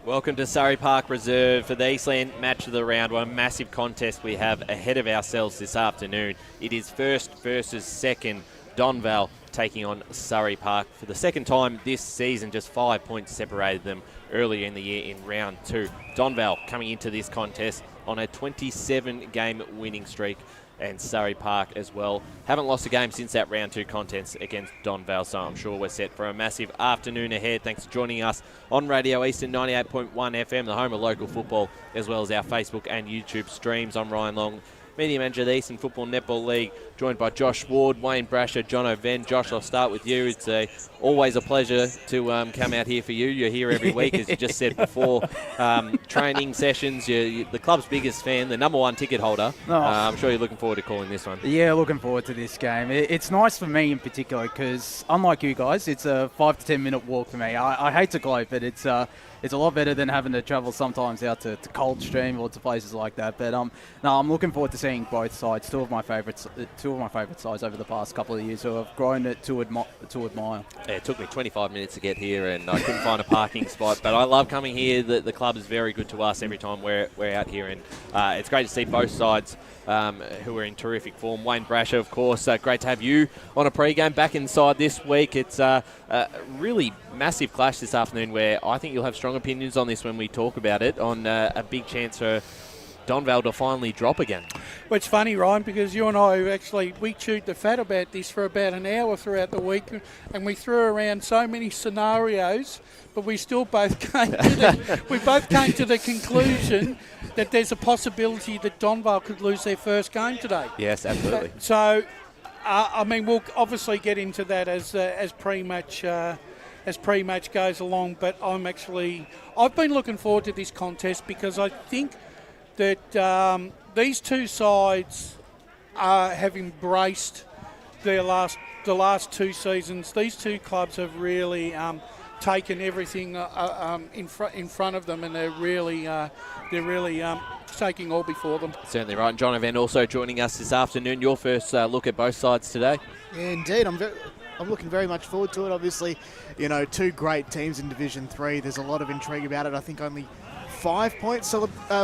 Welcome to Surrey Park Reserve for the Eastland match of the round. What a massive contest we have ahead of ourselves this afternoon. It is first versus second. Donvale taking on Surrey Park for the second time this season. Just 5 points separated them earlier in the year in round 2. Donvale coming into this contest on a 27-game winning streak, and Surrey Park as well. Haven't lost a game since that round 2 contest against Donvale, so I'm sure we're set for a massive afternoon ahead. Thanks for joining us on Radio Eastern 98.1 FM, the home of local football, as well as our Facebook and YouTube streams. I'm Ryan Long, Media Manager of the Eastern Football Netball League, joined by Josh Ward, Wayne Brasher, John O'Ven. Josh, I'll start with you. It's always a pleasure to come out here for you. You're here every week, as you just said before. Training sessions, you're the club's biggest fan, the number 1 ticket holder. I'm sure you're looking forward to calling this one. Yeah, looking forward to this game. It's nice for me in particular because, unlike you guys, it's a 5 to 10 minute walk for me. I hate to gloat, but it's a lot better than having to travel sometimes out to Coldstream or to places like that. But no, I'm looking forward to seeing both sides. Two of my favourite sides over the past couple of years who I've grown to admire. Yeah, it took me 25 minutes to get here, and I couldn't find a parking spot. But I love coming here. The club is very good to us every time we're out here, and it's great to see both sides who are in terrific form. Wayne Brasher, of course, great to have you on a pre-game back inside this week. It's a really massive clash this afternoon where I think you'll have strong opinions on this when we talk about it, on a big chance for Donvale to finally drop again. Well, it's funny, Ryan, because you and I we chewed the fat about this for about an hour throughout the week, and we threw around so many scenarios, but we still both came to the conclusion that there's a possibility that Donvale could lose their first game today. Yes, absolutely. So, we'll obviously get into that as pre-match goes along, but I've been looking forward to this contest because I think that these two sides have embraced the last 2 seasons. These two clubs have really taken everything in front of them, and they're really taking all before them. Certainly right. And John O'Ven also joining us this afternoon. Your first look at both sides today. Yeah, indeed. I'm looking very much forward to it. Obviously, 2 great teams in Division 3. There's a lot of intrigue about it. I think only 5 points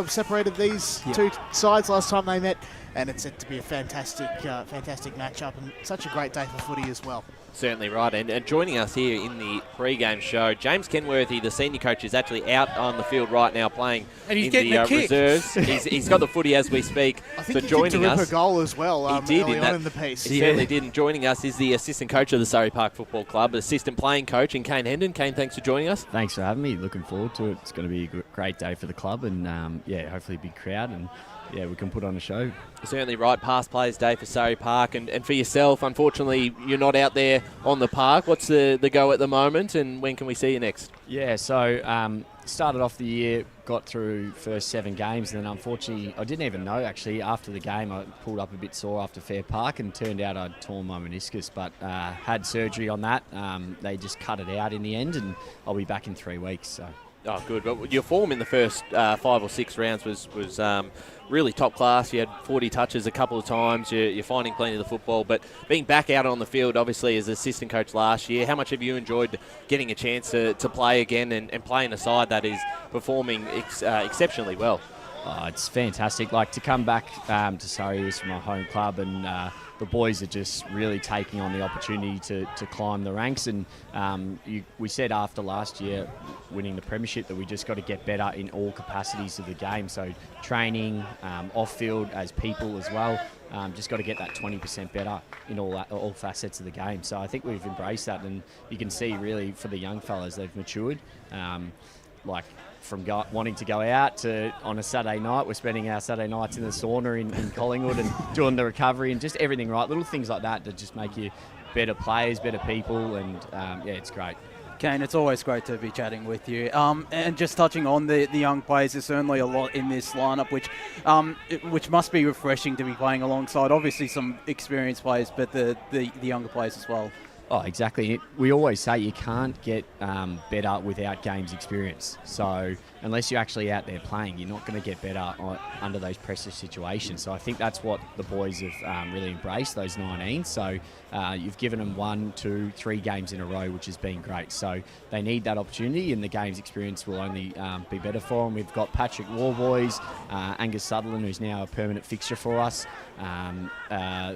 separated these two sides last time they met, and it's set to be a fantastic matchup and such a great day for footy as well. Certainly right. And joining us here in the pre-game show, James Kenworthy, the senior coach, is actually out on the field right now playing and he's in getting the reserves. He's got the footy as we speak. I think so he joining kicked a ripper us, goal as well early on in the piece. He certainly did. And joining us is the assistant coach of the Surrey Park Football Club, assistant playing coach, and Kane Hendon. Kane, thanks for joining us. Thanks for having me. Looking forward to it. It's going to be a great day for the club, and hopefully a big crowd, and we can put on a show. Certainly right. Past Players Day for Surrey Park, and for yourself, unfortunately, you're not out there on the park. What's the go at the moment, and when can we see you next? Yeah, so started off the year, got through first 7 games, and then unfortunately, I didn't even know actually after the game. I pulled up a bit sore after Fair Park, and turned out I'd torn my meniscus, but had surgery on that. They just cut it out in the end, and I'll be back in 3 weeks. So. Oh, good. But your form in the first 5 or 6 rounds was really top class. You had 40 touches a couple of times. You're finding plenty of the football. But being back out on the field, obviously, as assistant coach last year, how much have you enjoyed getting a chance to play again and play in a side that is performing exceptionally well? Oh, it's fantastic. Like, to come back to Surrey is my home club, and the boys are just really taking on the opportunity to climb the ranks. And we said after last year winning the premiership that we just got to get better in all capacities of the game. So training, off-field as people as well. Just got to get that 20% better in all facets of the game. So I think we've embraced that, and you can see really for the young fellas they've matured. From wanting to go out to on a Saturday night, we're spending our Saturday nights in the sauna in Collingwood and doing the recovery and just everything right. Little things like that just make you better players, better people, and it's great. Kane, it's always great to be chatting with you. And just touching on the young players, there's certainly a lot in this lineup, which must be refreshing to be playing alongside. Obviously, some experienced players, but the younger players as well. Oh, exactly. We always say you can't get better without games experience. So unless you're actually out there playing, you're not going to get better under those pressure situations. So I think that's what the boys have really embraced, those 19. So you've given them 1, 2, 3 games in a row, which has been great. So they need that opportunity, and the game's experience will only be better for them. We've got Patrick Warboys, Angus Sutherland, who's now a permanent fixture for us.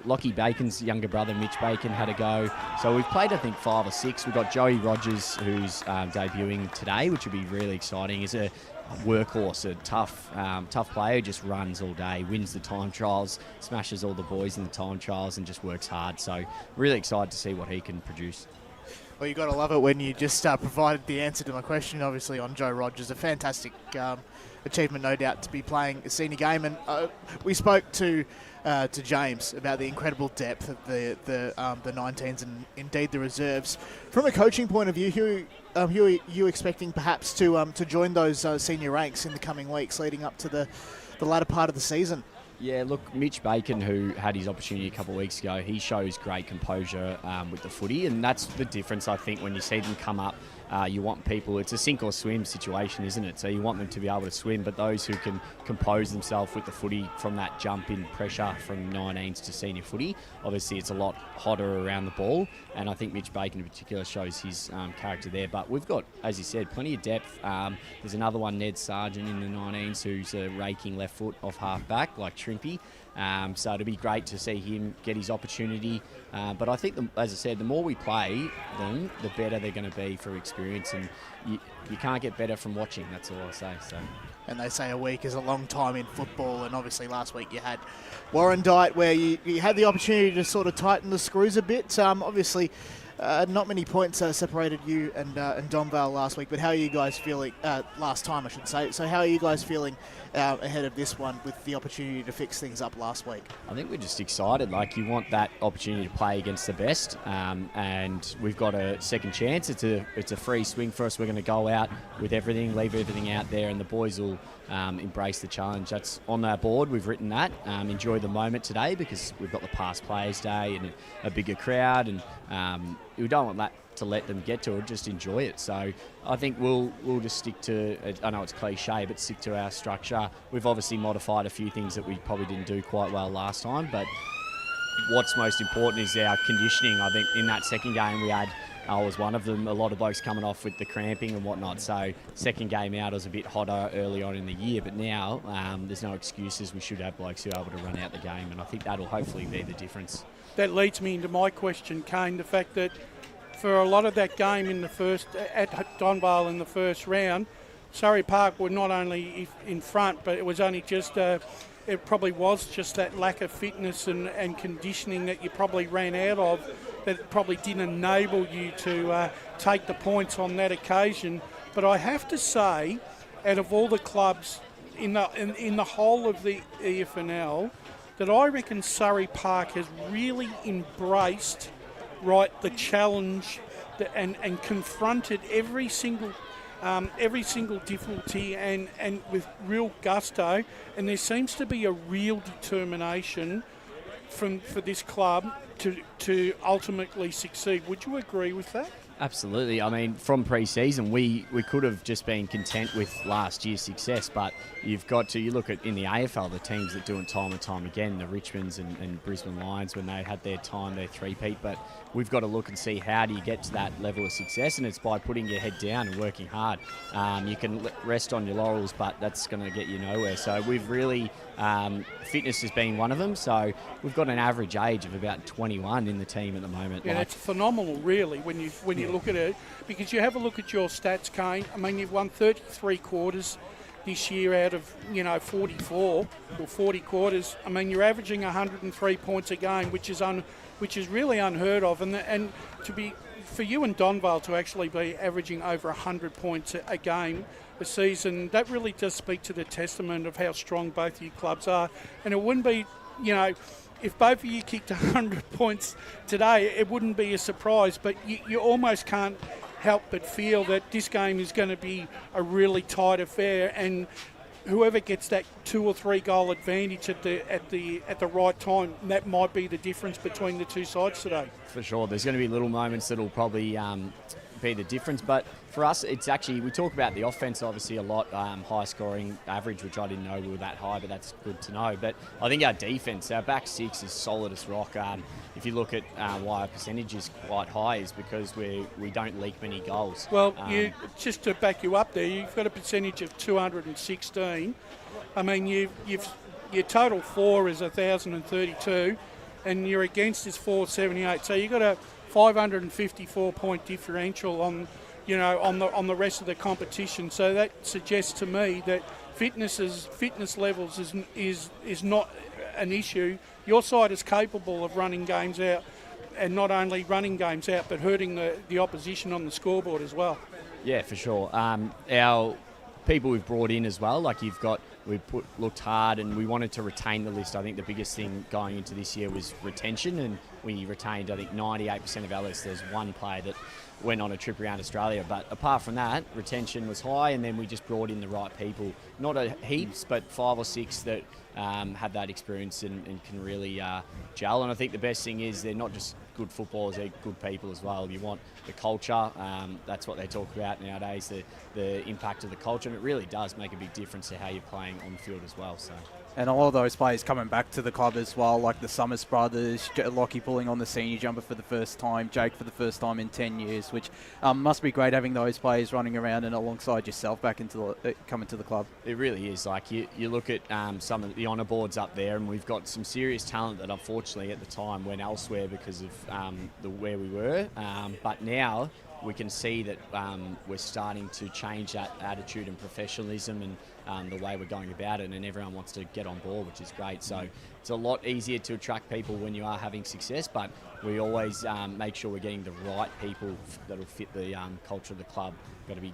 Lockie Bacon's younger brother, Mitch Bacon, had a go. So we've played, I think, 5 or 6. We've got Joey Rogers, who's debuting today, which will be really exciting. He's a workhorse, a tough player, just runs all day, wins the time trials, smashes all the boys in the time trials, and just works hard. So really excited to see what he can produce. Well, you got to love it when you just provided the answer to my question, obviously, on Joe Rogers. A fantastic achievement, no doubt, to be playing a senior game. And we spoke to James about the incredible depth of the 19s and indeed the reserves. From a coaching point of view, who are you expecting perhaps to join those senior ranks in the coming weeks leading up to the latter part of the season? Yeah, look, Mitch Bacon, who had his opportunity a couple of weeks ago, he shows great composure with the footy, and that's the difference, I think, when you see them come up. You want people, it's a sink or swim situation, isn't it? So you want them to be able to swim, but those who can compose themselves with the footy from that jump in pressure from 19s to senior footy, obviously it's a lot hotter around the ball, and I think Mitch Bacon in particular shows his character there. But we've got, as you said, plenty of depth. There's another one, Ned Sargent in the 19s, who's a raking left foot off half back like Shrimpy. So it'd be great to see him get his opportunity. But I think, as I said, the more we play them, the better they're going to be for experience. And you can't get better from watching, that's all I'll say. So. And they say a week is a long time in football, and obviously last week you had Warrandyte, where you had the opportunity to sort of tighten the screws a bit. Obviously, not many points separated you and Donvale last week, but how are you guys feeling, last time I should say, so how are you guys feeling ahead of this one with the opportunity to fix things up last week? I think we're just excited. Like, you want that opportunity to play against the best, and we've got a second chance. It's a free swing for us. We're going to go out with everything, leave everything out there, and the boys will embrace the challenge. That's on our board. We've written that. Enjoy the moment today, because we've got the past players day and a bigger crowd, and we don't want that to let them get to it, just enjoy it. So I think we'll just stick to, I know it's cliche, but stick to our structure. We've obviously modified a few things that we probably didn't do quite well last time, but what's most important is our conditioning. I think in that second game we had, I was one of them, a lot of blokes coming off with the cramping and whatnot. So second game out was a bit hotter early on in the year, but now there's no excuses. We should have blokes who are able to run out the game, and I think that'll hopefully be the difference. That leads me into my question, Kane, the fact that for a lot of that game in the first, at Donvale in the first round, Surrey Park were not only in front, but it was only just, it probably was just that lack of fitness and conditioning that you probably ran out of, that probably didn't enable you to take the points on that occasion. But I have to say, out of all the clubs in the whole of the EFNL, that I reckon Surrey Park has really embraced the challenge and confronted every single difficulty and with real gusto, and there seems to be a real determination for this club to ultimately succeed. Would you agree with that? Absolutely. I mean, from pre-season, we could have just been content with last year's success, but you look at in the AFL, the teams that do it time and time again, the Richmonds and Brisbane Lions, when they had their time, their three-peat, but we've got to look and see how do you get to that level of success, and it's by putting your head down and working hard. You can rest on your laurels, but that's going to get you nowhere. So we've really, fitness has been one of them, so we've got an average age of about 21 in the team at the moment. Yeah, that's phenomenal, really, when you look at it, because you have a look at your stats, Kane. I mean, you've won 33 quarters this year out of 44 or 40 quarters. I mean, you're averaging 103 points a game, which is really unheard of, and for you and Donvale to actually be averaging over 100 points a game a season, that really does speak to the testament of how strong both of you clubs are. And it wouldn't be, if both of you kicked 100 points today, it wouldn't be a surprise, but you almost can't help but feel that this game is going to be a really tight affair, and whoever gets that 2 or 3 goal advantage at the right time, that might be the difference between the two sides today. For sure. There's going to be little moments that'll probably be the difference. But for us, it's actually, we talk about the offense obviously a lot, high scoring average, which I didn't know we were that high, but that's good to know. But I think our defense, our back six is solid as rock. If you look at why our percentage is quite high, is because we don't leak many goals. Well, just to back you up there, you've got a percentage of 216. I mean, your total for is 1,032, and your against is 478. So you've got a 554 point differential on the rest of the competition. So that suggests to me that fitness levels is not an issue. Your side is capable of running games out, and not only running games out, but hurting the opposition on the scoreboard as well. Yeah, for sure. Our people we've brought in as well, like looked hard, and we wanted to retain the list. I think the biggest thing going into this year was retention, and we retained, I think, 98% of our list. There's one player that went on a trip around Australia, but apart from that, retention was high, and then we just brought in the right people. Not heaps, but 5 or 6 that have that experience and can really gel. And I think the best thing is they're not just good footballers, they're good people as well. You want the culture, that's what they talk about nowadays, the impact of the culture, and it really does make a big difference to how you're playing on the field as well. So. And a lot of those players coming back to the club as well, like the Summers brothers, Lockie pulling on the senior jumper for the first time, Jake for the first time in 10 years, which must be great having those players running around and alongside yourself back into coming to the club. It really is. Like you look at some of the honour boards up there, and we've got some serious talent that unfortunately at the time went elsewhere because of where we were. But now we can see that we're starting to change that attitude and professionalism and the way we're going about it, and everyone wants to get on board, which is great. So it's a lot easier to attract people when you are having success, but we always make sure we're getting the right people that'll fit the culture of the club. Got to be,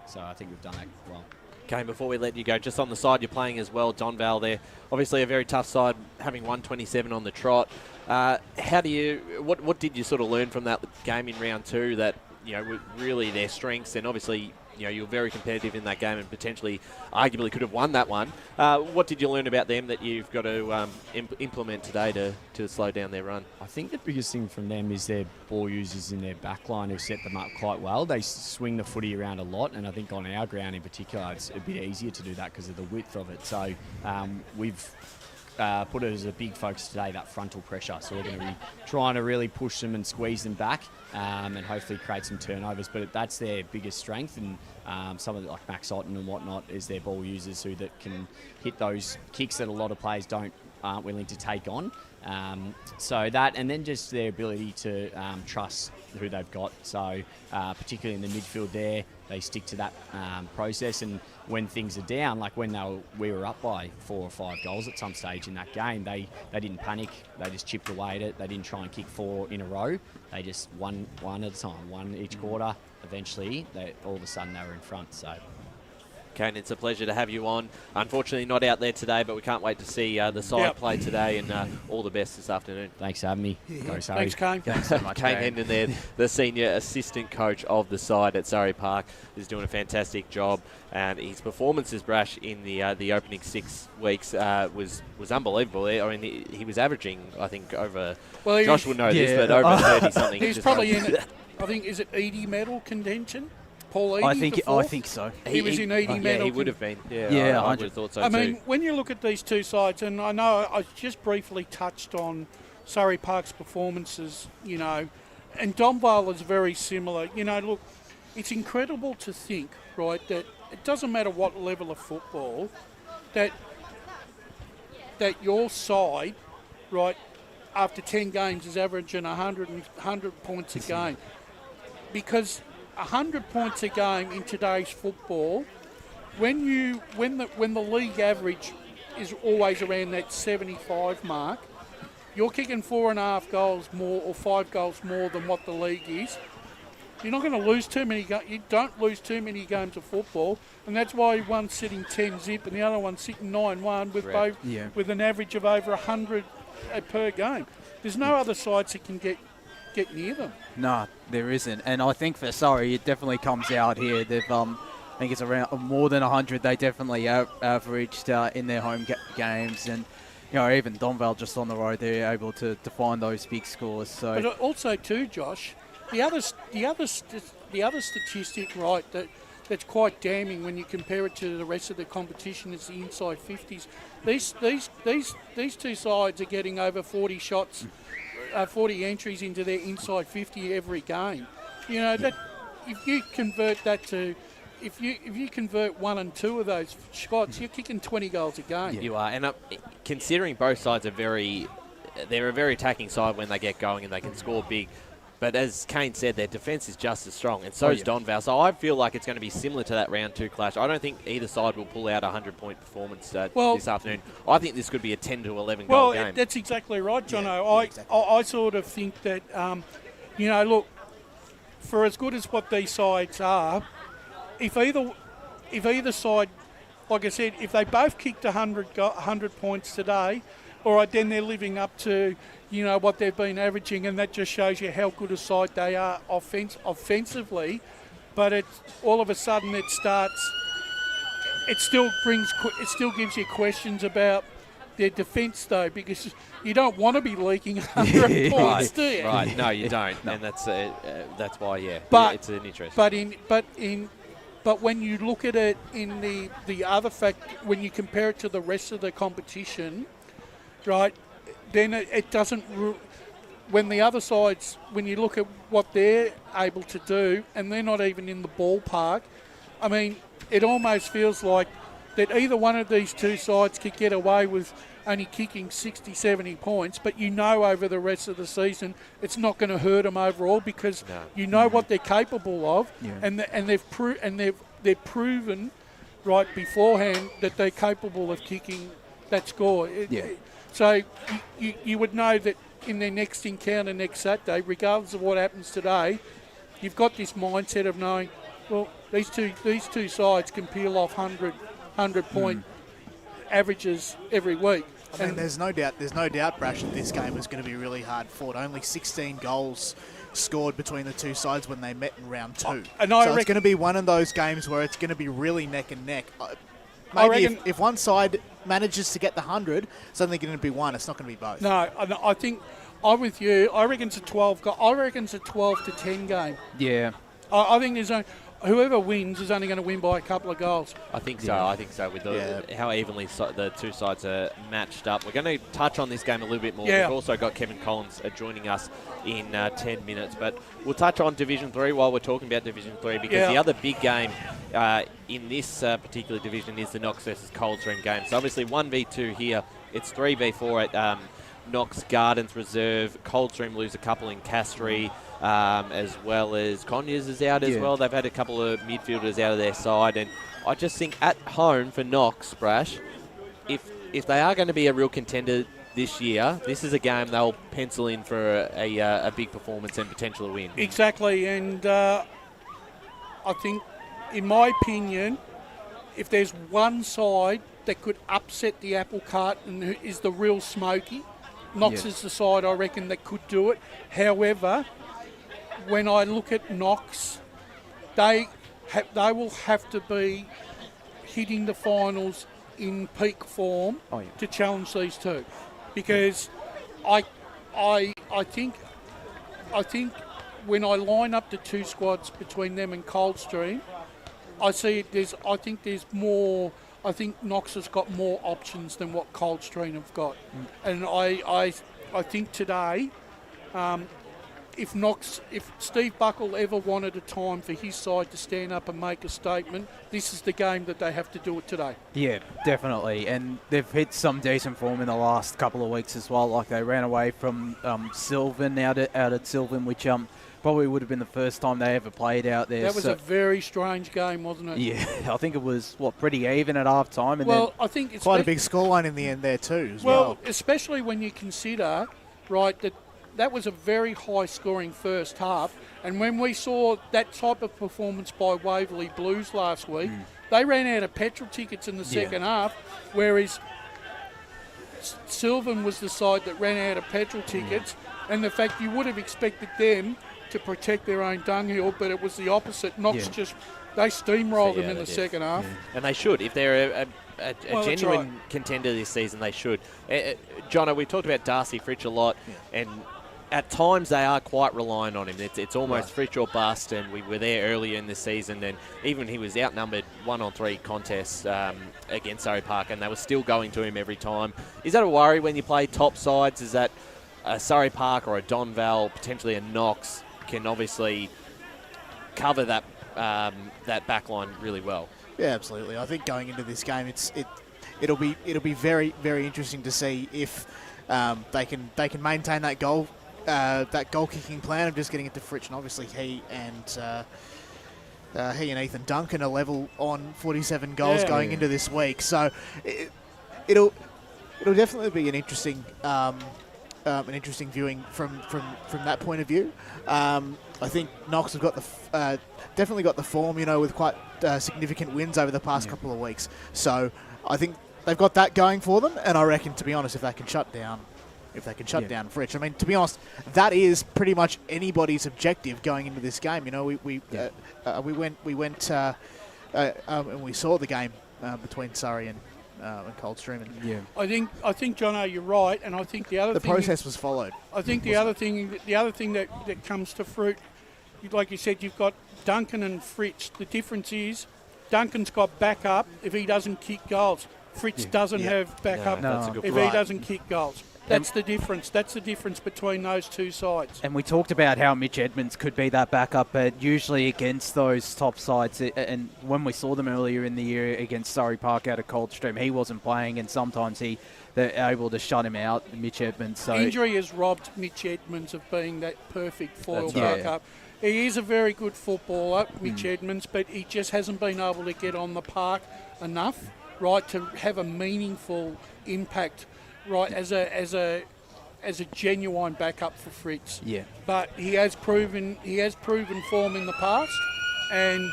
so I think we've done that well. Okay, before we let you go, just on the side you're playing as well, Donvale there. Obviously a very tough side, having 127 on the trot. What did you sort of learn from that game in round 2 that, were really their strengths, and obviously, you were very competitive in that game and potentially, arguably could have won that one. What did you learn about them that you've got to implement today to slow down their run? I think the biggest thing from them is their ball users in their back line who set them up quite well. They swing the footy around a lot, and I think on our ground in particular, it's a bit easier to do that because of the width of it. So we've put it as a big focus today, that frontal pressure. So we're going to be trying to really push them and squeeze them back and hopefully create some turnovers. But that's their biggest strength, and some of like Max Otten and whatnot is their ball users that can hit those kicks that a lot of players aren't willing to take on. So that, and then just their ability to trust who they've got. So particularly in the midfield there, they stick to that process, and when things are down, like when we were up by 4 or 5 goals at some stage in that game, they didn't panic. They just chipped away at it. They didn't try and kick 4 in a row. They just one at a time, one each quarter. Eventually, all of a sudden they were in front. So. Kane, it's a pleasure to have you on. Unfortunately, not out there today, but we can't wait to see the side play today, and all the best this afternoon. Thanks for having me. Go Surrey. Thanks, Kane. Thanks so much, Kane Hendon there, the senior assistant coach of the side at Surrey Park, is doing a fantastic job, and his performances, Brash, in the opening 6 weeks was unbelievable. I mean, he was averaging, I think, over. Well, Josh will know this, but over 30 something. He's probably in it. I think, is it Edie medal contention? Paul Edie, I think so. He was in Edie medal. Yeah, he would have been. Yeah, I would have thought so I too. mean, when you look at these two sides, and I know I just briefly touched on Surrey Park's performances, and Donvale is very similar. Look, it's incredible to think, right, that it doesn't matter what level of football, that your side, right, after 10 games is averaging 100 points a game. Because 100 points a game in today's football, when the league average is always around that 75 mark, you're kicking 4.5 goals more or 5 goals more than what the league is. You're not going to lose too many. You don't lose too many games of football, and that's why one's sitting 10 zip and the other one's sitting 9-1 with an average of over 100 per game. There's no other sides that can get near them. No, there isn't. And I think for Surrey, it definitely comes out here. They've, I think it's around more than 100. They definitely averaged in their home games. And, even Donvale just on the road, they're able to find those big scores. So, but also too, Josh, the other statistic, right, that's quite damning when you compare it to the rest of the competition is the inside 50s. These two sides are getting over 40 shots, 40 entries into their inside 50 every game. You know that if you convert that to if you convert 1 and 2 of those shots, you're kicking 20 goals a game. You are, and considering both sides they're a very attacking side when they get going and they can score big. But as Kane said, their defence is just as strong, and so is Donvale. So I feel like it's going to be similar to that round 2 clash. I don't think either side will pull out a 100-point performance this afternoon. I think this could be a 10 to 11 goal game. Well, that's exactly right, Jono. I sort of think that, look, for as good as what these sides are, if either side, like I said, if they both kicked 100 points today, all right, then they're living up to what they've been averaging, and that just shows you how good a side they are offensively. But all of a sudden it still gives you questions about their defence though, because you don't want to be leaking 100 points, do you? Right, no, you don't, and that's why, But it's an interest. But when you look at it in the other fact, when you compare it to the rest of the competition, right, then it doesn't. When the other sides, when you look at what they're able to do, and they're not even in the ballpark, I mean, it almost feels like that either one of these two sides could get away with only kicking 60, 70 points, but over the rest of the season it's not going to hurt them overall because what they're capable of, and they've proven right beforehand that they're capable of kicking that score. So you would know that in their next encounter next Saturday, regardless of what happens today, you've got this mindset of knowing, well, these two sides can peel off 100-point averages every week. I mean, there's no doubt, Brash, that this game was going to be really hard fought. Only 16 goals scored between the two sides when they met in round 2. So it's going to be one of those games where it's going to be really neck and neck. Maybe if one side manages to get the 100, it's only going to be one. It's not going to be both. No, I think I'm with you. I reckon it's a 12 to 10 game. Yeah. I think whoever wins is only going to win by a couple of goals. I think so. I think so. With how evenly the two sides are matched up, we're going to touch on this game a little bit more. Yeah. We've also got Kevin Collins joining us in 10 minutes, but we'll touch on Division 3 while we're talking about Division 3 because the other big game in this particular division is the Knox versus Coldstream game. So obviously 1v2 here. It's 3v4 at Knox Gardens Reserve. Coldstream lose a couple in Castry. As well as Conyers is out as well. They've had a couple of midfielders out of their side, and I just think at home for Knox, Brash, if they are going to be a real contender this year, this is a game they'll pencil in for a big performance and potential to win. Exactly, and I think, in my opinion, if there's one side that could upset the apple cart and is the real smoky, Knox is the side I reckon that could do it. However, when I look at Knox, they will have to be hitting the finals in peak form to challenge these two, because I think when I line up the two squads between them and Coldstream, I think there's more. I think Knox has got more options than what Coldstream have got, and I think today. If Steve Buckle ever wanted a time for his side to stand up and make a statement, this is the game that they have to do it today. Yeah, definitely. And they've hit some decent form in the last couple of weeks as well. Like they ran away from Sylvan out at Sylvan, which probably would have been the first time they ever played out there. That was a very strange game, wasn't it? Yeah, I think it was, pretty even at half time. I think it's quite a big scoreline in the end there too as well. Well, especially when you consider, right, that was a very high-scoring first half. And when we saw that type of performance by Waverley Blues last week, they ran out of petrol tickets in the second half, whereas Sylvan was the side that ran out of petrol tickets. And the fact you would have expected them to protect their own dunghill, but it was the opposite. Knox they steamrolled them in the second half. Yeah. And they should. If they're a genuine contender this season, they should. Jono, we talked about Darcy Fritsch a lot, and at times they are quite reliant on him. It's almost Fritsch or bust, and we were there earlier in the season, and even he was outnumbered 1-on-3 contests against Surrey Park, and they were still going to him every time. Is that a worry when you play top sides? Is that a Surrey Park or a Donvale, potentially a Knox, can obviously cover that that back line really well? Yeah, absolutely. I think going into this game, it'll be very, very interesting to see if they can maintain that goal kicking plan of just getting it to Fritsch, and obviously he and Ethan Duncan are level on 47 goals going into this week. So it'll definitely be an interesting viewing from that point of view. I think Knox have got definitely got the form, with quite significant wins over the past couple of weeks. So I think they've got that going for them, and I reckon, to be honest, if they can shut down Fritsch, I mean, to be honest, that is pretty much anybody's objective going into this game. We went and we saw the game between Surrey and Coldstream. And I think Jono, you're right, and I think the process was followed. I think the other thing that comes to fruit, like you said, you've got Duncan and Fritsch. The difference is Duncan's got backup if he doesn't kick goals. Fritsch doesn't have backup if he doesn't kick goals. That's the difference. That's the difference between those two sides. And we talked about how Mitch Edmonds could be that backup, but usually against those top sides, and when we saw them earlier in the year against Surrey Park out of Coldstream, he wasn't playing, and sometimes they're able to shut him out, Mitch Edmonds. So injury has robbed Mitch Edmonds of being that perfect foil backup. He is a very good footballer, Mitch Edmonds, but he just hasn't been able to get on the park enough, right, to have a meaningful impact, right, as a genuine backup for Fritz. Yeah. But he has proven form in the past, and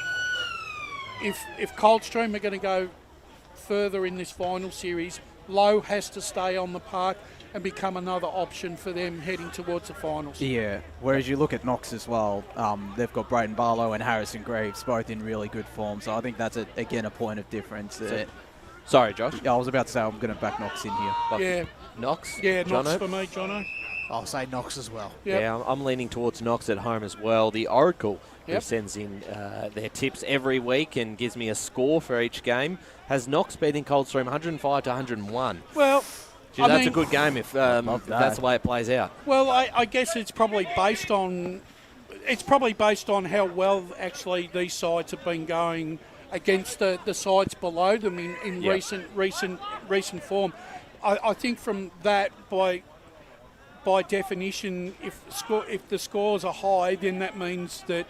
if Coldstream are going to go further in this final series, Lowe has to stay on the park and become another option for them heading towards the finals. Yeah, whereas you look at Knox as well, they've got Braden Barlow and Harrison Greaves both in really good form, so I think that's, again, a point of difference. Sorry, Josh. Yeah, I was about to say I'm going to back Knox in here. Knox? Yeah, Knox Jono? for me, Jono. I'll say Knox as well. Yep. Yeah, I'm leaning towards Knox at home as well. The Oracle, who Yep. sends in their tips every week and gives me a score for each game, has Knox beating Coldstream 105 to 101. Well, That's a good game if that's the way it plays out. Well, I guess it's probably based on how well actually these sides have been going against the sides below them in recent form. I think from that, by definition, if the scores are high, then that means that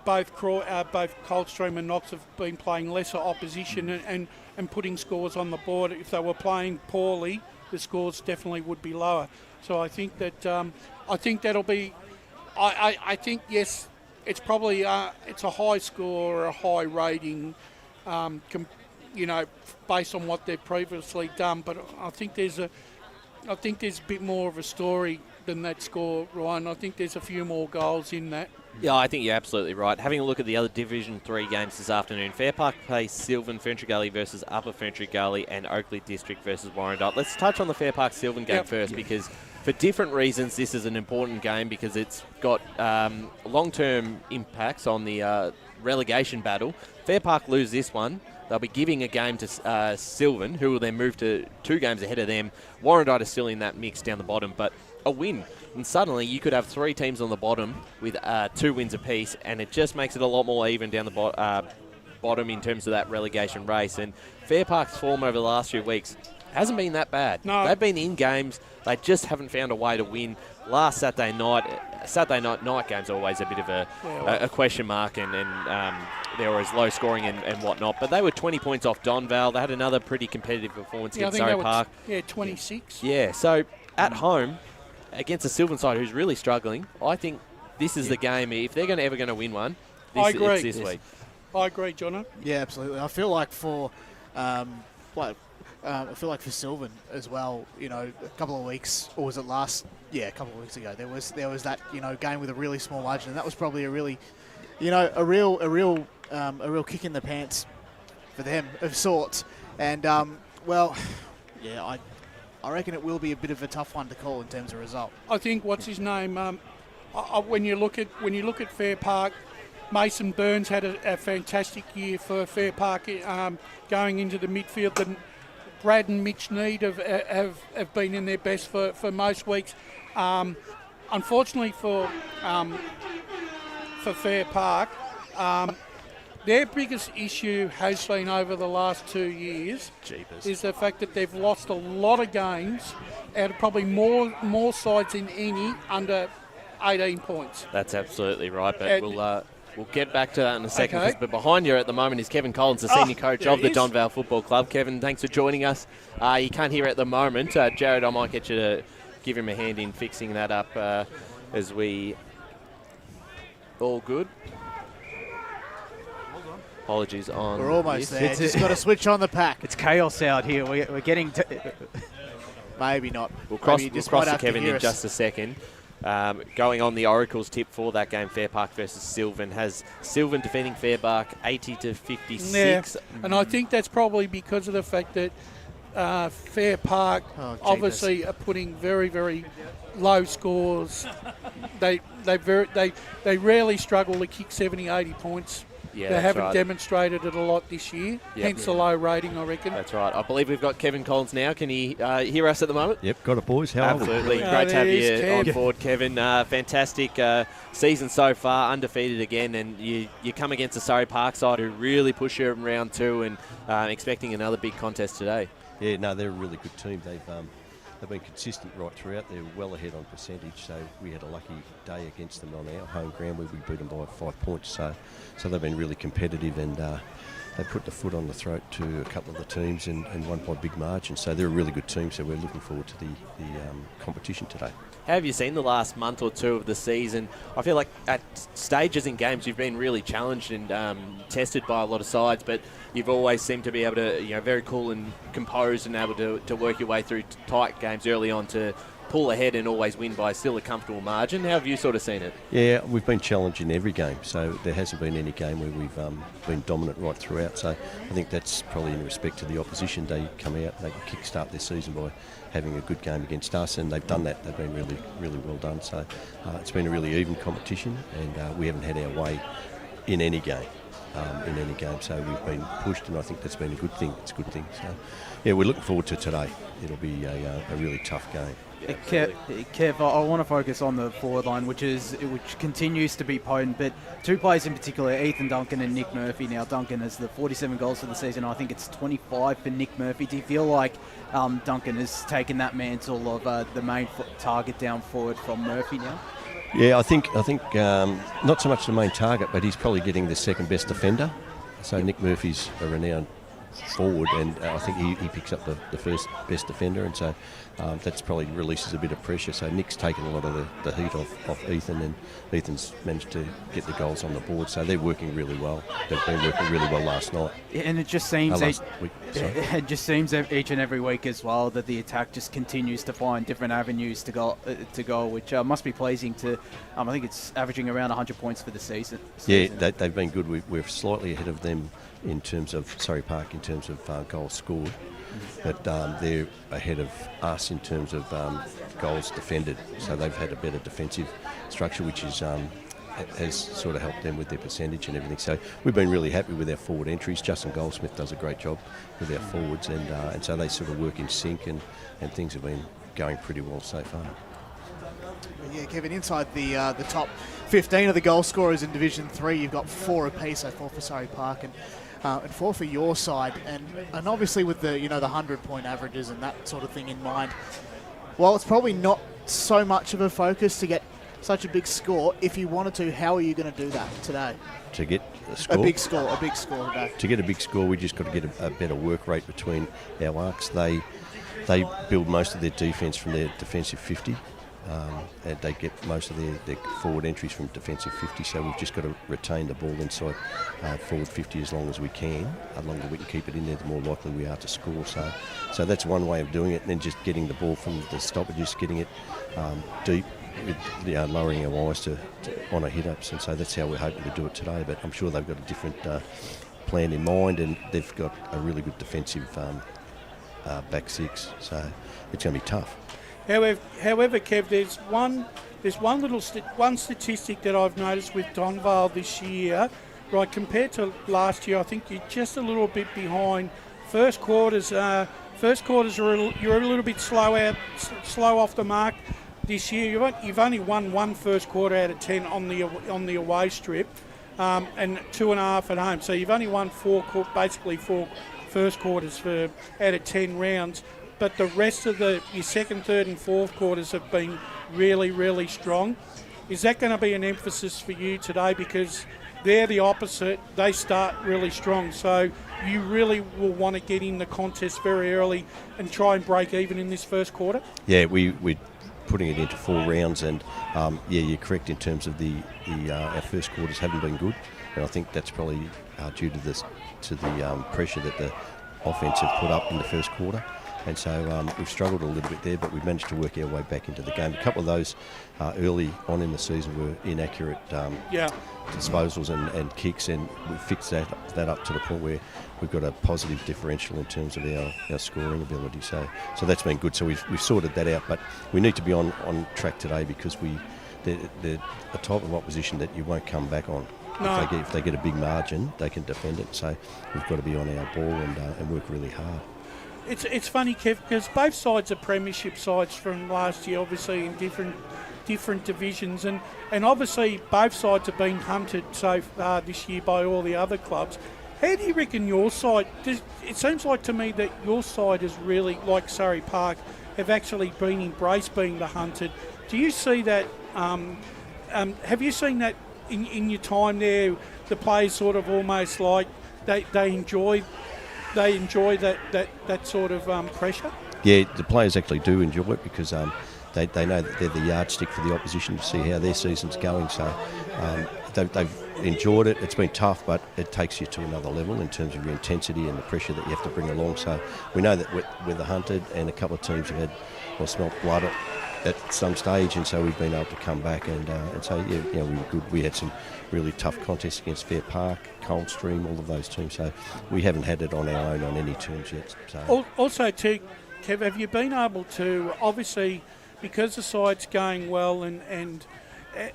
both Coldstream and Knox have been playing lesser opposition and putting scores on the board. If they were playing poorly, the scores definitely would be lower. So I think that that'll be. I think yes, it's probably it's a high score or a high rating, based on what they've previously done. But I think there's a bit more of a story than that score, Ryan. I think there's a few more goals in that. Yeah, I think you're absolutely right. Having a look at the other Division 3 games this afternoon, Fair Park plays Sylvan Ferntree Gully versus Upper Ferntree Gully and Oakley District versus Warrandyte. Let's touch on the Fair Park Sylvan game first because for different reasons this is an important game because it's got long-term impacts on the relegation battle. Fair Park lose this one. They'll be giving a game to Sylvan, who will then move to 2 games ahead of them. Warrandyte is still in that mix down the bottom, but a win. And suddenly you could have 3 teams on the bottom with 2 wins apiece, and it just makes it a lot more even down the bottom in terms of that relegation race. And Fair Park's form over the last few weeks hasn't been that bad. No. They've been in games. They just haven't found a way to win. Last Saturday night games are always a bit of a question mark, and there was low scoring and whatnot. But they were 20 points off Donvale. They had another pretty competitive performance against Surrey Park. 26. Yeah, so at home against a Sylvan side who's really struggling, I think this is the game. If they're ever going to win one, I agree. it's this week. I agree, Jono. Yeah, absolutely. I feel like for Sylvan as well, a couple of weeks, or was it a couple of weeks ago, there was that, game with a really small margin, and that was probably a really, a real kick in the pants for them of sorts. And, I reckon it will be a bit of a tough one to call in terms of result. I think what's his name? When you look at Fair Park, Mason Burns had a fantastic year for Fair Park going into the midfield. Brad and Mitch Need have been in their best for most weeks. Unfortunately for Fair Park, their biggest issue has been over the last 2 years is the fact that they've lost a lot of games out of probably more sides than any under 18 points. That's absolutely right, but we'll get back to that in a second. Okay. But behind you at the moment is Kevin Collins, the senior coach of the Donvale Football Club. Kevin, thanks for joining us. You can't hear at the moment. Jared, I might get you to give him a hand in fixing that up as we... All good? Apologies on... We're almost there. Just got to switch on the pack. It's chaos out here. We're getting... Maybe not. We'll cross Maybe to Kevin in just a second. Going on the Oracles tip for that game, Fair Park versus Sylvan, has Sylvan defeating Fair Park 80-56. Yeah, and I think that's probably because of the fact that Fair Park obviously are putting very, very low scores. They rarely struggle to kick 70, 80 points. Yeah, they haven't right. demonstrated it a lot this year, hence the low rating, I reckon. That's right. I believe we've got Kevin Collins now. Can he hear us at the moment? Yep, got it, boys. How are we? Absolutely. Great to have you on board, Kevin. Fantastic season so far, undefeated again, and you come against the Surrey Park side who really push you in round 2 and expecting another big contest today. Yeah, no, they're a really good team. They've been consistent right throughout. They're well ahead on percentage, so we had a lucky day against them on our home ground where we beat them by 5 points. So they've been really competitive, and they put the foot on the throat to a couple of the teams and won by big margins. So they're a really good team, so we're looking forward to the competition today. How have you seen the last month or two of the season? I feel like at stages in games you've been really challenged and tested by a lot of sides, but you've always seemed to be able to, very cool and composed and able to work your way through tight games early on to pull ahead and always win by still a comfortable margin. How have you sort of seen it? Yeah, we've been challenged in every game, so there hasn't been any game where we've been dominant right throughout. So I think that's probably in respect to the opposition. They come out, they kick-start their season by having a good game against us, and they've done that. They've been really, really well done. So it's been a really even competition, and we haven't had our way in any game. So we've been pushed, and I think that's been a good thing. It's a good thing. So, yeah, we're looking forward to today. It'll be a really tough game. Kev, I want to focus on the forward line, which continues to be potent, but two players in particular, Ethan Duncan and Nick Murphy. Now, Duncan has the 47 goals for the season. I think it's 25 for Nick Murphy. Do you feel like Duncan has taken that mantle of the main target down forward from Murphy now? Yeah, I think not so much the main target, but he's probably getting the second best defender. So Nick Murphy's a renowned forward, and I think he picks up the first best defender, and so that's probably releases a bit of pressure. So Nick's taken a lot of the heat off Ethan, and Ethan's managed to get the goals on the board. So they're working really well. They've been working really well last night. And it just seems it just seems each and every week as well that the attack just continues to find different avenues to go, which must be pleasing to. I think it's averaging around 100 points for the season. Yeah, they've been good. We're slightly ahead of them in terms of Surrey Park in terms of goals scored, but they're ahead of us in terms of goals defended. So they've had a better defensive structure, which has sort of helped them with their percentage and everything. So we've been really happy with our forward entries. Justin Goldsmith does a great job with our forwards, and so they sort of work in sync, and things have been going pretty well so far. Yeah, Kevin, inside the top 15 of the goal scorers in Division 3, you've got 4 apiece, so 4 for Surrey Park and 4 for your side, and obviously with the the 100-point averages and that sort of thing in mind, while it's probably not so much of a focus to get such a big score, if you wanted to, how are you going to do that today? To get a score? A big score today. To get a big score, we just got to get a better work rate between our arcs. They build most of their defence from their defensive 50. And they get most of their forward entries from defensive 50, so we've just got to retain the ball inside forward 50 as long as we can. The longer we can keep it in there, the more likely we are to score. So that's one way of doing it, and then just getting the ball from the stoppages, getting it deep, with, lowering our eyes to on our hit-ups, and so that's how we're hoping to do it today. But I'm sure they've got a different plan in mind, and they've got a really good defensive back six. So it's going to be tough. However, Kev, there's one one statistic that I've noticed with Donvale this year. Right, compared to last year, I think you're just a little bit behind. First quarters are you're a little bit slow off the mark this year. You've only won one first quarter out of 10 on the away strip, and 2.5 at home. So you've only won basically four first quarters out of 10 rounds. But the rest of your second, third, and fourth quarters have been really, really strong. Is that going to be an emphasis for you today? Because they're the opposite. They start really strong. So you really will want to get in the contest very early and try and break even in this first quarter? Yeah, we're putting it into 4 rounds, and you're correct in terms of our first quarters haven't been good, and I think that's probably due to the pressure that the offense have put up in the first quarter. And so we've struggled a little bit there, but we've managed to work our way back into the game. A couple of those early on in the season were inaccurate disposals and kicks, and we've fixed that up to the point where we've got a positive differential in terms of our scoring ability. So that's been good. So we've sorted that out, but we need to be on track today because they're a type of opposition that you won't come back on. No. If they get a big margin, they can defend it. So we've got to be on our ball and work really hard. It's funny, Kev, because both sides are premiership sides from last year, obviously in different divisions, and obviously both sides have been hunted so far this year by all the other clubs. How do you reckon your side? It seems like to me that your side is really, like Surrey Park, have actually been embraced being the hunted. Do you see that? Have you seen that in your time there? The players sort of almost like they enjoy that sort of pressure? Yeah, the players actually do enjoy it because they know that they're the yardstick for the opposition to see how their season's going. So they've enjoyed it. It's been tough, but it takes you to another level in terms of your intensity and the pressure that you have to bring along. So we know that we're the hunted, and a couple of teams have smelt blood at some stage, and so we've been able to come back and so we were good. We had some really tough contests against Fair Park, Coldstream, all of those teams. So we haven't had it on our own on any terms yet. So. Also, too, Kev, have you been able to, obviously, because the side's going well and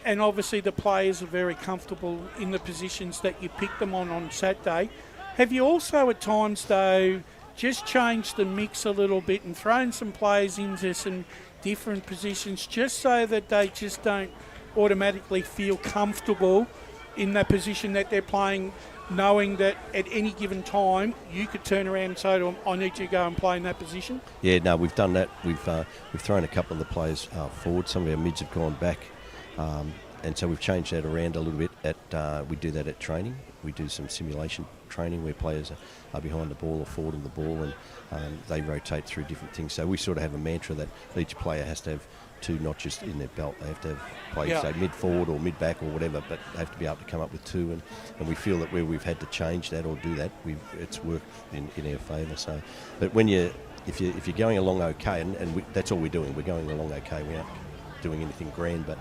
obviously the players are very comfortable in the positions that you pick them on Saturday, have you also at times, though, just changed the mix a little bit and thrown some players into some different positions just so that they just don't automatically feel comfortable in the position that they're playing, knowing that at any given time you could turn around and say to them, I need you to go and play in that position? Yeah, no, we've done that. We've thrown a couple of the players forward. Some of our mids have gone back, and so we've changed that around a little bit. We do that at training. We do some simulation training where players are behind the ball or forward of the ball, and they rotate through different things. So we sort of have a mantra that each player has to have 2 notches in their belt. They have to have played, say, mid-forward or mid-back or whatever, but they have to be able to come up with 2. And we feel that where we've had to change that or do that, it's worked in our favour. So, but if you're going along okay, and that's all we're doing, we're going along okay. We aren't doing anything grand, but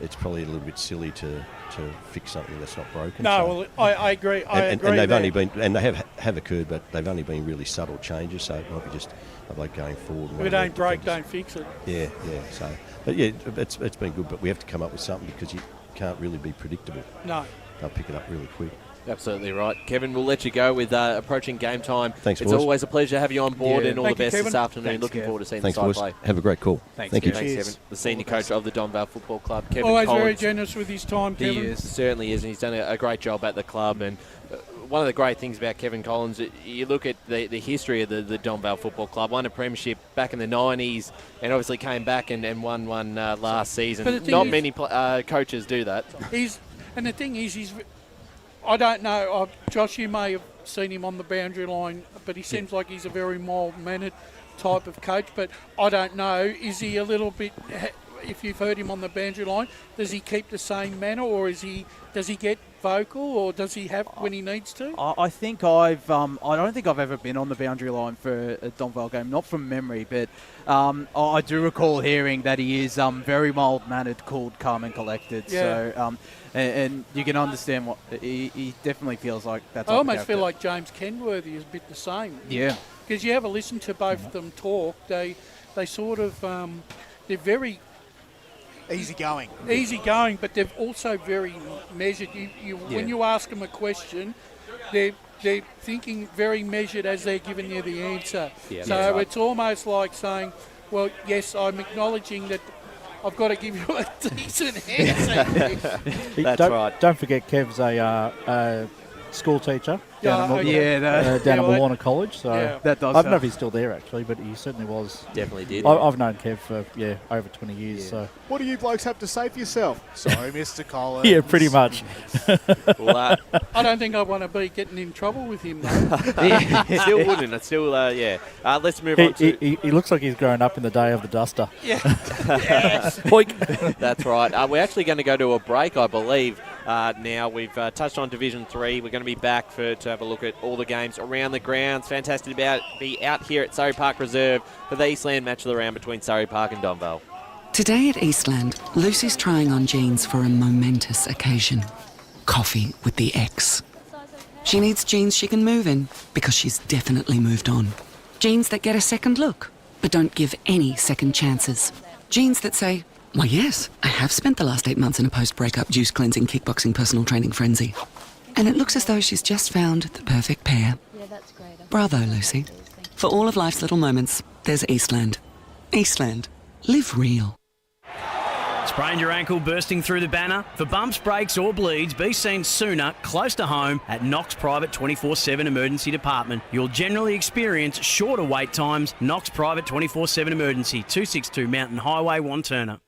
it's probably a little bit silly to fix something that's not broken. No, well, I agree. And they've only been, and they have occurred, but they've only been really subtle changes. So it might be just like going forward. If it ain't break, don't fix it. Yeah. So, but yeah, it's been good. But we have to come up with something because you can't really be predictable. No, they'll pick it up really quick. Absolutely right. Kevin, we'll let you go with approaching game time. Thanks, It's boys. Always a pleasure to have you on board, and all Thank the you, best Kevin. this afternoon. Thanks, Looking Kev. forward to seeing Thanks, the side boys. play. Have a great call. Thanks, Thank you. Thanks, Kevin. The senior coach of the Donvale Football Club, Kevin Always Collins. very generous with his time, Kevin. He is. Certainly is, and he's done a great job at the club. And one of the great things about Kevin Collins, you look at the history of the Donvale Football Club, won a premiership back in the 90s, and obviously came back and won one last season. Not many coaches do that. And the thing is, I don't know, Josh, you may have seen him on the boundary line, but he seems like he's a very mild-mannered type of coach. But I don't know, is he a little bit, if you've heard him on the boundary line, does he keep the same manner, or does he get vocal, or does he have when he needs to? I think I don't think I've ever been on the boundary line for a Donvale game, not from memory, but I do recall hearing that he is very mild-mannered, cool, calm and collected. Yeah. So, and you can understand what he definitely feels like that. I almost feel like James Kenworthy is a bit the same. Yeah. because you ever listen to both of them talk, they sort of, they're very Easygoing. easygoing, but they're also very measured. When you ask them a question, they're thinking very measured as they're giving you the answer. Yeah, So that's right. it's almost like saying, well, yes, I'm acknowledging that I've got to give you a decent answer. That's don't, right. Don't forget Kev's a school teacher down at Yeah, Moorlana College. So Yeah. that does I don't know help. if he's still there actually, but he certainly was. Definitely did. I've known Kev for over 20 years. Yeah. So What do you blokes have to say for yourself? Sorry, Mr. Collins. yeah, pretty much. Well, I don't think I want to be getting in trouble with him, though. still wouldn't. It's still, yeah. Let's move on to... He looks like he's grown up in the day of the duster. Yeah. Boink. That's right. We're actually going to go to a break, I believe. Now we've touched on Division 3. We're going to be back to have a look at all the games around the grounds. Fantastic to be out here at Surrey Park Reserve for the Eastland match of the round between Surrey Park and Donvale. Today at Eastland, Lucy's trying on jeans for a momentous occasion. Coffee with the ex. She needs jeans she can move in because she's definitely moved on. Jeans that get a second look, but don't give any second chances. Jeans that say, why yes, I have spent the last 8 months in a post-breakup juice cleansing kickboxing personal training frenzy. And it looks as though she's just found the perfect pair. Yeah, that's great. Bravo, Lucy. For all of life's little moments, there's Eastland. Eastland. Live real. Sprained your ankle bursting through the banner? For bumps, breaks or bleeds, be seen sooner, close to home, at Knox Private 24/7 Emergency Department. You'll generally experience shorter wait times. Knox Private 24/7 Emergency, 262 Mountain Highway, Wanturna.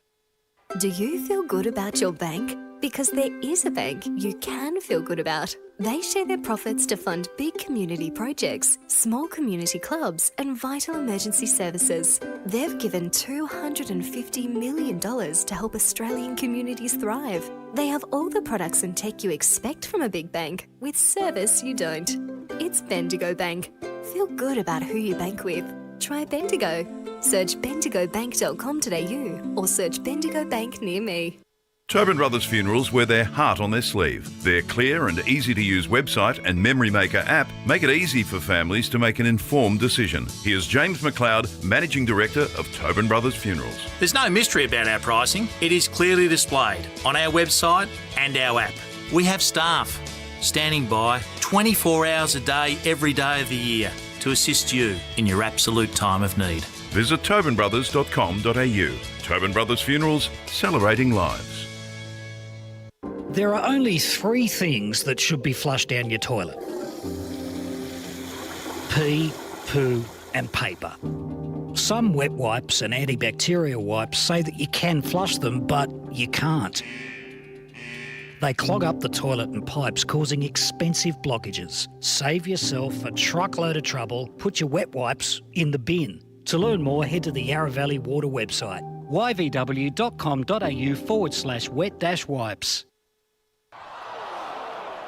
Do you feel good about your bank? Because there is a bank you can feel good about. They share their profits to fund big community projects, small community clubs, and vital emergency services. They've given $250 million to help Australian communities thrive. They have all the products and tech you expect from a big bank, with service you don't. It's Bendigo Bank. Feel good about who you bank with. Try Bendigo. Search bendigobank.com.au or search Bendigo Bank near me. Tobin Brothers Funerals wear their heart on their sleeve. Their clear and easy-to-use website and Memory Maker app make it easy for families to make an informed decision. Here's James McLeod, Managing Director of Tobin Brothers Funerals. There's no mystery about our pricing. It is clearly displayed on our website and our app. We have staff standing by 24 hours a day, every day of the year to assist you in your absolute time of need. Visit tobinbrothers.com.au. Tobin Brothers Funerals, celebrating lives. There are only 3 things that should be flushed down your toilet. Pee, poo and paper. Some wet wipes and antibacterial wipes say that you can flush them, but you can't. They clog up the toilet and pipes, causing expensive blockages. Save yourself a truckload of trouble. Put your wet wipes in the bin. To learn more, head to the Yarra Valley Water website, yvw.com.au/wet-wipes.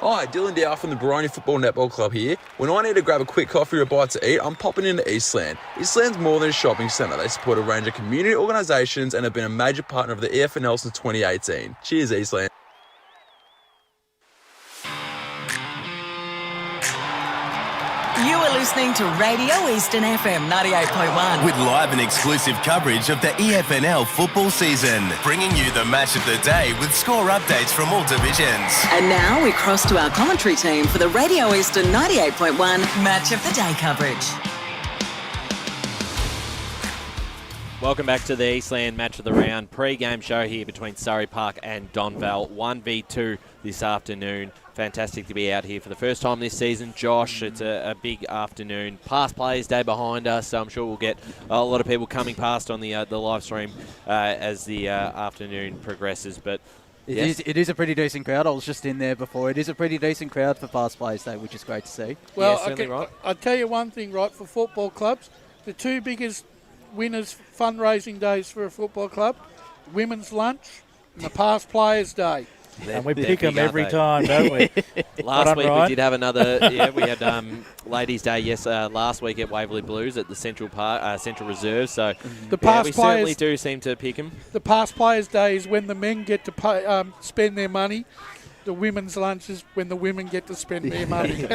Hi, Dylan Dow from the Baroni Football Netball Club here. When I need to grab a quick coffee or a bite to eat, I'm popping into Eastland. Eastland's more than a shopping centre. They support a range of community organisations and have been a major partner of the EFNL since 2018. Cheers, Eastland. You are listening to Radio Eastern FM 98.1. With live and exclusive coverage of the EFNL football season. Bringing you the match of the day with score updates from all divisions. And now we cross to our commentary team for the Radio Eastern 98.1 Match of the Day coverage. Welcome back to the Eastland Match of the Round pre-game show here between Surrey Park and Donvale. 1v2 this afternoon. Fantastic to be out here for the first time this season. Josh, it's a big afternoon. Past Players Day behind us, so I'm sure we'll get a lot of people coming past on the live stream as the afternoon progresses. But It is a pretty decent crowd. I was just in there before. It is a pretty decent crowd for Past Players Day, which is great to see. Well, yeah, certainly right. I'll tell you one thing, right, for football clubs, the 2 biggest winners fundraising days for a football club, women's lunch and the Past Players Day. And we pick them every time, don't we? Last week we did have another. We had Ladies' Day. Yes, last week at Waverley Blues at the Central Reserve. So the past we players certainly do seem to pick them. The Past Players' Day is when the men get to pay, spend their money. The women's lunch is when the women get to spend their money.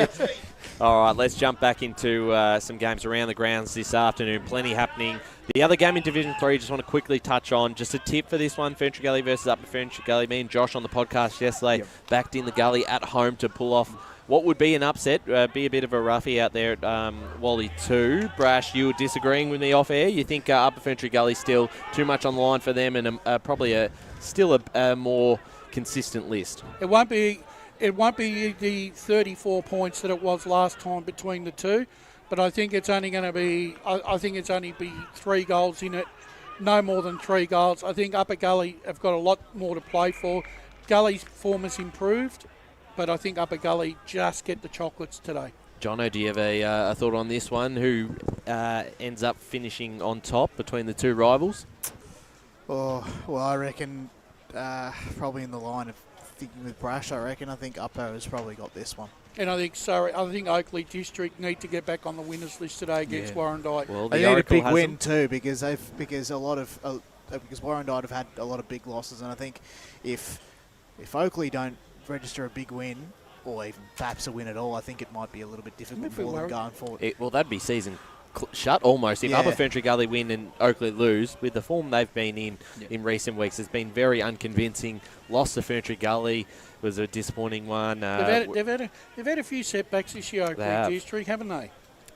All right, let's jump back into some games around the grounds this afternoon. Plenty happening. The other game in Division 3, just want to quickly touch on, just a tip for this one, Ferntree Gully versus Upper Ferntree Gully. Me and Josh on the podcast yesterday backed in the Gully at home to pull off what would be an upset, be a bit of a roughie out there at Wally 2. Brash, you were disagreeing with me off air. You think Upper Ferntree Gully still too much on the line for them and probably still a more consistent list? It won't be the 34 points that it was last time between the two, but I think it's only going to be. I think it's only be 3 goals in it, no more than 3 goals. I think Upper Gully have got a lot more to play for. Gully's form has improved, but I think Upper Gully just get the chocolates today. Jono, do you have a thought on this one? Who ends up finishing on top between the two rivals? Oh, well, I reckon probably in the line of thinking with Brash, I think Upper has probably got this one. And I think Oakley District need to get back on the winners list today against Warrandyte. Well, they need a big win too because Warrandyte have had a lot of big losses, and I think if Oakley don't register a big win or even perhaps a win at all, I think it might be a little bit difficult for them going forward. Well, that'd be season shut almost. If Upper Ferntree Gully win and Oakley lose, with the form they've been in recent weeks, has been very unconvincing. Lost to Ferntree Gully was a disappointing one. They've had a few setbacks this year, Oakley District, haven't they?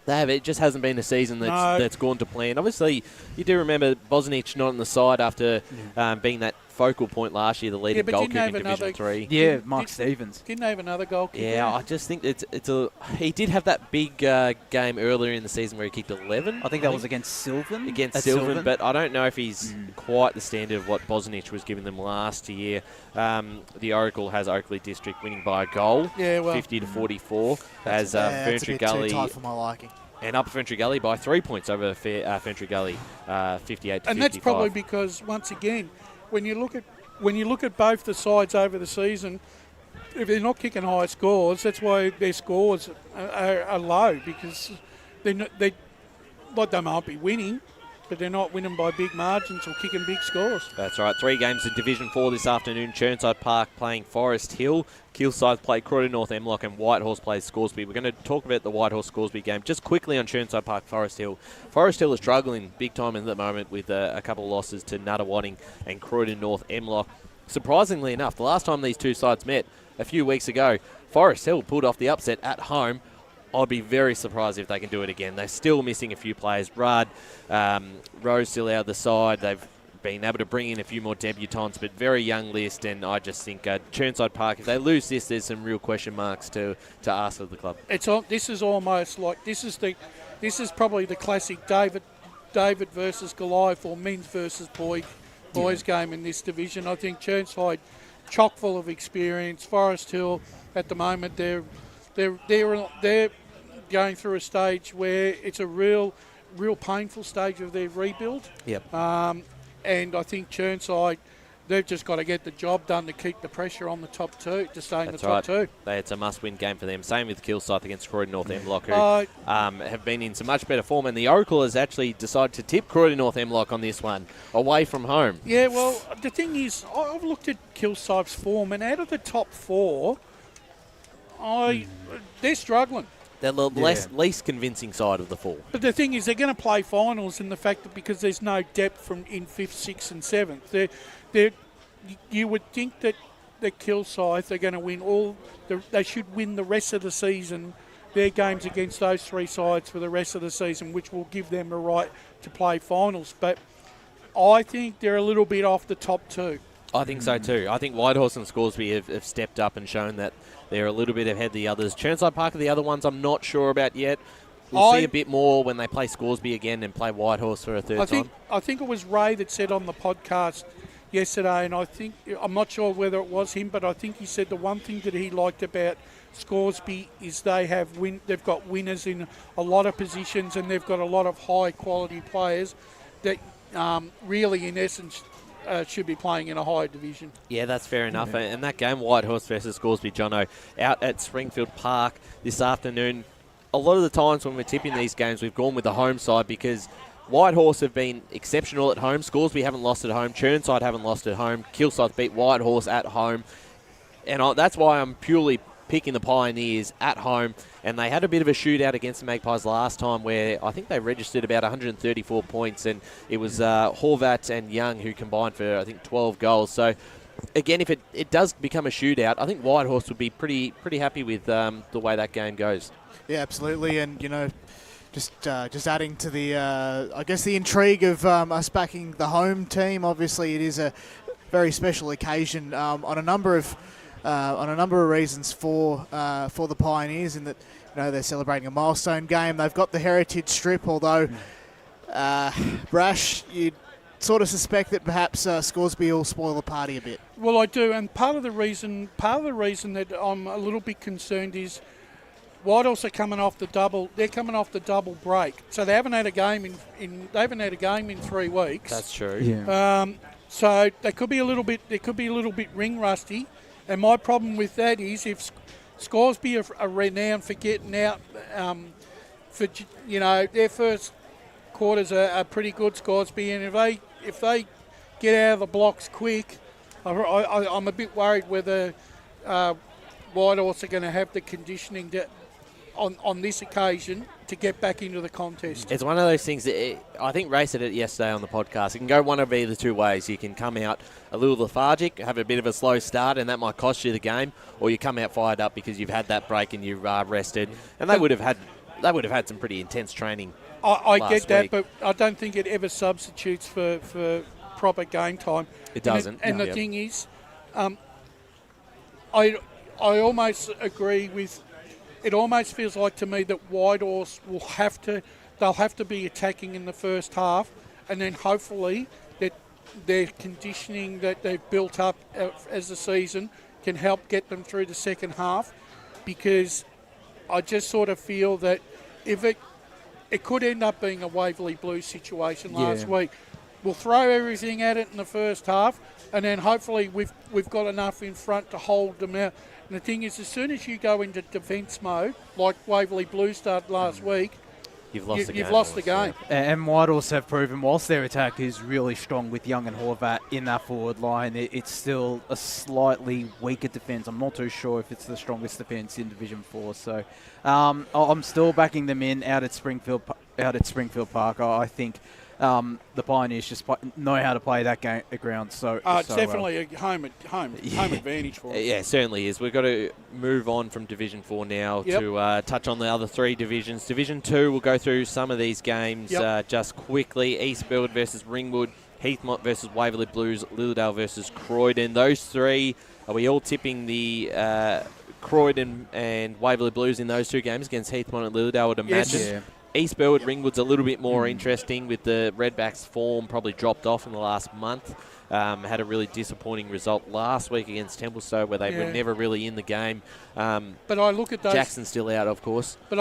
They have. It just hasn't been a season that's gone to plan. Obviously, you do remember Bosnich not on the side after being that focal point last year, the leading goalkeeper in Division 3. Yeah, Mark Stevens. Didn't have another goalkeeper. Yeah, I just think he did have that big game earlier in the season where he kicked 11. I think that was against Sylvan. Sylvan, but I don't know if he's quite the standard of what Bosnich was giving them last year. The Oracle has Oakley District winning by a goal, 50-44, as Ferntree Gully. Too tight for my liking. And Upper Ferntree Gully by 3 points over Ferntree Gully, 58-55. And that's probably because, once again, when you look at both the sides over the season, if they're not kicking high scores, that's why their scores are low, because they might be winning, but they're not winning by big margins or kicking big scores. That's right. 3 games in Division 4 this afternoon. Chirnside Park playing Forest Hill. Kilsyth play Croydon North Emlock, and Whitehorse plays Scoresby. We're going to talk about the Whitehorse Scoresby game just quickly on Chirnside Park Forest Hill. Forest Hill is struggling big time at the moment with a couple of losses to Nuttawading and Croydon North Emlock. Surprisingly enough, the last time these two sides met a few weeks ago, Forest Hill pulled off the upset at home. I'd be very surprised if they can do it again. They're still missing a few players. Rudd, Rose still out of the side. They've been able to bring in a few more debutants, but very young list. And I just think Chirnside Park, if they lose this, there's some real question marks to ask of the club. This is almost like this is probably the classic David versus Goliath or men's versus boys game in this division. I think Chirnside chock full of experience. Forest Hill at the moment they're going through a stage where it's a real painful stage of their rebuild. Yep. And I think Chirnside, they've just got to get the job done to keep the pressure on the top two, to stay in the top two. It's a must-win game for them. Same with Kilsyth against Croydon North Emlock, who have been in some much better form. And the Oracle has actually decided to tip Croydon North Emlock on this one, away from home. Yeah, well, the thing is, I've looked at Kilsyth's form, and out of the top 4, they're struggling. They're the least convincing side of the 4. But the thing is, they're going to play finals, and the fact that because there's no depth in 5th, 6th, and 7th, you would think that Kilsyth, they're going to win they should win the rest of the season, their games against those 3 sides for the rest of the season, which will give them a right to play finals. But I think they're a little bit off the top 2. I think so too. I think Whitehorse and Scoresby have stepped up and shown that they're a little bit ahead of the others. Chirnside Park are the other ones I'm not sure about yet. We'll see a bit more when they play Scoresby again and play Whitehorse for a third time. I think it was Ray that said on the podcast yesterday, and I'm not sure whether it was him, but I think he said the one thing that he liked about Scoresby is they've got winners in a lot of positions, and they've got a lot of high quality players that really, in essence, should be playing in a higher division. Yeah, that's fair enough. Yeah. And that game, Whitehorse versus Scoresby, Jono, out at Springfield Park this afternoon. A lot of the times when we're tipping these games, we've gone with the home side because Whitehorse have been exceptional at home. Scoresby haven't lost at home. Chirnside haven't lost at home. Kilsyth beat Whitehorse at home. And that's why I'm purely picking the Pioneers at home. And they had a bit of a shootout against the Magpies last time where I think they registered about 134 points. And it was Horvat and Young who combined for, I think, 12 goals. So, again, if it does become a shootout, I think Whitehorse would be pretty happy with the way that game goes. Yeah, absolutely. And, just adding to the, I guess, the intrigue of us backing the home team. Obviously, it is a very special occasion on a number of reasons for the Pioneers, in that they're celebrating a milestone game. They've got the Heritage Strip, although Brash, you'd sort of suspect that perhaps Scoresby will spoil the party a bit. Well, I do, and part of the reason that I'm a little bit concerned is Whitehorse are coming off the double. They're coming off the double break, so they haven't had a game in 3 weeks. That's true. Yeah. So they could be a little bit. They could be a little bit ring rusty, and my problem with that is if Scoresby are renowned for getting out, their first quarters are pretty good, Scoresby, and if they get out of the blocks quick, I'm a bit worried whether Whitehorse are going to have the conditioning on this occasion to get back into the contest. It's one of those things that I think Ray said it yesterday on the podcast. It can go one of either two ways. You can come out a little lethargic, have a bit of a slow start, and that might cost you the game, or you come out fired up because you've had that break and you've rested. And they would have had some pretty intense training. I get that, week. but I don't think it ever substitutes for proper game time. It doesn't. And the thing is, I almost agree with. It almost feels like to me that Whitehorse they'll have to be attacking in the first half, and then hopefully that their conditioning that they've built up as the season can help get them through the second half, because I just sort of feel that if it could end up being a Waverley Blues situation last week. We'll throw everything at it in the first half, and then hopefully we've got enough in front to hold them out. And the thing is, as soon as you go into defence mode, like Waverley Blues started last week, you've lost the game. And Whitehorse have proven, whilst their attack is really strong with Young and Horvat in that forward line, it's still a slightly weaker defence. I'm not too sure if it's the strongest defence in Division 4. So I'm still backing them in out at Springfield Park. I think the Pioneers just know how to play that ground so it's so definitely a home advantage for them. Yeah, it certainly is. We've got to move on from Division 4 now to touch on the other 3 divisions. Division 2, we'll go through some of these games just quickly. Eastfield versus Ringwood, Heathmont versus Waverley Blues, Lilydale versus Croydon. Those 3, are we all tipping the Croydon and Waverley Blues in those 2 games against Heathmont and Lilydale, I would imagine? Yes. East Burwood, Ringwood's a little bit more interesting, with the Redbacks' form probably dropped off in the last month. Had a really disappointing result last week against Templestowe, where they were never really in the game. But I look at those. Jackson's still out, of course. But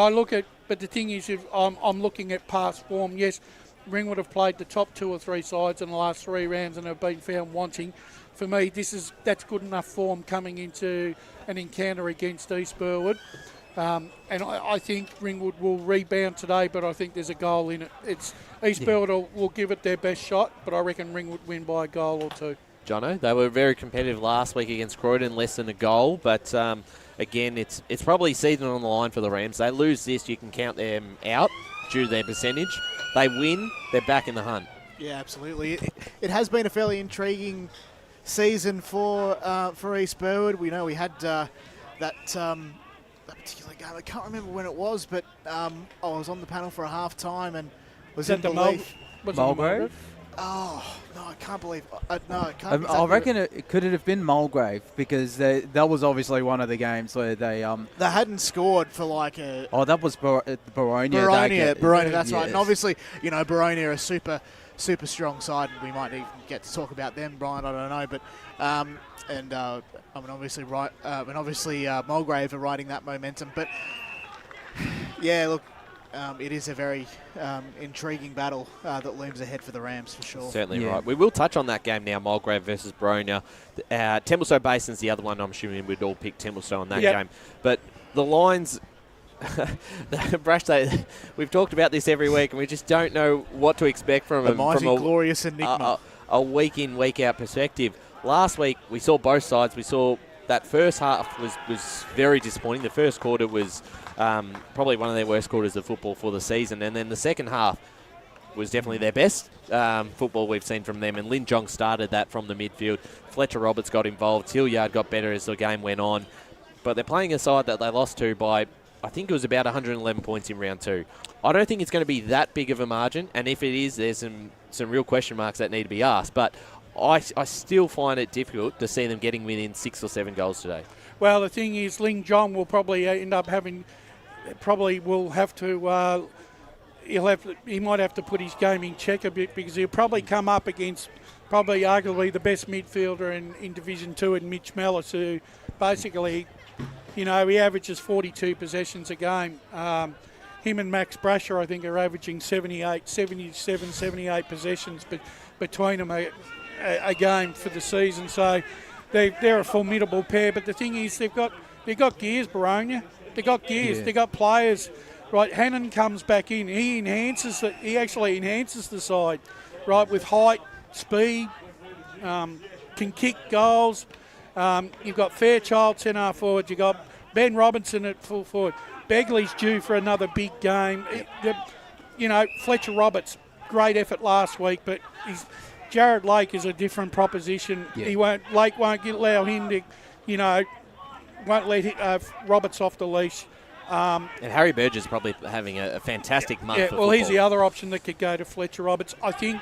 the thing is, if I'm looking at past form. Yes, Ringwood have played the top 2 or 3 sides in the last 3 rounds and have been found wanting. For me, that's good enough form coming into an encounter against East Burwood. And I think Ringwood will rebound today, but I think there's a goal in it. It's East Burwood will give it their best shot, but I reckon Ringwood win by a goal or 2. Jono, they were very competitive last week against Croydon, less than a goal, but again, it's probably season on the line for the Rams. They lose this, you can count them out due to their percentage. They win, they're back in the hunt. Yeah, absolutely. It has been a fairly intriguing season for East Burwood. We know we had that particular game. I can't remember when it was, but I was on the panel for a half time and was in belief. Mulgrave? Oh, no, I can't believe. No, I can't. I reckon it could have been Mulgrave, because that was obviously one of the games where they hadn't scored for like a. Oh, that was Baronia. Baronia, that's right. And obviously, Baronia are a super strong side, and we might even get to talk about them, Brian. I don't know, but obviously Mulgrave are riding that momentum. But yeah, look, it is a very intriguing battle that looms ahead for the Rams, for sure. Certainly right. We will touch on that game now, Mulgrave versus Baronia. Templestowe Basin's the other one. I'm assuming we'd all pick Templestowe on that game. But the Lions, Brash, we've talked about this every week, and we just don't know what to expect from them. Mighty glorious enigma. A week in, week out perspective. Last week, we saw both sides. We saw that first half was very disappointing. The first quarter was probably one of their worst quarters of football for the season, and then the second half was definitely their best football we've seen from them, and Lin Jong started that from the midfield. Fletcher Roberts got involved. Hilliard got better as the game went on, but they're playing a side that they lost to by, I think it was about 111 points in round 2. I don't think it's going to be that big of a margin, and if it is, there's some real question marks that need to be asked, but I still find it difficult to see them getting within 6 or 7 goals today. Well, the thing is, Ling Jong will probably end up will have to, he might have to put his game in check a bit, because he'll probably come up against probably arguably the best midfielder in Division 2 in Mitch Mellis, who basically, he averages 42 possessions a game. Him and Max Brasher, I think, are averaging 77, 78 possessions between them a game for the season. So they're a formidable pair. But the thing is, they've got gears, Baronia. They've got gears. Yeah. They've got players. Right, Hannon comes back in. He actually enhances the side, right, with height, speed, can kick goals. You've got Fairchild centre forward. You've got Ben Robinson at full forward. Begley's due for another big game. Fletcher Roberts, great effort last week, but Jared Lake is a different proposition. Yeah. Lake won't allow him to, won't let Roberts off the leash. And Harry Burgess probably having a fantastic month. Yeah, well, he's the other option that could go to Fletcher Roberts. I think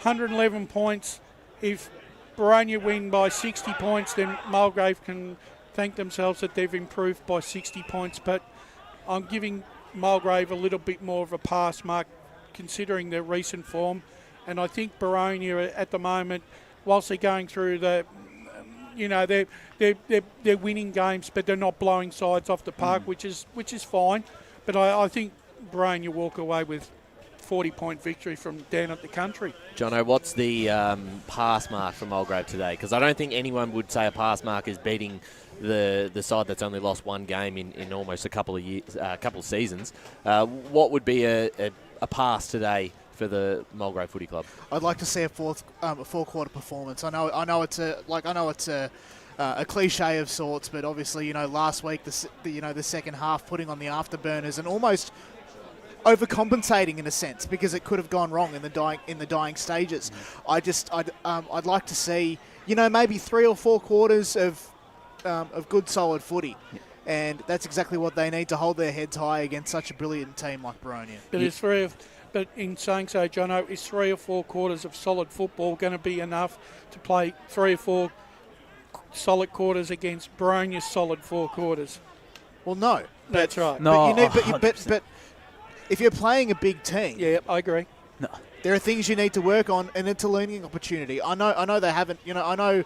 111 points. If Boronia win by 60 points, then Mulgrave can thank themselves that they've improved by 60 points. But I'm giving Mulgrave a little bit more of a pass mark, considering their recent form. And I think Boronia at the moment, whilst they're going through they're winning games, but they're not blowing sides off the park, which is fine. But I think Boronia walk away with 40-point victory from down at the country. Jono, what's the pass mark for Mulgrave today? Because I don't think anyone would say a pass mark is beating the side that's only lost one game in almost a couple of years, couple of seasons. What would be a pass today for the Mulgrave Footy Club? I'd like to see a four-quarter performance. I know it's a cliche of sorts, but obviously, last week the second half putting on the afterburners and almost overcompensating in a sense, because it could have gone wrong in the dying stages. I'd like to see maybe 3 or 4 quarters of good solid footy. And that's exactly what they need to hold their heads high against such a brilliant team like Boronia. But in saying so, Jono, is 3 or 4 quarters of solid football going to be enough to play 3 or 4 solid quarters against Boronia's solid 4 quarters? Well, no. That's right. No, but if you're playing a big team, yeah, I agree. No, there are things you need to work on, and it's a learning opportunity. I know they haven't. I know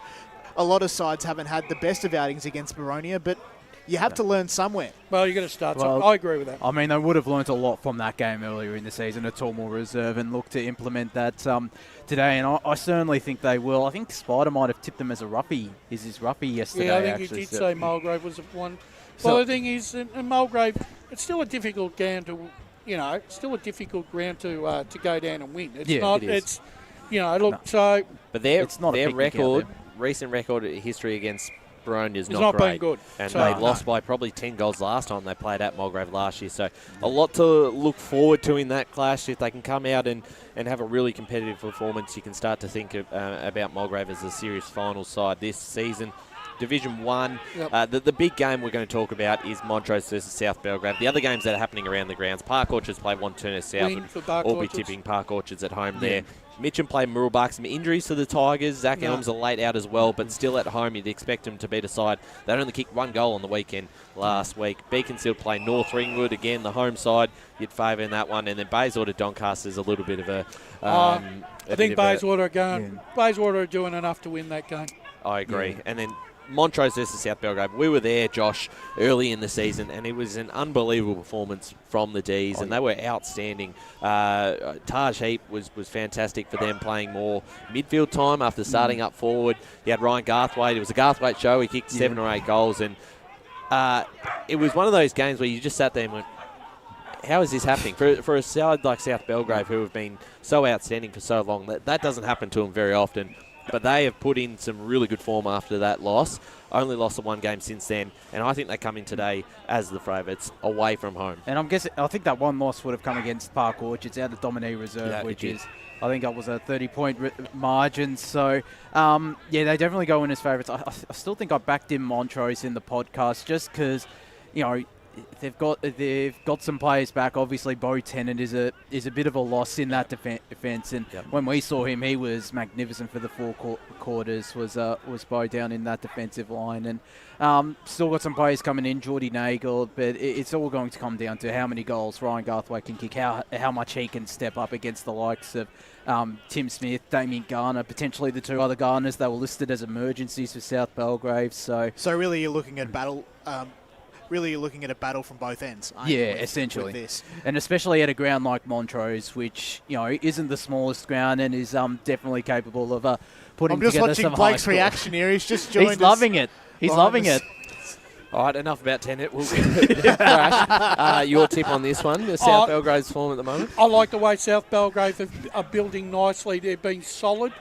a lot of sides haven't had the best of outings against Boronia, but you have to learn somewhere. Well, you've got to start. I agree with that. I mean, they would have learnt a lot from that game earlier in the season, a Tormore reserve, and look to implement that today. And I certainly think they will. I think Spider might have tipped them as a roughie. Is his roughie yesterday? Yeah, I think he did say Mulgrave was one. Well, the thing is, in Mulgrave, it's still a difficult ground to, to go down and win. It's not. It is. So. But their recent record history against Boronia is not great. Been good. And they lost by probably 10 goals last time they played at Mulgrave last year. So a lot to look forward to in that clash. If they can come out and have a really competitive performance, you can start to think about Mulgrave as a serious final side this season. Division 1, yep. The big game we're going to talk about is Montrose versus South Belgrave. The other games that are happening around the grounds, Park Orchards play Wanturna South. We'll be tipping Park Orchards at home there. Mitcham play Murrelbach. Some injuries to the Tigers. Zach Elms are late out as well, but still at home you'd expect them to beat a side. They only kicked 1 goal on the weekend last week. Beaconsfield play North Ringwood. Again, the home side, you'd favour in that one. And then Bayswater Doncaster's a little bit of a... I think Bayswater are doing enough to win that game. I agree. Yeah. And then Montrose versus South Belgrave. We were there, Josh, early in the season, and it was an unbelievable performance from the Ds, and they were outstanding. Taj Heap was fantastic for them, playing more midfield time after starting up forward. You had Ryan Garthwaite. It was a Garthwaite show. He kicked 7 or 8 goals, and it was one of those games where you just sat there and went, how is this happening? For a side like South Belgrave, who have been so outstanding for so long, that doesn't happen to them very often. But they have put in some really good form after that loss. Only lost the one game since then, and I think they come in today as the favourites away from home. And I think that one loss would have come against Park Orchards out of Dominique Reserve, which is, I think that was a 30-point margin. So, they definitely go in as favourites. I still think I backed in Montrose in the podcast just because, they've got some players back. Obviously, Bo Tennant is a bit of a loss in that defence. And when we saw him, he was magnificent for the four quarters. Was Bo down in that defensive line, and still got some players coming in. Geordie Nagel, but it's all going to come down to how many goals Ryan Garthwaite can kick, how much he can step up against the likes of Tim Smith, Damien Garner, potentially the two other Garners that were listed as emergencies for South Belgrave. So really, you're looking at battle. Really, you're looking at a battle from both ends. Essentially. With this. And especially at a ground like Montrose, which isn't the smallest ground and is definitely capable of putting together some high I'm just watching Blake's score. reaction here. He's just joined He's loving it. He's loving it. All right, enough about Tennant. We'll Crash, your tip on this one, the South Belgrave's form at the moment? I like the way South Belgrave are building nicely. They're being solid,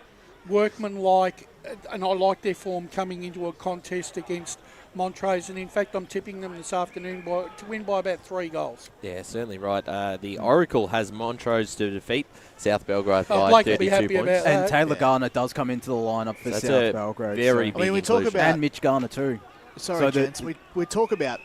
workmanlike, and I like their form coming into a contest against Montrose, and in fact I'm tipping them this afternoon to win by about 3 goals. Yeah, certainly right. The Oracle has Montrose to defeat South Belgrave by 32 points. And Taylor Garner does come into the lineup for South Belgrave. Very big we talk about, and Mitch Garner too. Sorry, gents. We talk about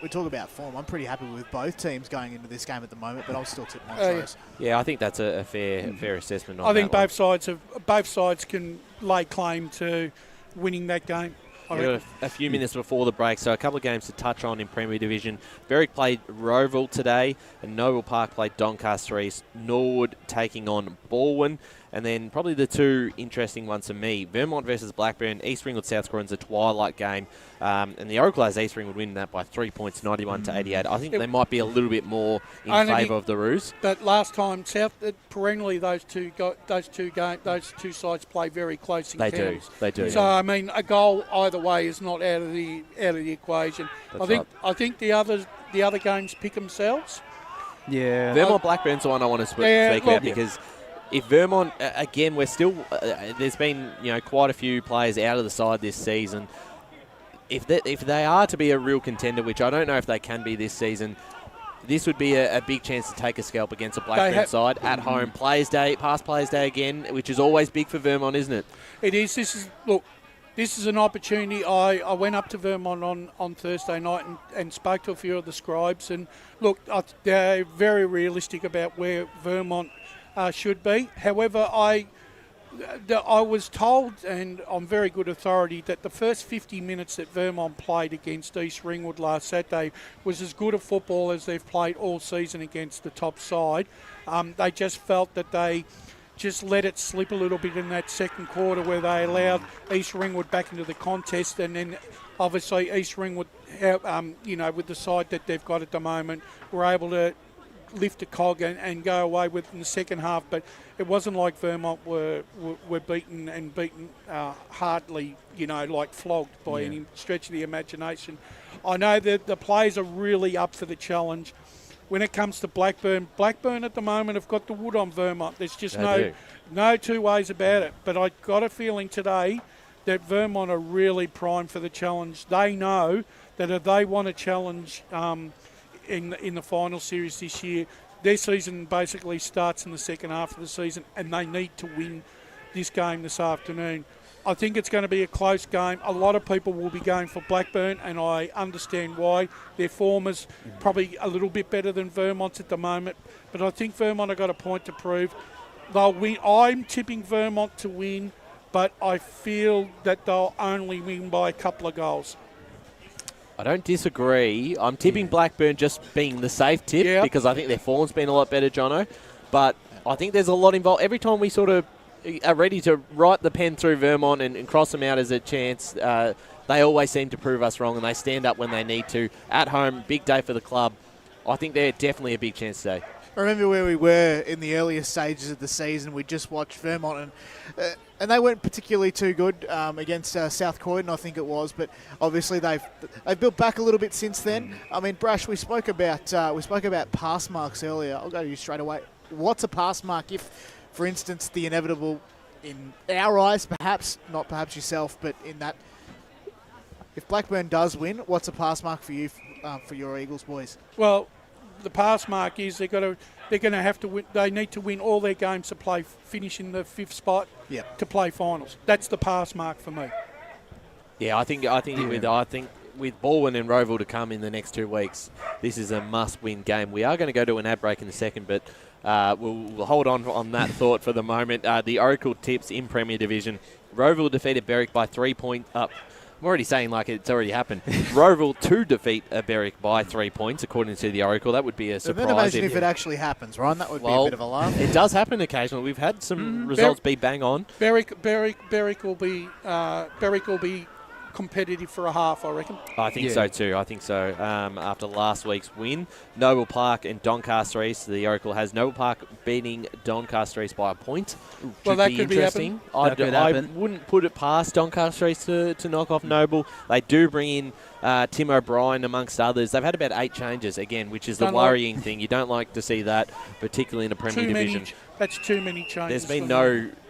form. I'm pretty happy with both teams going into this game at the moment, but I'll still tip Montrose. Yeah, I think that's a fair assessment on I think that both sides can lay claim to winning that game. A few minutes before the break, so a couple of games to touch on in Premier Division. Berwick played Roval today, and Noble Park played Doncaster East. Norwood taking on Balwyn. And then probably the two interesting ones for me, Vermont versus Blackburn, East Ringwood South Croydon's a twilight game. And the Oracle has East Ringwood winning that by 3 points, 91 to 88. I think they might be a little bit more in favour of the Roos. But last time, perennially those two sides play very close encounters. They do. So I mean, a goal either way is not out of the equation. I think the other games pick themselves. Yeah. Vermont Blackburn's the one I want to speak about because if Vermont, again, we're still, there's been quite a few players out of the side this season. If they are to be a real contender, which I don't know if they can be this season, this would be a big chance to take a scalp against a Blackburn side at home. Players' Day, past Players' Day again, which is always big for Vermont, isn't it? It is. This is an opportunity. I went up to Vermont on Thursday night and spoke to a few of the scribes. And look, they're very realistic about where Vermont should be. However, I was told, and on very good authority, that the first 50 minutes that Vermont played against East Ringwood last Saturday was as good a football as they've played all season against the top side. They just felt that they just let it slip a little bit in that second quarter where they allowed East Ringwood back into the contest, and then obviously East Ringwood, with the side that they've got at the moment, were able to lift a cog and go away with in the second half. But it wasn't like Vermont were beaten hardly, like flogged by any stretch of the imagination. I know that the players are really up for the challenge. When it comes to Blackburn at the moment have got the wood on Vermont. There's just no two ways about it. But I got a feeling today that Vermont are really primed for the challenge. They know that if they want to challenge in the final series this year, their season basically starts in the second half of the season, and they need to win this game this afternoon. I think it's going to be a close game. A lot of people will be going for Blackburn, and I understand why. Their form is probably a little bit better than Vermont's at the moment, but I think Vermont have got a point to prove. They'll win. I'm tipping Vermont to win, but I feel that they'll only win by a couple of goals. I don't disagree. I'm tipping Blackburn just being the safe tip because I think their form's been a lot better, Jono. But I think there's a lot involved. Every time we sort of are ready to write the pen through Vermont and cross them out as a chance, they always seem to prove us wrong, and they stand up when they need to. At home, big day for the club. I think they're definitely a big chance today. I remember where we were in the earlier stages of the season. We just watched Vermont, and they weren't particularly too good against South Croydon, I think it was. But obviously they've built back a little bit since then. I mean, Brash, we spoke about pass marks earlier. I'll go to you straight away. What's a pass mark if, for instance, the inevitable in our eyes, perhaps, not perhaps yourself, but in that, if Blackburn does win, what's a pass mark for you, for your Eagles boys? Well, the pass mark is they're going to have to win. They need to win all their games to finish in the 5th spot to play finals. That's the pass mark for me. Yeah, I think with Baldwin and Roval to come in the next 2 weeks, this is a must-win game. We are going to go to an ad break in a second, but we'll hold on that thought for the moment. The Oracle tips in Premier Division. Roval defeated Berwick by 3 points. I'm already saying like it's already happened. Roval to defeat Berwick by 3 points, according to the Oracle. That would be a surprise. Then imagine if it actually happens, Ryan. That would be a bit of a laugh. It does happen occasionally. We've had some results be bang on. Berwick will be competitive for a half, I reckon. I think so too. I think so. After last week's win, Noble Park and Doncaster East, the Oracle has Noble Park beating Doncaster East by a point. Well, that could be interesting. happen. I wouldn't put it past Doncaster East to knock off Noble. They do bring in Tim O'Brien amongst others. They've had about 8 changes again, which is the worrying thing. You don't like to see that, particularly in a Premier Division. That's too many changes. There's been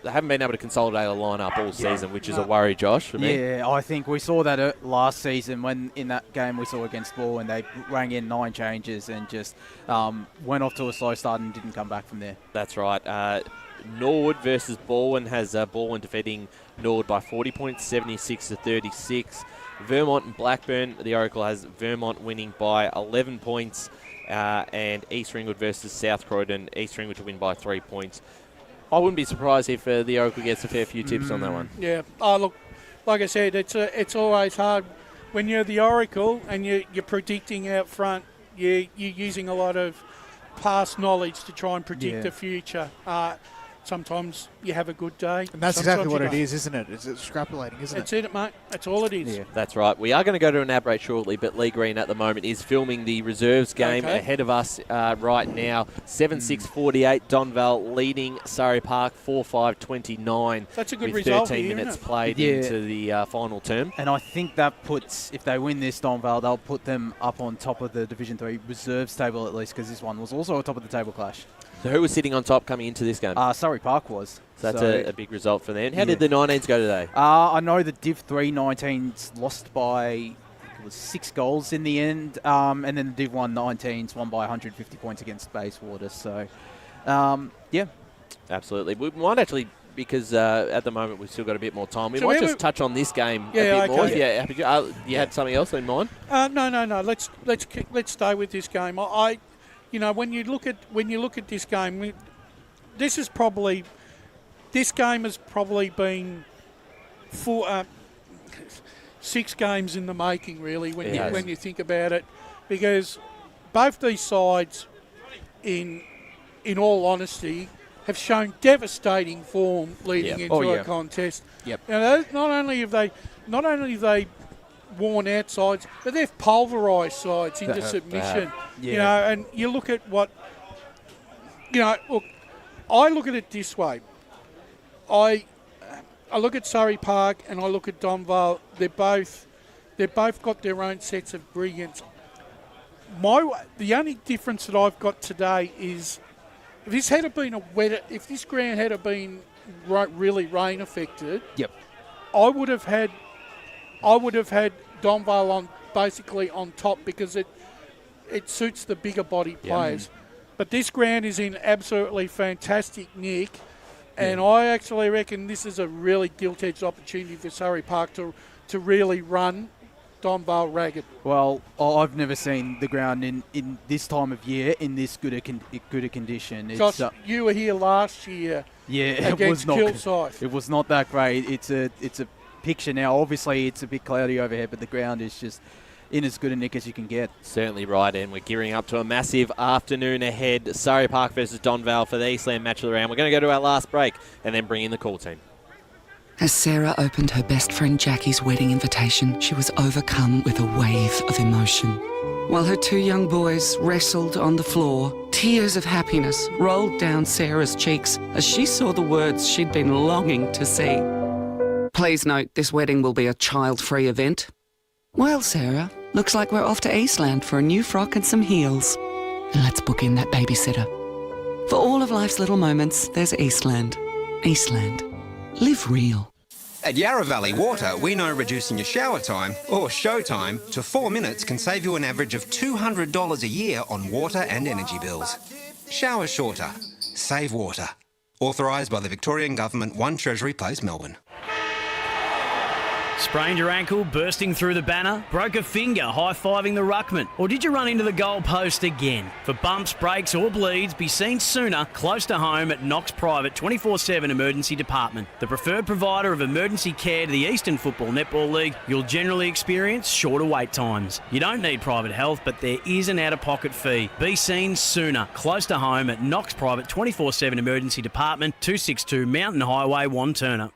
they haven't been able to consolidate a lineup all season, which is a worry, Josh, for me. Yeah, I think we saw that last season when in that game we saw against Ball, and they rang in 9 changes and just went off to a slow start and didn't come back from there. That's right. Norwood versus Baldwin has Baldwin defeating Norwood by 40 points, 76-36. Vermont and Blackburn, the Oracle has Vermont winning by 11 points. And East Ringwood versus South Croydon, East Ringwood to win by 3 points. I wouldn't be surprised if the Oracle gets a fair few tips on that one. Yeah. Oh, look, like I said, it's always hard when you're the Oracle and you're predicting out front. You're using a lot of past knowledge to try and predict the future. Sometimes you have a good day. And that's exactly what it is, isn't it? It's extrapolating, isn't it? That's it, mate. That's all it is. Yeah, that's right. We are going to go to an ad break shortly, but Lee Green at the moment is filming the reserves game ahead of us right now. 7-6-48, Donvale leading Surrey Park 4-5-29. That's a good with result 13 here, minutes isn't it? played into the final term. And I think that puts, if they win this Donvale, they'll put them up on top of the Division 3 reserves table at least, because this one was also a top of the table clash. So who was sitting on top coming into this game? Surrey Park was. So that's a big result for them. How did the 19s go today? I know the Div 3 19s lost by, I think it was 6 goals in the end, and then the Div 1 19s won by 150 points against Bayswater. So, yeah. Absolutely. We might actually, because at the moment we've still got a bit more time, we might just touch on this game a bit more. Yeah, you had something else in mind? No. Let's stay with this game. When you look at this game, this game has probably been 6 games in the making, really, when you think about it, because both these sides, in all honesty, have shown devastating form leading into a contest. Yep. Not only have they worn out sides, but they've pulverised sides into submission. And you look at look, I look at it this way. I look at Surrey Park and I look at Donvale. They've both got their own sets of brilliance. The only difference that I've got today is if this ground had been really rain affected, I would have had Donvale basically on top because it suits the bigger body players. But this ground is in absolutely fantastic nick, and I actually reckon this is a really gilt-edged opportunity for Surrey Park to really run Donvale ragged. Well, I've never seen the ground in this time of year in this good a condition. Josh, you were here last year. Yeah, against Kilsyth. It was not that great. It's a picture now. Obviously, it's a bit cloudy overhead, but the ground is just in as good a nick as you can get. Certainly right, and we're gearing up to a massive afternoon ahead. Surrey Park versus Donvale for the Eastland match of the round. We're going to go to our last break and then bring in the call team. As Sarah opened her best friend Jackie's wedding invitation, she was overcome with a wave of emotion. While her 2 young boys wrestled on the floor, tears of happiness rolled down Sarah's cheeks as she saw the words she'd been longing to see. Please note, this wedding will be a child-free event. Well, Sarah, looks like we're off to Eastland for a new frock and some heels. And let's book in that babysitter. For all of life's little moments, there's Eastland. Eastland. Live real. At Yarra Valley Water, we know reducing your shower time, or show time, to 4 minutes can save you an average of $200 a year on water and energy bills. Shower shorter. Save water. Authorised by the Victorian Government, 1 Treasury Place, Melbourne. Sprained your ankle, bursting through the banner? Broke a finger, high-fiving the ruckman? Or did you run into the goal post again? For bumps, breaks or bleeds, be seen sooner, close to home at Knox Private 24/7 Emergency Department. The preferred provider of emergency care to the Eastern Football Netball League, you'll generally experience shorter wait times. You don't need private health, but there is an out-of-pocket fee. Be seen sooner, close to home at Knox Private 24/7 Emergency Department, 262 Mountain Highway, Wanturna.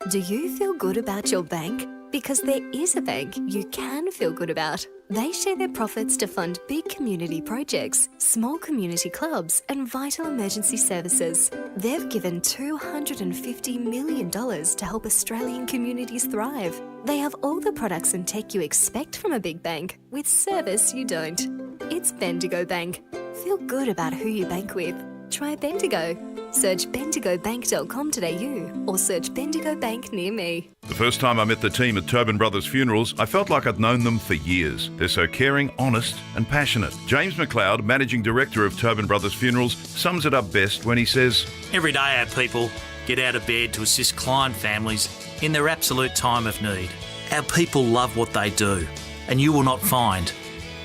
Do you feel good about your bank? Because there is a bank you can feel good about. They share their profits to fund big community projects, small community clubs, and vital emergency services. They've given $250 million to help Australian communities thrive. They have all the products and tech you expect from a big bank, with service you don't. It's Bendigo Bank. Feel good about who you bank with. Try Bendigo. Search bendigobank.com.au or search Bendigo Bank near me. The first time I met the team at Tobin Brothers Funerals, I felt like I'd known them for years. They're so caring, honest and passionate. James McLeod, Managing Director of Tobin Brothers Funerals, sums it up best when he says, Every day our people get out of bed to assist client families in their absolute time of need. Our people love what they do, and you will not find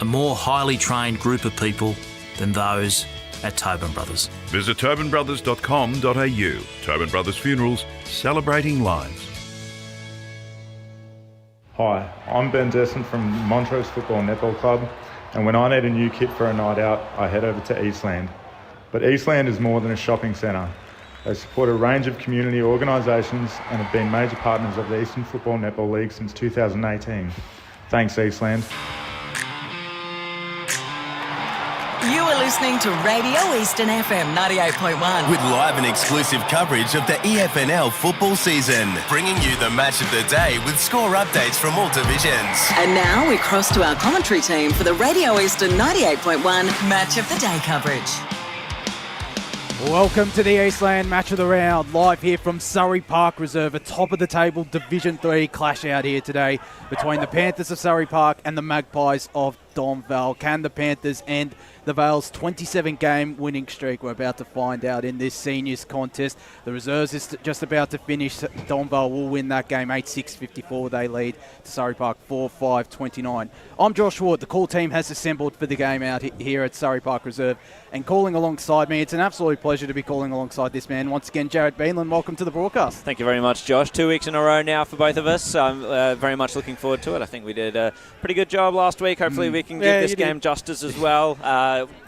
a more highly trained group of people than those at Tobin Brothers. Visit tobinbrothers.com.au. Tobin Brothers Funerals, celebrating lives. Hi, I'm Ben Desson from Montrose Football Netball Club, and when I need a new kit for a night out, I head over to Eastland. But Eastland is more than a shopping centre. They support a range of community organisations and have been major partners of the Eastern Football Netball League since 2018. Thanks, Eastland. You are listening to Radio Eastern FM 98.1. With live and exclusive coverage of the EFNL football season, bringing you the match of the day with score updates from all divisions. And now we cross to our commentary team for the Radio Eastern 98.1 Match of the Day coverage. Welcome to the Eastland Match of the Round, live here from Surrey Park Reserve, a top-of-the-table Division 3 clash out here today between the Panthers of Surrey Park and the Magpies of Donvale. Can the Panthers end the Vale's 27-game winning streak? We're about to find out in this seniors contest. The reserves is just about to finish. Donvale will win that game 8-6-54. They lead to Surrey Park 4-5-29. I'm Josh Ward. The call team has assembled for the game out here at Surrey Park Reserve. And calling alongside me, it's an absolute pleasure to be calling alongside this man. Once again, Jared Beanland, welcome to the broadcast. Thank you very much, Josh. 2 weeks in a row now for both of us. I'm very much looking forward to it. I think we did a pretty good job last week. Hopefully we can give this game justice as well.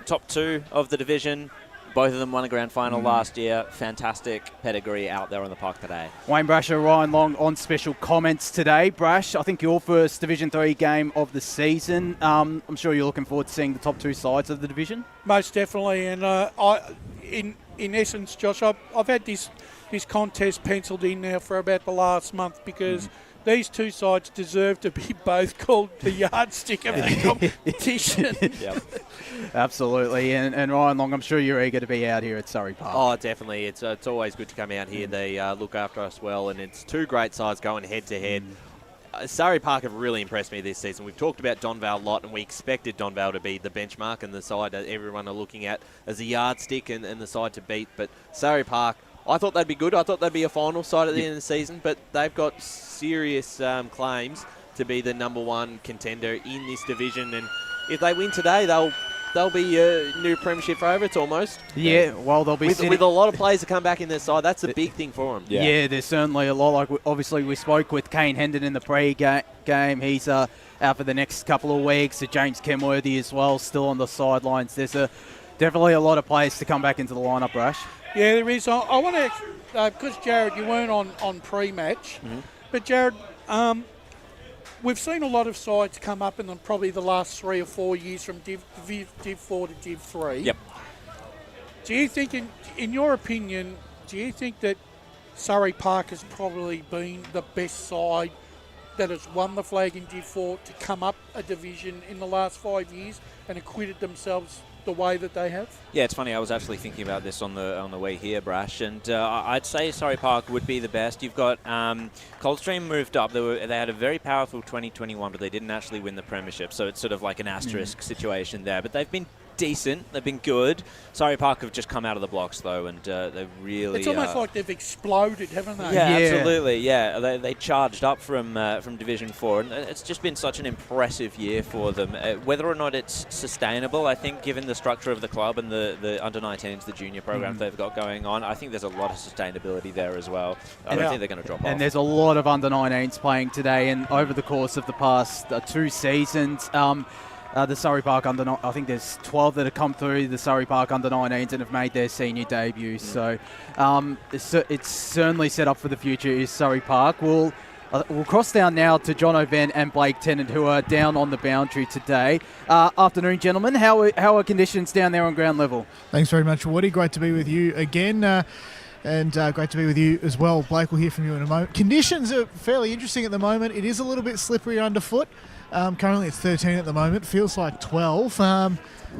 Top two of the division. Both of them won a grand final last year. Fantastic pedigree out there on the park today. Wayne Brasher, Ryan Long on special comments today. Brash, I think your first Division 3 game of the season. I'm sure you're looking forward to seeing the top two sides of the division. Most definitely, and in essence, Josh, I've had this contest penciled in now for about the last month because these two sides deserve to be both called the yardstick of the competition. Yep. Absolutely. And Ryan Long, I'm sure you're eager to be out here at Surrey Park. Oh, definitely. It's always good to come out here. They look after us well, and it's two great sides going head-to-head. Surrey Park have really impressed me this season. We've talked about Donvale a lot, and we expected Donvale to be the benchmark and the side that everyone are looking at as a yardstick and the side to beat. But Surrey Park, I thought they'd be good. I thought they'd be a final side at the end of the season, but they've got serious claims to be the number one contender in this division. And if they win today, they'll be a new premiership favourites almost. Yeah, well, they'll be with a lot of players to come back in their side. That's a big thing for them. Yeah, there's certainly a lot. Like obviously, we spoke with Kane Hendon in the pre-game. He's out for the next couple of weeks. James Kenworthy as well, still on the sidelines. There's definitely a lot of players to come back into the lineup, Rash. Yeah, there is. I want to, because Jared, you weren't on pre-match, but Jared, we've seen a lot of sides come up in probably the last 3 or 4 years from Div 4 to Div 3. Yep. Do you think, in your opinion, do you think that Surrey Park has probably been the best side that has won the flag in Div 4 to come up a division in the last 5 years and acquitted themselves the way that they have? Yeah, it's funny. I was actually thinking about this on the way here, Brash, and I'd say Surrey Park would be the best. You've got Coldstream moved up. They had a very powerful 2021, but they didn't actually win the premiership, so it's sort of like an asterisk situation there. But they've been decent. They've been good. Surrey Park have just come out of the blocks, though, and they've really... It's almost like they've exploded, haven't they? Yeah, absolutely, yeah. They charged up from Division 4, and it's just been such an impressive year for them. Whether or not it's sustainable, I think, given the structure of the club and the under-19s, the junior programs they've got going on, I think there's a lot of sustainability there as well. I don't think they're going to drop off. And there's a lot of under-19s playing today, and over the course of the past 2 seasons... the Surrey Park I think there's 12 that have come through the Surrey Park under-19s and have made their senior debut. So it's certainly set up for the future is Surrey Park. We'll cross down now to John O'Van and Blake Tennant, who are down on the boundary today. Afternoon, gentlemen. How are conditions down there on ground level? Thanks very much, Woody. Great to be with you again. And great to be with you as well. Blake, we'll hear from you in a moment. Conditions are fairly interesting at the moment. It is a little bit slippery underfoot. Currently it's 13 at the moment. Feels like 12.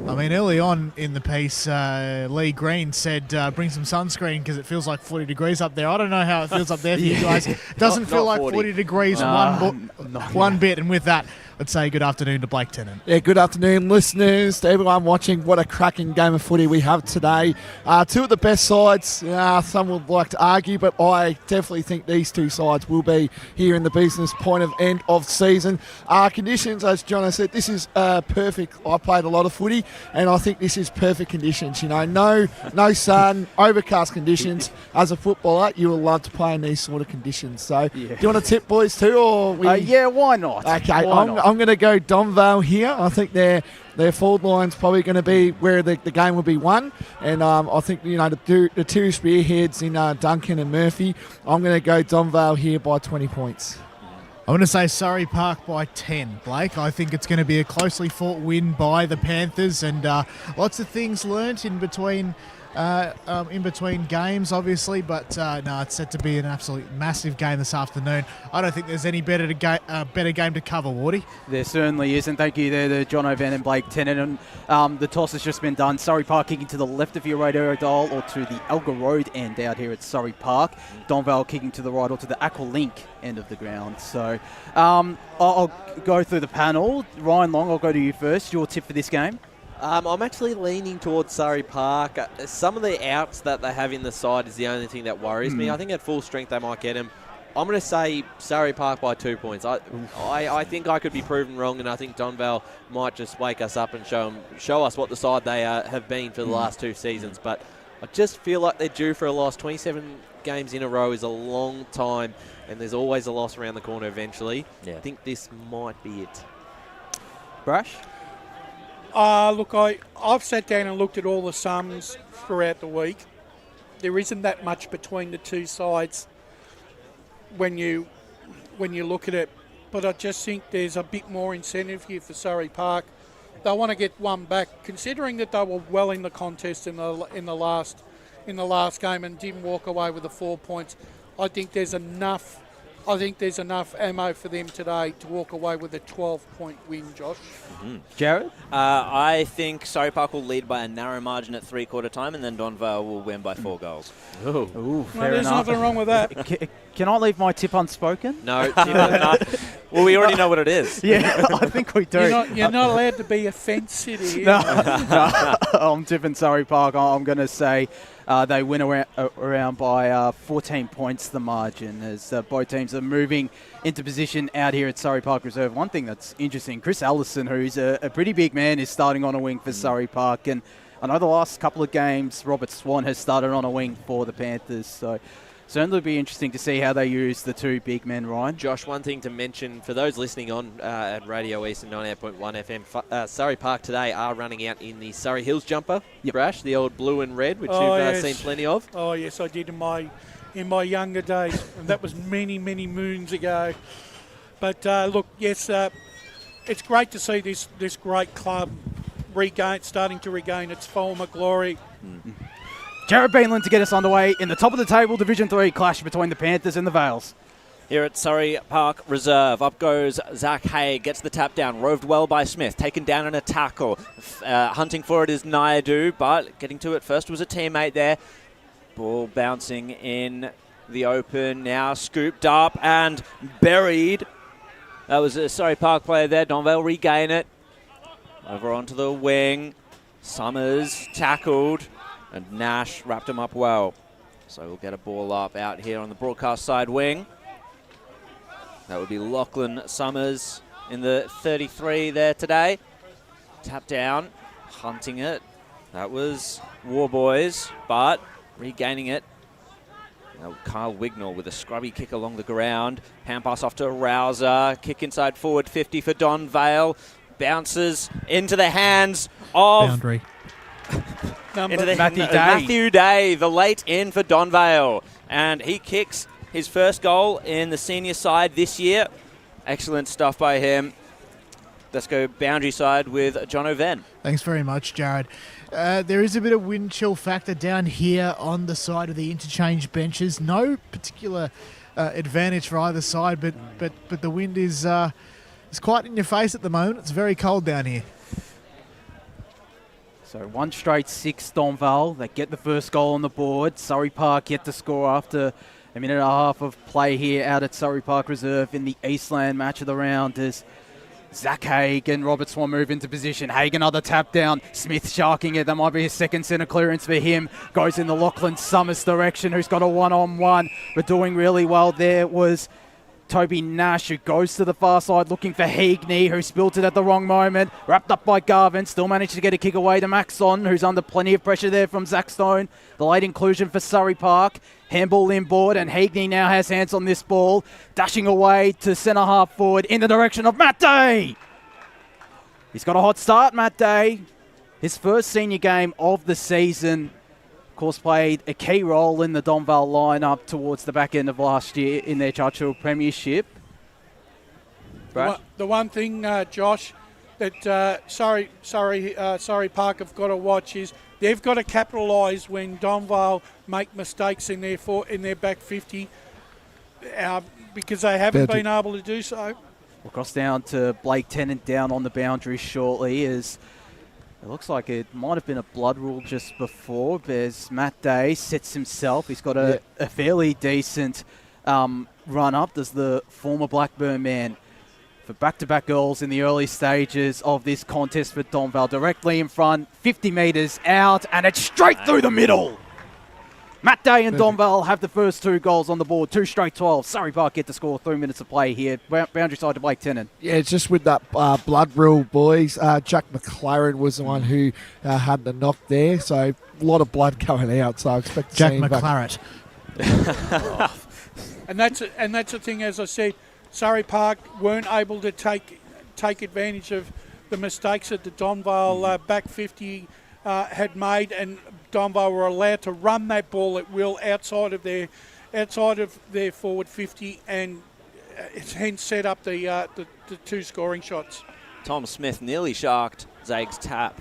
Early on in the piece, Lee Green said bring some sunscreen because it feels like 40 degrees up there. I don't know how it feels up there for you guys. It doesn't feel like 40 degrees one bit. And with that, let's say good afternoon to Blake Tennant. Yeah, good afternoon, listeners, to everyone watching. What a cracking game of footy we have today. 2 of the best sides. Some would like to argue, but I definitely think these 2 sides will be here in the business point of end of season. Conditions, as John said, this is perfect. I played a lot of footy, and I think this is perfect conditions. No sun, overcast conditions. As a footballer, you will love to play in these sort of conditions. So, do you want to tip, boys, too? Or yeah, why not? Okay, I'm going to go Donvale here. I think their forward line's probably going to be where the game will be won. And I think, the 2 spearheads in Duncan and Murphy, I'm going to go Donvale here by 20 points. I'm going to say Surrey Park by 10, Blake. I think it's going to be a closely fought win by the Panthers, and lots of things learnt in between games, obviously, but it's set to be an absolute massive game this afternoon. I don't think there's any better game to cover, Wardy. There certainly isn't. Thank you there to John O'Van and Blake Tennant. And the toss has just been done. Surrey Park kicking to the left of your radio dial or to the Elgar Road end out here at Surrey Park. Donvale kicking to the right or to the Aqualink end of the ground. So I'll go through the panel. Ryan Long, I'll go to you first. Your tip for this game? I'm actually leaning towards Surrey Park. Some of the outs that they have in the side is the only thing that worries me. I think at full strength they might get him. I'm going to say Surrey Park by 2 points. I think I could be proven wrong, and I think Donvale might just wake us up and show us what the side they have been for the last 2 seasons. But I just feel like they're due for a loss. 27 games in a row is a long time, and there's always a loss around the corner eventually. Yeah. I think this might be it. Brash? Look, I've sat down and looked at all the sums throughout the week. There isn't that much between the 2 sides when you look at it, but I just think there's a bit more incentive here for Surrey Park. They want to get one back, considering that they were well in the contest in the last game and didn't walk away with the 4 points. I think there's enough ammo for them today to walk away with a 12-point win, Josh. Jared? I think Surrey Park will lead by a narrow margin at 3/4 time, and then Donvale will win by 4 goals. Ooh, fair there's enough. nothing wrong with that. Can I leave my tip unspoken? No. No. Well, we already know what it is. Yeah, I think we do. You're not allowed to be offensive here. No, I'm tipping Surrey Park. I'm going to say they win around by 14 points the margin, as both teams are moving into position out here at Surrey Park Reserve. One thing that's interesting, Chris Allison, who's a pretty big man, is starting on a wing for Surrey Park. And I know the last couple of games, Robert Swan has started on a wing for the Panthers. So certainly it'll be interesting to see how they use the 2 big men, Ryan. Josh, one thing to mention for those listening on at Radio Eastern 98.1 FM, Surrey Park today are running out in the Surrey Hills jumper, Brash, the old blue and red, which you've seen plenty of. Oh yes, I did in my younger days, and that was many moons ago. But look, yes, it's great to see this great club starting to regain its former glory. Jared Beanland to get us underway in the top of the table, Division 3 clash between the Panthers and the Vales. here at Surrey Park Reserve. Up goes Zach Hay, gets the tap down, roved well by Smith, taken down in a tackle. Hunting for it is Naidu, but getting to it first was a teammate there. Ball bouncing in the open, now scooped up and buried. That was a Surrey Park player there. Donvale regain it. Over onto the wing. Summers tackled, and Nash wrapped him up well. So we'll get a ball up out here on the broadcast side wing. That would be Lachlan Summers in the 33 there today. Tap down, hunting it. That was Warboys, but regaining it. Now Kyle Wignall with a scrubby kick along the ground. Hand pass off to Rouser. Kick inside forward 50 for Donvale. Bounces into the hands of... Boundary. Matthew Day, the late in for Donvale. And he kicks his first goal in the senior side this year. Excellent stuff by him. Let's go boundary side with John O'Ven. Thanks very much, Jared. There is a bit of wind chill factor down here on the side of the interchange benches. No particular advantage for either side, but the wind is quite in your face at the moment. It's very cold down here. So 1 straight 6 Donvale. They get the first goal on the board. Surrey Park yet to score after a minute and a half of play here out at Surrey Park Reserve in the Eastland match of the round as Zach Hagan, Robert Swan move into position. Hagan, another tap down. Smith sharking it. That might be his second centre clearance for him. Goes in the Lachlan Summers direction, who's got a one-on-one. But doing really well there was Toby Nash, who goes to the far side looking for Heagney, who spilled it at the wrong moment. Wrapped up by Garvin. Still managed to get a kick away to Maxon, who's under plenty of pressure there from Zach Stone. The late inclusion for Surrey Park. Handball inboard, and Heagney now has hands on this ball. Dashing away to centre half forward in the direction of Matt Day. He's got a hot start, Matt Day. His first senior game of the season. Of course, played a key role in the Donvale lineup towards the back end of last year in their Churchill Premiership. The one thing, Josh, that Surrey Park have got to watch is they've got to capitalise when Donvale make mistakes in their back 50 because they haven't been able to do so. We'll cross down to Blake Tennant down on the boundary shortly as it looks like it might have been a blood rule just before, but as Matt Day sets himself, he's got a fairly decent run up. Does the former Blackburn man for back-to-back goals in the early stages of this contest for Donvale. Directly in front, 50 metres out, and it's straight through the middle. Matt Day and Donvale have the first 2 goals on the board, 2 straight 12. Surrey Park get to score 3 minutes of play here. Boundary side to Blake Tennant. Yeah, just with that blood rule, boys. Jack McLaren was the one who had the knock there, so a lot of blood going out. So I expect to Jack see him McLaren. And that's the thing, as I said, Surrey Park weren't able to take advantage of the mistakes that the Donvale back 50 had made, and Donvale were allowed to run that ball at will outside of their forward 50, and it's hence set up the 2 scoring shots. Tom Smith nearly sharked Zaig's tap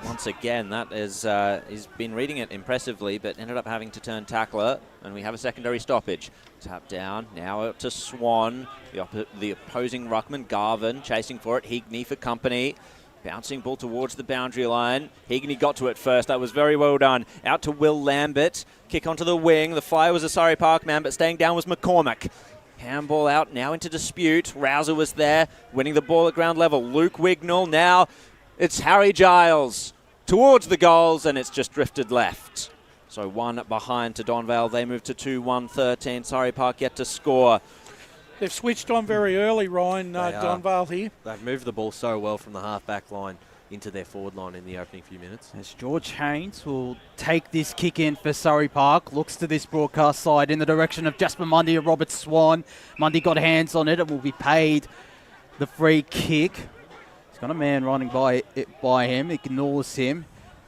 once again. That is, he's been reading it impressively, but ended up having to turn tackler, and we have a secondary stoppage. Tap down, now up to Swan, the opposing ruckman, Garvin, chasing for it, Heagney for company. Bouncing ball towards the boundary line. Heagney got to it first. That was very well done. Out to Will Lambert. Kick onto the wing. The flyer was a Surrey Park man, but staying down was McCormack. Handball out, now into dispute. Rouser was there, winning the ball at ground level. Luke Wignall. Now it's Harry Giles towards the goals, and it's just drifted left. So 1 behind to Donvale. They move to 2-1-13. Surrey Park yet to score. They've switched on very early, Ryan, Donvale here. They've moved the ball so well from the half-back line into their forward line in the opening few minutes. As George Haynes will take this kick in for Surrey Park, looks to this broadcast side in the direction of Jasper Mundy and Robert Swan. Mundy got hands on it and will be paid the free kick. He's got a man running by him, ignores him,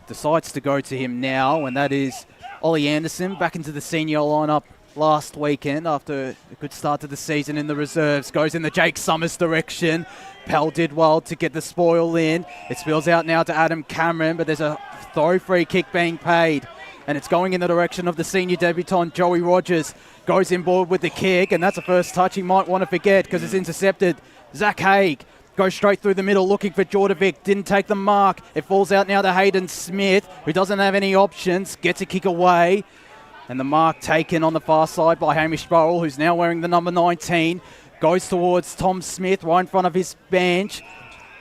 decides to go to him now, and that is Ollie Anderson back into the senior lineup last weekend after a good start to the season in the reserves. Goes in the Jake Summers direction. Pell did well to get the spoil in. It spills out now to Adam Cameron, but there's a throw free kick being paid and it's going in the direction of the senior debutant, Joey Rogers. Goes inboard with the kick, and that's a first touch he might want to forget because it's intercepted. Zach Haig goes straight through the middle looking for Jordovic. Didn't take the mark. It falls out now to Hayden Smith, who doesn't have any options. Gets a kick away. And the mark taken on the far side by Hamish Burrell, who's now wearing the number 19. Goes towards Tom Smith right in front of his bench.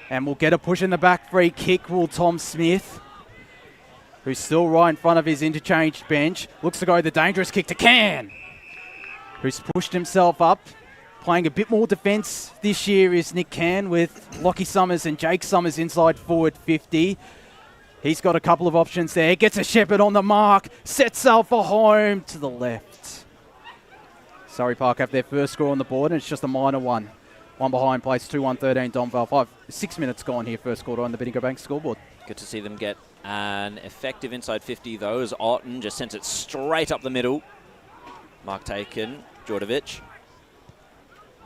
And will get a push in the back. Free kick will Tom Smith, who's still right in front of his interchange bench. Looks to go the dangerous kick to Can, who's pushed himself up. Playing a bit more defence this year is Nick Can, with Lockie Summers and Jake Summers inside forward 50. He's got a couple of options there. Gets a Shepherd on the mark. Sets sail for home to the left. Surrey Park have their first score on the board, and it's just a minor one. One behind plays 2-1-13 Donvale. 6 minutes gone here, first quarter on the Bendigo Bank scoreboard. Good to see them get an effective inside 50, though, as Otten just sends it straight up the middle. Mark taken, Jordovic.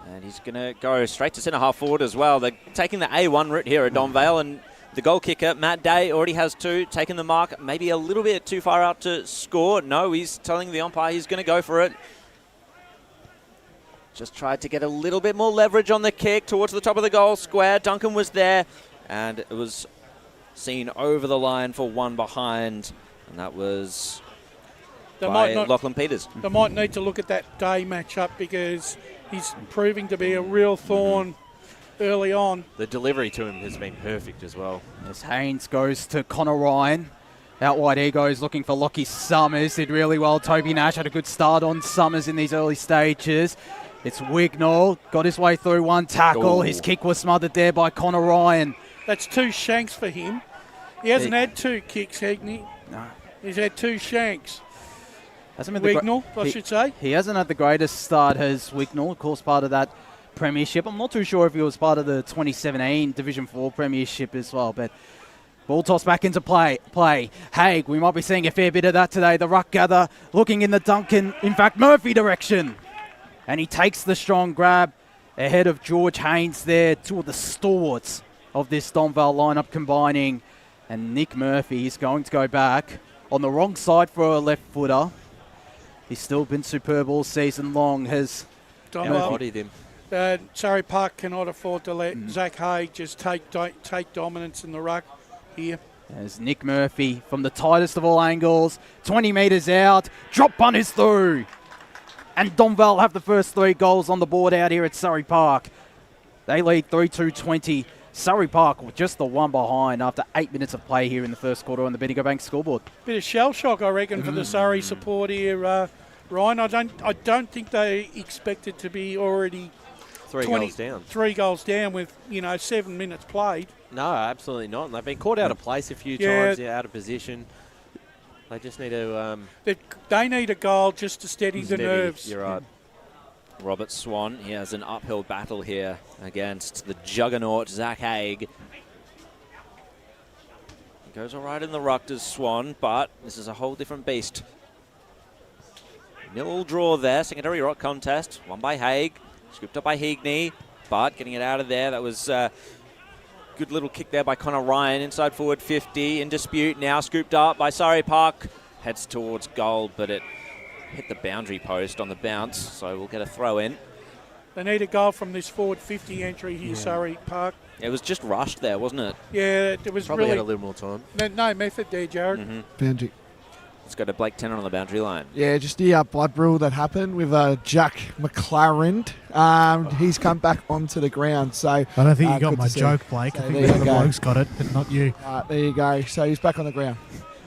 And he's going to go straight to centre half forward as well. They're taking the A1 route here at Donvale, and the goal kicker, Matt Day, already has 2, taking the mark, maybe a little bit too far out to score. No, he's telling the umpire he's going to go for it. Just tried to get a little bit more leverage on the kick towards the top of the goal square. Duncan was there, and it was seen over the line for one behind, and that was by Lachlan Peters. They might need to look at that Day matchup because he's proving to be a real thorn early on. The delivery to him has been perfect as well. As Haynes goes to Connor Ryan. Out wide he goes looking for Lockie Summers. Did really well. Toby Nash had a good start on Summers in these early stages. It's Wignall. Got his way through one tackle. His kick was smothered there by Connor Ryan. That's 2 shanks for him. He hasn't had 2 kicks, hasn't he? No. He's had 2 shanks. Hasn't been Wignall, I should say. He hasn't had the greatest start as Wignall, of course, part of that premiership. I'm not too sure if he was part of the 2017 Division 4 premiership as well, but ball toss back into play. Haig, we might be seeing a fair bit of that today. The ruck gather looking in the Duncan, in fact, Murphy direction. And he takes the strong grab ahead of George Haynes there, 2 of the stalwarts of this Donvale lineup combining. And Nick Murphy is going to go back on the wrong side for a left footer. He's still been superb all season long. Has embodied him. Surrey Park cannot afford to let Zach Haig just take dominance in the ruck here. As Nick Murphy from the tightest of all angles, 20 metres out, drop punt is through. And Donvale have the first 3 goals on the board out here at Surrey Park. They lead 3-2-20. Surrey Park with just the one behind after 8 minutes of play here in the first quarter on the Bendigo Bank scoreboard. Bit of shell shock, I reckon, for the Surrey support here, Ryan. I don't think they expected to be already 3 goals down. 3 goals down with 7 minutes played. No, absolutely not. And they've been caught out of place a few times, out of position. They just need to. They need a goal just to steady the nerves. You're right. Robert Swan, he has an uphill battle here against the juggernaut Zach Haig. He goes all right in the ruck to Swan, but this is a whole different beast. 0 draw there, secondary rock contest, won by Haig, scooped up by Heagney, but getting it out of there. That was a good little kick there by Connor Ryan, inside forward 50, in dispute now, scooped up by Surrey Park, heads towards goal, but it hit the boundary post on the bounce, so we'll get a throw in. They need a goal from this forward 50 entry here, Surrey Park. It was just rushed there, wasn't it? Yeah, it was probably really had a little more time. No method there, Jared. Boundary. Let's go to Blake Tennant on the boundary line. Yeah, just the blood rule that happened with Jack McLaren. He's come back onto the ground. So I don't think you got my joke, Blake. So I think the other bloke's got it, but not you. There you go. So he's back on the ground.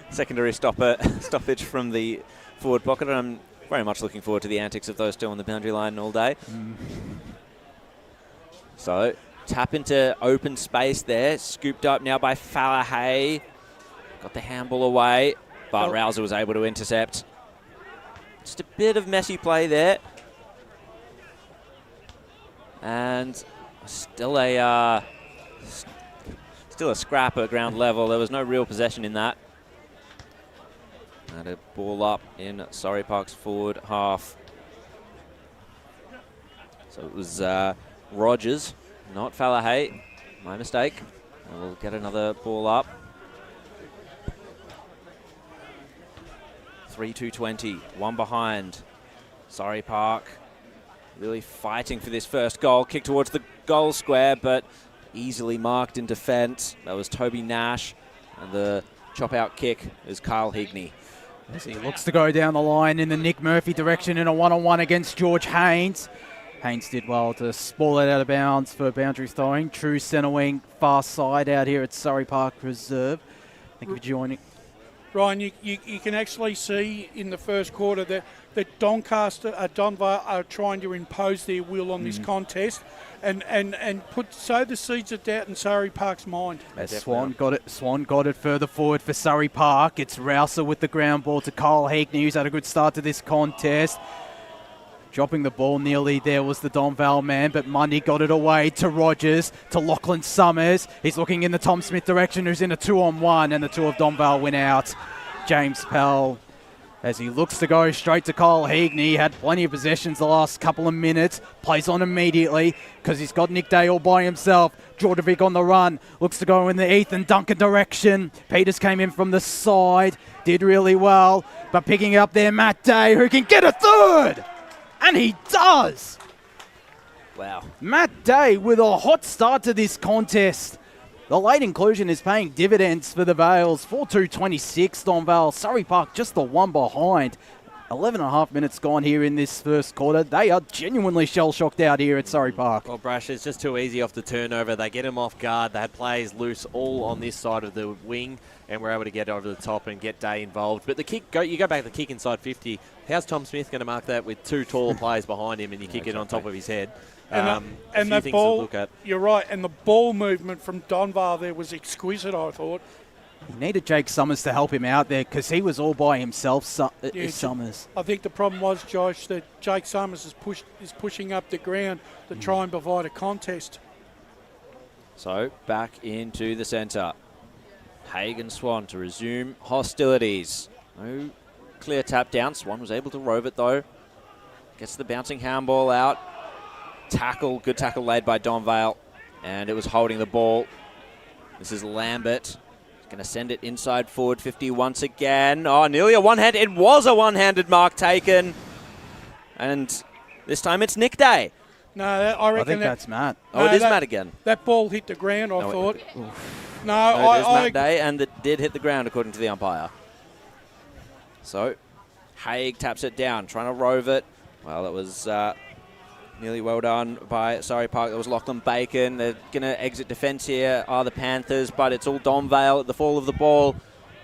Secondary stoppage from the forward pocket. I'm very much looking forward to the antics of those two on the boundary line all day. So tap into open space there. Scooped up now by Fallahay. Got the handball away, but Rouser was able to intercept. Just a bit of messy play there. And still a scrap at ground level. There was no real possession in that. And a ball up in Surrey Park's forward half. So it was Rogers, not Fallahay. My mistake. And we'll get another ball up. 3-2-20, one behind. Surrey Park really fighting for this first goal. Kick towards the goal square, but easily marked in defence. That was Toby Nash. And the chop-out kick is Kyle Higney. As he looks to go down the line in the Nick Murphy direction in a one-on-one against George Haynes. Haynes did well to spoil it out of bounds for boundary throwing. True centre wing, far side out here at Surrey Park Reserve. Thank you for joining. Ryan, you can actually see in the first quarter that Donvale are trying to impose their will on this contest and sow the seeds of doubt in Surrey Park's mind. Swan got it further forward for Surrey Park. It's Rouser with the ground ball to Kyle Higney, who's had a good start to this contest. Dropping the ball nearly there was the Donvale man, but Mundy got it away to Rogers, to Lachlan Summers. He's looking in the Tom Smith direction, who's in a 2-on-1, and the two of Donvale win out. James Pell, as he looks to go straight to Kyle Higney, had plenty of possessions the last couple of minutes, plays on immediately because he's got Nick Day all by himself. Jordovic on the run, looks to go in the Ethan Duncan direction. Peters came in from the side, did really well, but picking up there Matt Day, who can get a third! And he does! Wow. Matt Day with a hot start to this contest. The late inclusion is paying dividends for the Vales. 4-2-26, Donvale. Surrey Park just the one behind. 11.5 minutes gone here in this first quarter. They are genuinely shell-shocked out here at Surrey Park. Well, Brash, it's just too easy off the turnover. They get him off guard. They had players loose all on this side of the wing and were able to get over the top and get Day involved. But the kick, you go back to the kick inside 50. How's Tom Smith going to mark that with two taller players behind him and you kick it on top of his head? And that ball, you're right, and the ball movement from Donvale there was exquisite, I thought. He needed Jake Summers to help him out there because he was all by himself, Summers. I think the problem was, Josh, that Jake Summers is pushing up the ground to try and provide a contest. So back into the centre. Haig and Swan to resume hostilities. No clear tap down. Swan was able to rove it though. Gets the bouncing handball out. Tackle, good tackle laid by Donvale. And it was holding the ball. This is Lambert. Going to send it inside forward 50 once again. Oh, nearly a one-hand. It was a one-handed mark taken. And this time it's Nick Day. No, I reckon I think that's Matt. Oh, it is Matt again. That ball hit the ground, I thought. It is Matt Day, and it did hit the ground according to the umpire. So, Haig taps it down, trying to rove it. Well, that was nearly well done by Surrey Park. That was Lachlan Bacon. They're going to exit defence here, are the Panthers, but it's all Donvale at the fall of the ball.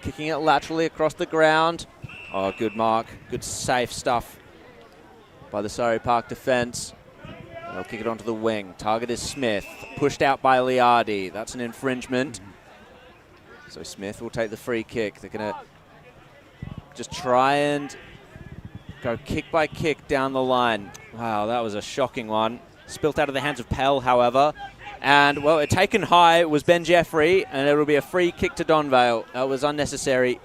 Kicking it laterally across the ground. Oh, good mark. Good safe stuff by the Surrey Park defence. They'll kick it onto the wing. Target is Smith. Pushed out by Liardi. That's an infringement. So Smith will take the free kick. They're going to just try and go kick by kick down the line. Wow, that was a shocking one. Spilt out of the hands of Pell, however. And, well, it taken high was Ben Jeffrey, and it will be a free kick to Donvale. That was unnecessary.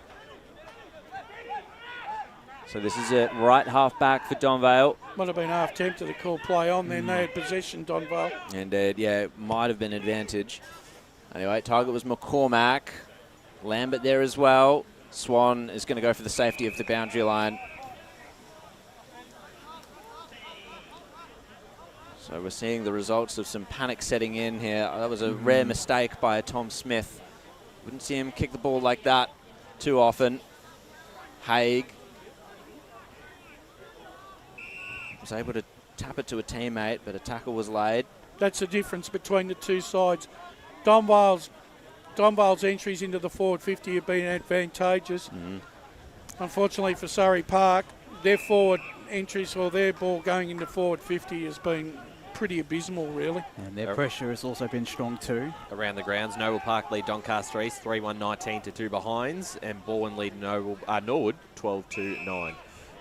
So this is it, right half back for Donvale. Might have been half tempted to call play on then. They had possession, Donvale. Indeed, yeah, it might have been advantage. Anyway, target was McCormack. Lambert there as well. Swan is going to go for the safety of the boundary line. So we're seeing the results of some panic setting in here. That was a rare mistake by Tom Smith. Wouldn't see him kick the ball like that too often. Haig was able to tap it to a teammate, but a tackle was laid. That's the difference between the two sides. Donvale's entries into the forward 50 have been advantageous. Unfortunately for Surrey Park, their forward entries or their ball going into forward 50 has been pretty abysmal, really. And their pressure has also been strong too. Around the grounds, Noble Park lead Doncaster East 3-1-19 to 2 behinds, and Bourne lead Norwood 12-9.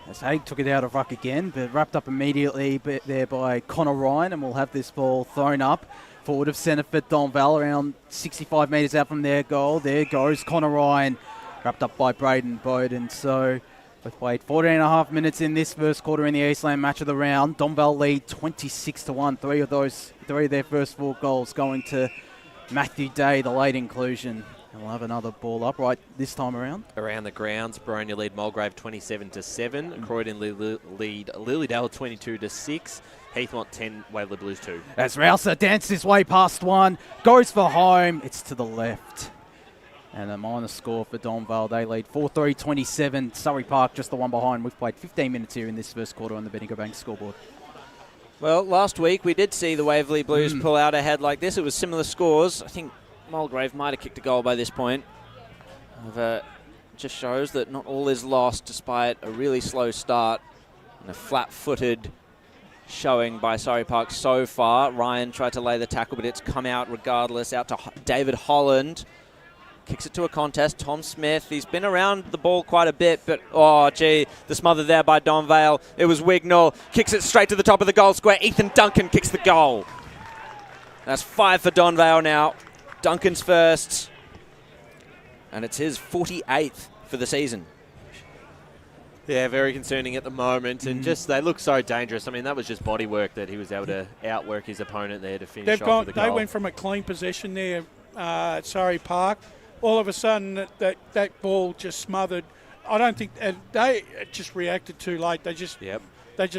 As Haig took it out of ruck again, but wrapped up immediately there by Connor Ryan, and we'll have this ball thrown up forward of centre for Donvale, around 65 metres out from their goal. There goes Connor Ryan, wrapped up by Braden Bowden. So we've played 14.5 minutes in this first quarter in the Eastland match of the round. Donvale lead 26-1. Three of their first 4 goals going to Matthew Day, the late inclusion. And we'll have another ball up right this time around. Around the grounds, Boronia lead Mulgrave 27-7. Croydon lead Lilydale 22-6. Heathmont 10, Waverley Blues 2. As Rouser dances his way past one, goes for home. It's to the left. And a minor score for Donvale. They lead 4-3-27. Surrey Park just the one behind. We've played 15 minutes here in this first quarter on the Bendigo Bank scoreboard. Well, last week we did see the Waverley Blues pull out ahead like this. It was similar scores. I think Mulgrave might have kicked a goal by this point. Just shows that not all is lost despite a really slow start and a flat-footed showing by Surrey Park so far. Ryan tried to lay the tackle, but it's come out regardless. Out to David Holland. Kicks it to a contest. Tom Smith, he's been around the ball quite a bit, but, oh, gee, the smother there by Donvale. It was Wignall. Kicks it straight to the top of the goal square. Ethan Duncan kicks the goal. That's 5 for Donvale now. Duncan's first. And it's his 48th for the season. Yeah, very concerning at the moment. And just, they look so dangerous. I mean, that was just body work that he was able to outwork his opponent there to finish off with the goal. They went from a clean possession there at Surrey Park. All of a sudden, that ball just smothered. I don't think they just reacted too late. They just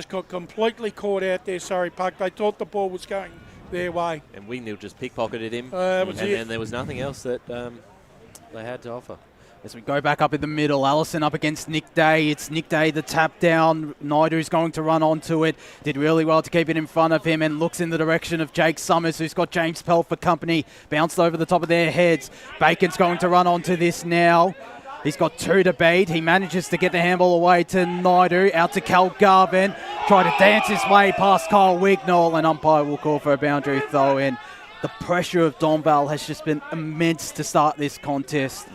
got completely caught out there, Surrey Park. They thought the ball was going their way. And Wignall just pickpocketed him. Then there was nothing else that they had to offer. As we go back up in the middle, Allison up against Nick Day. It's Nick Day, the tap down. Naidu's going to run onto it. Did really well to keep it in front of him and looks in the direction of Jake Summers, who's got James Pell for company. Bounced over the top of their heads. Bacon's going to run onto this now. He's got 2 to beat. He manages to get the handball away to Naidu. Out to Cal Garvin. Try to dance his way past Kyle Wignall. And umpire will call for a boundary throw in. The pressure of Donvale has just been immense to start this contest.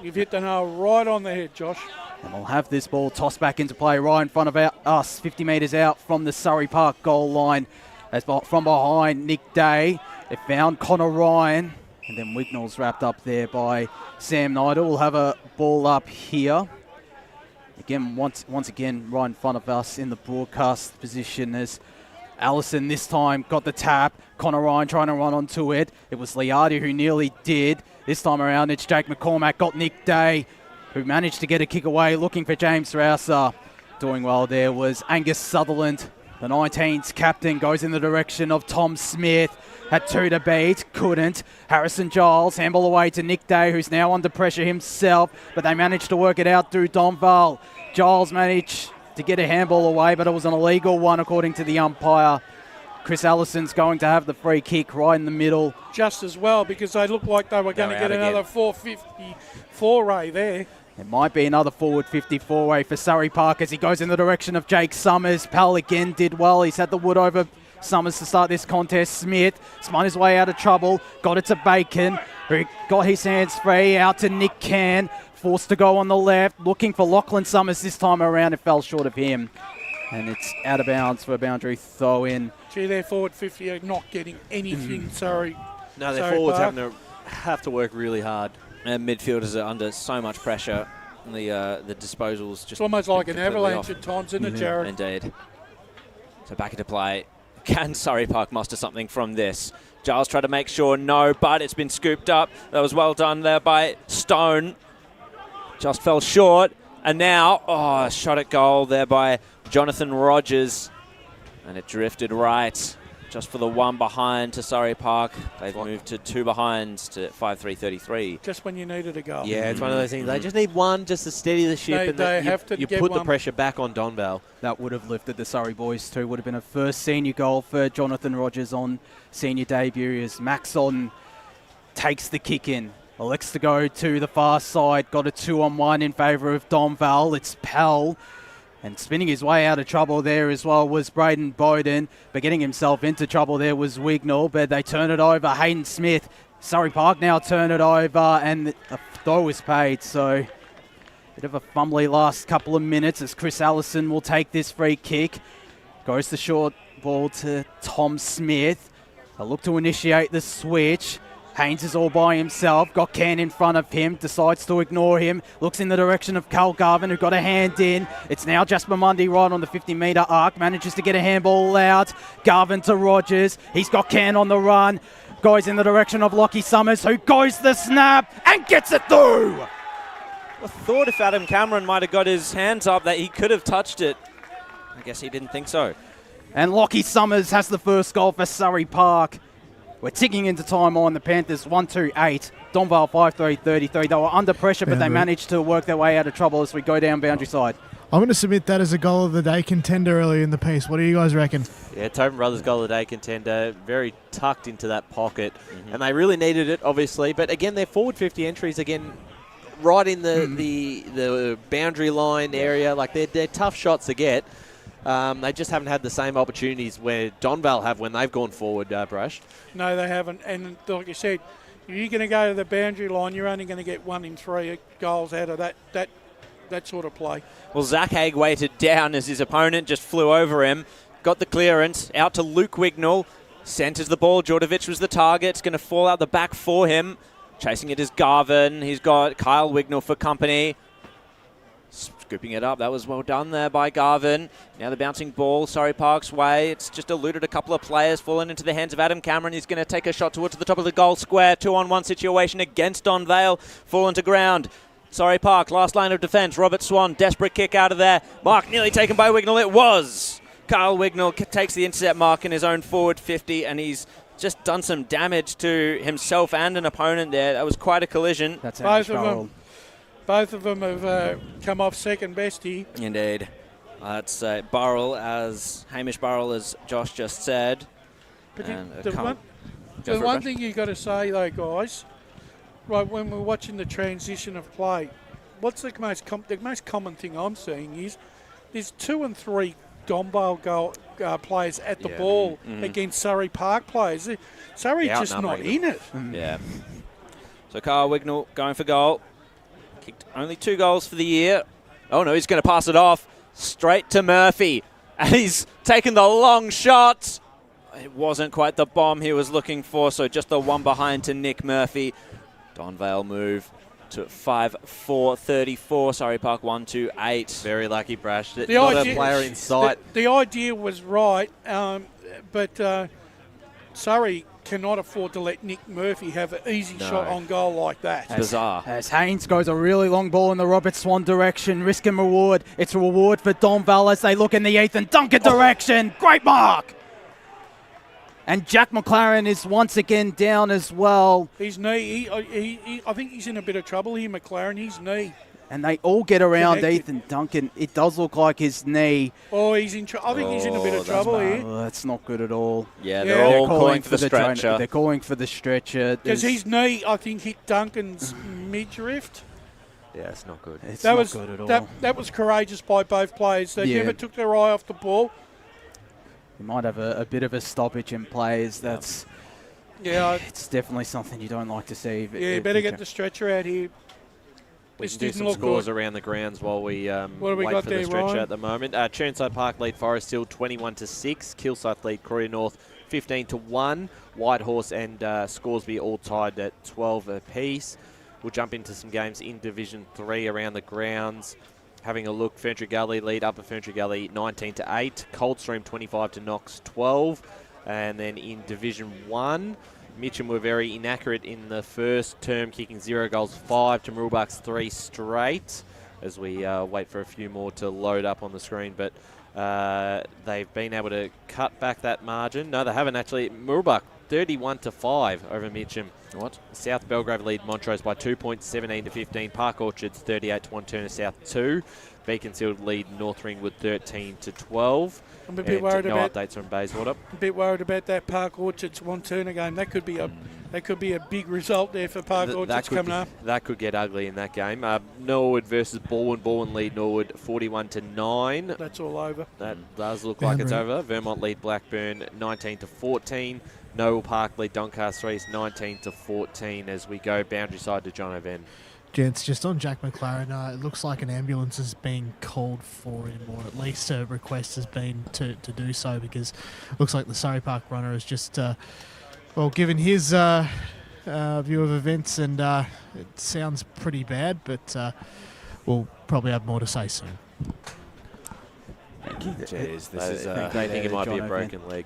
You've hit the nail right on the head, Josh. And we'll have this ball tossed back into play right in front of us, 50 metres out from the Surrey Park goal line. As from behind, Nick Day. They found Connor Ryan. And then Wignall's wrapped up there by Sam Naidu. We'll have a ball up here. Again, once again, right in front of us in the broadcast position as Allison this time got the tap. Connor Ryan trying to run onto it. It was Liardi who nearly did. This time around, it's Jake McCormack. Got Nick Day, who managed to get a kick away, looking for James Rouser. Doing well there was Angus Sutherland. The 19's captain goes in the direction of Tom Smith. Had 2 to beat, couldn't. Harrison Giles, handball away to Nick Day, who's now under pressure himself, but they managed to work it out through Donvale. Giles managed to get a handball away, but it was an illegal one according to the umpire. Chris Allison's going to have the free kick right in the middle. Just as well, because they looked like they were going to get another 454 there. It might be another forward 54-way for Surrey Park as he goes in the direction of Jake Summers. Powell again did well. He's had the wood over Summers to start this contest. Smith spun his way out of trouble. Got it to Bacon, who got his hands free. Out to Nick Can. Forced to go on the left. Looking for Lachlan Summers this time around. It fell short of him. And it's out of bounds for a boundary throw in. Gee, their forward 50 are not getting anything, sorry. No, their forwards have to work really hard. And midfielders are under so much pressure. And the disposals just... It's almost like an avalanche at times, isn't it, Jared? Indeed. So back into play. Can Surrey Park muster something from this? Giles tried to make sure no, but it's been scooped up. That was well done there by Stone. Just fell short. And now, shot at goal there by Jonathan Rogers. And it drifted right. Just for the one behind to Surrey Park. They've moved to 2 behinds to 5-3-33. Just when you needed a goal. Yeah, it's one of those things. They just need one just to steady the ship. You put the pressure back on Donvale. That would have lifted the Surrey boys too. Would have been a first senior goal for Jonathan Rogers on senior debut as Maxon takes the kick in. Elects to go to the far side. Got a 2-on-1 in favour of Donvale. It's Pell. And spinning his way out of trouble there as well was Braden Bowden. But getting himself into trouble there was Wignall. But they turn it over. Hayden Smith. Surrey Park now turn it over. And a throw was paid. So bit of a fumbly last couple of minutes as Chris Allison will take this free kick. Goes the short ball to Tom Smith. A look to initiate the switch. Haynes is all by himself, got Can in front of him, decides to ignore him, looks in the direction of Carl Garvin, who got a hand in. It's now Jasper Mundy right on the 50-metre arc, manages to get a handball out. Garvin to Rogers, he's got Can on the run. Goes in the direction of Lockie Summers, who goes the snap and gets it through. I thought if Adam Cameron might have got his hands up that he could have touched it. I guess he didn't think so. And Lockie Summers has the first goal for Surrey Park. We're ticking into time on the Panthers 1-2-8. Donvale 5-3-33. They were under pressure, but they managed to work their way out of trouble as we go down boundary side. I'm going to submit that as a goal of the day contender early in the piece. What do you guys reckon? Yeah, Tobin Brothers goal of the day contender, very tucked into that pocket. And they really needed it, obviously. But again, their forward 50 entries, again, right in the boundary line area. Like, they're tough shots to get. They just haven't had the same opportunities where Donvale have when they've gone forward, Brush. No, they haven't. And like you said, if you're going to go to the boundary line, you're only going to get 1 in 3 goals out of that sort of play. Well, Zach Haig waited down as his opponent just flew over him. Got the clearance out to Luke Wignall. Centres the ball. Djordjevic was the target. It's going to fall out the back for him. Chasing it is Garvin. He's got Kyle Wignall for company. Scooping it up. That was well done there by Garvin. Now the bouncing ball, Surrey Park's way. It's just eluded a couple of players, fallen into the hands of Adam Cameron. He's going to take a shot towards the top of the goal square. 2-on-1 situation against Donvale. Fallen to ground. Surrey Park, last line of defence. Robert Swan, desperate kick out of there. Mark nearly taken by Wignall. It was. Kyle Wignall takes the intercept mark in his own forward 50, and he's just done some damage to himself and an opponent there. That was quite a collision. That's both of them have come off second best here. Indeed. That's Burrell, as Hamish Burrell, as Josh just said. But the one thing you've got to say, though, guys, right, when we're watching the transition of play, what's the most common thing I'm seeing is there's 2 and 3 Donvale players at the ball against Surrey Park players. Surrey's just not in it. Yeah. So Kyle Wignall going for goal. Kicked only 2 goals for the year. Oh no, he's going to pass it off straight to Murphy. And he's taken the long shot. It wasn't quite the bomb he was looking for, so just the one behind to Nick Murphy. Donvale move to 5-4-34. Surrey Park 1-2-8. Very lucky, Brash. Not a player in sight. The idea was right, but Surrey cannot afford to let Nick Murphy have an easy shot on goal like that. Bizarre. As Haynes goes a really long ball in the Robert Swan direction, risk and reward. It's a reward for Donvale as they look in the Ethan Duncan direction. Great mark! And Jack McLaren is once again down as well. His knee, I think he's in a bit of trouble here, McLaren, his knee. And they all get around Ethan Duncan. It does look like his knee. Oh, I think he's in a bit of trouble here. Oh, that's not good at all. Yeah, they're all calling for the stretcher. They're calling for the stretcher. Because his knee, I think, hit Duncan's midriff. Yeah, it's not good. It's not good at all. That was courageous by both players. They never took their eye off the ball. You might have a bit of a stoppage in plays. That's it's definitely something you don't like to see. You better get the stretcher out here. We can do some scores around the grounds while we wait for the stretcher at the moment. Churnside Park lead Forest Hill 21-6. Kilsyth lead Croydon North 15-1. Whitehorse and Scoresby all tied at 12 apiece. We'll jump into some games in Division 3 around the grounds. Having a look, Ferntree Gully lead Upper Ferntree Gully 19-8. Coldstream 25 Knox 12. And then in Division 1, Mitcham were very inaccurate in the first term, kicking 0 goals 5 to Mooroolbark's 3 straight, as we wait for a few more to load up on the screen. But they've been able to cut back that margin. No, they haven't actually. Mooroolbark 31-5 over Mitcham. What? South Belgrave lead Montrose by 2 points, 17-15. Park Orchards 38-1 Turner South 2. Beaconsfield lead North Ringwood 13-12. I'm a bit worried about updates from Bayswater. A bit worried about that Park Orchards 1 Turner game. That could be a big result there for Park Orchards coming up. That could get ugly in that game. Norwood versus Balwyn. Balwyn lead Norwood 41-9. That's all over. That does look like it's over. Vermont lead Blackburn 19-14. Noel Park lead Doncaster East 19-14 as we go boundary side to John O'Ven. Gents, just on Jack McLaren, it looks like an ambulance is being called for him, or at least a request has been to do so, because it looks like the Surrey Park runner has just, given his view of events, and it sounds pretty bad, but we'll probably have more to say soon. Jeez, they think it might be a broken leg.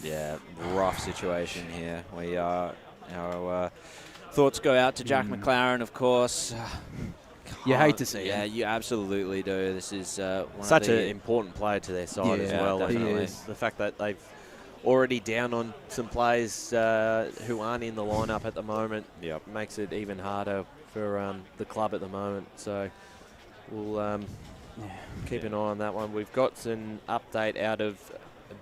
Yeah, rough situation here. Our thoughts go out to Jack McLaren, of course. You hate to see Yeah, him. you absolutely do. This is such an important player to their side as well. Definitely. The fact that they've already down on some players who aren't in the lineup at the moment makes it even harder for the club at the moment. So we'll keep an eye on that one. We've got an update out of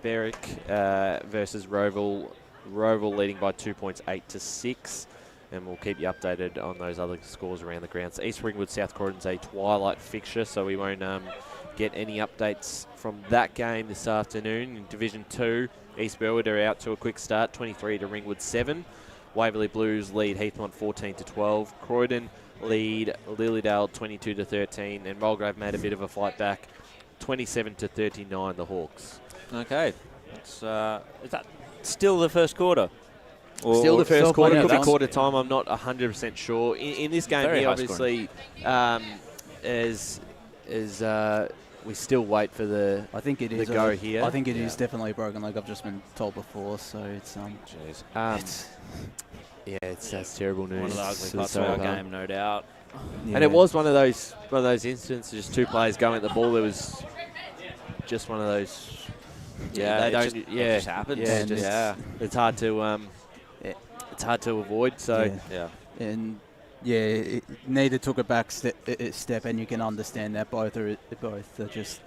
Berwick versus Roval. Roval leading by 2 points, 8-6. And we'll keep you updated on those other scores around the ground. So East Ringwood, South Croydon's a twilight fixture, so we won't get any updates from that game this afternoon. In Division 2, East Burwood are out to a quick start, 23 to Ringwood 7. Waverley Blues lead Heathmont 14-12. Croydon lead Lilydale 22-13. And Mulgrave made a bit of a fight back, 27-39, the Hawks. Okay. Is that still the first quarter? Still the first quarter. Could be Yeah, quarter time. I'm not 100% sure. In this game Very here, high obviously, we still wait for the I think it is go here. I think it is definitely a broken leg. I've just been told before, so it's that's terrible news. One of the ugly to parts the of our Surrey game, no doubt. And it was one of those instances, just two players going at the ball. There was just one of those. Yeah, they it don't. just happens. It's hard to. It's hard to avoid. So and it neither took a back step, and you can understand that both are just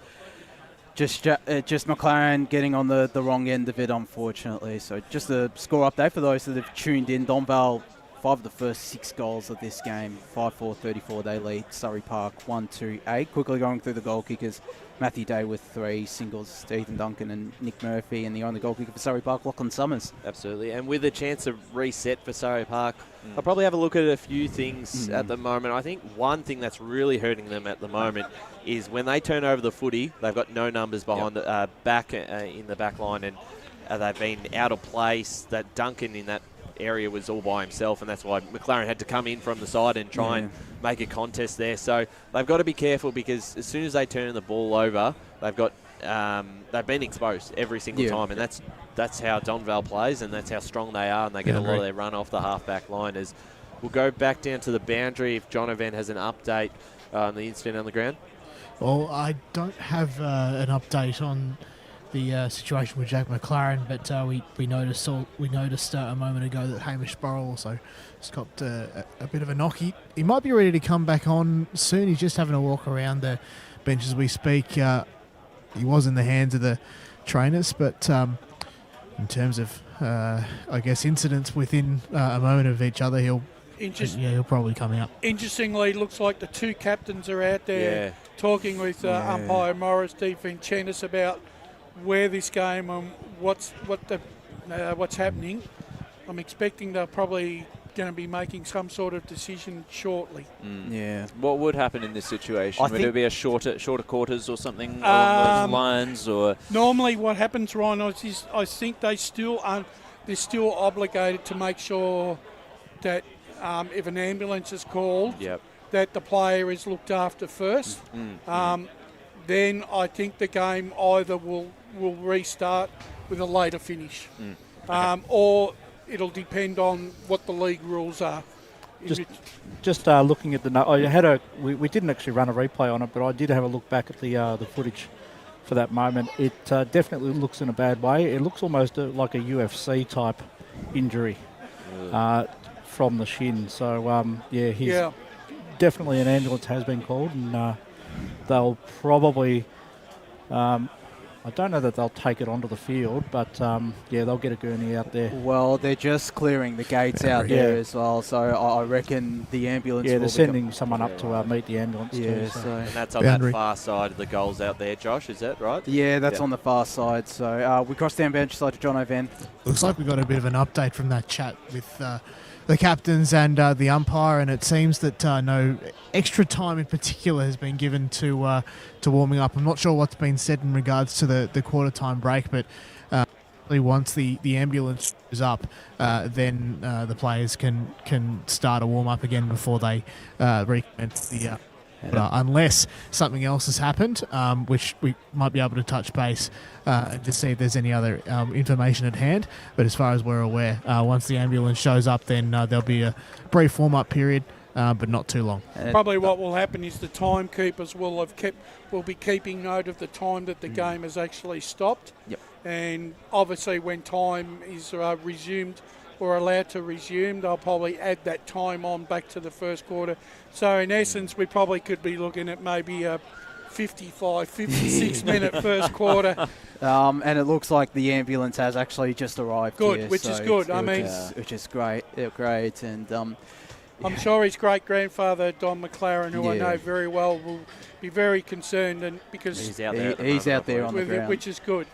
McLaren getting on the wrong end of it, unfortunately. So just a score update for those that have tuned in. Donvale, 5 of the first 6 goals of this game, 5-4-34 they lead. Surrey Park 1-2-8. Quickly going through the goal kickers. Matthew Day with 3 singles, Ethan Duncan and Nick Murphy, and the only goal kicker for Surrey Park, Lachlan Summers. Absolutely, and with a chance of reset for Surrey Park, I'll probably have a look at a few things at the moment. I think one thing that's really hurting them at the moment is when they turn over the footy, they've got no numbers behind the back in the back line, and they've been out of place. That Duncan in that area was all by himself, and that's why McLaren had to come in from the side and try and make a contest there. So they've got to be careful, because as soon as they turn the ball over, they've been exposed every single time, and that's how Donvale plays, and that's how strong they are, and they get a lot of their run off the half-back line. As we'll go back down to the boundary if John O'Van has an update on the incident on the ground. Well, I don't have an update on the situation with Jack McLaren, but we noticed a moment ago that Hamish Burrell also has got a bit of a knock. He might be ready to come back on soon. He's just having a walk around the bench as we speak. He was in the hands of the trainers, but in terms of I guess incidents within a moment of each other, he'll probably come out. Interestingly, looks like the two captains are out there talking with umpire Morris DeFincentis about where this game and what's happening. I'm expecting they're probably going to be making some sort of decision shortly. What would happen in this situation? Would it be a shorter quarters or something along those lines, or normally what happens, Ryan, is I think they're still obligated to make sure that if an ambulance is called, that the player is looked after first. Then I think the game either will restart with a later finish, or it'll depend on what the league rules are. Just looking at the we didn't actually run a replay on it, but I did have a look back at the footage for that moment. It definitely looks in a bad way. It looks almost like a UFC type injury from the shin. So definitely an ambulance has been called, and they'll probably. I don't know that they'll take it onto the field, but they'll get a gurney out there. Well, they're just clearing the gates out there as well, so I reckon the ambulance. Yeah, they're sending someone up to meet the ambulance. Yeah, too, so. And that's on that far side of the goals out there, Josh. Is that right? Yeah, that's on the far side. So we cross down bench side to John O'Van. Looks like we got a bit of an update from that chat with the captains and the umpire, and it seems that no extra time in particular has been given to warming up. I'm not sure what's been said in regards to the quarter time break, but once the ambulance is up, then the players can start a warm up again before they recommence But, unless something else has happened, which we might be able to touch base to see if there's any other information at hand. But as far as we're aware, once the ambulance shows up, then there'll be a brief warm-up period, but not too long. Probably what will happen is the timekeepers will be keeping note of the time that the game has actually stopped. Yep. And obviously when time is resumed or allowed to resume, they'll probably add that time on back to the first quarter. So in essence, we probably could be looking at maybe a 55, 56-minute first quarter. And it looks like the ambulance has actually just arrived. Good, here, which so is good. which is great. Great, and I'm sure his great-grandfather, Don McLaren, who I Yeah. know very well, will be very concerned, and because He's out there. he's out there on the ground, which is good.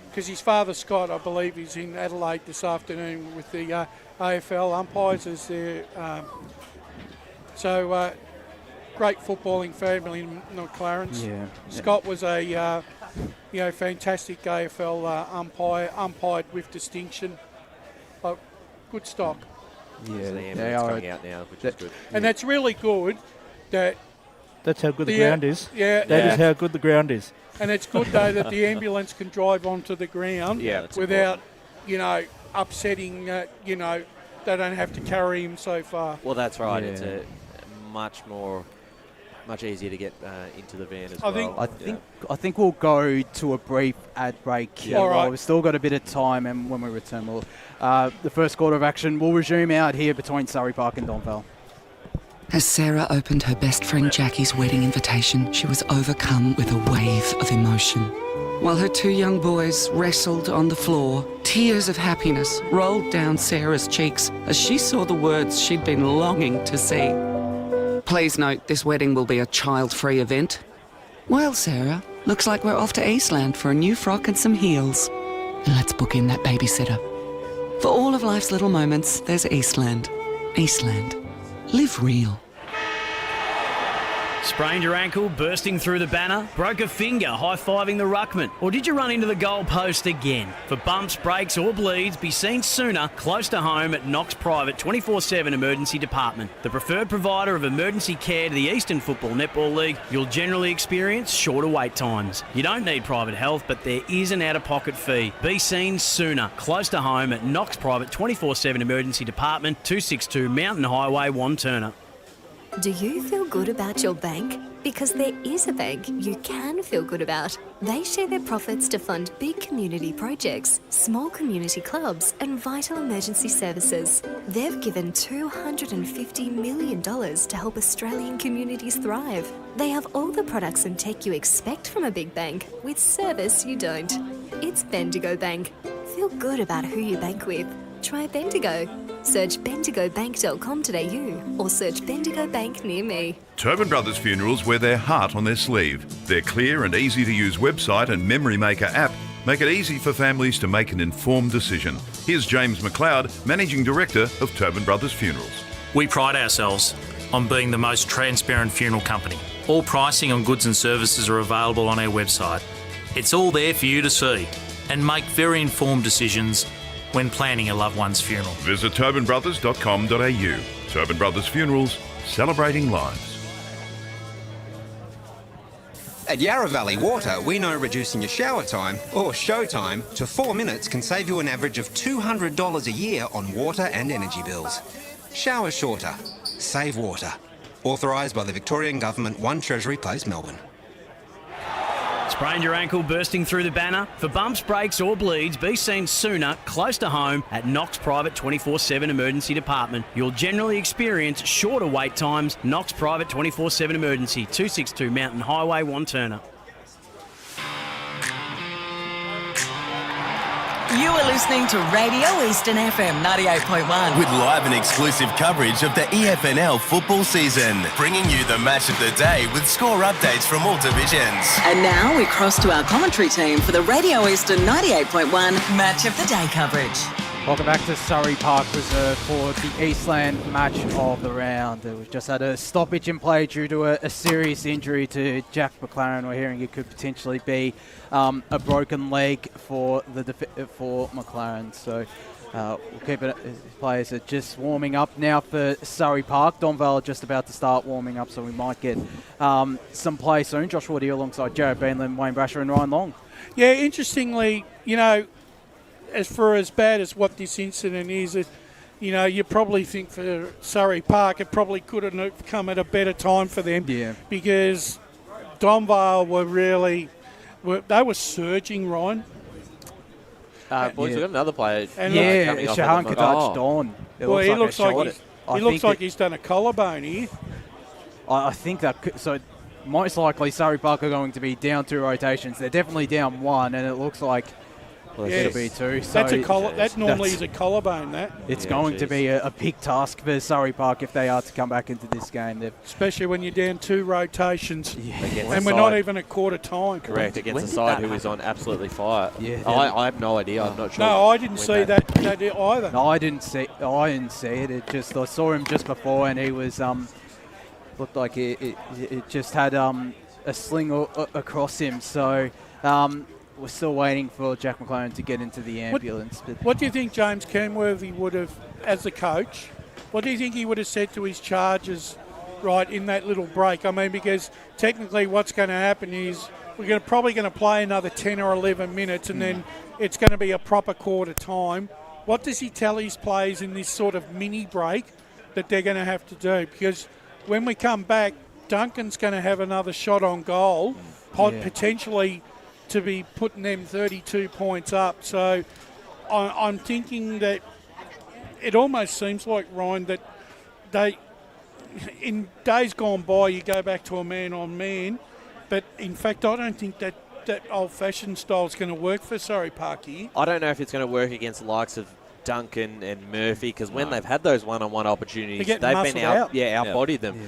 Because his father, Scott, I believe, is in Adelaide this afternoon with the AFL umpires as their great footballing family in McLaren's. Yeah. Scott was a fantastic AFL umpire, umpired with distinction. Good stock. So the they ambulance are. coming out now, which is good. And that's really good that That's how good the ground is. Yeah. That is how good the ground is. And it's good, though, that the ambulance can drive onto the ground without, upsetting, they don't have to carry him so far. Well, that's right. Yeah. It's a much easier to get into the van as I well. think- I think we'll go to a brief ad break here. All right. We've still got a bit of time, and when we return, the first quarter of action will resume out here between Surrey Park and Donvale. As Sarah opened her best friend Jackie's wedding invitation, she was overcome with a wave of emotion. While her two young boys wrestled on the floor, tears of happiness rolled down Sarah's cheeks as she saw the words she'd been longing to see. Please note, this wedding will be a child-free event. Well, Sarah, looks like we're off to Eastland for a new frock and some heels. And let's book in that babysitter. For all of life's little moments, there's Eastland. Eastland. Live real. Sprained your ankle, bursting through the banner? Broke a finger, high-fiving the ruckman? Or did you run into the goal post again? For bumps, breaks or bleeds, be seen sooner, close to home at Knox Private 24/7 Emergency Department. The preferred provider of emergency care to the Eastern Football Netball League, you'll generally experience shorter wait times. You don't need private health, but there is an out-of-pocket fee. Be seen sooner, close to home at Knox Private 24/7 Emergency Department, 262 Mountain Highway, Wantirna. Do you feel good about your bank? Because there is a bank you can feel good about. They share their profits to fund big community projects, small community clubs, and vital emergency services. They've given $250 million to help Australian communities thrive. They have all the products and tech you expect from a big bank, with service you don't. It's Bendigo Bank. Feel good about who you bank with. Try Bendigo. Search bendigobank.com.au or search Bendigo Bank near me. Tobin Brothers Funerals wear their heart on their sleeve. Their clear and easy-to-use website and Memory Maker app make it easy for families to make an informed decision. Here's James McLeod, Managing Director of Tobin Brothers Funerals. We pride ourselves on being the most transparent funeral company. All pricing on goods and services are available on our website. It's all there for you to see and make very informed decisions when planning a loved one's funeral. Visit tobinbrothers.com.au. Tobin Brothers Funerals, celebrating lives. At Yarra Valley Water, we know reducing your shower time, or show time, to 4 minutes can save you an average of $200 a year on water and energy bills. Shower shorter. Save water. Authorised by the Victorian Government, 1 Treasury Place, Melbourne. Sprained your ankle, bursting through the banner? For bumps, breaks or bleeds, be seen sooner, close to home at Knox Private 24/7 Emergency Department. You'll generally experience shorter wait times. Knox Private 24/7 Emergency, 262 Mountain Highway, Wantirna. You are listening to Radio Eastern FM 98.1. With live and exclusive coverage of the EFNL football season, bringing you the match of the day with score updates from all divisions. And now we cross to our commentary team for the Radio Eastern 98.1 Match of the Day coverage. Welcome back to Surrey Park Reserve for the Eastland match of the round. We've just had a stoppage in play due to a serious injury to Jack McLaren. We're hearing it could potentially be a broken leg for McLaren. So We'll keep it. Players are just warming up now for Surrey Park. Donvale just about to start warming up, so we might get some play soon. Josh Woody alongside Jared Beanland, Wayne Brasher and Ryan Long. Yeah, interestingly, as bad as what this incident is, you probably think for Surrey Park it probably could have come at a better time for them. Yeah. Because Donvale they were surging, Ryan. Boys, we've got another player. Shahan Kadaj Dawn. He looks like he's done a collarbone here. I think that so. Most likely, Surrey Park are going to be down 2 rotations. They're definitely down 1, and it looks like it'll be 2. So that normally is a collarbone. It's going to be a big task for Surrey Park if they are to come back into this game. Especially when you're down 2 rotations, and we're not even at quarter time. Correct, against a side who is on absolutely fire. Yeah, I have no idea. I'm not sure. No, I didn't see that either. No, I didn't see it. I saw him just before, and he was looked like it just had a sling across him. So we're still waiting for Jack McLaren to get into the ambulance. What do you think James Kenworthy would have, as the coach, what do you think he would have said to his charges right in that little break? I mean, because technically what's going to happen is we're probably going to play another 10 or 11 minutes and then it's going to be a proper quarter time. What does he tell his players in this sort of mini break that they're going to have to do? Because when we come back, Duncan's going to have another shot on goal, potentially to be putting them 32 points up. So I'm thinking that it almost seems like, Ryan, that in days gone by, you go back to a man-on-man, but in fact, I don't think that old-fashioned style is going to work for Surrey Park here. I don't know if it's going to work against the likes of Duncan and Murphy, because when they've had those one-on-one opportunities, they've been outbodied them.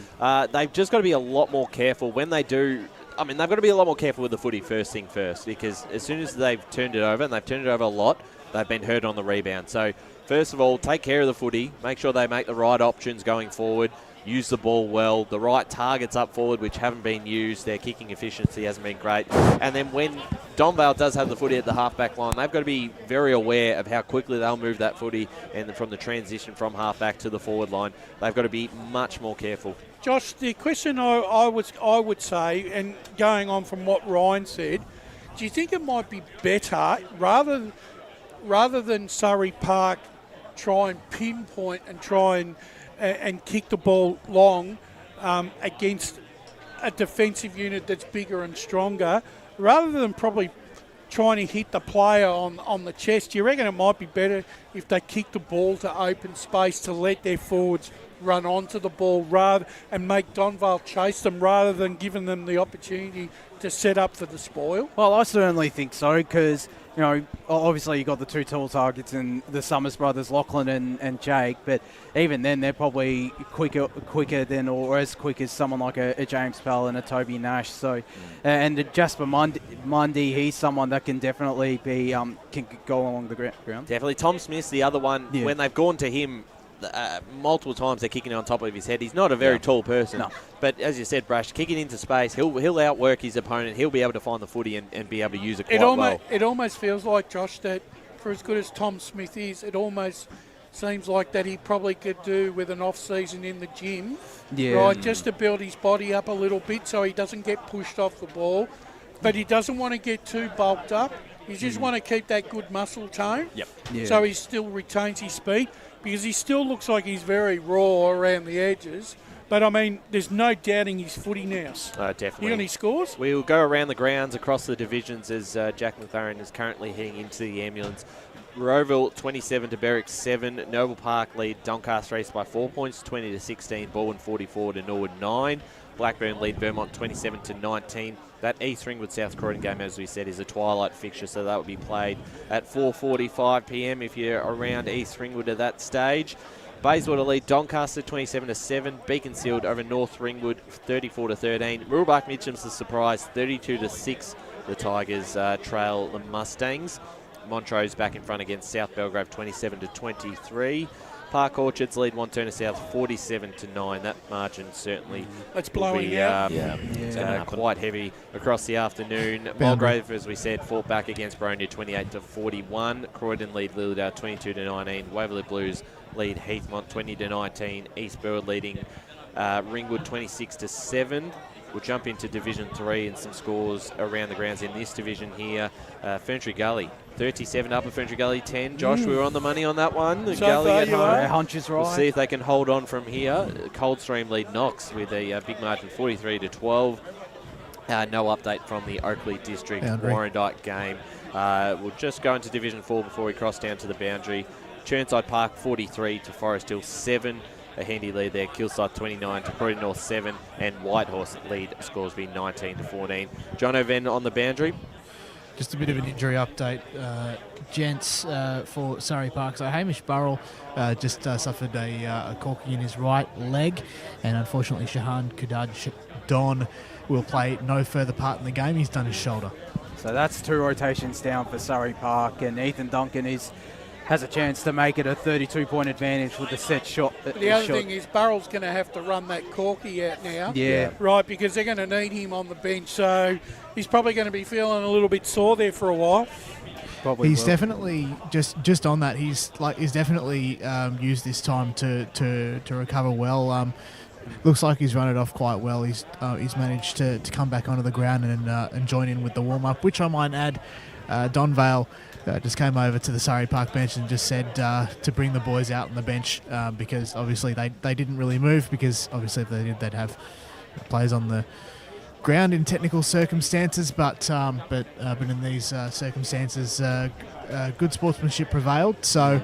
They've just got to be a lot more careful when they do. I mean, they've got to be a lot more careful with the footy first thing first, because as soon as they've turned it over, and they've turned it over a lot, they've been hurt on the rebound. So first of all, take care of the footy, make sure they make the right options going forward, use the ball well, the right targets up forward which haven't been used, their kicking efficiency hasn't been great. And then when Donvale does have the footy at the half-back line, they've got to be very aware of how quickly they'll move that footy and from the transition from half-back to the forward line. They've got to be much more careful. Josh, the question I would say, and going on from what Ryan said, do you think it might be better, rather than Surrey Park try and pinpoint and try and kick the ball long against a defensive unit that's bigger and stronger, rather than probably trying to hit the player on the chest, do you reckon it might be better if they kick the ball to open space to let their forwards run onto the ball and make Donvale chase them rather than giving them the opportunity to set up for the spoil? Well, I certainly think so, because obviously you got the 2 tall targets in the Summers brothers, Lachlan and Jake, but even then they're probably quicker than, or as quick as someone like a James Pell and a Toby Nash. So, and Jasper Mundy, he's someone that can definitely be can go along the ground. Definitely. Tom Smith's the other one. Yeah. When they've gone to him multiple times, they're kicking it on top of his head. He's not a very tall person, but as you said, Brash, kicking into space, he'll outwork his opponent. He'll be able to find the footy and be able to use it quite well. It almost feels like, Josh, that for as good as Tom Smith is, it almost seems like that he probably could do with an off-season in the gym, right, just to build his body up a little bit so he doesn't get pushed off the ball, but he doesn't want to get too bulked up. He just want to keep that good muscle tone, so he still retains his speed, because he still looks like he's very raw around the edges. But, I mean, there's no doubting his footy now. Definitely. You got any scores? We'll go around the grounds across the divisions as Jack McLaren is currently heading into the ambulance. Roeville 27 to Berwick 7. Noble Park lead Doncaster East by 4 points, 20 to 16. Baldwin 44 to Norwood 9. Blackburn lead Vermont 27 to 19. That East Ringwood South Croydon game, as we said, is a twilight fixture, so that will be played at 4:45 p.m. if you're around East Ringwood at that stage. Bayswater lead Doncaster 27 to 7. Beaconsfield over North Ringwood 34 to 13. Mooroolbark Mitcham's the surprise 32 to 6. The Tigers trail the Mustangs. Montrose back in front against South Belgrave 27 to 23. Park Orchards lead Wanturna South 47-9. That margin certainly That's will blowing be out. quite heavy across the afternoon. Mulgrave, as we said, fought back against Boronia 28-41. Croydon lead Lilydale 22-19. Waverley Blues lead Heathmont 20-19. East Burwood leading Ringwood 26-7. We'll jump into Division 3 and some scores around the grounds in this division here. Ferntree Gully 37, Upper Ferntree Gully 10. Josh, we were on the money on that one. The Gully at home. Their hunch is right. We'll see if they can hold on from here. Coldstream lead Knox with a big margin 43-12. No update from the Oakley District Warrandyte game. We'll just go into Division 4 before we cross down to the boundary. Churnside Park 43 to Forest Hill 7. A handy lead there. Kilsyth 29 to Croydon North 7, and Whitehorse lead Scoresby 19-14. John O'Ven on the boundary. Just a bit of an injury update, gents, for Surrey Park. So Hamish Burrell just suffered a corking in his right leg, and unfortunately Shahan Kudaj Don will play no further part in the game. He's done his shoulder. So that's 2 rotations down for Surrey Park, and Ethan Duncan has a chance to make it a 32-point advantage with the set shot. The other thing is Burrell's going to have to run that Corky out now. Yeah. Right, because they're going to need him on the bench. So he's probably going to be feeling a little bit sore there for a while. He's definitely just on that. He's definitely used this time to recover well. Looks like he's run it off quite well. He's managed to come back onto the ground and join in with the warm up, which I might add. Donvale just came over to the Surrey Park bench and just said to bring the boys out on the bench because obviously they didn't really move, because obviously if they did, they'd have players on the ground in technical circumstances, but in these circumstances good sportsmanship prevailed, so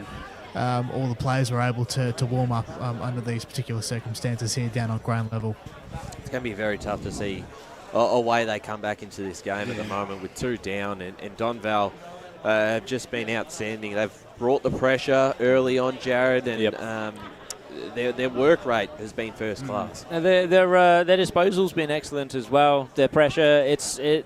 all the players were able to warm up under these particular circumstances here down on ground level. It's going to be very tough to see a way they come back into this game at the moment with 2 down, and Donvale have just been outstanding. They've brought the pressure early on, Jared, and their work rate has been first class. Their disposal's been excellent as well. Their pressure,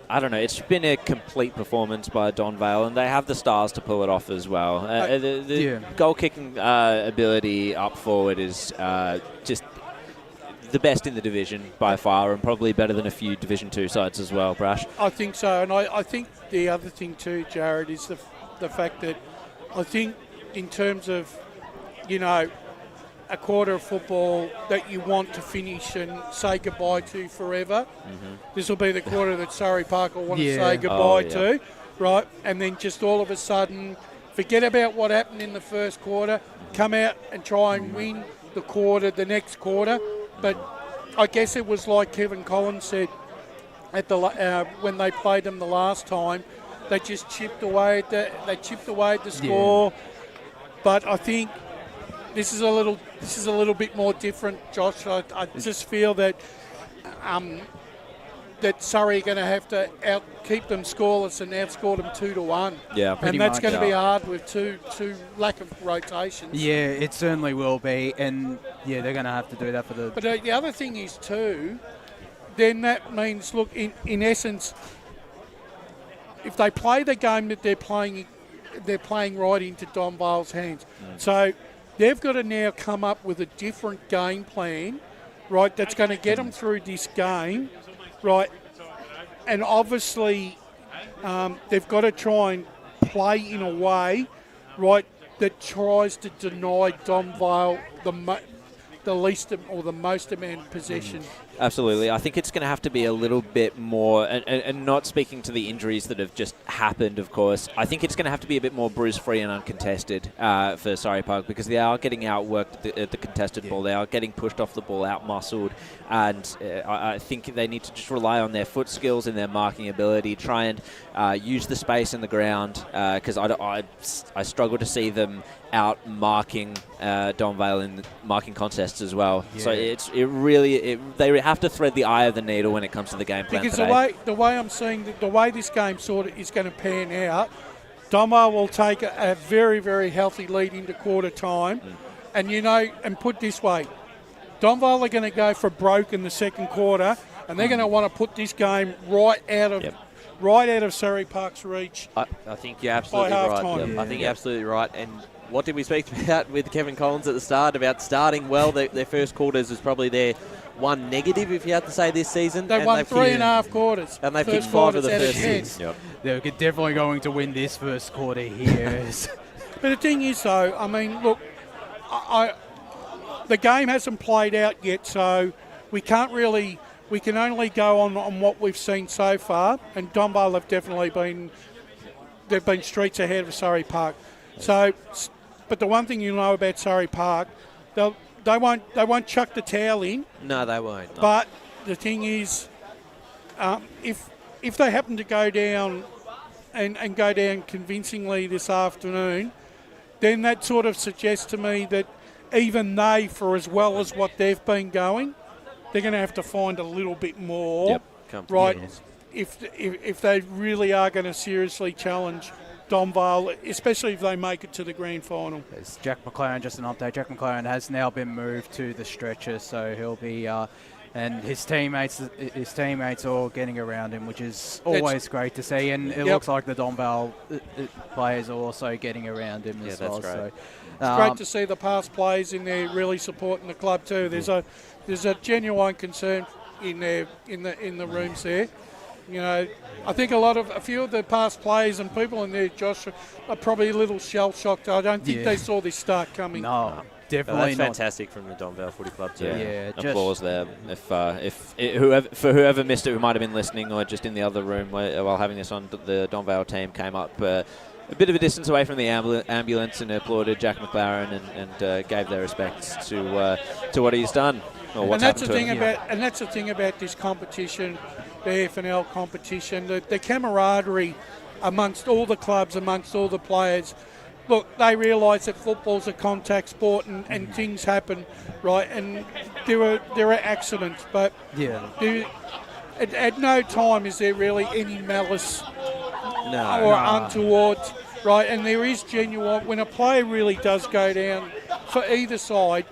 I don't know, it's been a complete performance by Donvale, and they have the stars to pull it off as well. The goal kicking ability up forward is just the best in the division by far, and probably better than a few Division 2 sides as well, Brash. I think so, and I think the other thing too, Jared, is the fact that I think in terms of, a quarter of football that you want to finish and say goodbye to forever, this will be the quarter that Surrey Park will want to say goodbye to, right? And then just all of a sudden, forget about what happened in the first quarter, come out and try and win the next quarter. But I guess it was like Kevin Collins said at the when they played them the last time, they just chipped away at the score. But I think this is a little bit more different, Josh. I just feel that that Surrey are going to have to keep them scoreless and outscore them 2-1. Yeah, and that's going to be hard with two lack of rotations. Yeah, it certainly will be, and they're going to have to do that for the. But the other thing is too, then that means in essence, if they play the game that they're playing right into Donvale's hands. So they've got to now come up with a different game plan, right? That's going to get them through this game. Right, and obviously they've got to try and play in a way, right, that tries to deny Donvale the least or the most amount of possession. Absolutely. I think it's going to have to be a little bit more, and not speaking to the injuries that have just happened, of course, I think it's going to have to be a bit more bruise-free and uncontested for Surrey Park, because they are getting outworked at the contested ball. They are getting pushed off the ball, out-muscled, and I think they need to just rely on their foot skills and their marking ability, try and use the space in the ground, because I struggle to see them out-marking Donvale in marking contests as well. Yeah. So they have to thread the eye of the needle when it comes to the game plan because today. the way I'm seeing the way this game sort of is going to pan out, Donvale will take a very, very healthy lead into quarter time, and put this way, Donvale are going to go for broke in the second quarter, and they're going to want to put this game right out of Surrey Park's reach. I think you're absolutely right. Yeah. I think you're absolutely right, and what did we speak about with Kevin Collins at the start about starting well? Their first quarters is probably their one negative, if you had to say, this season. They won 3.5 quarters. And they've kicked 5 of the first 6. Yep. They're definitely going to win this first quarter here. But the thing is, though, I mean, look, the game hasn't played out yet, so we can only go on what we've seen so far. And Donvale have definitely been streets ahead of Surrey Park. So, but the one thing you know about Surrey Park, they won't chuck the towel in. No, they won't. No. But the thing is, if they happen to go down and go down convincingly this afternoon, then that sort of suggests to me that even they, for as well as what they've been going, they're going to have to find a little bit more, right? If they really are going to seriously challenge Donvale, especially if they make it to the grand final. It's Jack McLaren, just an update. Jack McLaren has now been moved to the stretcher, so he'll be, and his teammates all getting around him, which is always great to see. And it looks like the Donvale players are also getting around him as well. That's great. So, it's great to see the past players in there really supporting the club too. There's a genuine concern in the rooms there. You know, I think a few of the past players and people in there, Josh, are probably a little shell-shocked. I don't think they saw this start coming. No, definitely that's fantastic from the Donvale Footy Club too. Yeah, applause there. Whoever missed it, who might have been listening or just in the other room while having this on, the Donvale team came up a bit of a distance away from the ambulance and applauded Jack McLaren and gave their respects to what he's done. And that's the thing about this competition, the FNL competition, the camaraderie amongst all the clubs, amongst all the players. Look, they realise that football's a contact sport and things happen, right? And there are accidents, but at no time is there really any malice or untoward, right? And there is genuine, when a player really does go down for either side,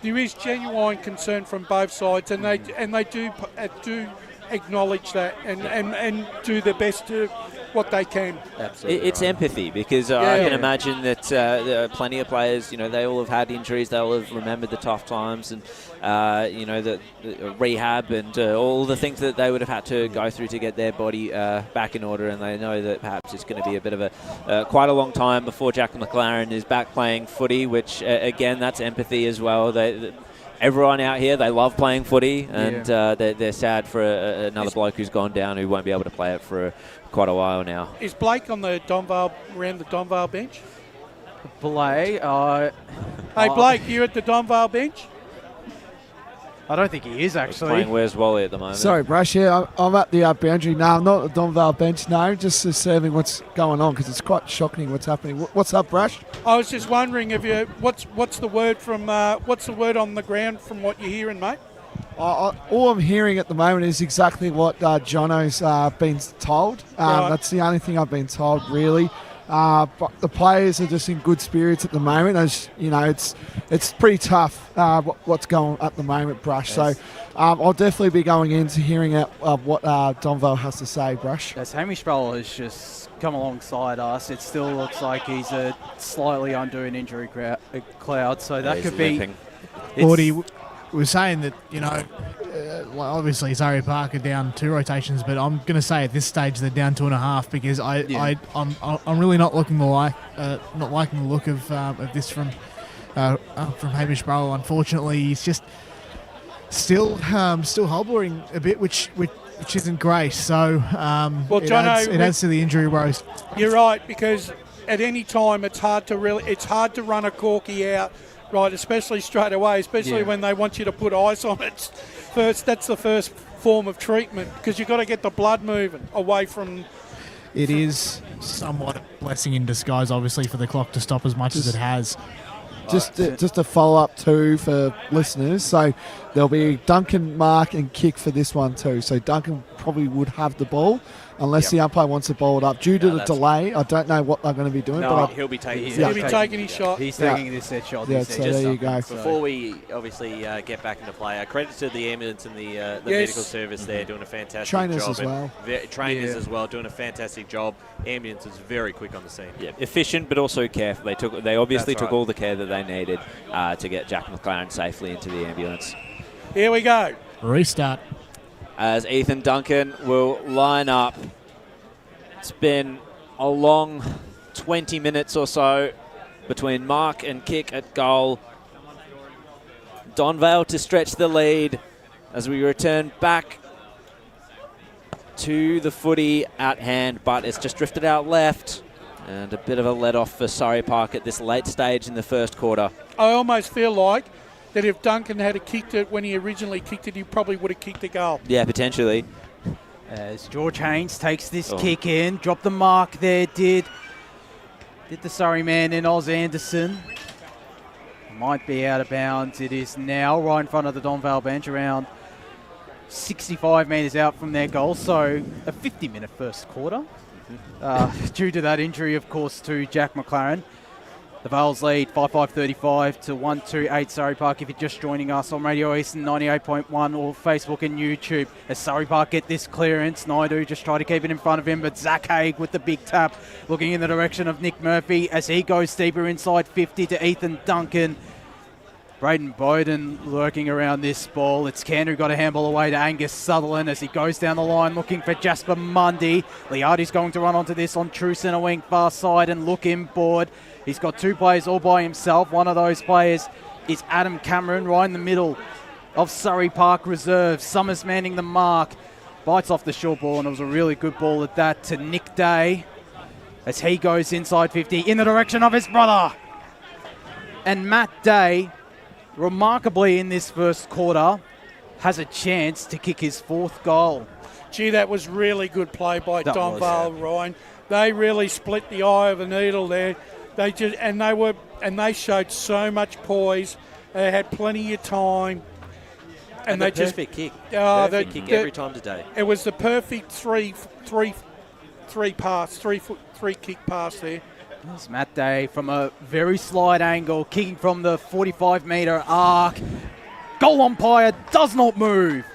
there is genuine concern from both sides, and they do acknowledge that and do the best to what they can. Absolutely, it's empathy, because I can imagine that there are plenty of players. You know, they all have had injuries. They all have remembered the tough times, and the rehab and all the things that they would have had to go through to get their body back in order. And they know that perhaps it's going to be a bit of a quite a long time before Jack McLaren is back playing footy. Which again, that's empathy as well. Everyone out here, they love playing footy, and they're sad for another bloke who's gone down who won't be able to play it for quite a while now. Is Blake on the around the Donvale bench? Blake? Hey, Blake, you at the Donvale bench? I don't think he is, actually. Playing Where's Wally at the moment. Sorry, Brush, I'm at the boundary now. I'm not at the Donvale bench now, just observing what's going on, because it's quite shocking what's happening. What's up, Brush? I was just wondering what's the word on the ground from what you're hearing, mate? All I'm hearing at the moment is exactly what Jono's been told. Right. That's the only thing I've been told, really. But the players are just in good spirits at the moment. As you know, it's pretty tough what's going on at the moment, Brush. Yes. So I'll definitely be going into hearing out what Donvale has to say, Brush. As Hamish Sproul has just come alongside us, it still looks like he's slightly under an injury cloud. So that could be. Gordy was saying that, you know, obviously Surrey Park are down 2 rotations, but I'm going to say at this stage they're down 2.5, because I'm really not liking the look of this from Hamish Sproul. Unfortunately, he's just still hobbling a bit, which isn't great. So it adds to the injury woes. You're right, because at any time it's hard to run a corky out. Right, especially straight away, when they want you to put ice on it first. That's the first form of treatment, because you've got to get the blood moving away from. It is somewhat a blessing in disguise, obviously, for the clock to stop as much as it has. Just a follow-up too for listeners. So there'll be Duncan, Mark and Kick for this one too. So Duncan probably would have the ball unless the umpire wants to bowl it up. Due to the delay, I don't know what they're going to be doing. No, but he'll be taking his shot. He's taking this set shot. Yeah, so there you go. Before we obviously get back into play, credit to the ambulance and the medical service there doing a fantastic Trainers job. as well. Trainers as well doing a fantastic job. Ambulance is very quick on the scene. Yeah, efficient but also careful. They obviously That's took right. all the care that they needed to get Jack McLaren safely into the ambulance. Here we go. Restart. As Ethan Duncan will line up. It's been a long 20 minutes or so between mark and kick at goal. Donvale to stretch the lead as we return back to the footy at hand, but it's just drifted out left. And a bit of a let-off for Surrey Park at this late stage in the first quarter. I almost feel like that if Duncan had kicked it when he originally kicked it, he probably would have kicked the goal. Yeah, potentially. As George Haynes takes this kick in, dropped the mark there, did the Surrey man in Oz Anderson. Might be out of bounds. It is now right in front of the Donvale bench, around 65 metres out from their goal. So a 50-minute first quarter. Due to that injury, of course, to Jack McLaren. The Vales lead 5-5-35 to 1-2-8 Surrey Park. If you're just joining us on Radio Eastern 98.1 or Facebook and YouTube, as Surrey Park get this clearance, Naidu just try to keep it in front of him, but Zach Haig with the big tap, looking in the direction of Nick Murphy as he goes deeper inside 50 to Ethan Duncan. Braden Bowden lurking around this ball. It's Ken who got a handball away to Angus Sutherland as he goes down the line looking for Jasper Mundy. Liardi's going to run onto this on true centre wing far side and look inboard. He's got two players all by himself. One of those players is Adam Cameron right in the middle of Surrey Park Reserve. Summers manning the mark. Bites off the short ball, and it was a really good ball at that to Nick Day as he goes inside 50 in the direction of his brother. And Matt Day, remarkably in this first quarter, has a chance to kick his fourth goal. Gee, that was really good play by Donvale, Ryan. They really split the eye of the needle there. They showed so much poise. They had plenty of time. And the perfect kick. Perfect kick every time today. It was the perfect three kick pass there. There's Matt Day from a very slight angle, kicking from the 45-metre arc. Goal umpire does not move.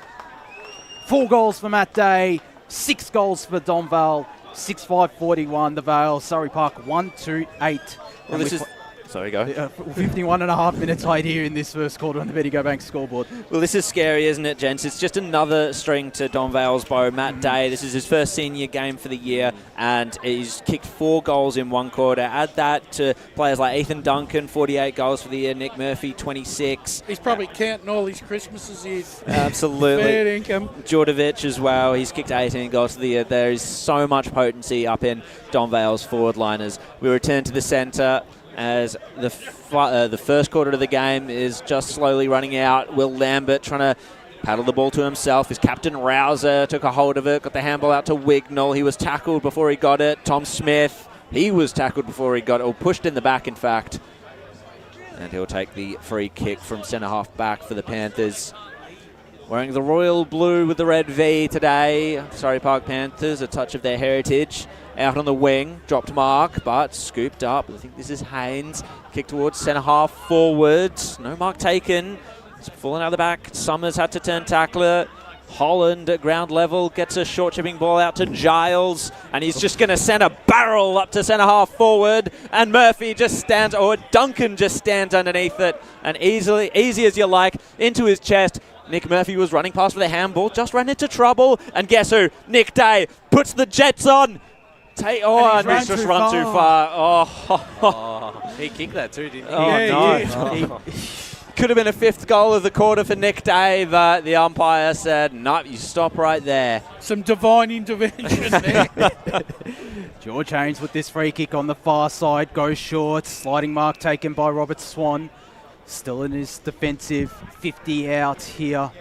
4 goals for Matt Day, 6 goals for Donvale, 6-5-41 the Vale, Surrey Park 1-2-8. Well, this is... Sorry, go. 51 and a half minutes late here in this first quarter on the Betty Go Bank scoreboard. Well, this is scary, isn't it, gents? It's just another string to Donvale's bow. Matt Day, this is his first senior game for the year, and he's kicked 4 goals in one quarter. Add that to players like Ethan Duncan, 48 goals for the year, Nick Murphy, 26. He's probably counting all his Christmases here. Absolutely. Fair income. Jordovic as well, he's kicked 18 goals for the year. There is so much potency up in Donvale's forward liners. We return to the centre as the first quarter of the game is just slowly running out. Will Lambert trying to paddle the ball to himself. His captain Rouser took a hold of it, got the handball out to Wignall. He was tackled before he got it. Tom Smith, he was tackled before he got it, or pushed in the back, in fact. And he'll take the free kick from centre-half back for the Panthers. Wearing the royal blue with the red V today, Surrey Park Panthers, a touch of their heritage. Out on the wing, dropped mark, but scooped up. I think this is Haynes. Kick towards centre-half forwards. No mark taken. It's fallen out of the back. Summers had to turn tackler. Holland at ground level gets a short chipping ball out to Giles, and he's just going to send a barrel up to centre-half forward, and Murphy just stands, or Duncan just stands underneath it, and easy as you like, into his chest. Nick Murphy was running past with a handball, just ran into trouble, and guess who? Nick Day puts the Jets on. And he's just run too far. Oh. He kicked that too, didn't he? No. Could have been a 5th goal of the quarter for Nick Day, but the umpire said, nope, you stop right there. Some divine intervention there. George Haynes with this free kick on the far side, goes short, sliding mark taken by Robert Swan. Still in his defensive 50 out here.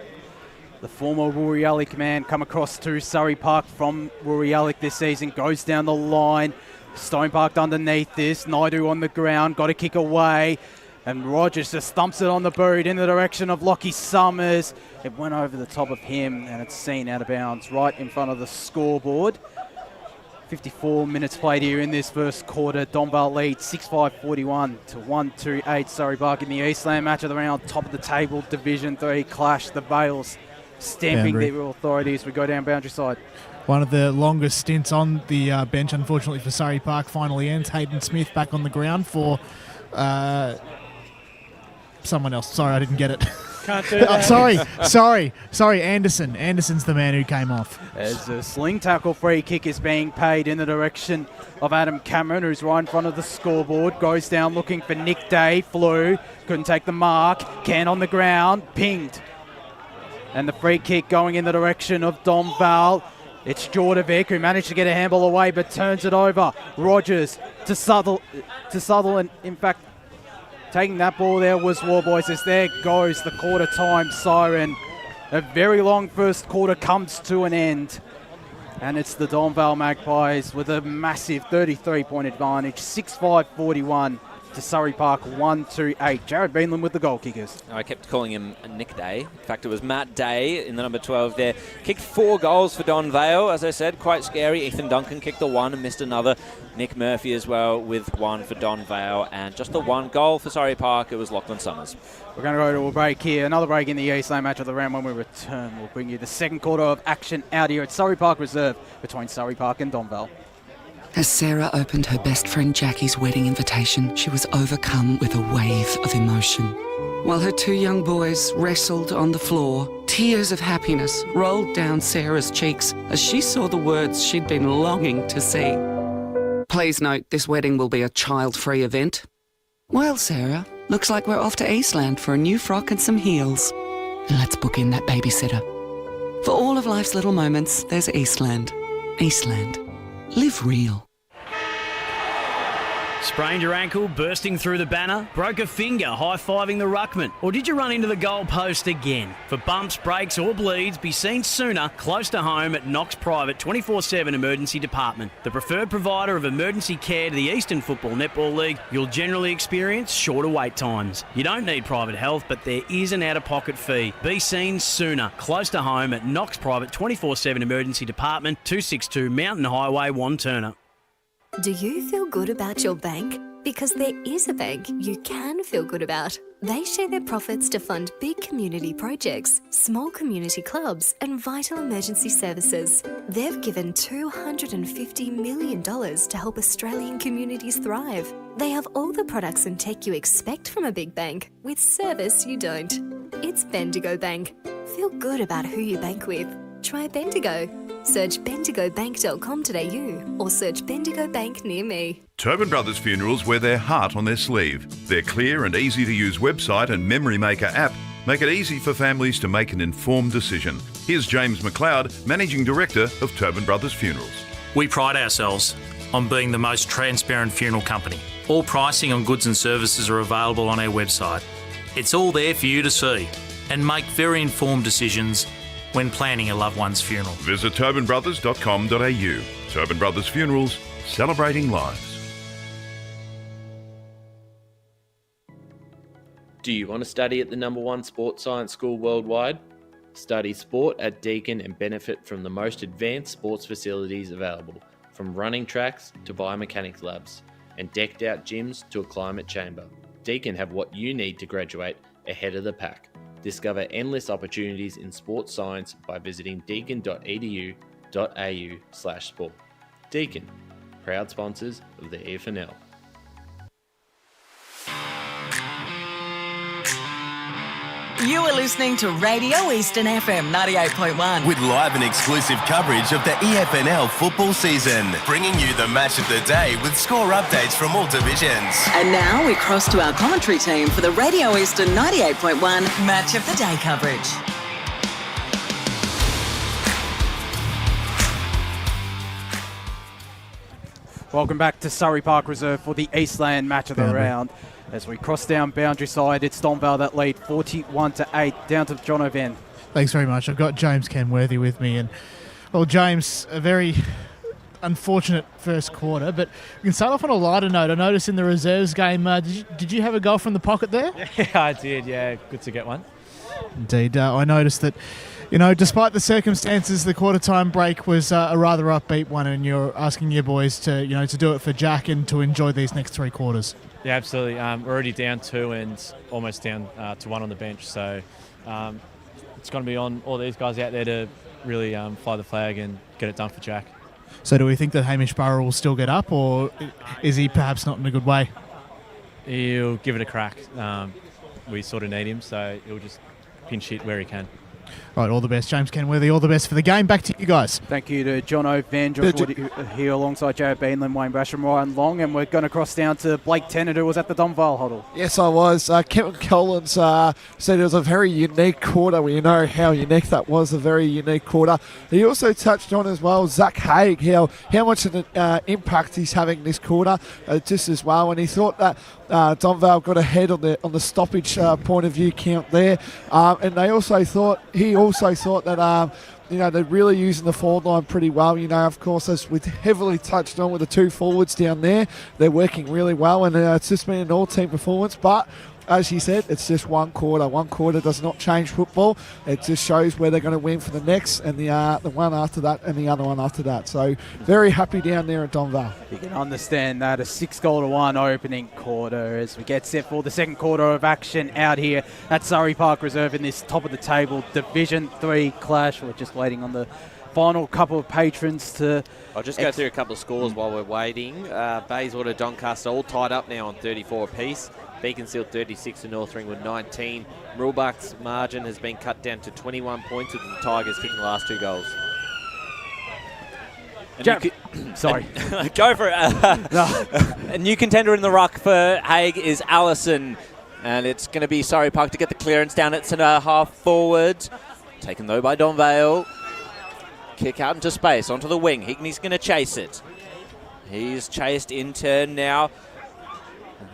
The former Woorolloc man come across to Surrey Park from Woorolloc this season, goes down the line. Stone parked underneath this. Naidu on the ground, got a kick away. And Rogers just thumps it on the boot in the direction of Lockie Summers. It went over the top of him and it's seen out of bounds right in front of the scoreboard. 54 minutes played here in this first quarter. Donvale leads 6-5-41 to 1-2-8. Surrey Park in the Eastland match of the round. Top of the table, Division 3 clash. The Vales stamping their authority as we go down boundary side. One of the longest stints on the bench, unfortunately for Surrey Park, finally ends. Hayden Smith back on the ground for someone else. Sorry, I didn't get it. Can't do that. Sorry, Anderson. Anderson's the man who came off. As a sling tackle free kick is being paid in the direction of Adam Cameron, who's right in front of the scoreboard. Goes down looking for Nick Day. Flew. Couldn't take the mark. Can on the ground. Pinged. And the free kick going in the direction of Donvale. It's Jordovic who managed to get a handball away but turns it over. Rogers to Sutherland. In fact, taking that ball there was Warboys as there goes the quarter time siren. A very long first quarter comes to an end. And it's the Donvale Magpies with a massive 33-point advantage. 6-5-41 to Surrey Park 1-2-8. Jared Beanland with the goal kickers. I kept calling him Nick Day. In fact, it was Matt Day in the number 12 there. Kicked 4 goals for Donvale, as I said, quite scary. Ethan Duncan kicked the 1 and missed another. Nick Murphy as well with 1 for Donvale. And just the 1 goal for Surrey Park, it was Lachlan Summers. We're going to go to a break here. Another break in the Eastland match of the round. When we return, we'll bring you the second quarter of action out here at Surrey Park Reserve between Surrey Park and Donvale. As Sarah opened her best friend Jackie's wedding invitation, she was overcome with a wave of emotion. While her 2 young boys wrestled on the floor, tears of happiness rolled down Sarah's cheeks as she saw the words she'd been longing to see. Please note, this wedding will be a child-free event. Well, Sarah, looks like we're off to Eastland for a new frock and some heels. And let's book in that babysitter. For all of life's little moments, there's Eastland. Eastland. Live real. Sprained your ankle, bursting through the banner? Broke a finger, high-fiving the ruckman? Or did you run into the goal post again? For bumps, breaks or bleeds, be seen sooner, close to home at Knox Private 24/7 Emergency Department. The preferred provider of emergency care to the Eastern Football Netball League, you'll generally experience shorter wait times. You don't need private health, but there is an out-of-pocket fee. Be seen sooner, close to home at Knox Private 24/7 Emergency Department, 262 Mountain Highway, Wanturna. Do you feel good about your bank? Because there is a bank you can feel good about. They share their profits to fund big community projects, small community clubs, and vital emergency services. They've given $250 million to help Australian communities thrive. They have all the products and tech you expect from a big bank, with service you don't. It's Bendigo Bank. Feel good about who you bank with. Try Bendigo. Search bendigobank.com.au or search Bendigo Bank near me. Tobin Brothers Funerals wear their heart on their sleeve. Their clear and easy-to-use website and Memory Maker app make it easy for families to make an informed decision. Here's James McLeod, Managing Director of Tobin Brothers Funerals. We pride ourselves on being the most transparent funeral company. All pricing on goods and services are available on our website. It's all there for you to see and make very informed decisions when planning a loved one's funeral. Visit tobinbrothers.com.au. Tobin Brothers Funerals, celebrating lives. Do you want to study at the #1 sports science school worldwide? Study sport at Deakin and benefit from the most advanced sports facilities available, from running tracks to biomechanics labs, and decked out gyms to a climate chamber. Deakin have what you need to graduate ahead of the pack. Discover endless opportunities in sports science by visiting deakin.edu.au/sport. Deakin, proud sponsors of the EFNL. You are listening to Radio Eastern FM 98.1. With live and exclusive coverage of the EFNL football season. Bringing you the match of the day with score updates from all divisions. And now we cross to our commentary team for the Radio Eastern 98.1 Match of the Day coverage. Welcome back to Surrey Park Reserve for the Eastland match of the round. As we cross down boundary side, it's Donvale that lead 41-8 down to John O'Ven. Thanks very much. I've got James Kenworthy with me. And, well, James, a very unfortunate first quarter, but we can start off on a lighter note. I noticed in the reserves game, did you have a goal from the pocket there? Yeah, I did. Yeah, good to get one. Indeed. I noticed that, despite the circumstances, the quarter-time break was a rather upbeat one, and you're asking your boys to, to do it for Jack and to enjoy these next 3 quarters. Yeah, absolutely. We're already down 2 and almost down to 1 on the bench, so it's going to be on all these guys out there to really fly the flag and get it done for Jack. So do we think that Hamish Burrell will still get up, or is he perhaps not in a good way? He'll give it a crack. We sort of need him, so he'll just pinch hit where he can. Right, all the best, James Kenworthy. All the best for the game. Back to you guys. Thank you to John O'Van, Josh Wood here alongside Jared Beanland, Wayne Basham, Ryan Long, and we're going to cross down to Blake Tennant, who was at the Donvale huddle. Yes, I was. Kevin Collins said it was a very unique quarter. We know how unique that was, a very unique quarter. He also touched on as well Zach Haig, how much of an impact he's having this quarter just as well, and he thought that Donvale got ahead on the stoppage point of view count there, and he also thought that they're really using the forward line pretty well. Of course, as we heavily touched on with the 2 forwards down there, they're working really well, and it's just been an all-team performance. But as he said, it's just 1 quarter. 1 quarter does not change football. It just shows where they're going to win for the next, and the one after that, and the other one after that. So very happy down there at Donvale. You can understand that a 6-1 opening quarter as we get set for the second quarter of action out here at Surrey Park Reserve in this top of the table Division 3 clash. We're just waiting on the final couple of patrons to... I'll just go through a couple of scores while we're waiting. Bayswater, Doncaster all tied up now on 34 apiece. Beaconsfield 36 and North Ringwood 19. Murrelbuck's margin has been cut down to 21 points with the Tigers kicking the last 2 goals. Sorry. Go for it. A new contender in the ruck for Haig is Allison. And it's going to be Surrey Park to get the clearance down at centre half forward. Taken though by Donvale. Kick out into space onto the wing. Higney's going to chase it. He's chased in turn now.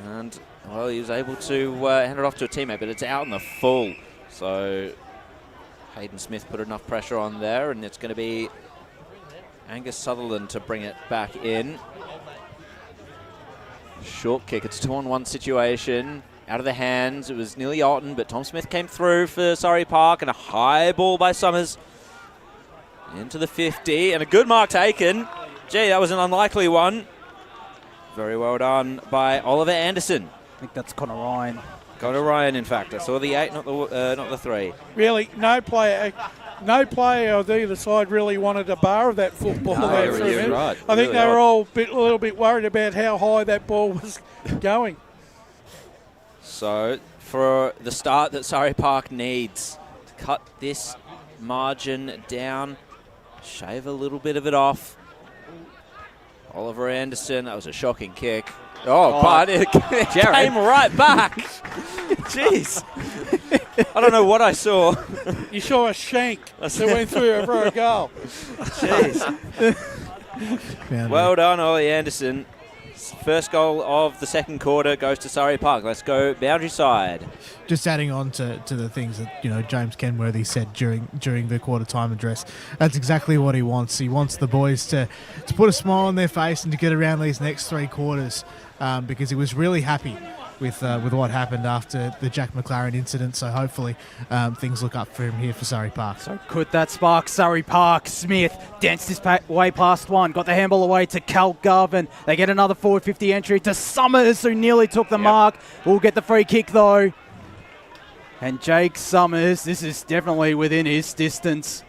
And... well, he was able to hand it off to a teammate, but it's out in the full. So Hayden Smith put enough pressure on there, and it's going to be Angus Sutherland to bring it back in. Short kick. It's 2-on-1 situation. Out of the hands. It was nearly Alton, but Tom Smith came through for Surrey Park, and a high ball by Summers. Into the 50, and a good mark taken. Gee, that was an unlikely one. Very well done by Oliver Anderson. I think that's Connor Ryan. Connor Ryan, in fact. I saw the 8, not the 3. Really, no player of either side really wanted a bar of that football. Right. I think they were all a little bit worried about how high that ball was going. So, for the start that Surrey Park needs to cut this margin down, shave a little bit of it off. Oliver Anderson, that was a shocking kick. But it came right back. Jeez. I don't know what I saw. You saw a shank that went through for a goal. Jeez. Well done, Ollie Anderson. First goal of the second quarter goes to Surrey Park. Let's go boundary side. Just adding on to the things that James Kenworthy said during the quarter time address. That's exactly what he wants. He wants the boys to put a smile on their face and to get around these next 3 quarters because he was really happy with what happened after the Jack McLaren incident. So hopefully things look up for him here for Surrey Park. So could that spark Surrey Park? Smith danced his way past one, got the handball away to Cal Garvin. They get another forward 50 entry to Summers, who nearly took the mark. Will get the free kick though. And Jake Summers, this is definitely within his distance.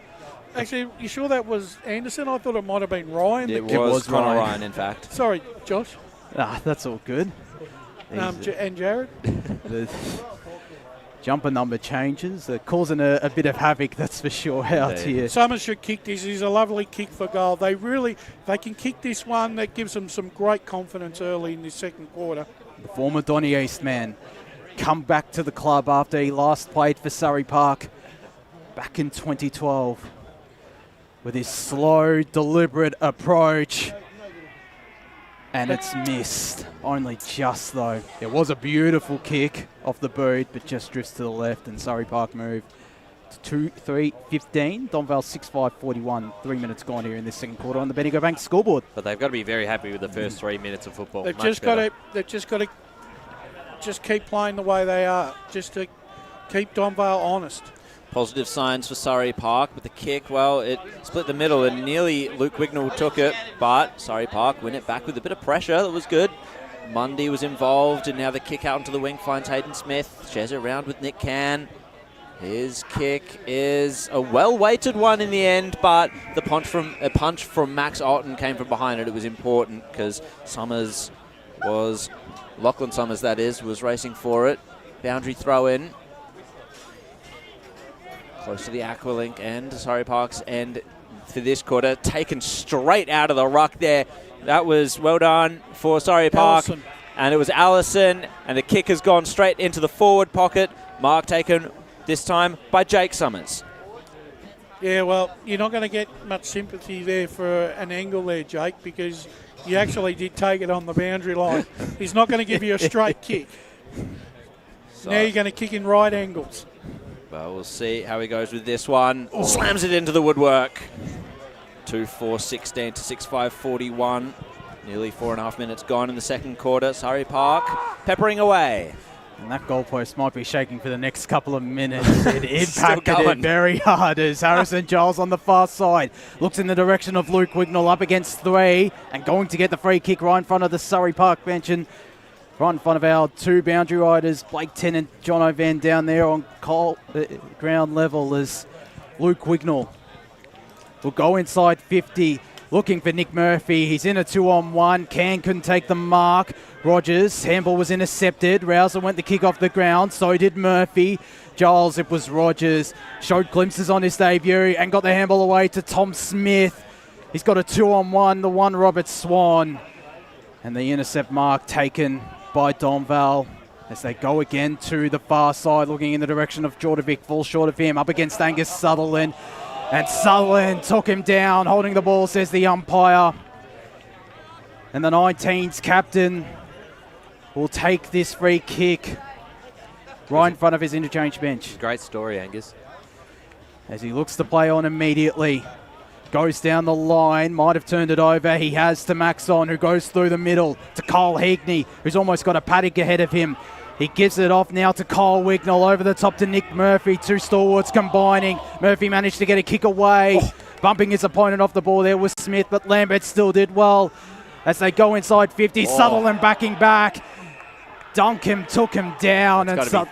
Actually, you sure that was Anderson? I thought it might have been Ryan. It was Connor Ryan, in fact. Sorry, Josh. That's all good. And Jared? The jumper number changes, causing a bit of havoc, that's for sure, out here. Summers should kick this. He's a lovely kick for goal. They can kick this one. That gives them some great confidence early in the second quarter. The former Donny East man come back to the club after he last played for Surrey Park back in 2012 with his slow, deliberate approach. And it's missed, only just though. It was a beautiful kick off the boot, but just drifts to the left, and Surrey Park move 2-3-15. Donvale 6-5-41. 3 minutes gone here in this second quarter on the Bendigo Bank scoreboard. But they've got to be very happy with the first 3 minutes of football. They've just got to just keep playing the way they are, just to keep Donvale honest. Positive signs for Surrey Park, but the kick, well, it split the middle and nearly Luke Wignall took it, but Surrey Park win it back with a bit of pressure. That was good. Mundy was involved, and now the kick out into the wing finds Hayden Smith. Shares it around with Nick Can. His kick is a well-weighted one in the end, but the punch from Max Otten came from behind it. It was important because Lachlan Summers, that is, was racing for it. Boundary throw in. Close to the Aqualink and Surrey Park's end for this quarter. Taken straight out of the ruck there. That was well done for Surrey Park. Allison. And it was Allison, and the kick has gone straight into the forward pocket. Mark taken this time by Jake Summers. Yeah, well, you're not going to get much sympathy there for an angle there, Jake, because you actually did take it on the boundary line. He's not going to give you a straight kick. Now you're going to kick in right angles. Well, we'll see how he goes with this one. Oh. Slams it into the woodwork. 2-4-16 to 6-5-41. Nearly 4.5 minutes gone in the second quarter. Surrey Park peppering away. And that goalpost might be shaking for the next couple of minutes. It impacted it very hard as Harrison Giles on the far side looks in the direction of Luke Wignall up against 3 and going to get the free kick right in front of the Surrey Park bench. And right in front of our 2 boundary riders, Blake Tennant, John O'Van down there on ground level as Luke Wignall will go inside 50, looking for Nick Murphy. He's in a 2-on-1. Can couldn't take the mark. Rogers, handball was intercepted. Rouser went the kick off the ground, so did Murphy. Giles, it was Rogers, showed glimpses on his debut and got the handball away to Tom Smith. He's got a 2-on-1, the one Robert Swan. And the intercept mark taken by Donvale as they go again to the far side, looking in the direction of Jordovic, falls short of him, up against Angus Sutherland. And Sutherland took him down, holding the ball, says the umpire. And the 19's captain will take this free kick right in front of his interchange bench. Great story, Angus. As he looks to play on immediately. Goes down the line, might have turned it over. He has to Maxon, who goes through the middle to Cole Heagney, who's almost got a paddock ahead of him. He gives it off now to Kyle Wignall, over the top to Nick Murphy. 2 stalwarts combining. Murphy managed to get a kick away. Bumping his opponent off the ball there was Smith, but Lambert still did well. As they go inside 50, Sutherland backing back. Duncan took him down. I'm not surprised.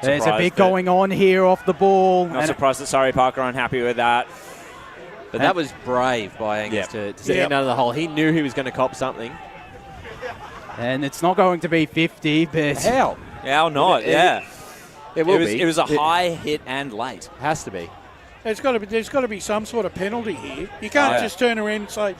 There's a bit going on here off the ball. Not surprised that Surrey Park are unhappy with that. But that was brave by Angus to stand under the hole. He knew he was going to cop something. And it's not going to be 50, but... How? How not, yeah. It will be. It was a high hit and late. Has to be. There's got to be some sort of penalty here. You can't just turn around and say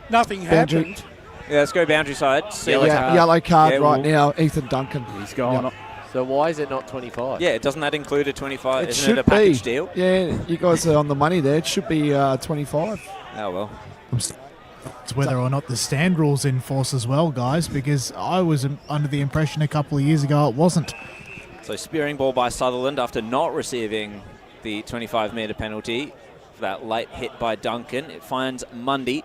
nothing happened. Yeah, let's go boundary side. Yellow card right now, Ethan Duncan. He's gone. Yep. So why is it not 25? Yeah, doesn't that include a 25? It Isn't should it a package be. deal? Yeah, you guys are on the money there. It should be 25. Oh, well. It's whether or not the stand rule's in force as well, guys, because I was under the impression a couple of years ago it wasn't. So spearing ball by Sutherland after not receiving the 25-metre penalty for that late hit by Duncan. It finds Mundy,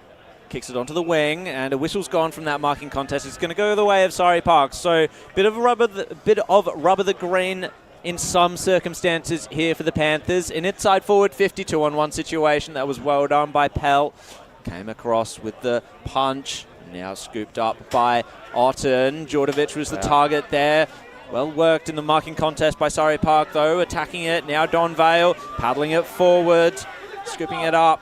kicks it onto the wing, and a whistle's gone from that marking contest. It's going to go the way of Surrey Park. So bit of rubber the green in some circumstances here for the Panthers. An inside forward 52-on-1 situation. That was well done by Pell. Came across with the punch. Now scooped up by Otten. Jordovic was the target there. Well worked in the marking contest by Surrey Park, though. Attacking it. Now Donvale paddling it forward. Scooping it up.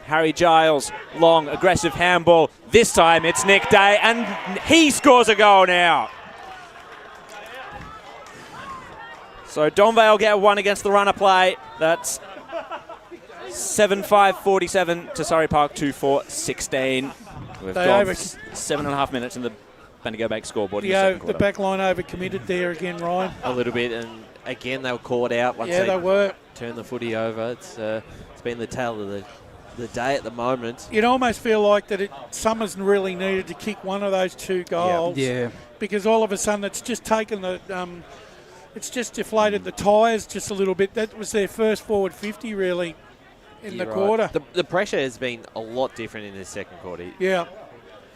Harry Giles. Long, aggressive handball. This time it's Nick Day, and he scores a goal now. So Donvale get one against the runner play. That's 7-5-47 to Surrey Park 2-4-16. We've got 7.5 minutes in the Bendigo Bank scoreboard. The back line overcommitted there again, Ryan. A little bit, and again they were caught out once they were. Turned the footy over. It's been the tale of the day at the moment. You'd almost feel like that Summers really needed to kick one of those 2 goals. Yeah. Because all of a sudden it's just taken it's just deflated the tyres just a little bit. That was their first forward 50 really in the quarter. The pressure has been a lot different in the second quarter. Yeah,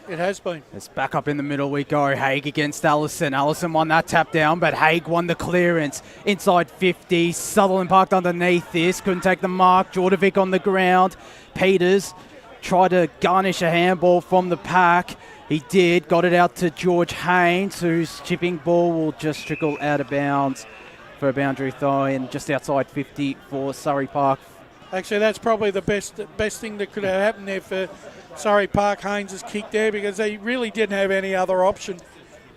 it has been. It's back up in the middle we go. Haig against Allison. Allison won that tap down, but Haig won the clearance. Inside 50. Sutherland parked underneath this. Couldn't take the mark. Jordovic on the ground. Peters tried to garnish a handball from the pack. He did. Got it out to George Haynes, whose chipping ball will just trickle out of bounds for a boundary throw in just outside 50 for Surrey Park. Actually, that's probably the best thing that could have happened there for Surrey Park. Haynes' kick there because they really didn't have any other option.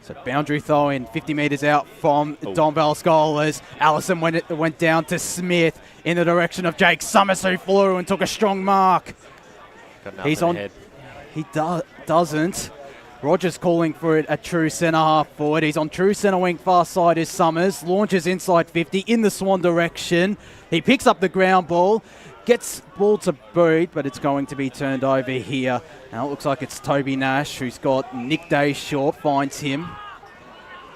So boundary throw in 50 metres out from Donvale's goal as Allison went down to Smith in the direction of Jake Summers, who flew and took a strong mark. He's on. Ahead. He doesn't. Rogers calling for it at true centre half forward. He's on true centre wing far side is Summers. Launches inside 50 in the Swan direction. He picks up the ground ball. Gets ball to boot, but it's going to be turned over here. Now it looks like it's Toby Nash who's got Nick Day short. Finds him.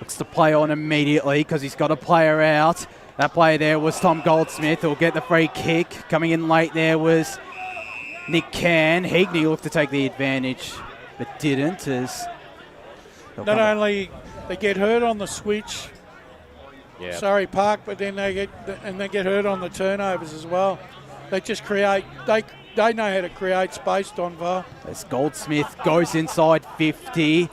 Looks to play on immediately because he's got a player out. That player there was Tom Goldsmith who'll get the free kick. Coming in late there was Nick Can. Heagney looked to take the advantage, but didn't. As not only they get hurt on the switch, Surrey Park, but then they get hurt on the turnovers as well. They just create. They know how to create space. Donvale. As Goldsmith goes inside 50.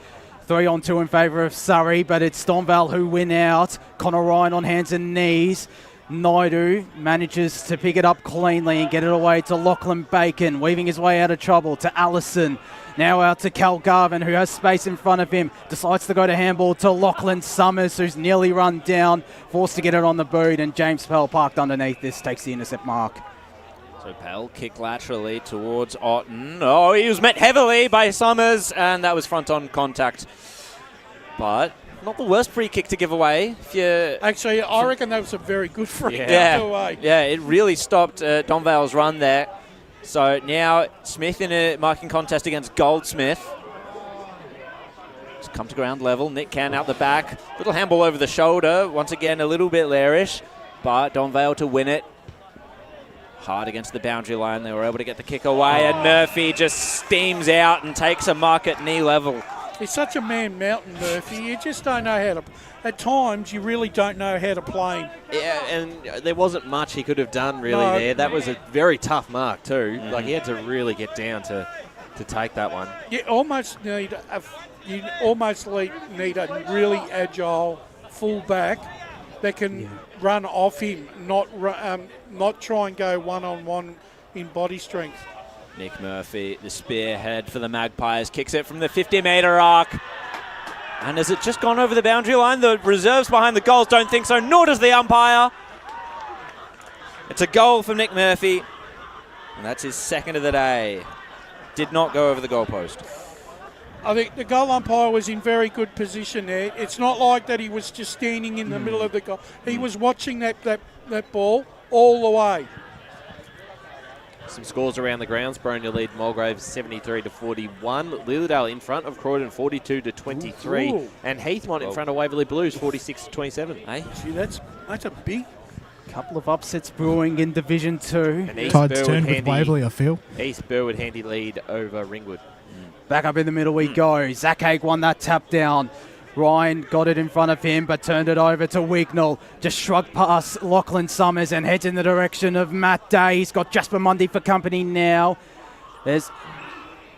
3-on-2 in favour of Surrey, but it's Donvale who win out. Connor Ryan on hands and knees. Naidu manages to pick it up cleanly and get it away to Lachlan Bacon, weaving his way out of trouble to Allison. Now out to Cal Garvin, who has space in front of him. Decides to go to handball to Lachlan Summers, who's nearly run down. Forced to get it on the boot, and James Pell parked underneath this, takes the intercept mark. So Pell kick laterally towards Otten. Oh, he was met heavily by Summers, and that was front-on contact. But not the worst free kick to give away. Actually, I reckon that was a very good free kick away. Yeah, it really stopped Donvale's run there. So now Smith in a marking contest against Goldsmith. Just come to ground level. Nick Can out the back. Little handball over the shoulder. Once again, a little bit lairish. But Donvale to win it. Hard against the boundary line. They were able to get the kick away. And Murphy just steams out and takes a mark at knee level. He's such a man mountain, Murphy. You just don't know how to... At times, you really don't know how to play him. Yeah, and there wasn't much he could have done really there. That was a very tough mark too. Like he had to really get down to take that one. You almost need a really agile full-back that can run off him, not try and go one-on-one in body strength. Nick Murphy, the spearhead for the Magpies, kicks it from the 50-metre arc. And has it just gone over the boundary line? The reserves behind the goals don't think so, nor does the umpire. It's a goal from Nick Murphy, and that's his second of the day. Did not go over the goalpost. I think the goal umpire was in very good position there. It's not like that he was just standing in the middle of the goal. He was watching that ball all the way. Some scores around the grounds. Boronia lead Mulgrave 73-41. Lilydale in front of Croydon 42-23. Ooh. And Heathmont in front of Waverley Blues 46-27. Hey, see, that's a big... Couple of upsets brewing in Division 2. Tide's turned with Waverley, I feel. East Burwood handy lead over Ringwood. Back up in the middle we go. Zach Haig won that tap down. Ryan got it in front of him, but turned it over to Wignall. Just shrugged past Lachlan Summers and heads in the direction of Matt Day. He's got Jasper Mundy for company now.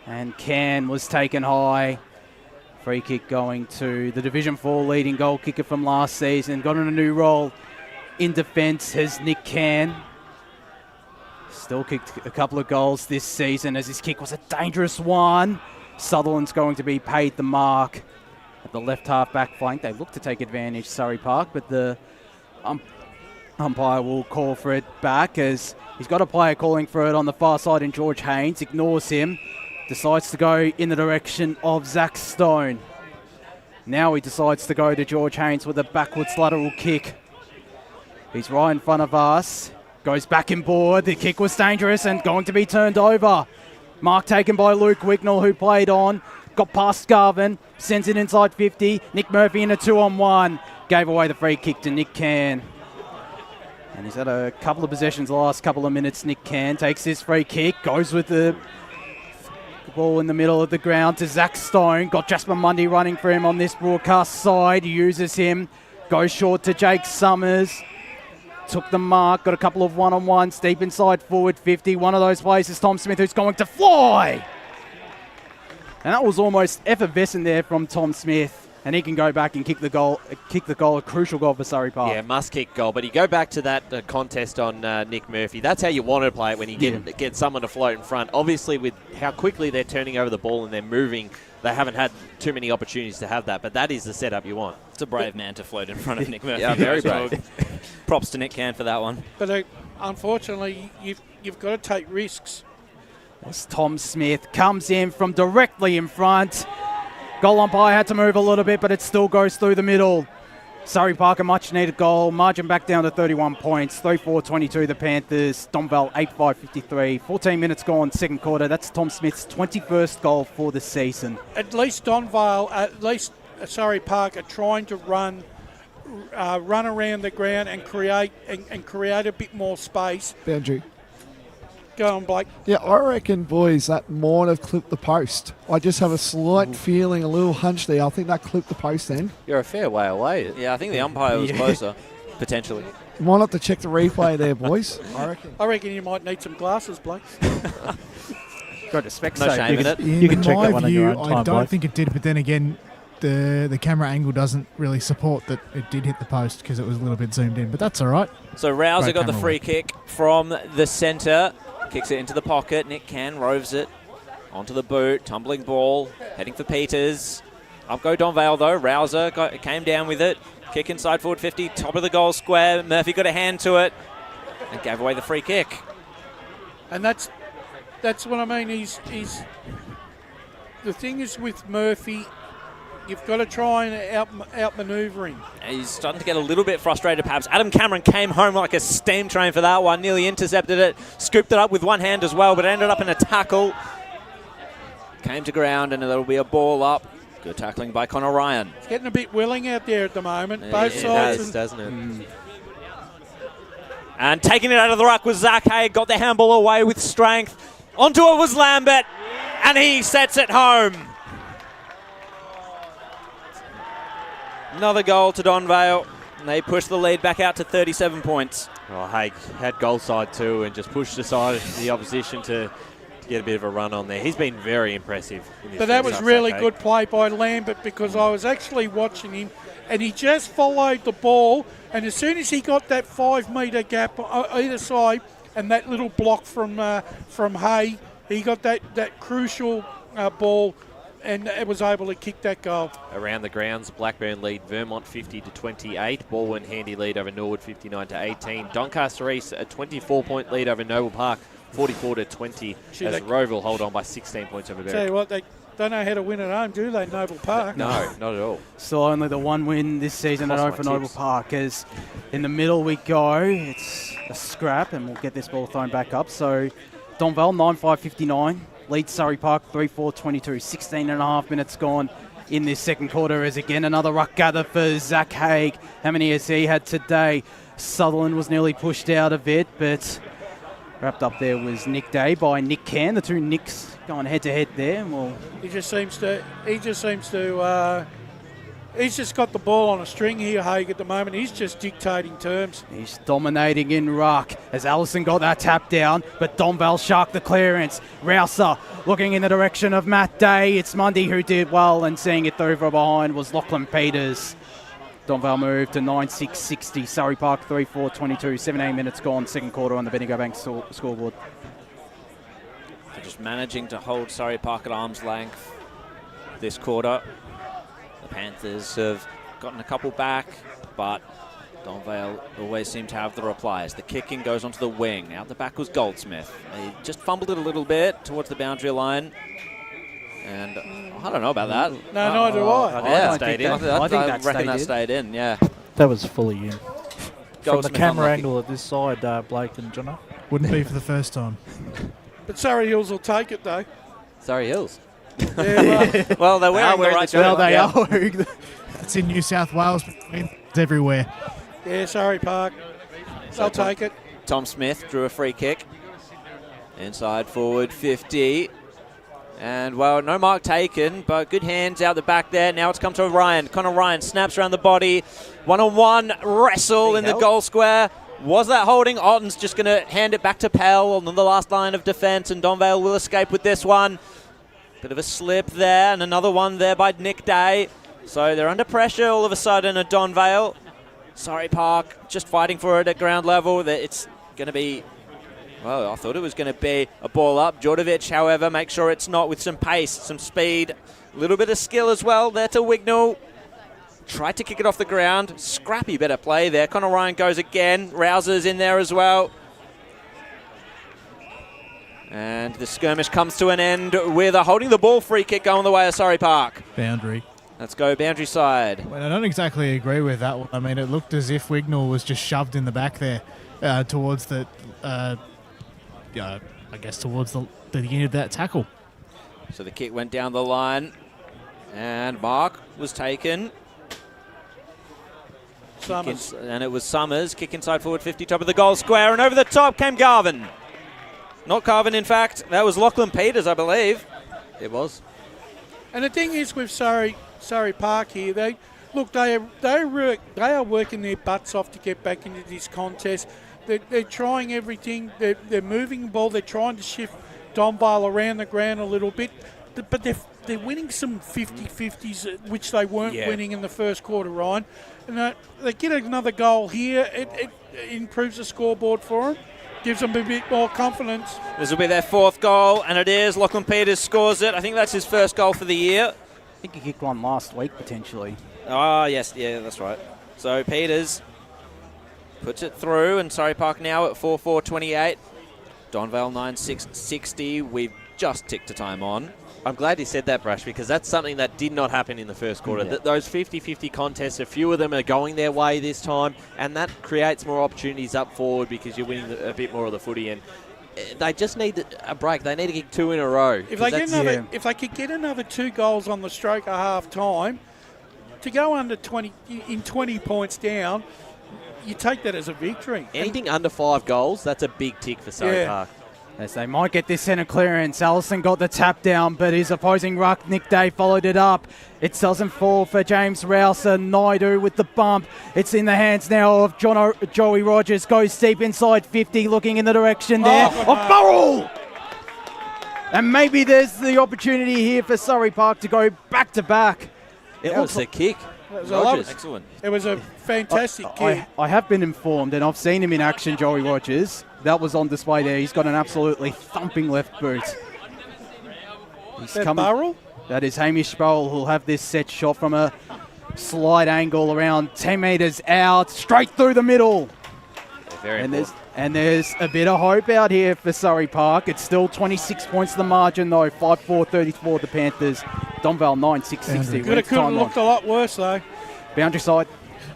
And Can was taken high. Free kick going to the Division 4 leading goal kicker from last season. Got in a new role in defence as Nick Can. Still kicked a couple of goals this season as his kick was a dangerous one. Sutherland's going to be paid the mark. At the left half back flank, they look to take advantage, Surrey Park, but the umpire will call for it back as he's got a player calling for it on the far side, and George Haynes ignores him, decides to go in the direction of Zach Stone. Now he decides to go to George Haynes with a backwards lateral kick. He's right in front of us, goes back in board, the kick was dangerous and going to be turned over. Mark taken by Luke Wignall, who played on. Got past Garvin, sends it inside 50. Nick Murphy in a 2-on-1. gave away the free kick to Nick Can. And he's had a couple of possessions the last couple of minutes. Nick Can takes this free kick, goes with the ball in the middle of the ground to Zach Stone. Got Jasper Mundy running for him on this broadcast side. He uses him, goes short to Jake Summers. Took the mark, got a couple of one-on-ones deep inside forward 50. One of those plays is Tom Smith, who's going to fly. And that was almost effervescent there from Tom Smith. And he can go back and kick the goal, a crucial goal for Surrey Park. Yeah, must-kick goal. But you go back to that contest on Nick Murphy. That's how you want to play it, when you get someone to float in front. Obviously, with how quickly they're turning over the ball and they're moving, they haven't had too many opportunities to have that. But that is the setup you want. It's a brave man to float in front of Nick Murphy. Yeah, very brave. Props to Nick Can for that one. But unfortunately, you've got to take risks. As Tom Smith comes in from directly in front. Goal umpire had to move a little bit, but it still goes through the middle. Surrey Park, a much-needed goal. Margin back down to 31 points. 3-4-22 the Panthers. Donvale 8-5-53. 14 minutes gone, second quarter. That's Tom Smith's 21st goal for the season. At least Surrey Park are trying to run around the ground and create a bit more space. Boundary. Go on, Blake. Yeah, I reckon, boys, that might have clipped the post. I just have a slight feeling, a little hunch there. I think that clipped the post then. You're a fair way away. Yeah, I think the umpire was closer, potentially. Might have to check the replay there, boys. I reckon you might need some glasses, Blake. Got a spec No shame in it. You can check my that one on your view, own time, I don't Blake. think it did, but then again, the camera angle doesn't really support that it did hit the post because it was a little bit zoomed in, but that's all right. So Rouser Great got the camera free work. kick from the centre. Kicks it into the pocket. Nick Can roves it onto the boot. Tumbling ball. Heading for Peters. Up go Donvale though. Rouser came down with it. Kick inside forward 50. Top of the goal square. Murphy got a hand to it and gave away the free kick. And that's what I mean. He's the thing is with Murphy, you've got to try and outmaneuver him. He's starting to get a little bit frustrated perhaps. Adam Cameron came home like a steam train for that one. Nearly intercepted it. Scooped it up with one hand as well, but ended up in a tackle. Came to ground and there'll be a ball up. Good tackling by Connor Ryan. It's getting a bit willing out there at the moment. Both sides. It does, doesn't it? And taking it out of the ruck was Zach Haig. Got the handball away with strength. Onto it was Lambert. And he sets it home. Another goal to Donvale, and they push the lead back out to 37 points. Well, Haig had goal side too and just pushed aside the opposition to get a bit of a run on there. He's been very impressive. But that was really good play by Lambert, because I was actually watching him and he just followed the ball, and as soon as he got that 5 metre gap either side and that little block from Hay, he got that crucial ball and it was able to kick that goal. Around the grounds, Blackburn lead Vermont 50-28. Baldwin handy lead over Norwood 59-18. Doncaster East a 24-point lead over Noble Park 44-20. As Roeville hold on by 16 points over Berwick. Tell you what, they don't know how to win at home, do they, Noble Park? No, not at all. Still only the one win this season at home for Noble Park. As in the middle we go, it's a scrap, and we'll get this ball thrown back up. So Donvale 9-5-59. Leads Surrey Park 3-4-22. 16 and a half minutes gone in this second quarter, as again another ruck gather for Zach Haig. How many has he had today? Sutherland was nearly pushed out of it, but wrapped up there was Nick Day by Nick Can. The two Nicks going head to head there. And we'll he's just got the ball on a string here, Haig, at the moment. He's just dictating terms. He's dominating in ruck as Allison got that tap down, but Donvale sharked the clearance. Rouser looking in the direction of Matt Day. It's Mundy who did well, and seeing it through from behind was Lachlan Peters. Donvale moved to 9-6-60. Surrey Park 3-4-22. 17 minutes gone, second quarter on the Bendigo Bank scoreboard. They're just managing to hold Surrey Park at arm's length this quarter. The Panthers have gotten a couple back, but Donvale always seem to have the replies. The kicking goes onto the wing. Out the back was Goldsmith. He just fumbled it a little bit towards the boundary line. And I don't know about that. No, neither do I. Yeah, I reckon that stayed in, yeah. That was fully in. From the camera unlucky. angle at this side, Blake and Jono. Wouldn't be for the first time. But Surrey Hills will take it, though. Surrey Hills. Yeah, well, they're wearing the right Well, they are. It's in New South Wales between It's everywhere. Yeah, Surrey Park. They'll take it. Tom Smith drew a free kick. Inside forward 50. And, well, no mark taken, but good hands out the back there. Now it's come to Ryan. Connor Ryan snaps around the body. One-on-one wrestle in the goal square. Was that holding? Otten's just going to hand it back to Pell on the last line of defence, and Donvale will escape with this one. Bit of a slip there, and another one there by Nick Day. So they're under pressure all of a sudden at Donvale. Surrey Park just fighting for it at ground level. It's going to be... Well, I thought it was going to be a ball up. Djordjevic, however, make sure it's not, with some pace, some speed, a little bit of skill as well there to Wignall. Tried to kick it off the ground. Scrappy bit of play there. Connor Ryan goes again. Rousers in there as well. And the skirmish comes to an end with a holding the ball free kick going the way of Surrey Park. Boundary. Let's go boundary side. Well, I don't exactly agree with that one. I mean, it looked as if Wignall was just shoved in the back there towards the... I guess towards the end of that tackle. So the kick went down the line, and mark was taken. Summers. And it was Summers, kick inside forward 50, top of the goal square, and over the top came Garvin. Not Garvin, in fact. That was Lachlan Peters, I believe. It was. And the thing is with Surrey Park here, they are working their butts off to get back into this contest. They're trying everything. They're moving the ball. They're trying to shift Donvale around the ground a little bit. But they're winning some 50-50s, which they weren't winning in the first quarter, Ryan. And they get another goal here. It improves the scoreboard for them. Gives them a bit more confidence. This will be their fourth goal, and it is. Lachlan Peters scores it. I think that's his first goal for the year. I think he kicked one last week, potentially. Oh, yes. Yeah, that's right. So Peters... puts it through, and Surrey Park now at 4-4-28. Donvale 9-6-60. We've just ticked a time on. I'm glad you said that, Brash, because that's something that did not happen in the first quarter. Yeah. Those 50-50 contests, a few of them are going their way this time, and that creates more opportunities up forward because you're winning a bit more of the footy. And they just need a break. They need to kick two in a row. If they could get another 2 goals on the stroke at half time, to go under 20 points down, you take that as a victory. Anything under 5 goals, that's a big tick for Surrey Park. As they might get this centre clearance. Allison got the tap down, but his opposing ruck, Nick Day, followed it up. It doesn't fall for James Rouser. Naidu with the bump. It's in the hands now of Joey Rogers. Goes deep inside 50, looking in the direction there of Burrell. And maybe there's the opportunity here for Surrey Park to go back to back. It was a kick. Excellent. It was a fantastic kick. I have been informed, and I've seen him in action, Joey Rogers. That was on display there. He's got an absolutely thumping left boot. He's coming. Burrell? That is Hamish Burrell, who'll have this set shot from a slight angle around 10 metres out, straight through the middle. And there's a bit of hope out here for Surrey Park. It's still 26 points the margin, though. 5-4-34 the Panthers. Donvale 9-6-60. Could have looked a lot worse, though. Boundary side.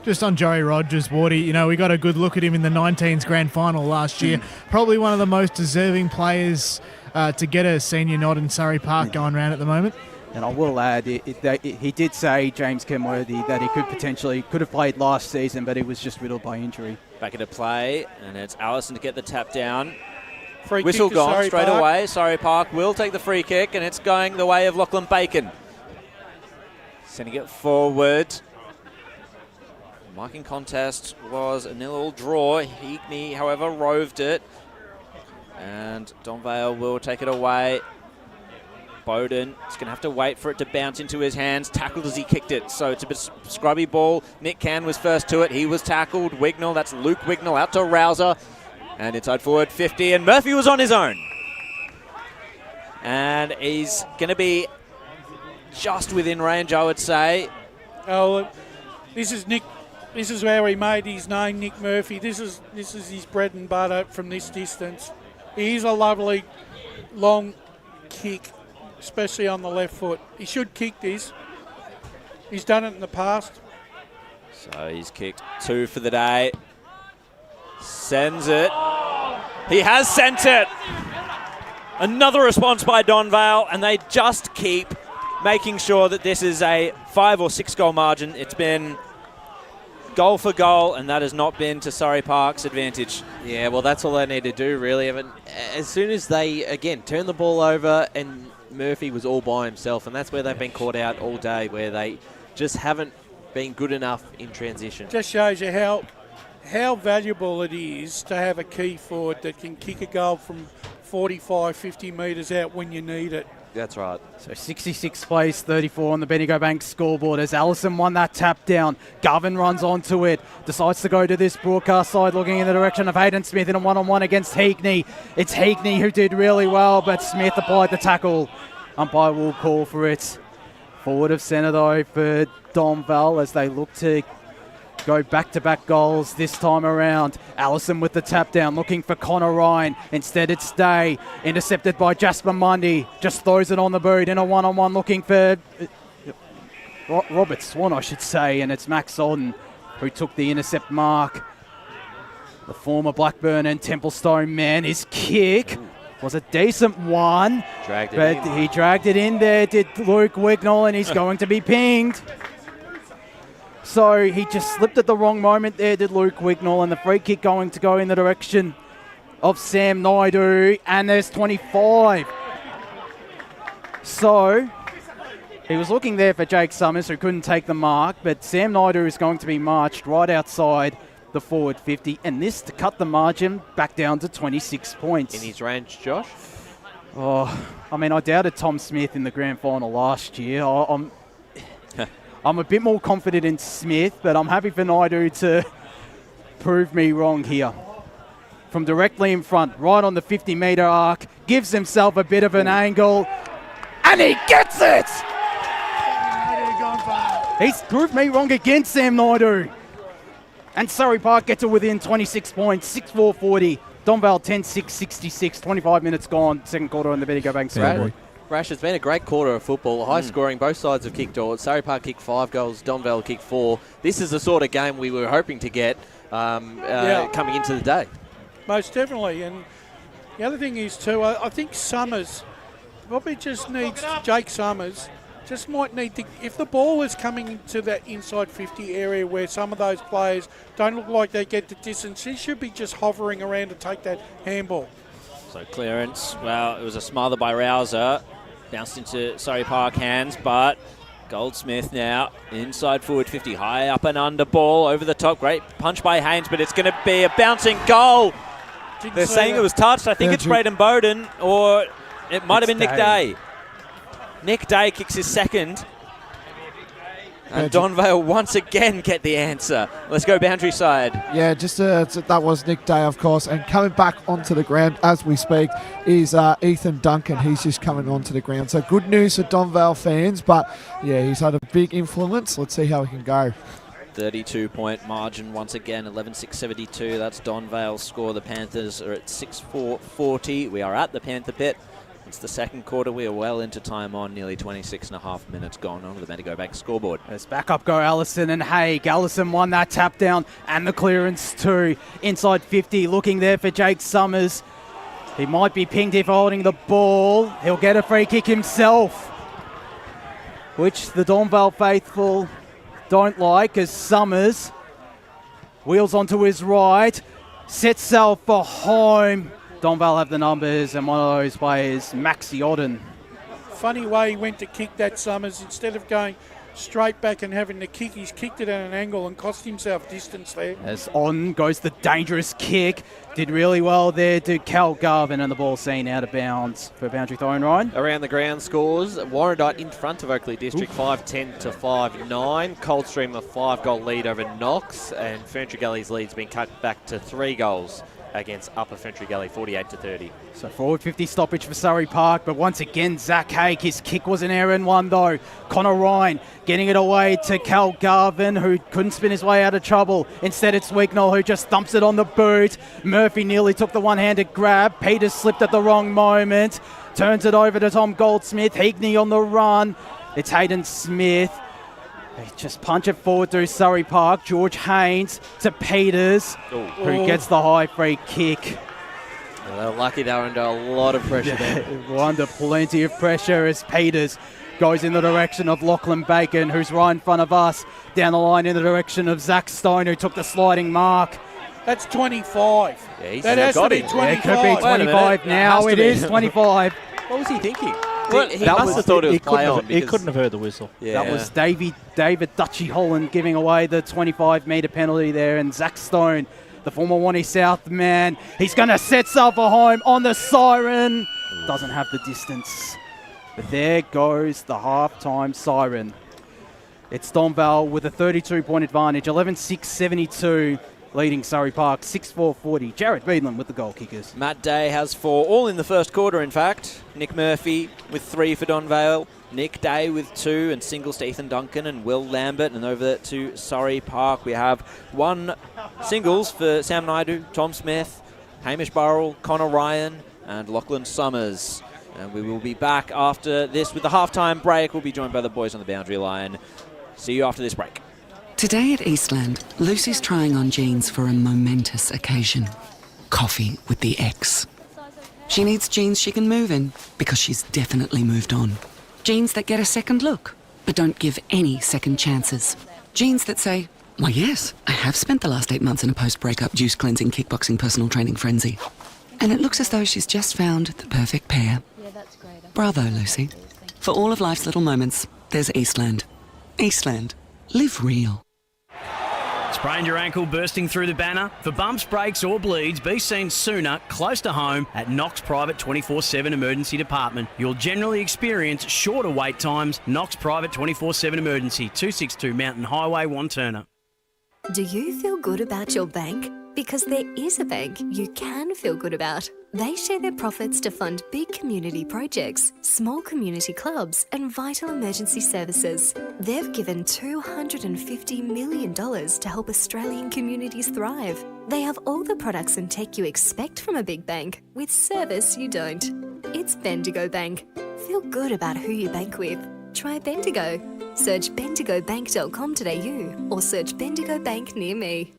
Just on Joey Rogers, Wardy, we got a good look at him in the 19s grand final last year. Probably one of the most deserving players to get a senior nod in Surrey Park going around at the moment. And I will add, he did say, James Kenworthy, that he could have played last season, but he was just riddled by injury. Back into play, and it's Allison to get the tap down. Free Whistle kick gone straight Park. away. Surrey Park will take the free kick, and it's going the way of Lachlan Bacon. Sending it forward. Marking contest was a 0-0 draw. Heagney, however, roved it. And Donvale will take it away. Bowden is going to have to wait for it to bounce into his hands. Tackled as he kicked it, so it's a bit scrubby ball. Nick Cann was first to it. He was tackled. Wignall, that's Luke Wignall, out to Rouser. And inside forward 50, and Murphy was on his own. And he's going to be just within range, I would say. Oh, this is Nick. This is where he made his name, Nick Murphy. This is his bread and butter from this distance. He is a lovely long kick, especially on the left foot. He should kick this. He's done it in the past. So he's kicked 2 for the day. Sends it. He has sent it. Another response by Donvale, and they just keep making sure that this is a 5 or 6 goal margin. It's been goal for goal, and that has not been to Surrey Park's advantage. Yeah, well, that's all they need to do, really. As soon as they, again, turn the ball over, and Murphy was all by himself, and that's where they've been caught out all day, where they just haven't been good enough in transition. Just shows you how valuable it is to have a key forward that can kick a goal from 45, 50 metres out when you need it. That's right. So 66 plays, 34 on the Bendigo Bank scoreboard as Allison won that tap down. Garvin runs onto it, decides to go to this broadcast side, looking in the direction of Hayden Smith in a one-on-one against Heagney. It's Heagney who did really well, but Smith applied the tackle. Umpire will call for it. Forward of centre though for Donvale as they look to go back-to-back goals this time around. Allison with the tap down, looking for Connor Ryan. Instead it's Day, intercepted by Jasper Mundy. Just throws it on the boot in a one-on-one, looking for Robert Swan, I should say, and it's Max Odden who took the intercept mark. The former Blackburn and Templestone man, his kick was a decent one, he dragged it in there, did Luke Wignall, and he's going to be pinged. So he just slipped at the wrong moment there, did Luke Wignall, and the free kick going to go in the direction of Sam Naidu, and there's 25. So he was looking there for Jake Summers, who couldn't take the mark, but Sam Naidu is going to be marched right outside the forward 50, and this to cut the margin back down to 26 points. In his range, Josh? Oh, I mean, I doubted Tom Smith in the grand final last year. I'm a bit more confident in Smith, but I'm happy for Naidu to prove me wrong here. From directly in front, right on the 50-metre arc, gives himself a bit of an angle, and he gets it! He's proved me wrong again, Sam Naidu. And Surrey Park get to within 26 points, 6-4-40. Donvale 10-6-66, 25 minutes gone, second quarter on the Bendigo Bank scoreboard. Rash, it's been a great quarter of football, high scoring, both sides have kicked all. Surrey Park kicked 5 goals, Donvale kicked 4. This is the sort of game we were hoping to get coming into the day. Most definitely, and the other thing is too, I think Summers probably just needs, Jake Summers, just might need to, if the ball is coming into that inside 50 area where some of those players don't look like they get the distance, he should be just hovering around to take that handball. So clearance, well, it was a smother by Rouser, bounced into Surrey Park hands, but Goldsmith now inside forward 50, high up and under ball, over the top, great punch by Haynes, but it's going to be a bouncing goal. They're saying it was touched. I think it's Braden Bowden, or it might have been Nick Day. Nick Day kicks his second. And Donvale once again get the answer. Let's go boundary side. Yeah, that was Nick Day, of course. And coming back onto the ground as we speak is Ethan Duncan. He's just coming onto the ground. So good news for Donvale fans, but yeah, he's had a big influence. Let's see how he can go. 32-point margin once again, 11-6-72. That's Donvale's score. The Panthers are at 6-4-40. We are at the Panther pit. It's the second quarter. We are well into time on, nearly 26.5 minutes gone on the Bendigo Bank scoreboard. As backup go Allison and Haig. Allison won that tap down and the clearance too. Inside 50, looking there for Jake Summers. He might be pinged if holding the ball. He'll get a free kick himself, which the Donvale faithful don't like, as Summers wheels onto his right, sets sail for home. Donvale have the numbers, and one of those players, Maxi Odden. Funny way he went to kick that, Summers. Instead of going straight back and having to kick, he's kicked it at an angle and cost himself distance there. As on goes the dangerous kick. Did really well there to Cal Garvin, and the ball seen out of bounds for boundary thrown, Ryan. Around the ground scores, Warrandyte in front of Oakley District, 5-10 to 5-9. Coldstream a 5-goal lead over Knox, and Ferntree Gully's lead's been cut back to 3 goals against Upper Ferntree Gully, 48 to 30. So forward 50 stoppage for Surrey Park, but once again Zach Haig, his kick was an errant one though. Connor Ryan getting it away to Cal Garvin, who couldn't spin his way out of trouble. Instead it's Wignall who just thumps it on the boot. Murphy nearly took the one-handed grab. Peters slipped at the wrong moment. Turns it over to Tom Goldsmith. Heagney on the run. It's Hayden Smith. They just punch it forward through Surrey Park. George Haynes to Peters, who gets the high free kick. They're lucky they were under a lot of pressure there. We're under plenty of pressure as Peters goes in the direction of Lachlan Bacon, who's right in front of us. Down the line in the direction of Zach Stone, who took the sliding mark. That's 25. Yeah, that has to be 25. Yeah, it could be 25 now. It is 25. What was he thinking? Well, he must have thought it was play on. He couldn't have heard the whistle. Yeah. That was David Dutchy Holland giving away the 25-metre penalty there, and Zach Stone, the former Wanty South man, he's going to set Sulphur home on the siren. Doesn't have the distance. But there goes the half-time siren. It's Donvale with a 32-point advantage, 11-6-72, leading Surrey Park 6-4-40. Jared Beedland with the goal kickers. Matt Day has 4, all in the first quarter, in fact. Nick Murphy with 3 for Donvale. Nick Day with 2, and singles to Ethan Duncan and Will Lambert. And over to Surrey Park, we have 1 singles for Sam Naidu, Tom Smith, Hamish Burrell, Connor Ryan, and Lachlan Summers. And we will be back after this with the halftime break. We'll be joined by the boys on the boundary line. See you after this break. Today at Eastland, Lucy's trying on jeans for a momentous occasion. Coffee with the ex. She needs jeans she can move in because she's definitely moved on. Jeans that get a second look, but don't give any second chances. Jeans that say, why yes, I have spent the last 8 months in a post-breakup juice cleansing, kickboxing, personal training frenzy. And it looks as though she's just found the perfect pair. Bravo, Lucy. For all of life's little moments, there's Eastland. Eastland. Live real. Sprained your ankle bursting through the banner? For bumps, breaks or bleeds, be seen sooner, close to home, at Knox Private 24/7 Emergency Department. You'll generally experience shorter wait times. Knox Private 24/7 Emergency, 262 Mountain Highway, Wanturna. Do you feel good about your bank? Because there is a bank you can feel good about. They share their profits to fund big community projects, small community clubs, and vital emergency services. They've given $250 million to help Australian communities thrive. They have all the products and tech you expect from a big bank, with service you don't. It's Bendigo Bank. Feel good about who you bank with. Try Bendigo. Search bendigobank.com.au or search Bendigo Bank near me.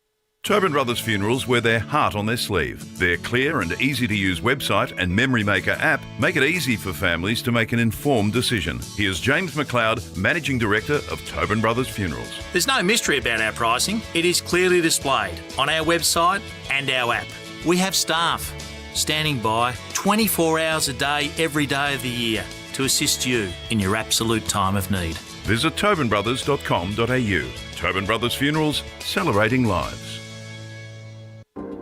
Tobin Brothers Funerals wear their heart on their sleeve. Their clear and easy-to-use website and Memory Maker app make it easy for families to make an informed decision. Here's James McLeod, Managing Director of Tobin Brothers Funerals. There's no mystery about our pricing. It is clearly displayed on our website and our app. We have staff standing by 24 hours a day, every day of the year to assist you in your absolute time of need. Visit tobinbrothers.com.au. Tobin Brothers Funerals, celebrating lives.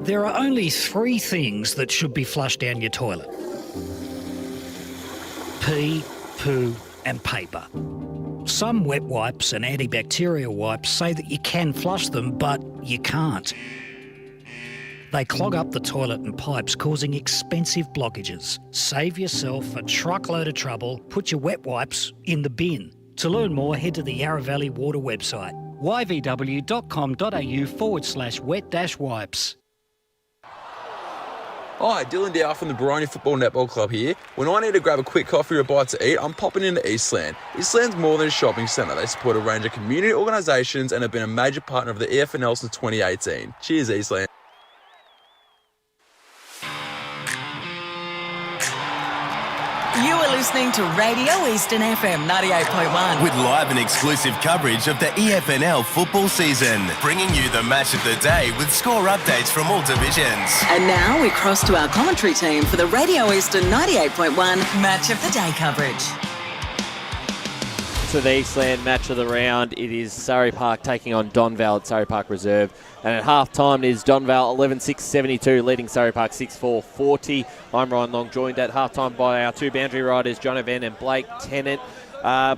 There are only 3 things that should be flushed down your toilet: pee, poo and paper. Some wet wipes and antibacterial wipes say that you can flush them, but you can't. They clog up the toilet and pipes, causing expensive blockages. Save yourself a truckload of trouble. Put your wet wipes in the bin. To learn more, head to the Yarra Valley Water website, yvw.com.au/wet-wipes. Hi, Dylan Dow from the Baroni Football Netball Club here. When I need to grab a quick coffee or a bite to eat, I'm popping into Eastland. Eastland's more than a shopping centre. They support a range of community organisations and have been a major partner of the EFNL since 2018. Cheers, Eastland. You are listening to Radio Eastern FM 98.1. With live and exclusive coverage of the EFNL football season, bringing you the match of the day with score updates from all divisions. And now we cross to our commentary team for the Radio Eastern 98.1 Match of the Day coverage. To the Eastland match of the round, it is Surrey Park taking on Donvale at Surrey Park Reserve. And at half-time, it is Donvale 11-6-72, leading Surrey Park 6-4-40. I'm Ryan Long, joined at half-time by our 2 boundary riders, John Van and Blake Tennant.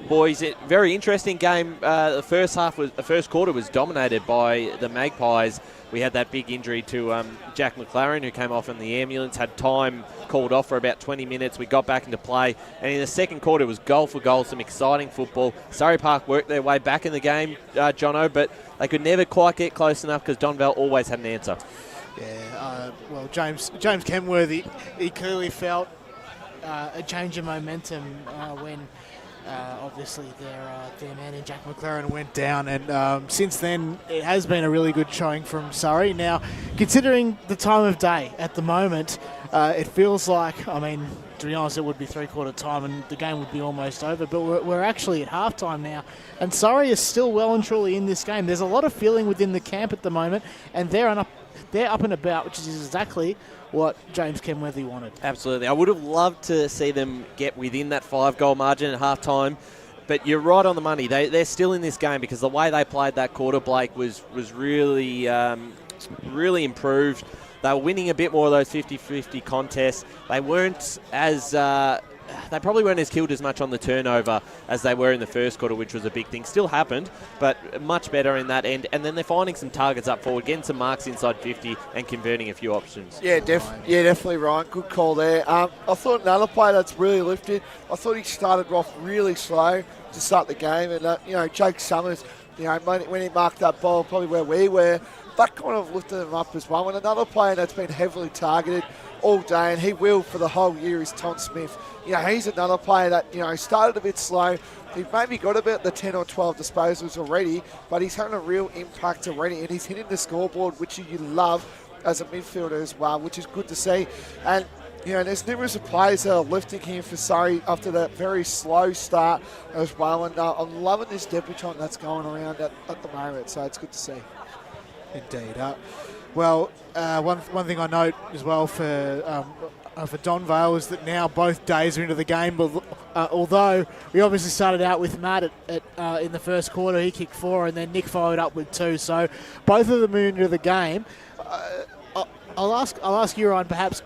Boys, very interesting game. The first quarter was dominated by the Magpies. We had that big injury to Jack McLaren, who came off in the ambulance, had time called off for about 20 minutes. We got back into play, and in the second quarter, it was goal for goal, some exciting football. Surrey Park worked their way back in the game, Jono, but they could never quite get close enough because Donvale always had an answer. Yeah, well, James Kenworthy, he clearly felt a change in momentum when Obviously, their man in Jack McLaren went down, and since then it has been a really good showing from Surrey. Now, considering the time of day at the moment, it feels like, I mean, to be honest, it would be three-quarter time and the game would be almost over, but we're actually at halftime now, and Surrey is still well and truly in this game. There's a lot of feeling within the camp at the moment, and they're up and about, which is exactly what James Kenworthy wanted. Absolutely. I would have loved to see them get within that 5-goal margin at half-time, but you're right on the money. They're still in this game because the way they played that quarter, Blake, was really, really improved. They were winning a bit more of those 50-50 contests. They weren't as... they probably weren't as killed as much on the turnover as they were in the first quarter, which was a big thing. Still happened, but much better in that end. And then they're finding some targets up forward, getting some marks inside 50 and converting a few options. Yeah, definitely, Ryan. Good call there. I thought another player that's really lifted, I thought he started off really slow to start the game. And, Jake Summers, when he marked that ball, probably where we were, that kind of lifted him up as well. And another player that's been heavily targeted all day, and he will for the whole year, is Tom Smith. He's another player that, started a bit slow. He's maybe got about the 10 or 12 disposals already, but he's having a real impact already, and he's hitting the scoreboard, which you love as a midfielder as well, which is good to see. And, there's numerous of players that are lifting here for Surrey after that very slow start as well. And I'm loving this debutant that's going around at the moment, so it's good to see. Indeed. One thing I note as well for Donvale is that now both days are into the game. But although we obviously started out with Matt in the first quarter, he kicked 4, and then Nick followed up with 2. So both of them are into the game. I'll ask you, Ryan, perhaps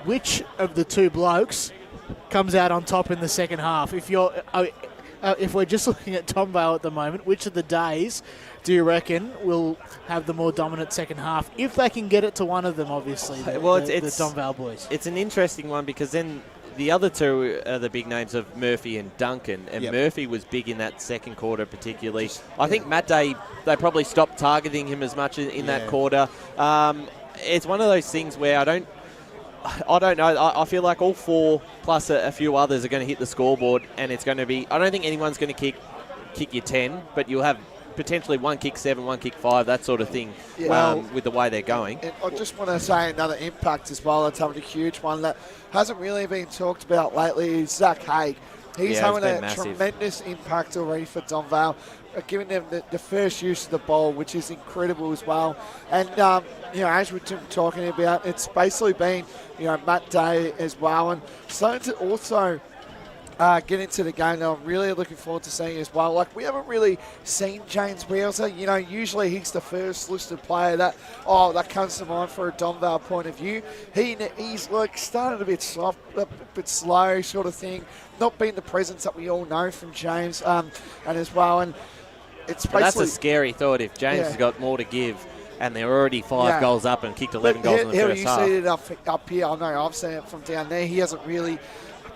which of the two blokes comes out on top in the second half? If we're just looking at Donvale at the moment, which of the days do you reckon will have the more dominant second half, if they can get it to one of them, obviously, the Donvale boys? It's an interesting one because then the other two are the big names of Murphy and Duncan, and Murphy was big in that second quarter particularly. I think Matt Day, they probably stopped targeting him as much in that quarter. It's one of those things where I don't know. I feel like all 4 plus a few others are going to hit the scoreboard, and it's going to be... I don't think anyone's going to kick you 10, but you'll have potentially one kick 7, one kick 5, that sort of thing, with the way they're going. And I just want to say another impact as well that's having a huge one that hasn't really been talked about lately is Zach Haig. He's having a tremendous impact already for Donvale, giving them the first use of the ball, which is incredible as well. And, as we're talking about, it's basically been, Matt Day as well. And starting to also get into the game that I'm really looking forward to seeing as well. Like, we haven't really seen James Wheelser. Usually he's the first listed player that comes to mind for a Donvale point of view. He's like started a bit soft, a bit slow sort of thing, not being the presence that we all know from James, and as well. And it's basically... That's a scary thought if James has got more to give. And they're already 5 goals up and kicked 11 goals in the first half. You see it up here. I know I've seen it from down there. He hasn't really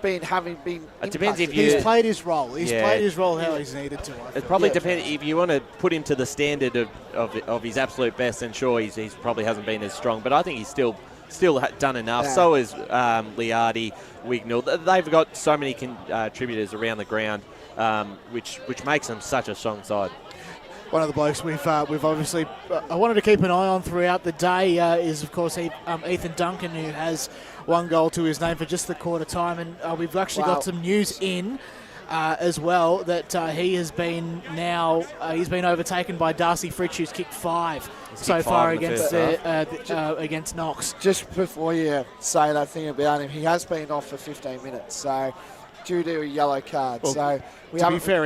been It depends if he's played his role. He's played his role how he's needed to. It probably depends if you want to put him to the standard of his absolute best. Then sure, he's probably hasn't been as strong, but I think he's still done enough. Yeah. So is Liardi, Wignall. They've got so many contributors around the ground, which makes them such a strong side. One of the blokes we've obviously I wanted to keep an eye on throughout the day is, of course, Ethan Duncan, who has 1 goal to his name for just the quarter time. And we've actually got some news in as well that he's been overtaken by Darcy Fritsch, who's kicked 5 so far against Knox. Just before you say that thing about him, he has been off for 15 minutes, so due to a yellow card. Well, so to be fair,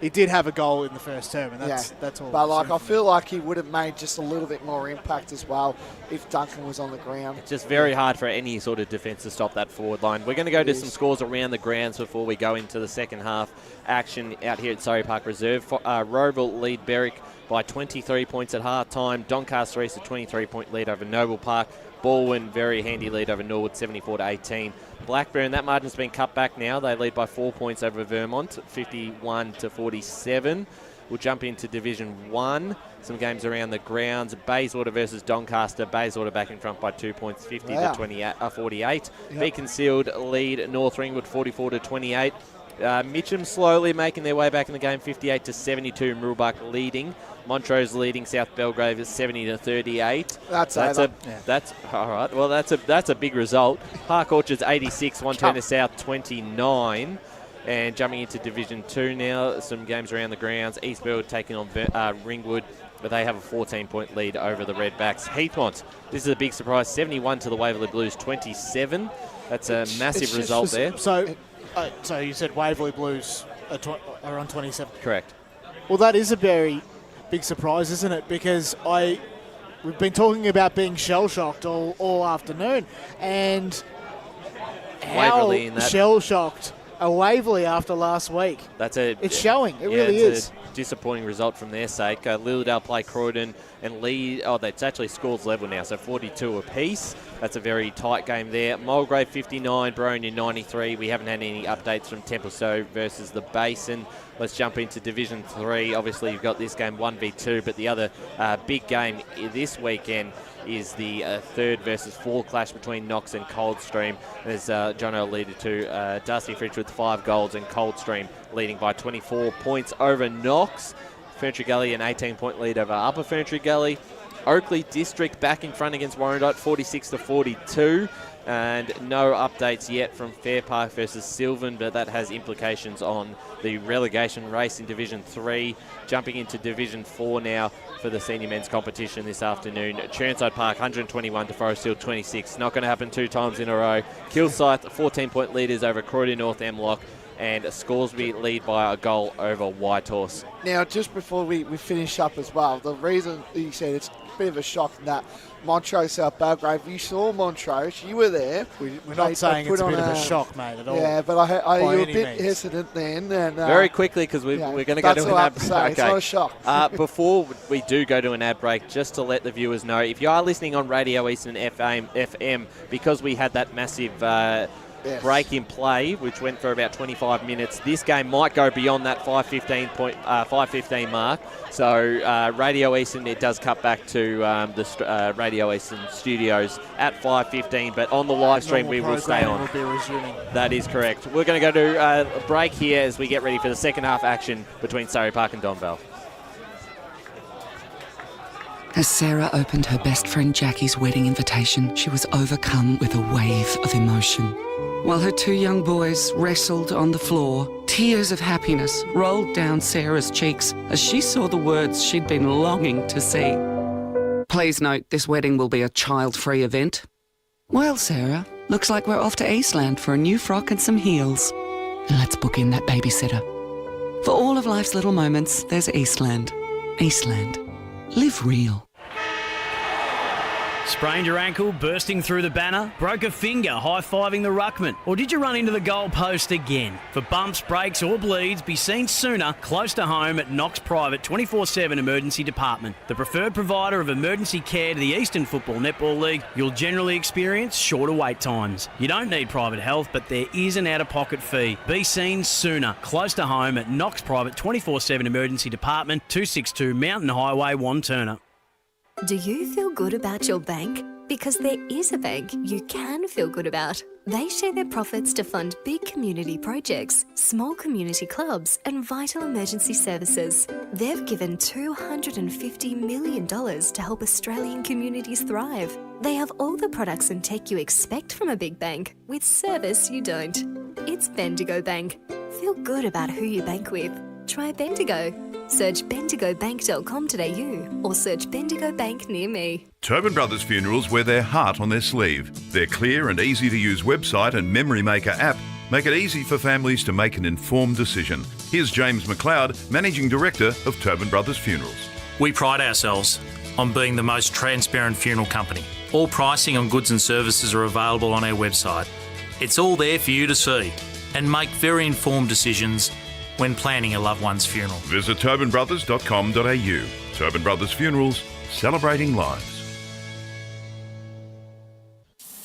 he did have a goal in the first term, and that's all. But I feel like he would have made just a little bit more impact as well if Duncan was on the ground. It's just very hard for any sort of defence to stop that forward line. We're going to go to some scores around the grounds before we go into the second half action out here at Surrey Park Reserve. Roval lead Berwick by 23 points at half-time. Doncaster East a 23-point lead over Noble Park. Baldwin, very handy lead over Norwood, 74-18. Blackburn, that margin's been cut back now. They lead by 4 points over Vermont, 51-47. We'll jump into Division 1. Some games around the grounds. Bayswater versus Doncaster. Bayswater back in front by 2 points, 50-48. Beaconsfield lead North Ringwood, 44-28. Mitcham slowly making their way back in the game, 58-72. Murubak leading. Montrose leading South Belgrave at 70-38. That's all right. Well, that's a big result. Park Orchards 86, Montana South 29. And jumping into Division 2 now, some games around the grounds. Eastfield taking on Ringwood, but they have a 14-point lead over the Redbacks. Heathmont, this is a big surprise, 71 to the Waverley Blues 27. That's a massive result there. So you said Waverley Blues are on 27. Correct. Well, that is a very big surprise, isn't it? Because we've been talking about being shell-shocked all afternoon, and how Waverley in that. Shell-shocked are Waverley after last week. It's showing. It really is. A disappointing result from their sake. Lilydale play Croydon and Lee. Oh, that's actually scores level now, so 42 apiece. That's a very tight game there. Mulgrave 59, Bronia 93. We haven't had any updates from Templestowe versus the Basin. Let's jump into Division 3. Obviously, you've got this game 1v2, but the other big game this weekend is the third versus fourth clash between Knox and Coldstream. As John alluded to, Darcy Fritch with 5 goals and Coldstream leading by 24 points over Knox. Ferntree Gully an 18-point lead over Upper Ferntree Gully. Oakley District back in front against Warrandyte, 46-42. And no updates yet from Fair Park versus Sylvan, but that has implications on the relegation race in Division 3. Jumping into Division 4 now for the senior men's competition this afternoon. Churnside Park 121 to Forest Hill 26. Not going to happen 2 times in a row. Kilsyth 14-point leaders over Croydon North Emlock, and Scoresby lead by a goal over Whitehorse. Now, just before we finish up as well, the reason you said it's a bit of a shock in that Montrose, South Belgrave, you saw Montrose, you were there. We're not saying it's a bit of a shock, mate, at all. Yeah, but you were a bit hesitant then. And, very quickly, because we're going to go to an ad break. Okay. It's not a shock. Before we do go to an ad break, just to let the viewers know, if you are listening on Radio Eastern FM, because we had that massive break in play, which went for about 25 minutes, this game might go beyond that 5:15 mark. So Radio Eastern, it does cut back to the Radio Eastern studios at 5:15, but on the live stream we will stay on. Will be resuming. That is correct. We're going to go to a break here as we get ready for the second half action between Surrey Park and Donvale. As Sarah opened her best friend Jackie's wedding invitation, she was overcome with a wave of emotion. While her 2 young boys wrestled on the floor, tears of happiness rolled down Sarah's cheeks as she saw the words she'd been longing to see. Please note, this wedding will be a child-free event. Well, Sarah, looks like we're off to Eastland for a new frock and some heels. And let's book in that babysitter. For all of life's little moments, there's Eastland. Eastland. Live real. Sprained your ankle, bursting through the banner? Broke a finger, high-fiving the ruckman? Or did you run into the goal post again? For bumps, breaks or bleeds, be seen sooner, close to home at Knox Private 24/7 Emergency Department. The preferred provider of emergency care to the Eastern Football Netball League, you'll generally experience shorter wait times. You don't need private health, but there is an out-of-pocket fee. Be seen sooner, close to home at Knox Private 24/7 Emergency Department, 262 Mountain Highway, Wanturna. Do you feel good about your bank? Because there is a bank you can feel good about. They share their profits to fund big community projects, small community clubs, and vital emergency services. They've given $250 million to help Australian communities thrive. They have all the products and tech you expect from a big bank, with service you don't. It's Bendigo Bank. Feel good about who you bank with. Try Bendigo. Search bendigobank.com.au or search Bendigo Bank near me. Tobin Brothers Funerals wear their heart on their sleeve. Their clear and easy-to-use website and Memory Maker app make it easy for families to make an informed decision. Here's James McLeod, Managing Director of Tobin Brothers Funerals. We pride ourselves on being the most transparent funeral company. All pricing on goods and services are available on our website. It's all there for you to see and make very informed decisions when planning a loved one's funeral. Visit tobinbrothers.com.au. Tobin Brothers Funerals, celebrating lives.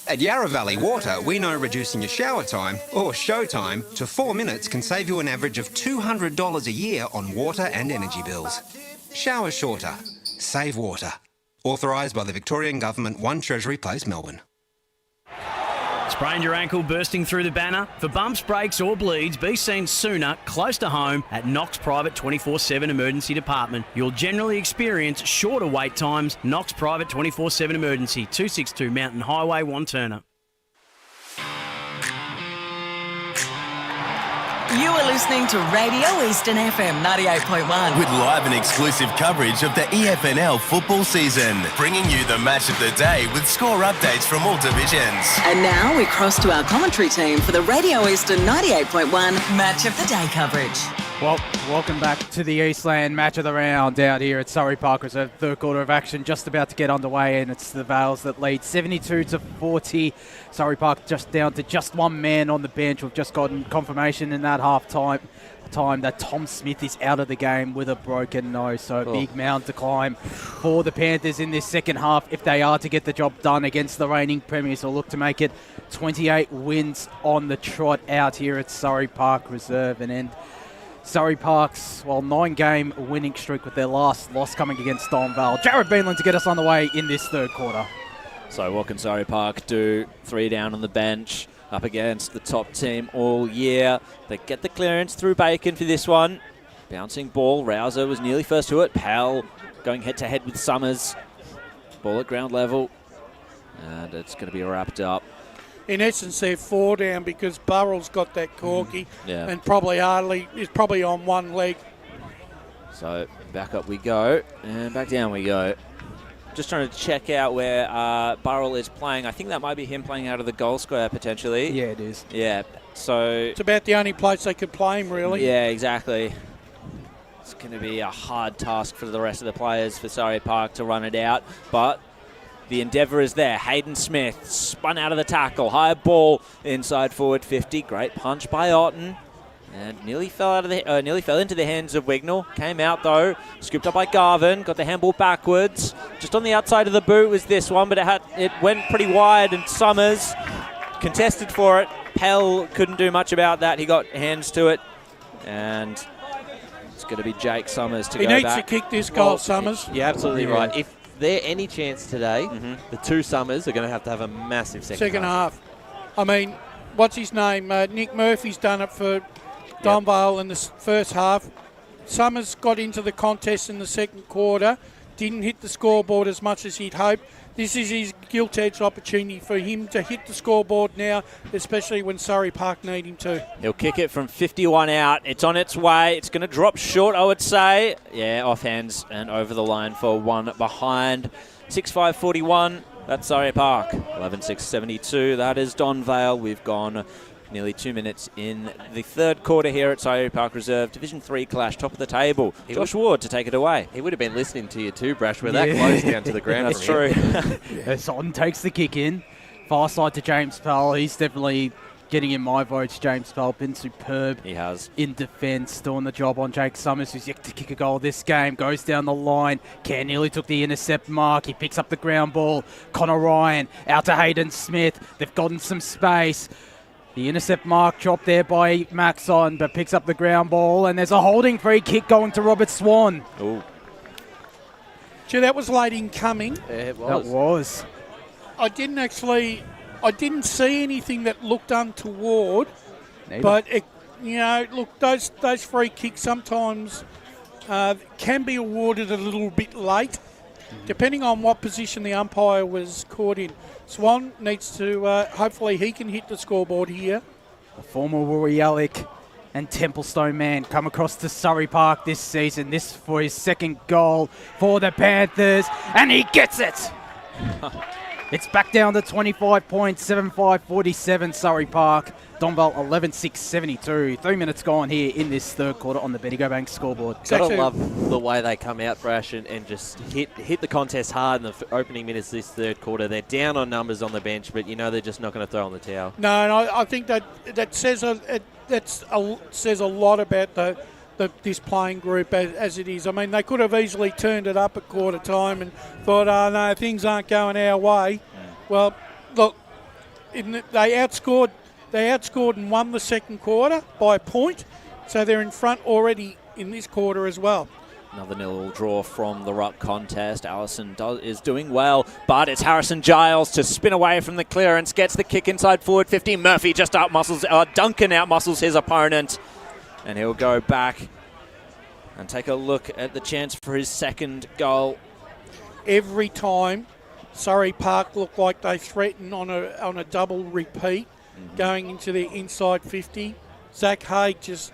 At Yarra Valley Water, we know reducing your shower time, or show time, to 4 minutes can save you an average of $200 a year on water and energy bills. Shower shorter. Save water. Authorised by the Victorian Government, 1 Treasury Place, Melbourne. Sprained your ankle bursting through the banner? For bumps, breaks or bleeds, be seen sooner, close to home at Knox Private 24/7 Emergency Department. You'll generally experience shorter wait times. Knox Private 24/7 Emergency, 262 Mountain Highway, Wanturna. You are listening to Radio Eastern FM 98.1. With live and exclusive coverage of the EFNL football season, bringing you the match of the day with score updates from all divisions. And now we cross to our commentary team for the Radio Eastern 98.1 Match of the Day coverage. Well, welcome back to the Eastland match of the round out here at Surrey Park Reserve. Third quarter of action just about to get underway, and it's the Vales that lead 72-40. Surrey Park just down to just one man on the bench. We've just gotten confirmation in that half-time that Tom Smith is out of the game with a broken nose. So a big mountain to climb for the Panthers in this second half if they are to get the job done against the reigning premiers. Will look to make it 28 wins on the trot out here at Surrey Park Reserve and end Surrey Park's 9-game winning streak with their last loss coming against Donvale. Jared Beanland to get us on the way in this third quarter. So what can Surrey Park do? 3 down on the bench, up against the top team all year. They get the clearance through Bacon for this one. Bouncing ball. Rouser was nearly first to it. Powell going head-to-head with Summers. Ball at ground level. And it's going to be wrapped up. In essence, they're 4 down because Burrell's got that corky and probably Hartley is probably on one leg. So back up we go and back down we go. Just trying to check out where Burrell is playing. I think that might be him playing out of the goal square potentially. Yeah, it is. Yeah, so... It's about the only place they could play him, really. Yeah, exactly. It's going to be a hard task for the rest of the players for Surrey Park to run it out, but... The endeavour is there. Hayden Smith spun out of the tackle. High ball inside forward 50. Great punch by Otten. And nearly fell into the hands of Wignall. Came out though. Scooped up by Garvin. Got the handball backwards. Just on the outside of the boot was this one, but it went pretty wide and Summers contested for it. Pell couldn't do much about that. He got hands to it. And it's going to be Jake Summers to go back. He needs to kick this goal, Summers. You're absolutely right. If there any chance today, the two Summers are going to have a massive second half. I mean, what's his name? Nick Murphy's done it for Donvale in the first half. Summers got into the contest in the second quarter, didn't hit the scoreboard as much as he'd hoped. This is his gilt-edged opportunity for him to hit the scoreboard now, especially when Surrey Park need him to. He'll kick it from 51 out. It's on its way. It's going to drop short, I would say. Yeah, off hands and over the line for one behind. 6-5-41. That's Surrey Park. 11-6-72. That is Donvale. We've gone nearly 2 minutes in the third quarter here at Surrey Park Reserve. Division 3 clash, top of the table. Josh Ward to take it away. He would have been listening to you too, Brash. We're that close down to the ground. That's true. Otten takes the kick in. Far side to James Powell. He's definitely getting in my votes. James Powell been superb. He has. In defence, doing the job on Jake Summers, who's yet to kick a goal this game. Goes down the line. Can nearly took the intercept mark. He picks up the ground ball. Connor Ryan out to Hayden Smith. They've gotten some space. The intercept mark dropped there by Maxon, but picks up the ground ball, and there's a holding free kick going to Robert Swan. Oh. Gee, that was late in coming. Yeah, it was. That was. I didn't see anything that looked untoward. Neither. But, look, those free kicks sometimes can be awarded a little bit late, depending on what position the umpire was caught in. Swan needs to, hopefully he can hit the scoreboard here. The former Woorollalek and Templestone man come across to Surrey Park this season. This for his second goal for the Panthers, and he gets it! It's back down to 25 points, 7-5-47 Surrey Park. Donvale 11-6-72. 3 minutes gone here in this third quarter on the Bendigo Bank scoreboard. Gotta love the way they come out, Brash, and just hit the contest hard in the opening minutes of this third quarter. They're down on numbers on the bench, but they're just not going to throw on the towel. No, and I think that says a lot about this playing group as it is. I mean, they could have easily turned it up at quarter time and thought, oh no, things aren't going our way. Well, look, they outscored and won the second quarter by a point, so they're in front already in this quarter as well. Another 0 draw from the ruck contest. Allison is doing well, but it's Harrison Giles to spin away from the clearance, gets the kick inside forward 50. Murphy just Duncan outmuscles his opponent, and he'll go back and take a look at the chance for his second goal. Every time Surrey Park look like they threaten on a double repeat going into their inside 50, Zach Haig just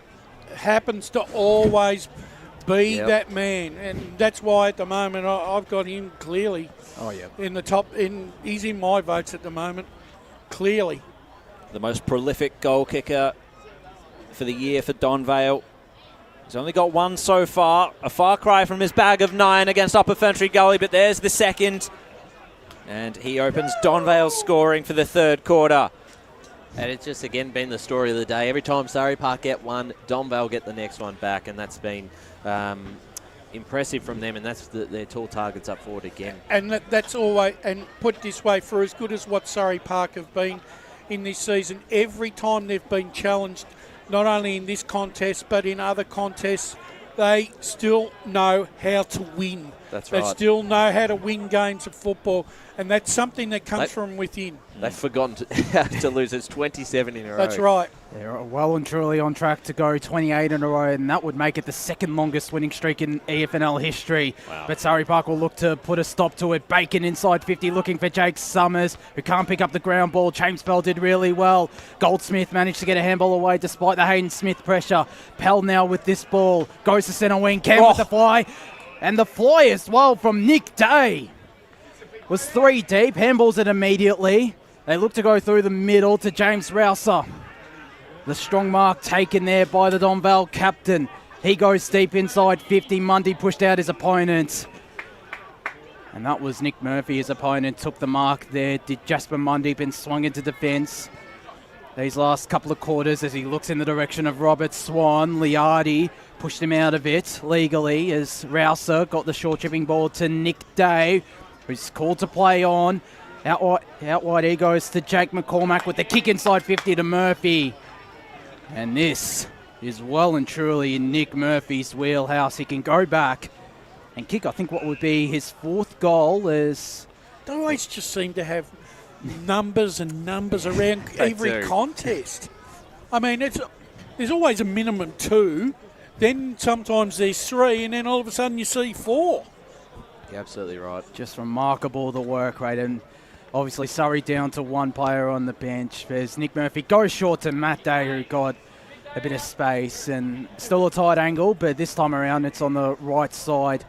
happens to always be that man, and that's why at the moment I've got him clearly in the top. He's in my votes at the moment, clearly. The most prolific goal kicker for the year for Donvale. He's only got one so far. A far cry from his bag of 9 against Upper Ferntree Gully, but there's the second. And he opens Donvale's scoring for the third quarter. And it's just, again, been the story of the day. Every time Surrey Park get one, Donvale get the next one back, and that's been impressive from them, and that's their tall targets up forward again. And that's always, and put it this way, for as good as what Surrey Park have been in this season, every time they've been challenged, not only in this contest but in other contests, they still know how to win. That's right. They still know how to win games of football, and that's something that comes from within. They've forgotten to lose. It's 27 in a row. That's right. They're well and truly on track to go 28 in a row, and that would make it the second longest winning streak in EFNL history. Wow. But Surrey Park will look to put a stop to it. Bacon inside 50, looking for Jake Summers, who can't pick up the ground ball. James Pell did really well. Goldsmith managed to get a handball away despite the Hayden Smith pressure. Pell now with this ball. Goes to centre wing. Cam with the fly. And the fly as well from Nick Day. Was 3 deep. Handballs it immediately. They look to go through the middle to James Rouser. The strong mark taken there by the Donvale captain. He goes deep inside 50. Mundy pushed out his opponent. And that was Nick Murphy, his opponent, took the mark there. Did Jasper Mundy, been swung into defence. These last couple of quarters as he looks in the direction of Robert Swan. Liardi pushed him out of it legally as Rouser got the short chipping ball to Nick Day, who's called to play on. Out wide he goes to Jake McCormack with the kick inside 50 to Murphy. And this is well and truly in Nick Murphy's wheelhouse. He can go back and kick, I think, what would be his 4th goal. Is they always just seem to have numbers and numbers around every contest. I mean, there's always a minimum 2, then sometimes there's 3, and then all of a sudden you see 4. You're absolutely right. Just remarkable, the work rate, and obviously Surrey down to 1 player on the bench. There's Nick Murphy, goes short to Matt Day, who got a bit of space, and still a tight angle, but this time around it's on the right side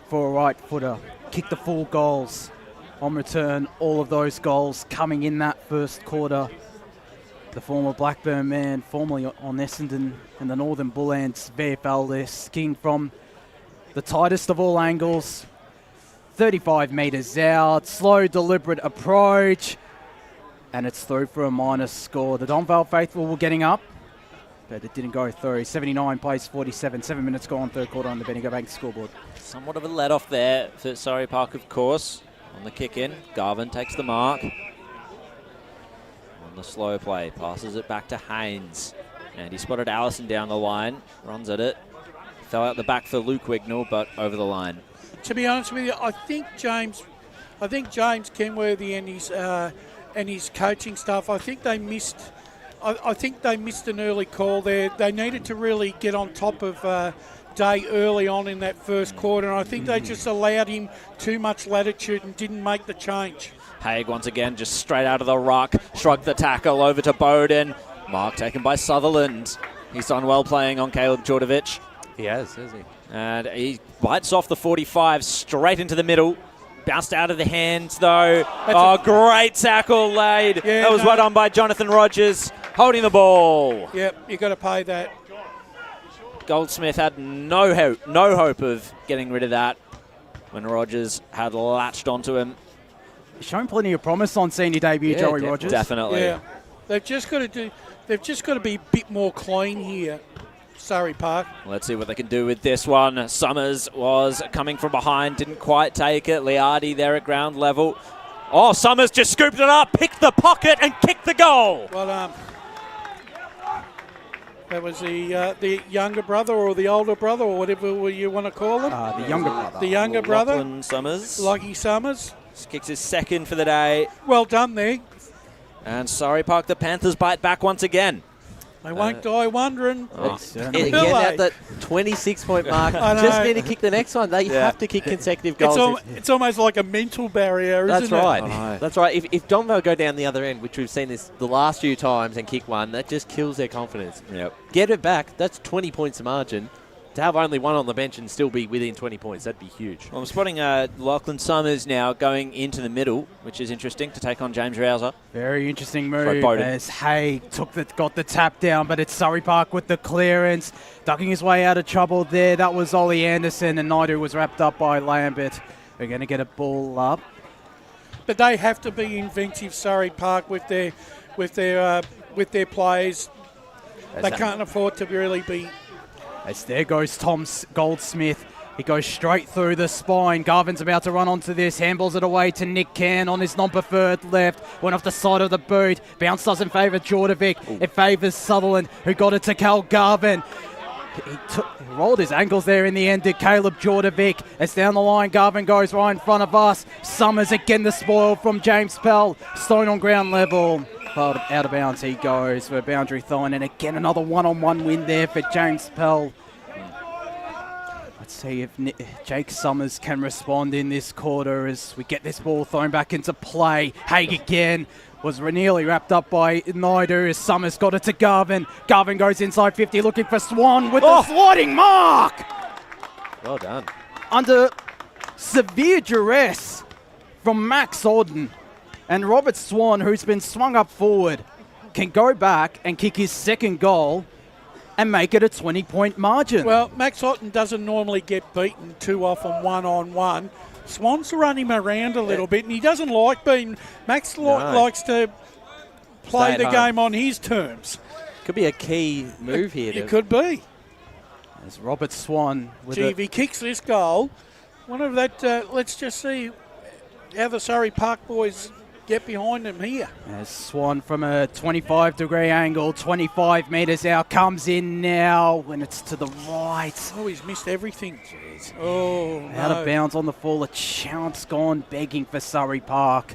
for a right footer. Kick the 4 goals. On return, all of those goals coming in that first quarter. The former Blackburn man, formerly on Essendon and the Northern Bullants, VFL list, king from the tightest of all angles. 35 metres out, slow, deliberate approach, and it's through for a minus score. The Donvale faithful were getting up, but it didn't go through. 79 plays 47, 7 minutes gone, third quarter on the Bendigo Bank scoreboard. Somewhat of a let-off there for Surrey Park, of course. On the kick-in, Garvin takes the mark. On the slow play, passes it back to Haynes. And he spotted Allison down the line, runs at it. Fell out the back for Luke Wignall, but over the line. To be honest with you, I think James Kenworthy and his coaching staff, I think they missed an early call there. They needed to really get on top of Day early on in that first quarter, and I think they just allowed him too much latitude and didn't make the change. Haig once again just straight out of the ruck, shrugged the tackle over to Bowden. Mark taken by Sutherland. He's done well playing on Caleb Djordjevic. He has he? And he bites off the 45 straight into the middle. Bounced out of the hands though. Great tackle laid. Yeah, that was well done by Jonathan Rogers, holding the ball. Yep, you've got to pay that. Goldsmith had no hope of getting rid of that when Rogers had latched onto him. He's shown plenty of promise on senior debut, Joey Rogers. Definitely. Yeah, they've just got to be a bit more clean here, Surrey Park. Let's see what they can do with this one. Summers was coming from behind, didn't quite take it. Liardi there at ground level. Oh, Summers just scooped it up, picked the pocket and kicked the goal. Well, That was the younger brother or the older brother or whatever you want to call him. The younger brother. The younger brother. Lachlan Summers. Lockie Summers. Kicks his second for the day. Well done there. And Surrey Park, the Panthers bite back once again. They won't die wondering. Again, at that 26-point mark, just need to kick the next one. They have to kick consecutive goals. It's almost like a mental barrier, isn't it? That's right. That's right. If Donvale go down the other end, which we've seen this the last few times, and kick one, that just kills their confidence. Yep. Get it back. That's 20 points of margin. To have only one on the bench and still be within 20 points, that'd be huge. Well, I'm spotting Lachlan Summers now going into the middle, which is interesting, to take on James Rouser. Very interesting move as Hay got the tap down, but it's Surrey Park with the clearance, ducking his way out of trouble there. That was Ollie Anderson, and Naidu was wrapped up by Lambert. We're going to get a ball up. But they have to be inventive, Surrey Park, with their players. They can't afford to really be. As there goes Tom Goldsmith. He goes straight through the spine. Garvin's about to run onto this. Handballs it away to Nick Can on his non-preferred left. Went off the side of the boot. Bounce doesn't favour Jordovic. It favours Sutherland, who got it to Cal Garvin. He rolled his ankles there in the end to Caleb Jordovic. As down the line, Garvin goes right in front of us. Summers again the spoil from James Pell. Stone on ground level. Out of bounds he goes for a boundary throw-in, and again another one-on-one win there for James Pell. Let's see if Jake Summers can respond in this quarter as we get this ball thrown back into play. Haig again was nearly wrapped up by Naidu as Summers got it to Garvin. Garvin goes inside 50 looking for Swan with the sliding mark. Well done. Under severe duress from Max Auden. And Robert Swan, who's been swung up forward, can go back and kick his second goal and make it a 20-point margin. Well, Max Otten doesn't normally get beaten too often one-on-one. Swan's run him around a little bit, and he doesn't like being... Max likes to play the game on his terms. Could be a key move here. It could be. As Robert Swan... If he kicks this goal, one of that... let's just see how the Surrey Park boys... get behind him here. As Swan from a 25-degree angle, 25 metres out, comes in now when it's to the right. Oh, he's missed everything. Jeez. Oh, out of bounds on the fall. A chance gone begging for Surrey Park.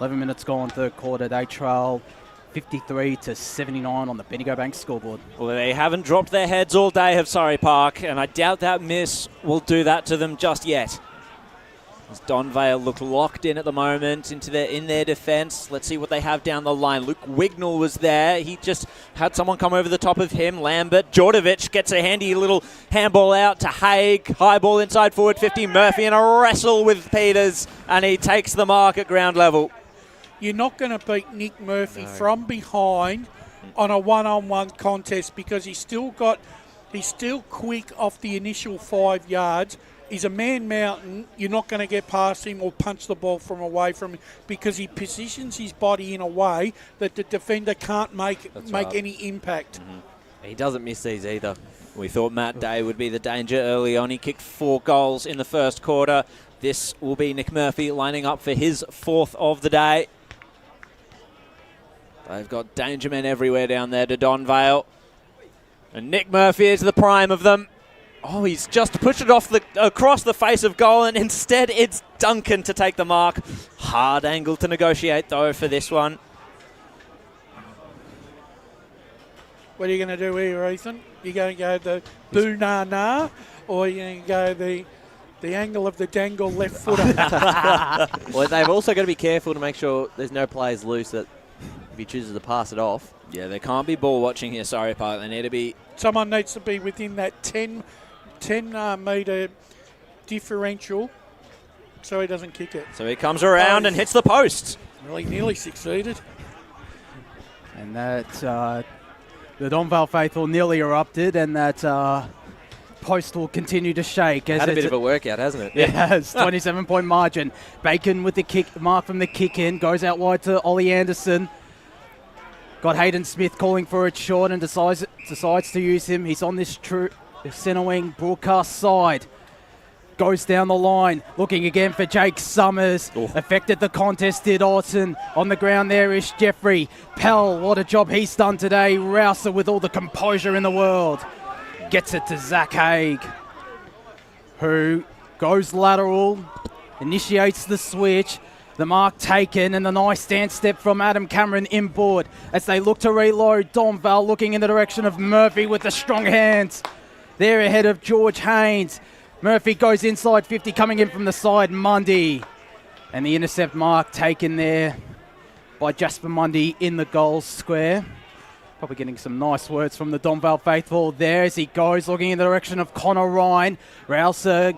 11 minutes gone, third quarter. They trail 53-79 on the Bendigo Bank scoreboard. Well, they haven't dropped their heads all day, have Surrey Park, and I doubt that miss will do that to them just yet. As Donvale look locked in at the moment in their defence. Let's see what they have down the line. Luke Wignall was there. He just had someone come over the top of him. Lambert. Jordovic gets a handy little handball out to Haig. High ball inside forward 50. Murphy in a wrestle with Peters, and he takes the mark at ground level. You're not going to beat Nick Murphy from behind on a one-on-one contest because he's still quick off the initial 5 yards. He's a man mountain. You're not going to get past him or punch the ball from away from him because he positions his body in a way that the defender can't make any impact. Mm-hmm. He doesn't miss these either. We thought Matt Day would be the danger early on. He kicked 4 goals in the first quarter. This will be Nick Murphy lining up for his 4th of the day. They've got danger men everywhere down there to Donvale. And Nick Murphy is the prime of them. Oh, he's just pushed it across the face of goal, and instead it's Duncan to take the mark. Hard angle to negotiate, though, for this one. What are you going to do here, Ethan? You going to go the boo-na-na, or are you going to go the angle of the dangle left footer? Well, they've also got to be careful to make sure there's no players loose that if he chooses to pass it off. Yeah, they can't be ball watching here, Surrey Park. They need to be... Someone needs to be within that 10 metre differential so he doesn't kick it. So he comes around and hits the post. Well, he nearly succeeded. And that the Donvale faithful nearly erupted, and that post will continue to shake. Had a bit of a workout, hasn't it? Yes, 27-point margin. Bacon with the kick, mark from the kick in, goes out wide to Ollie Anderson. Got Hayden Smith calling for it short and decides to use him. He's on this centre wing broadcast side. goes down the line, looking again for Jake Summers. Affected the contest, did Orton. On the ground there is Jeffrey. Pell, what a job he's done today. Rouser with all the composure in the world. Gets it to Zach Haig, who goes lateral, initiates the switch. The mark taken and the nice stance step from Adam Cameron inboard as they look to reload. Donvale looking in the direction of Murphy with the strong hands. They're ahead of George Haynes. Murphy goes inside 50, coming in from the side, Mundy. And the intercept mark taken there by Jasper Mundy in the goal square. Probably getting some nice words from the Donvale faithful there as he goes, looking in the direction of Connor Ryan. Rouser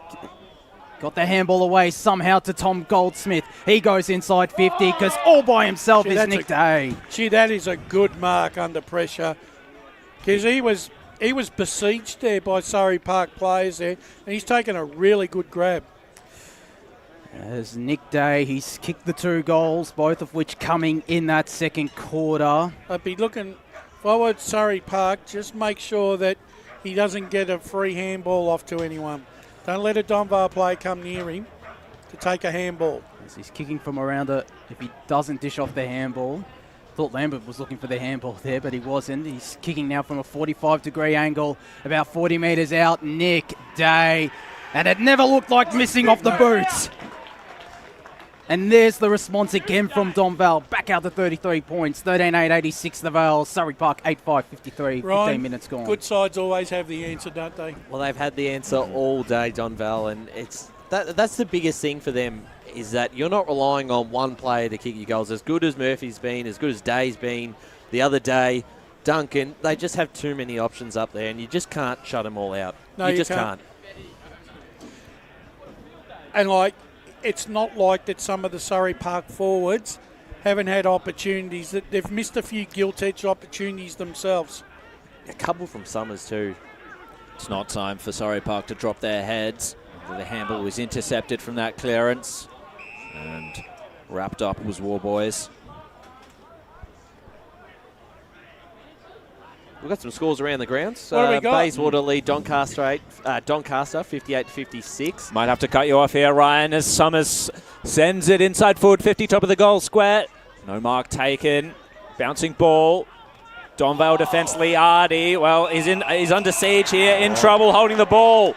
got the handball away somehow to Tom Goldsmith. He goes inside 50 because all by himself is Nick Day. Gee, that is a good mark under pressure because he was besieged there by Surrey Park players there, and he's taken a really good grab. As Nick Day, he's kicked the 2 goals, both of which coming in that second quarter. I'd be looking forward Surrey Park, just make sure that he doesn't get a free handball off to anyone. Don't let a Donvale player come near him to take a handball. As he's kicking from around it, if he doesn't dish off the handball. Thought Lambert was looking for the handball there, but he wasn't. He's kicking now from a 45-degree angle, about 40 metres out. Nick Day. And it never looked like missing off the boots. And there's the response again from Donvale. Back out to 33 points. 13-8, the Vale. Surrey Park 8-5, 53. 15 minutes gone. Good sides always have the answer, don't they? Well, they've had the answer all day, Donvale, and that's the biggest thing for them is that you're not relying on one player to kick your goals. As good as Murphy's been, as good as Day's been, the other day, Duncan, they just have too many options up there, and you just can't shut them all out. No, you just can't. And, it's not like that some of the Surrey Park forwards haven't had opportunities. That they've missed a few gilt-edged opportunities themselves. A couple from Summers too. It's not time for Surrey Park to drop their heads. The handball was intercepted from that clearance. And wrapped up was War Boys. We've got some scores around the grounds. What have we got? Bayswater lead Doncaster 58-56. Might have to cut you off here, Ryan, as Summers sends it inside forward 50, top of the goal square. No mark taken. Bouncing ball. Donvale defence, Liardi. Well, he's under siege here, in trouble, holding the ball.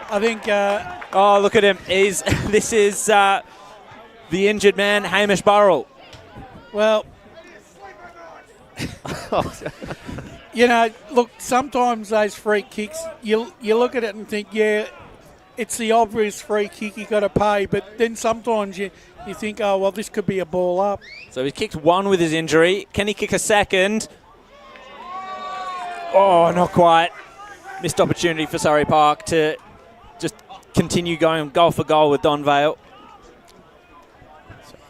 I think... oh, look at him. This is the injured man, Hamish Burrell. Well... look, sometimes those free kicks, you look at it and think, yeah, it's the obvious free kick you got to pay, but then sometimes you think, oh, well, this could be a ball up. So he kicked one with his injury. Can he kick a second? Oh, not quite. Missed opportunity for Surrey Park to just continue going goal for goal with Donvale.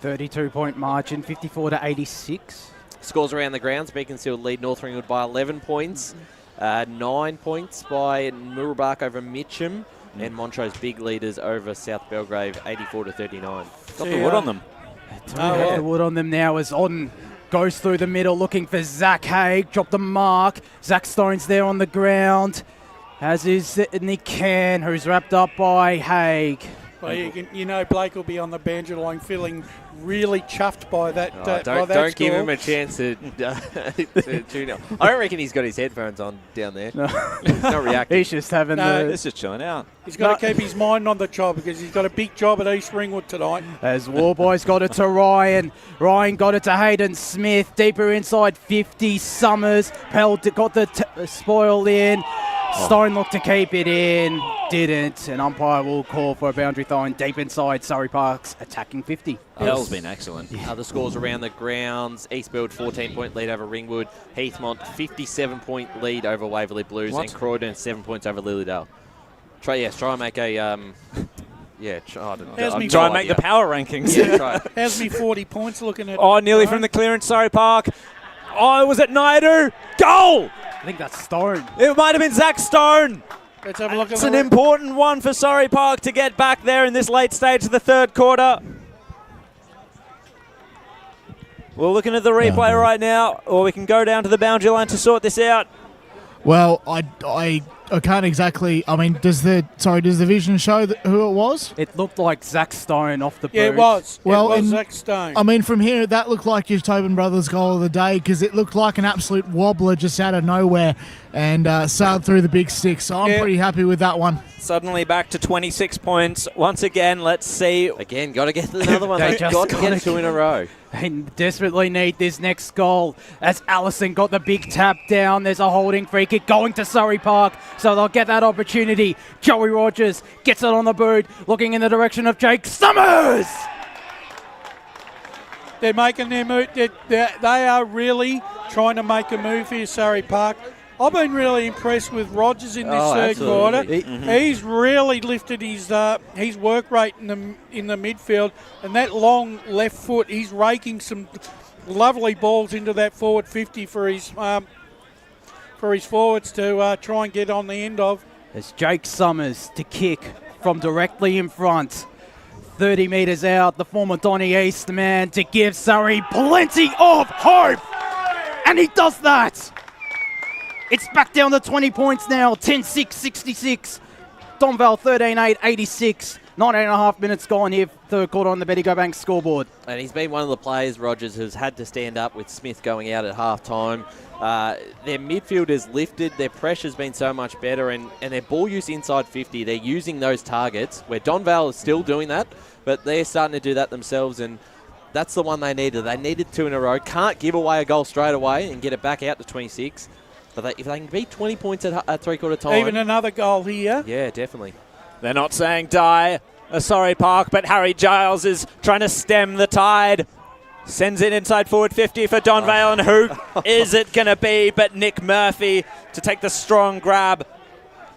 32-point margin, 54-86. Scores around the grounds. Beaconsfield lead North Ringwood by 11 points. 9 points by Murabak over Mitcham. And Montrose big leaders over South Belgrave, 84-39. Got the wood on them. The wood on them now as Odden goes through the middle looking for Zach Haig. Dropped the mark. Zach Stone's there on the ground. As is Nick Can, who's wrapped up by Haig. Well, Blake will be on the banjo line feeling really chuffed by that. Don't give him a chance to tune out. I don't reckon he's got his headphones on down there. No. He's not reacting. He's just having He's just chilling out. He's got to keep his mind on the job because he's got a big job at East Ringwood tonight. As Warboys got it to Ryan. Ryan got it to Hayden Smith. Deeper inside 50. Summers. Pell got the spoil in. Stone looked to keep it in, didn't, and umpire will call for a boundary throw deep inside Surrey Park's attacking 50. Pell's been excellent. Other scores around the grounds: Eastfield 14-point lead over Ringwood, Heathmont 57-point lead over Waverley Blues, and Croydon 7 points over Lilydale. Try and make a try and make the power rankings. Yeah, try. How's me 40 points looking at? Oh, nearly from the clearance, Surrey Park. Oh, was it Naidu? Goal! I think that's Stone. It might have been Zach Stone. Let's have a look. It's an important one for Surrey Park to get back there in this late stage of the third quarter. We're looking at the replay right now, or we can go down to the boundary line to sort this out. Well, I can't exactly. I mean, does the vision show who it was? It looked like Zach Stone off the boot. Yeah, it was. Well, it was Zach Stone. I mean, from here, that looked like your Tobin Brothers goal of the day because it looked like an absolute wobbler just out of nowhere and sailed through the big stick. So I'm pretty happy with that one. Suddenly back to 26 points. Once again, let's see. Again, got to get another one. They've got to get 2 in a row. They desperately need this next goal as Allison got the big tap down. There's a holding free kick going to Surrey Park, so they'll get that opportunity. Joey Rogers gets it on the boot, looking in the direction of Jake Summers. They're making their move. They are really trying to make a move here, Surrey Park. I've been really impressed with Rogers in this third quarter. He's really lifted his work rate in the midfield, and that long left foot, he's raking some lovely balls into that forward 50 for his forwards to try and get on the end of. There's Jake Summers to kick from directly in front. 30 metres out, the former Donny East man to give Surrey plenty of hope. And he does that. It's back down to 20 points now, 10-6, 66. Donvale 13-8, 86. 9.5 minutes gone here, third quarter on the Betty Go Bank scoreboard. And he's been one of the players, Rogers, who's had to stand up with Smith going out at half-time. Their midfield is lifted, their pressure's been so much better, and their ball use inside 50, they're using those targets, where Donvale is still doing that, but they're starting to do that themselves, and that's the one they needed. They needed 2 in a row. Can't give away a goal straight away and get it back out to 26. But if they can beat 20 points at three-quarter time... Even another goal here. Yeah, definitely. They're not saying die, Surrey Park, but Harry Giles is trying to stem the tide. Sends it inside forward 50 for Donvale, and who is it going to be but Nick Murphy to take the strong grab.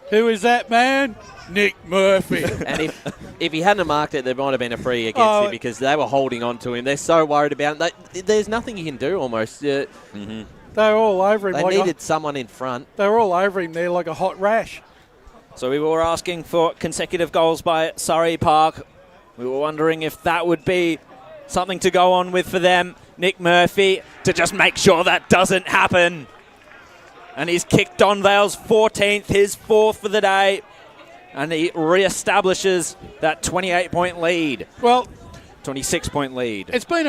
Who is that man? Nick Murphy. And if he hadn't marked it, there might have been a free against him because they were holding on to him. They're so worried about it. There's nothing you can do almost. They're all over him. They needed someone in front. They were all over him there like a hot rash. So we were asking for consecutive goals by Surrey Park. We were wondering if that would be something to go on with for them. Nick Murphy to just make sure that doesn't happen. And he's kicked Donvale's 14th, his 4th for the day. And he re-establishes that 28-point lead. Well, 26-point lead. It's been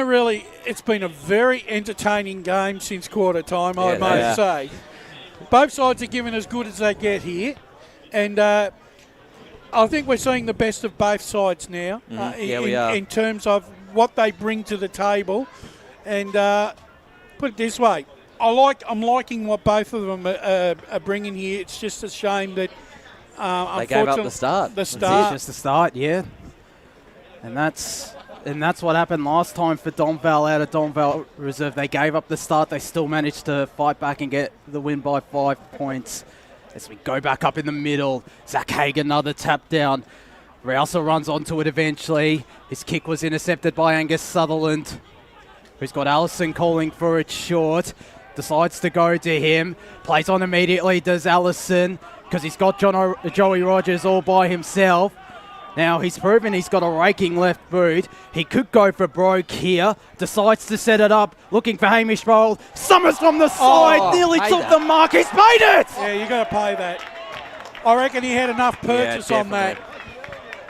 a very entertaining game since quarter time, I must say. Both sides are giving as good as they get here. And I think we're seeing the best of both sides now we are. In terms of what they bring to the table. And put it this way, I'm liking what both of them are bringing here. It's just a shame that they gave up the start. Just the start, yeah. And that's what happened last time for Donvale out of Donvale Reserve. They gave up the start. They still managed to fight back and get the win by 5 points. As we go back up in the middle, Zach Hagan, another tap down. Rouser runs onto it eventually. His kick was intercepted by Angus Sutherland, who's got Allison calling for it short. Decides to go to him. Plays on immediately, does Allison, because he's got Joey Rogers all by himself. Now, he's proven he's got a raking left boot. He could go for broke here. Decides to set it up, looking for Hamish Burrell. Summers from the side, nearly took the mark. He's paid it! Yeah, you got to pay that. I reckon he had enough purchase on that.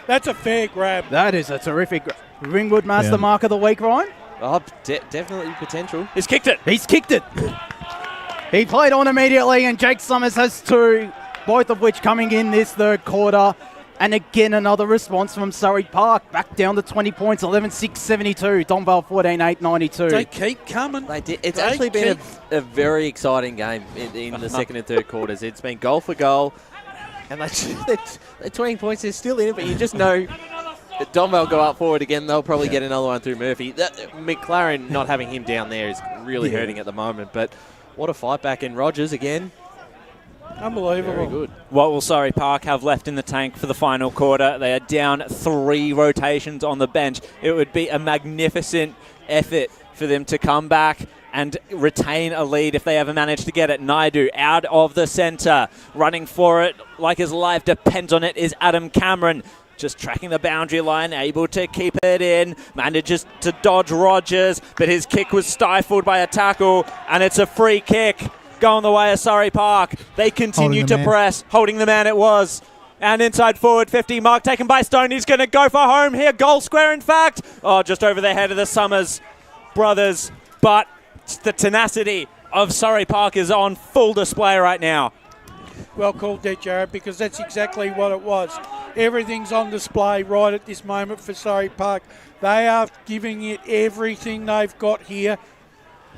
That's a fair grab. That is a terrific Ringwood Master Mark of the Week, Ryan. Oh, definitely potential. He's kicked it. He's kicked it. He played on immediately, and Jake Summers has 2, both of which coming in this third quarter. And again, another response from Surrey Park. Back down to 20 points, 11-6, 72. Donvale 14-8, 92. They keep coming. They did. It's actually been a very exciting game in the second and third quarters. It's been goal for goal. And they're 20 points. They're still in it, but you just know that Donvale go up forward again. They'll probably get another one through Murphy. McLaren, not having him down there is really hurting at the moment. But what a fight back in Rogers again. Unbelievable. Very good. What will Surrey Park have left in the tank for the final quarter? They are down 3 rotations on the bench. It would be a magnificent effort for them to come back and retain a lead if they ever manage to get it. Naidu out of the centre, running for it like his life depends on it is Adam Cameron. Just tracking the boundary line, able to keep it in, manages to dodge Rogers, but his kick was stifled by a tackle, and it's a free kick. going the way of Surrey Park. They continue to press. Holding the man it was. And inside forward 50 mark taken by Stone. He's going to go for home here. Goal square, in fact. Oh, just over the head of the Summers brothers. But the tenacity of Surrey Park is on full display right now. Well called there, Jared, because that's exactly what it was. Everything's on display right at this moment for Surrey Park. They are giving it everything they've got here.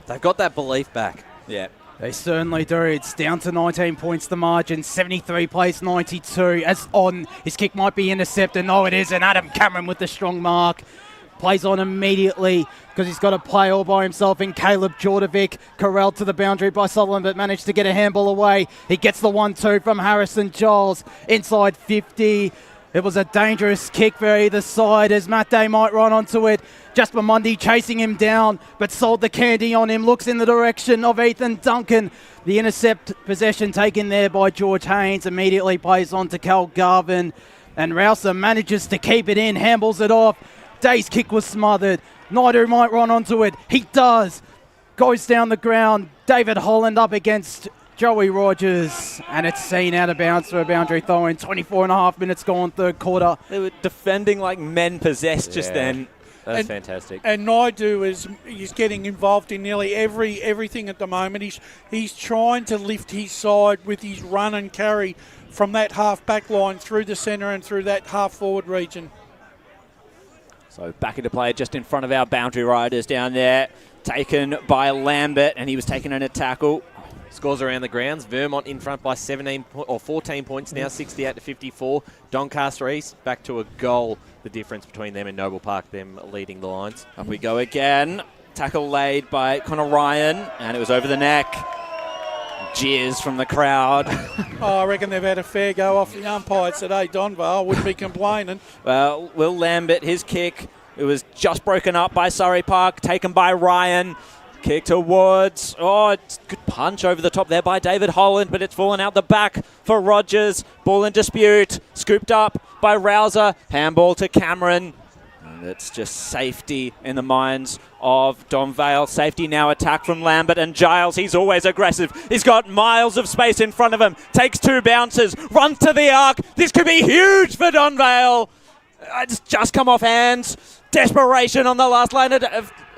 They've got that belief back. Yeah. They certainly do. It's down to 19 points the margin. 73 plays 92. As on, his kick might be intercepted. No, it isn't. Adam Cameron with the strong mark. Plays on immediately because he's got to play all by himself in Caleb Jordovic. Corralled to the boundary by Sutherland, but managed to get a handball away. He gets the 1-2 from Harrison Giles. Inside 50. It was a dangerous kick for either side as Matt Day might run onto it. Jasper Mundy chasing him down, but sold the candy on him. Looks in the direction of Ethan Duncan. The intercept possession taken there by George Haynes. Immediately plays on to Cal Garvin. And Rouser manages to keep it in, handballs it off. Day's kick was smothered. Naidu might run onto it. He does. Goes down the ground. David Holland up against Joey Rogers, and it's seen out of bounds for a boundary throw in. 24 and a half minutes gone, third quarter. They were defending like men possessed just then. That's fantastic. And Naidu is getting involved in nearly everything at the moment. He's trying to lift his side with his run and carry from that half-back line through the centre and through that half-forward region. So back into play just in front of our boundary riders down there. Taken by Lambert, and he was taken in a tackle. Scores around the grounds. Vermont in front by 14 points now, 68-54. Doncaster East back to a goal. The difference between them and Noble Park, them leading the lines. Up we go again. Tackle laid by Connor Ryan, and it was over the neck. Jeers from the crowd. Oh, I reckon they've had a fair go off the umpires today, Donvale. Wouldn't be complaining. Well, Will Lambert, his kick, it was just broken up by Surrey Park, taken by Ryan. Kick towards, it's a good punch over the top there by David Holland, but it's fallen out the back for Rogers. Ball in dispute, scooped up by Rouser. Handball to Cameron. And it's just safety in the minds of Donvale. Safety now attack from Lambert and Giles. He's always aggressive. He's got miles of space in front of him. Takes 2 bounces, runs to the arc. This could be huge for Donvale. It's just come off hands. Desperation on the last line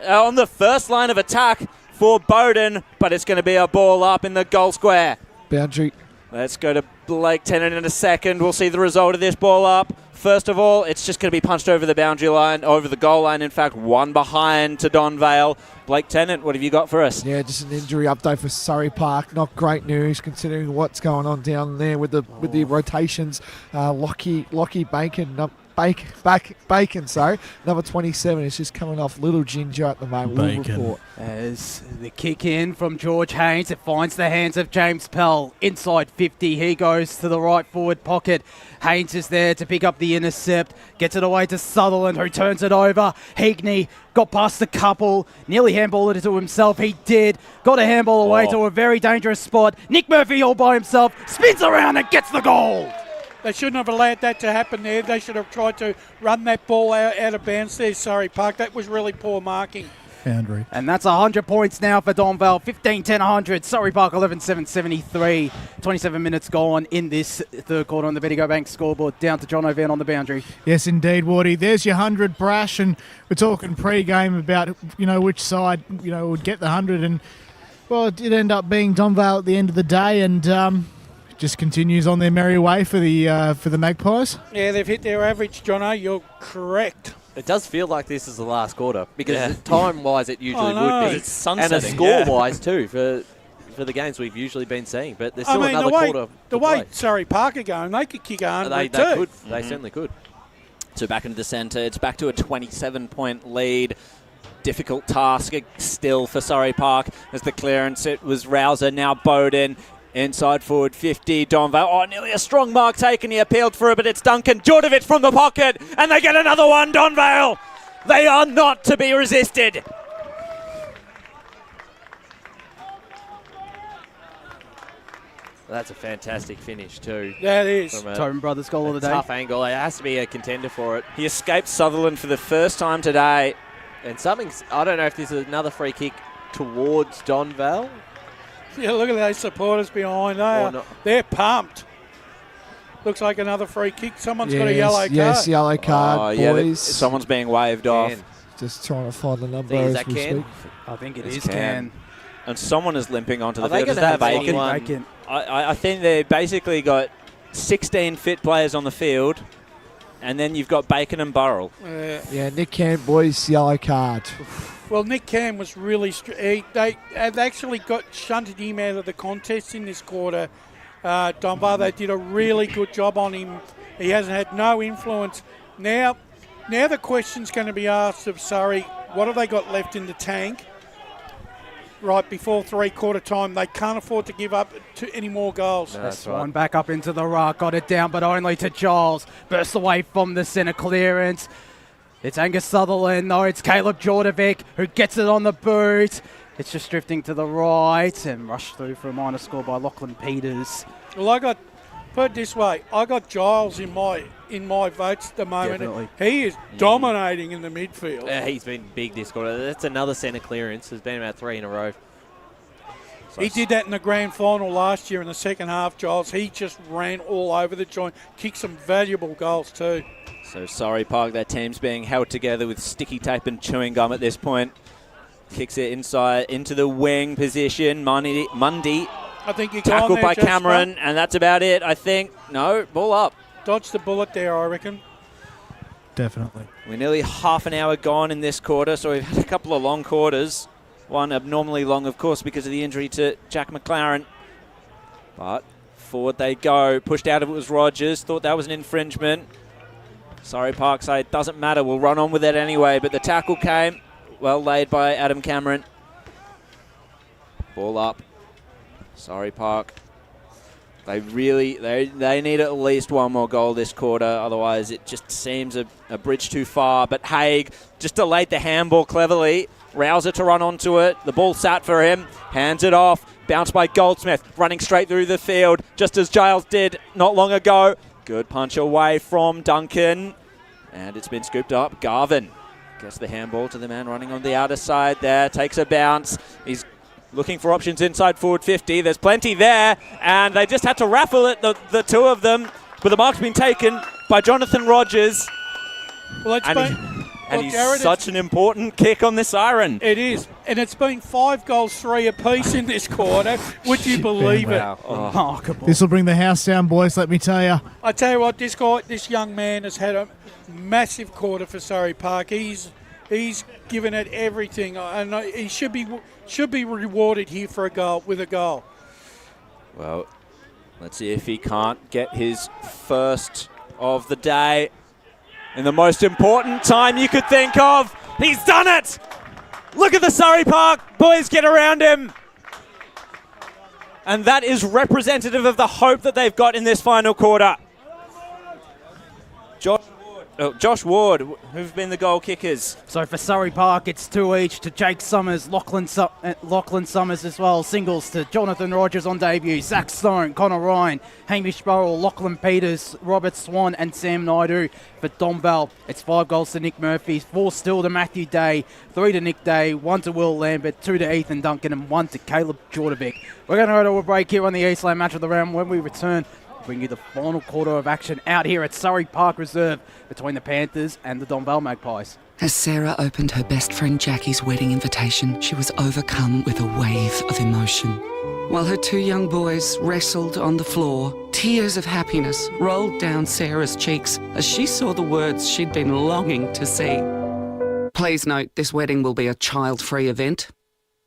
on the first line of attack for Bowden, but it's going to be a ball up in the goal square. Boundary. Let's go to Blake Tennant in a second. We'll see the result of this ball up. First of all, it's just going to be punched over the boundary line, over the goal line. In fact, one behind to Donvale. Blake Tennant, what have you got for us? Yeah, just an injury update for Surrey Park. Not great news considering what's going on down there with the rotations. Lockie Bacon. Bacon, number 27 is just coming off little ginger at the moment. Bacon. We'll report. As the kick in from George Haynes, it finds the hands of James Pell. Inside 50, he goes to the right forward pocket. Haynes is there to pick up the intercept, gets it away to Sutherland, who turns it over. Heagney got past a couple, nearly handballed it to himself. He did. Got a handball away to a very dangerous spot. Nick Murphy all by himself, spins around and gets the goal. They shouldn't have allowed that to happen there. They should have tried to run that ball out of bounds there, Surrey Park. That was really poor marking. Boundary. And that's 100 points now for Donvale. 15-10-100. Surrey Park 11-7-73. 27 minutes gone in this third quarter on the Bendigo Bank scoreboard. Down to John O'Van on the boundary. Yes, indeed, Wardy. There's your 100 brash, and we're talking pre-game about, which side, would get the 100. And, well, it did end up being Donvale at the end of the day, and just continues on their merry way for the Magpies. Yeah, they've hit their average, Jono. You're correct. It does feel like this is the last quarter because time-wise it usually would be. It's sunsetting. And score-wise too for the games we've usually been seeing. But there's still another quarter. The way Surrey Park are going, they could kick 100 They too. could. They certainly could. So back into the centre. It's back to a 27-point lead. Difficult task still for Surrey Park as the clearance. It was Rouser, now Bowden. Inside forward 50, Donvale. Oh, nearly a strong mark taken. He appealed for it, but it's Duncan. Jordovic from the pocket, and they get another one, Donvale. They are not to be resisted. That's a fantastic finish too. That is. Tobin Brothers goal of the day. Tough angle. It has to be a contender for it. He escaped Sutherland for the first time today. And I don't know if this is another free kick towards Donvale. Yeah, look at those supporters behind. They're pumped. Looks like another free kick. Someone's got a yellow card. Yes, yellow card, boys. Someone's being waved off. Just trying to find the number Is as that we Ken? speak. I think it It's is Ken. And someone is limping onto the Are they field. Is gonna that have Bacon? Bacon. I think they basically got 16 fit players on the field, and then you've got Bacon and Burrell. Yeah, Nick Camp, boys, yellow card. Well, Nick Cam was really... They had actually shunted him out of the contest in this quarter. Donvale, they did a really good job on him. He hasn't had no influence. Now the question's going to be asked of Surrey, what have they got left in the tank? Right before three-quarter time, they can't afford to give up any more goals. That's right. Back up into the ruck, got it down, but only to Giles. Burst away from the centre clearance. It's Angus Sutherland, no, it's Caleb Jordovic who gets it on the boot. It's just drifting to the right and rushed through for a minor score by Lachlan Peters. Well, put it this way, I got Giles in my votes at the moment. Definitely. He is dominating in the midfield. He's been big this quarter. That's another centre clearance. There's been about 3 in a row. He did that in the grand final last year in the second half, Giles. He just ran all over the joint, kicked some valuable goals too. So Surrey Park, their team's being held together with sticky tape and chewing gum at this point. Kicks it inside into the wing position. Mundy I think you tackled by Cameron, and that's about it, I think. No, ball up. Dodged the bullet there, I reckon. Definitely. We're nearly half an hour gone in this quarter, so we've had a couple of long quarters. One abnormally long, of course, because of the injury to Jack McLaren. But forward they go. Pushed out of it was Rogers. Thought that was an infringement. Surrey Park say it doesn't matter. We'll run on with it anyway. But the tackle came. Well laid by Adam Cameron. Ball up. Surrey Park. They need at least one more goal this quarter. Otherwise, it just seems a bridge too far. But Haig just delayed the handball cleverly. Rouser to run onto it. The ball sat for him. Hands it off. Bounced by Goldsmith. Running straight through the field, just as Giles did not long ago. Good punch away from Duncan. And it's been scooped up. Garvin gets the handball to the man running on the outer side there. Takes a bounce. He's looking for options inside forward 50. There's plenty there. And they just had to raffle it, the two of them. But the mark's been taken by Jonathan Rogers. Well, he's such an important kick on this siren. It is. And it's been 5 goals, 3 apiece in this quarter. Would you believe it? Remarkable. This will bring the house down, boys, let me tell you. I tell you what, this young man has had a massive quarter for Surrey Park. He's given it everything, and he should be rewarded here for with a goal. Well, let's see if he can't get his first of the day in the most important time you could think of. He's done it! Look at the Surrey Park boys get around him. And that is representative of the hope that they've got in this final quarter. Josh Ward, who've been the goal kickers? So for Surrey Park, it's 2 each to Jake Summers, Lachlan Summers as well. Singles to Jonathan Rogers on debut, Zach Stone, Connor Ryan, Hamish Burrell, Lachlan Peters, Robert Swan and Sam Naidu. For Donvale, it's 5 goals to Nick Murphy, 4 still to Matthew Day, 3 to Nick Day, 1 to Will Lambert, 2 to Ethan Duncan and 1 to Caleb Jordovic. We're going to go to a break here on the Eastland Match of the Round. When we return, bring you the final quarter of action out here at Surrey Park Reserve between the Panthers and the Donvale Magpies. As Sarah opened her best friend Jackie's wedding invitation, she was overcome with a wave of emotion. While her 2 young boys wrestled on the floor, tears of happiness rolled down Sarah's cheeks as she saw the words she'd been longing to see. Please note, this wedding will be a child-free event.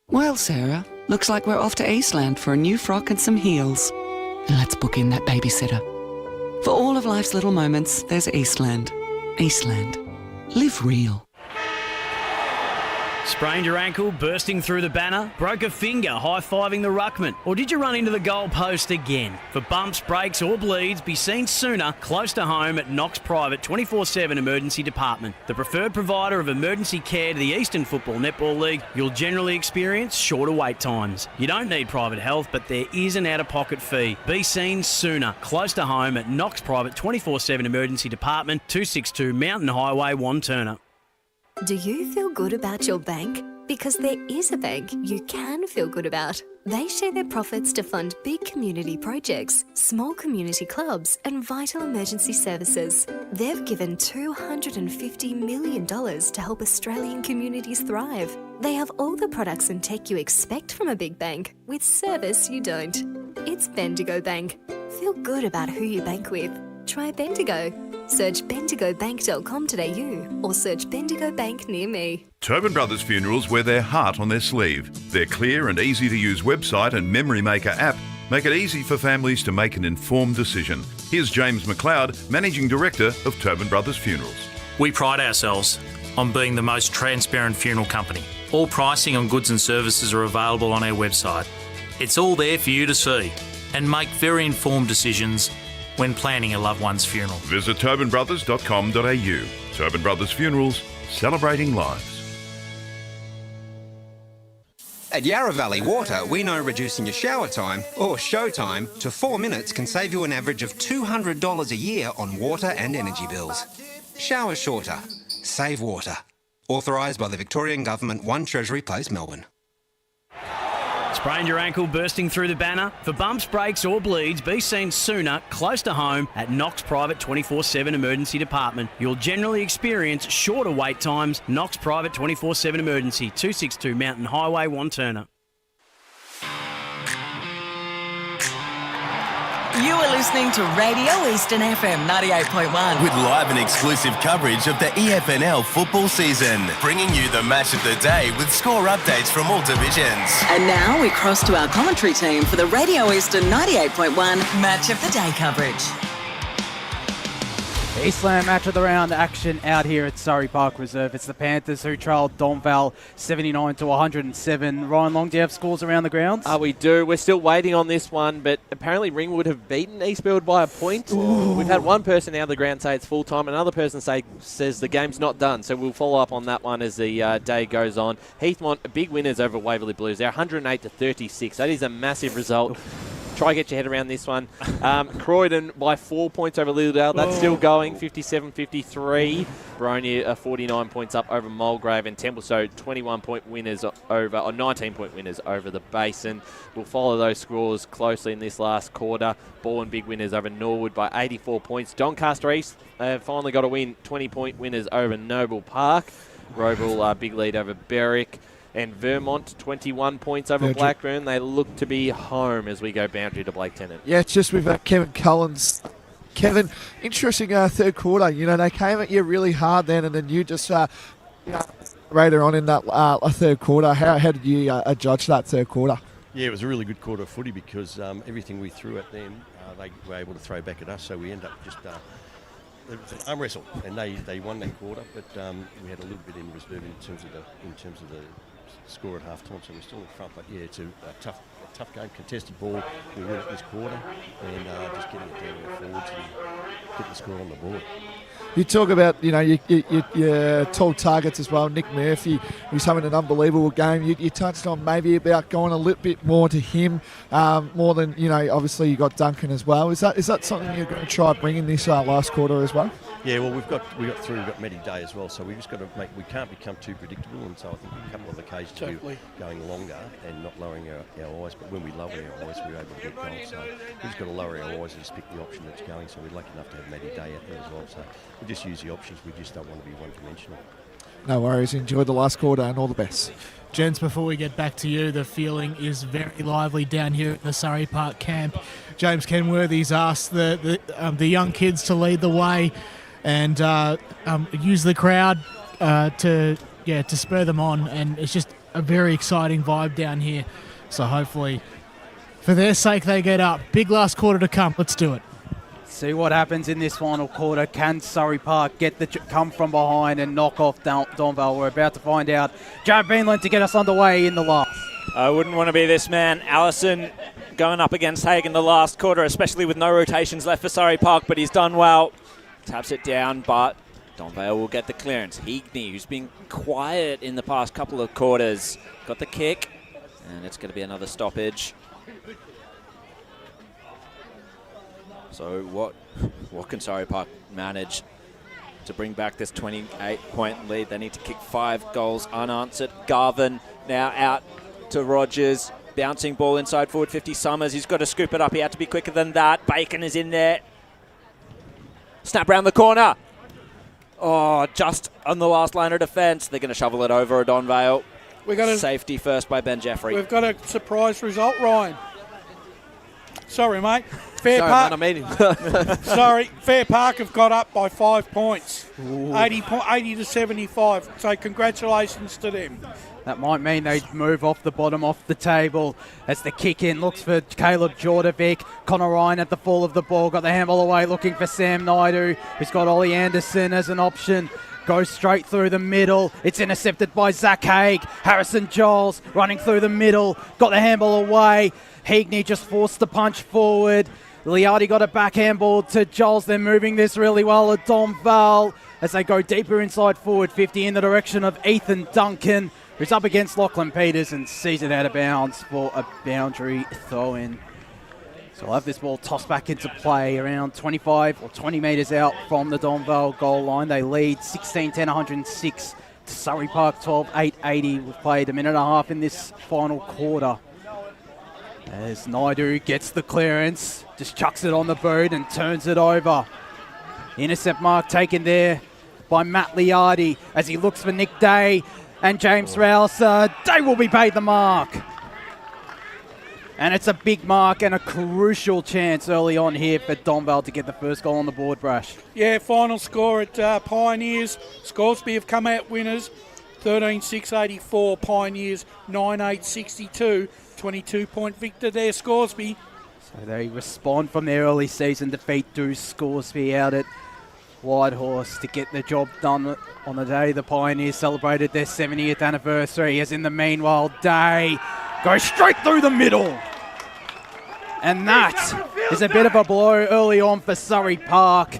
Well, Sarah, looks like we're off to Eastland for a new frock and some heels. And let's book in that babysitter. For all of life's little moments, there's Eastland. Eastland. Live real. Sprained your ankle, bursting through the banner? Broke a finger, high-fiving the ruckman? Or did you run into the goal post again? For bumps, breaks or bleeds, be seen sooner close to home at Knox Private 24/7 Emergency Department. The preferred provider of emergency care to the Eastern Football Netball League, you'll generally experience shorter wait times. You don't need private health, but there is an out-of-pocket fee. Be seen sooner close to home at Knox Private 24/7 Emergency Department, 262 Mountain Highway, Wanturna. Do you feel good about your bank? Because there is a bank you can feel good about. They share their profits to fund big community projects, small community clubs, and vital emergency services. They've given $250 million to help Australian communities thrive. They have all the products and tech you expect from a big bank, with service you don't. It's Bendigo Bank. Feel good about who you bank with. Try Bendigo. Search bendigobank.com.au or search Bendigo Bank near me. Tobin Brothers Funerals wear their heart on their sleeve. Their clear and easy-to-use website and Memory Maker app make it easy for families to make an informed decision. Here's James McLeod, Managing Director of Tobin Brothers Funerals. We pride ourselves on being the most transparent funeral company. All pricing on goods and services are available on our website. It's all there for you to see and make very informed decisions when planning a loved one's funeral. Visit tobinbrothers.com.au. Tobin Brothers Funerals, celebrating lives. At Yarra Valley Water, we know reducing your shower time, or show time, to 4 minutes can save you an average of $200 a year on water and energy bills. Shower shorter. Save water. Authorised by the Victorian Government, 1 Treasury Place, Melbourne. Sprained your ankle bursting through the banner? For bumps, breaks or bleeds, be seen sooner, close to home, at Knox Private 24/7 Emergency Department. You'll generally experience shorter wait times. Knox Private 24/7 Emergency, 262 Mountain Highway, Wanturna. You are listening to Radio Eastern FM 98.1. With live and exclusive coverage of the EFNL football season, bringing you the match of the day with score updates from all divisions. And now we cross to our commentary team for the Radio Eastern 98.1 Match of the Day coverage. Eastland match of the round action out here at Surrey Park Reserve. It's the Panthers who trailed Donvale 79-107. Ryan Long, do you have scores around the grounds? We do. We're still waiting on this one, but apparently Ringwood have beaten Eastfield by a point. We've had one person out of the ground say it's full time, another person says the game's not done. So we'll follow up on that one as the day goes on. Heathmont, big winners over Waverley Blues. They're 108-36. That is a massive result. Try to get your head around this one. Croydon by 4 points over Littledale. That's still going, 57-53. Baronia 49 points up over Mulgrave, and Templestowe 21-point winners over, or 19-point winners over the Basin. We'll follow those scores closely in this last quarter. Ball and big winners over Norwood by 84 points. Doncaster East finally got a win, 20-point winners over Noble Park. Roeville big lead over Berwick. And Vermont, 21 points over Blackburn. They look to be home as we go boundary to Blake Tennant. Yeah, just with Kevin Cullens. Kevin, interesting third quarter. You know, they came at you really hard then, and then you just later on in that third quarter. How did you judge that third quarter? Yeah, it was a really good quarter of footy because everything we threw at them, they were able to throw back at us. So we end up just arm wrestle, and they won that quarter. But we had a little bit in reserve in terms of the score at half time, so we're still in front. But yeah, it's a tough game, contested ball. We win it this quarter, and just getting it down to the forwards and getting the score on the board. You talk about, you know, your tall targets as well. Nick Murphy, who's having an unbelievable game. You touched on maybe about going a little bit more to him, more than, you know, obviously you got Duncan as well. Is that something you're going to try bringing this last quarter as well? Yeah, well, we've got Matty Day as well, so we just got to we can't become too predictable, and so I think a couple of occasions we're going longer and not lowering our eyes, but when we lower our eyes, we're able to get goals. So we've just got to lower our eyes and just pick the option that's going. So we're lucky enough to have Matty Day out there as well. So we just use the options. We just don't want to be one-dimensional. No worries. Enjoy the last quarter and all the best. Gents, before we get back to you, the feeling is very lively down here at the Surrey Park camp. James Kenworthy's asked the young kids to lead the way and use the crowd to spur them on, and it's just a very exciting vibe down here. So hopefully, for their sake, they get up. Big last quarter to come. Let's do it. See what happens in this final quarter. Can Surrey Park get the come from behind and knock off Donvale? We're about to find out. Jared Beanland to get us underway in the last. I wouldn't want to be this man. Allison going up against Hagen the last quarter, especially with no rotations left for Surrey Park, but he's done well. Taps it down, but Donvale will get the clearance. Heagney, who's been quiet in the past couple of quarters, got the kick, and it's going to be another stoppage. So what can Surrey Park manage to bring back this 28-point lead? They need to kick 5 goals unanswered. Garvin now out to Rogers. Bouncing ball inside forward 50 Summers. He's got to scoop it up. He had to be quicker than that. Bacon is in there. Snap round the corner. Oh, just on the last line of defence. They're going to shovel it over a Donvale. We got safety first by Ben Jeffrey. We've got a surprise result, Ryan. Sorry, mate. Sorry, man, I'm eating. Sorry, Fair Park have got up by 5 points, 80 to 75. So congratulations to them. That might mean they move off the bottom off the table as the kick in looks for Caleb Jordovic. Connor Ryan at the fall of the ball, got the handball away looking for Sam Naidu, who's got Ollie Anderson as an option. Goes straight through the middle. It's intercepted by Zach Haig. Harrison Giles running through the middle. Got the handball away. Heagney just forced the punch forward. Liardi got a back handball to Giles. They're moving this really well at Donvale as they go deeper inside forward 50 in the direction of Ethan Duncan, who's up against Lachlan Peters and sees it out of bounds for a boundary throw-in. So we'll have this ball tossed back into play around 25 or 20 metres out from the Donvale goal line. They lead 16-10, 106 to Surrey Park 12-8, 80. We've played a minute and a half in this final quarter. As Naidu gets the clearance, just chucks it on the boot and turns it over. Intercept mark taken there by Matt Liardi as he looks for Nick Day and James Rouse. Day will be paid the mark. And it's a big mark and a crucial chance early on here for Donvale to get the first goal on the board, Brash. Yeah, final score at Pioneers. Scoresby have come out winners, 13-6-84. Pioneers 9-8-62. 22-point victor there, Scoresby. So they respond from their early season defeat to Scoresby out at Whitehorse to get the job done on the day the Pioneers celebrated their 70th anniversary. As in the meanwhile, Day goes straight through the middle. And that is a bit of a blow early on for Surrey Park.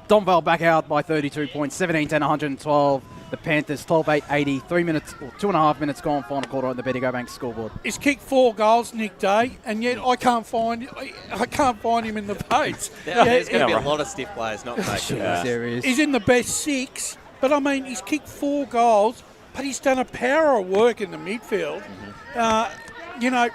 Donvale back out by 32 points, 17-10, 112. The Panthers 12-8, 80. 3 minutes or 2.5 minutes gone, final quarter on the Betty Go Bank scoreboard. He's kicked 4 goals, Nick Day, and yet I can't find him in the pace. There's going to be a lot of stiff players not making that. There is. He's in the best 6, but I mean he's kicked 4 goals, but he's done a power of work in the midfield. You know,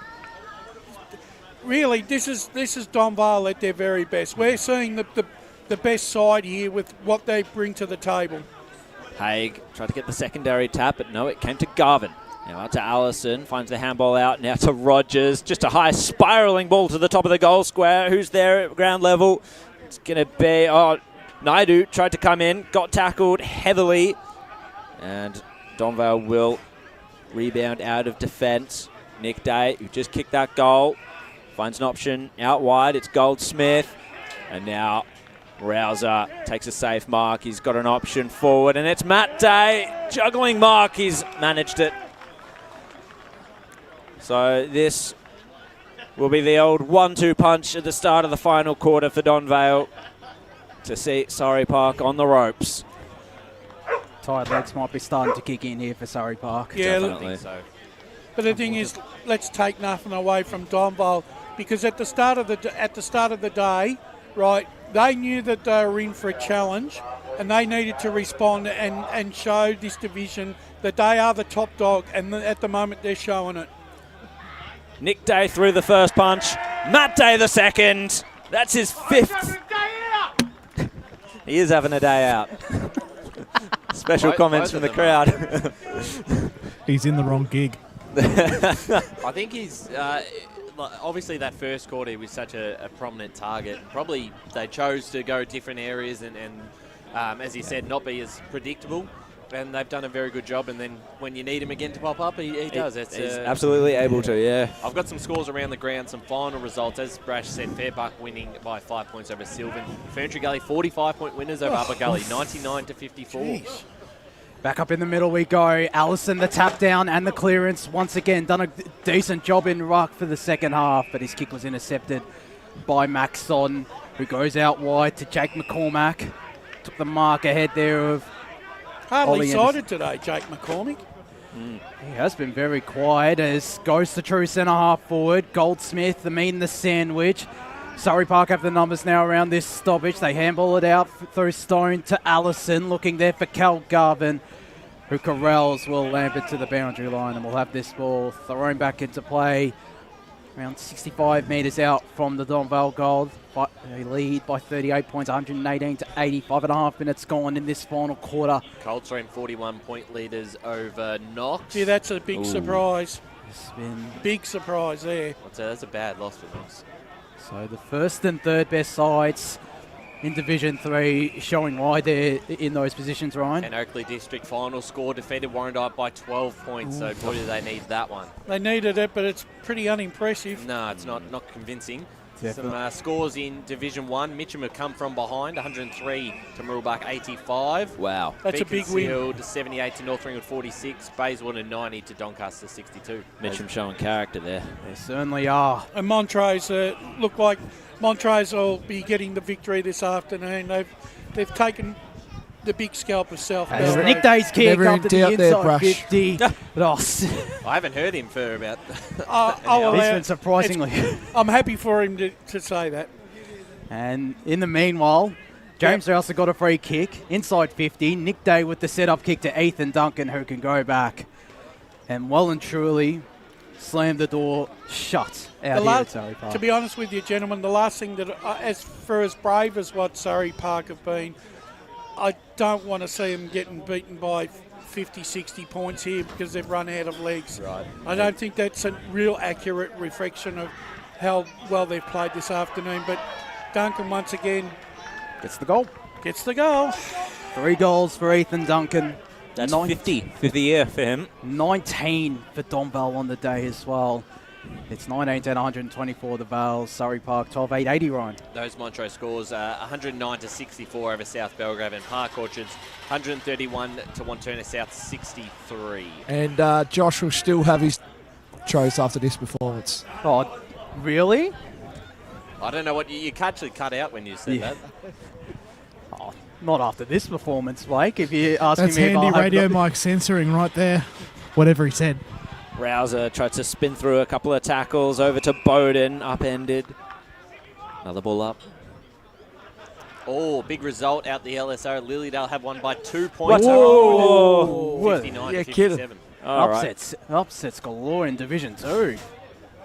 really, this is Donvale at their very best. We're seeing the best side here with what they bring to the table. Haig tried to get the secondary tap, but no, it came to Garvin. Now out to Allison, finds the handball out, now to Rogers. Just a high spiralling ball to the top of the goal square. Who's there at ground level? It's going to be, Naidu tried to come in, got tackled heavily. And Donvale will rebound out of defence. Nick Day, who just kicked that goal, finds an option out wide. It's Goldsmith. And now Rouser takes a safe mark. He's got an option forward, and it's Matt Day. Juggling mark. He's managed it. So this will be the old 1-2 punch at the start of the final quarter for Donvale to see Surrey Park on the ropes. Tired legs might be starting to kick in here for Surrey Park. Yeah, definitely. so. But the thing is, let's take nothing away from Donvale, because at the start of the day, right, they knew that they were in for a challenge, and they needed to respond and show this division that they are the top dog, and at the moment they're showing it. Nick Day threw the first punch. Matt Day the second. That's his 5th. He is having a day out. Special comments from the crowd. He's in the wrong gig. I think he's obviously that first quarter he was such a prominent target. Probably they chose to go different areas and as he said, not be as predictable. And they've done a very good job. And then when you need him again to pop up, he does. He's absolutely able to, yeah. I've got some scores around the ground, some final results. As Brash said, Fair Park winning by 5 points over Sylvan. Ferntree Gully 45-point winners over Upper Gully, 99-54. Back up in the middle we go. Allison, the tap down and the clearance. Once again, done a decent job in ruck for the second half, but his kick was intercepted by Maxon, who goes out wide to Jake McCormack. Took the mark ahead there of Hardly sighted today, Jake McCormick. He has been very quiet as goes to true centre half forward. Goldsmith, the meat and the sandwich. Surrey Park have the numbers now around this stoppage. They handball it out through Stone to Allison, looking there for Cal Garvin, who corrals will lamp it to the boundary line, and we'll have this ball thrown back into play around 65 metres out from the Donvale goal. They lead by 38 points, 118 to 80. 5.5 minutes gone in this final quarter. Colts are in 41-point leaders over Knox. Yeah, that's a big surprise. It's been big surprise there. That's a bad loss for Knox. So the first and third best sides in Division 3 showing why they're in those positions, Ryan. And Oakley District final score defeated Warrandyte by 12 points, so boy do they need that one. They needed it, but it's pretty unimpressive. No, it's not convincing. Definitely. Some scores in Division 1. Mitcham have come from behind, 103 to Murrelbach 85. Wow. That's a big win. Beaconsfield 78 to North Ringwood 46. Bayswater 90 to Doncaster 62. Mitcham showing character there. They certainly are. And Montrose look like Montrose will be getting the victory this afternoon. They've taken the big scalp of South Belgrade. Nick Day's kick Never in up to the doubt there, inside Brush. 50. I haven't heard him for about This one, surprisingly. I'm happy for him to say that. And in the meanwhile, James Rouser got a free kick inside 50. Nick Day with the set-up kick to Ethan Duncan, who can go back and well and truly slam the door shut out here at Surrey Park. To be honest with you, gentlemen, the last thing that, as brave as what Surrey Park have been, I don't want to see them getting beaten by 50, 60 points here because they've run out of legs. Right. I don't think that's a real accurate reflection of how well they've played this afternoon. But Duncan, once again, Gets the goal. 3 goals for Ethan Duncan. That's 50 for the year for him. 19 for Donvale on the day as well. It's 19-10, 124 the Vales. Surrey Park 12-8, 80, Ryan. Those Montrose scores 109 to 64 over South Belgrave, and Park Orchards 131 to Wanturna South 63. And Josh will still have his choice after this performance. Oh, really? I don't know what you actually cut out when you said that. Oh, not after this performance, Blake. If you're asking That's me if handy I'll have radio mic censoring right there. Whatever he said. Rouser tried to spin through a couple of tackles over to Bowden, upended. Another ball up. Oh, big result out the LSO. Lilydale have won by 2 points. Whoa. 59 Yeah, to 57. Upsets galore in Division 2.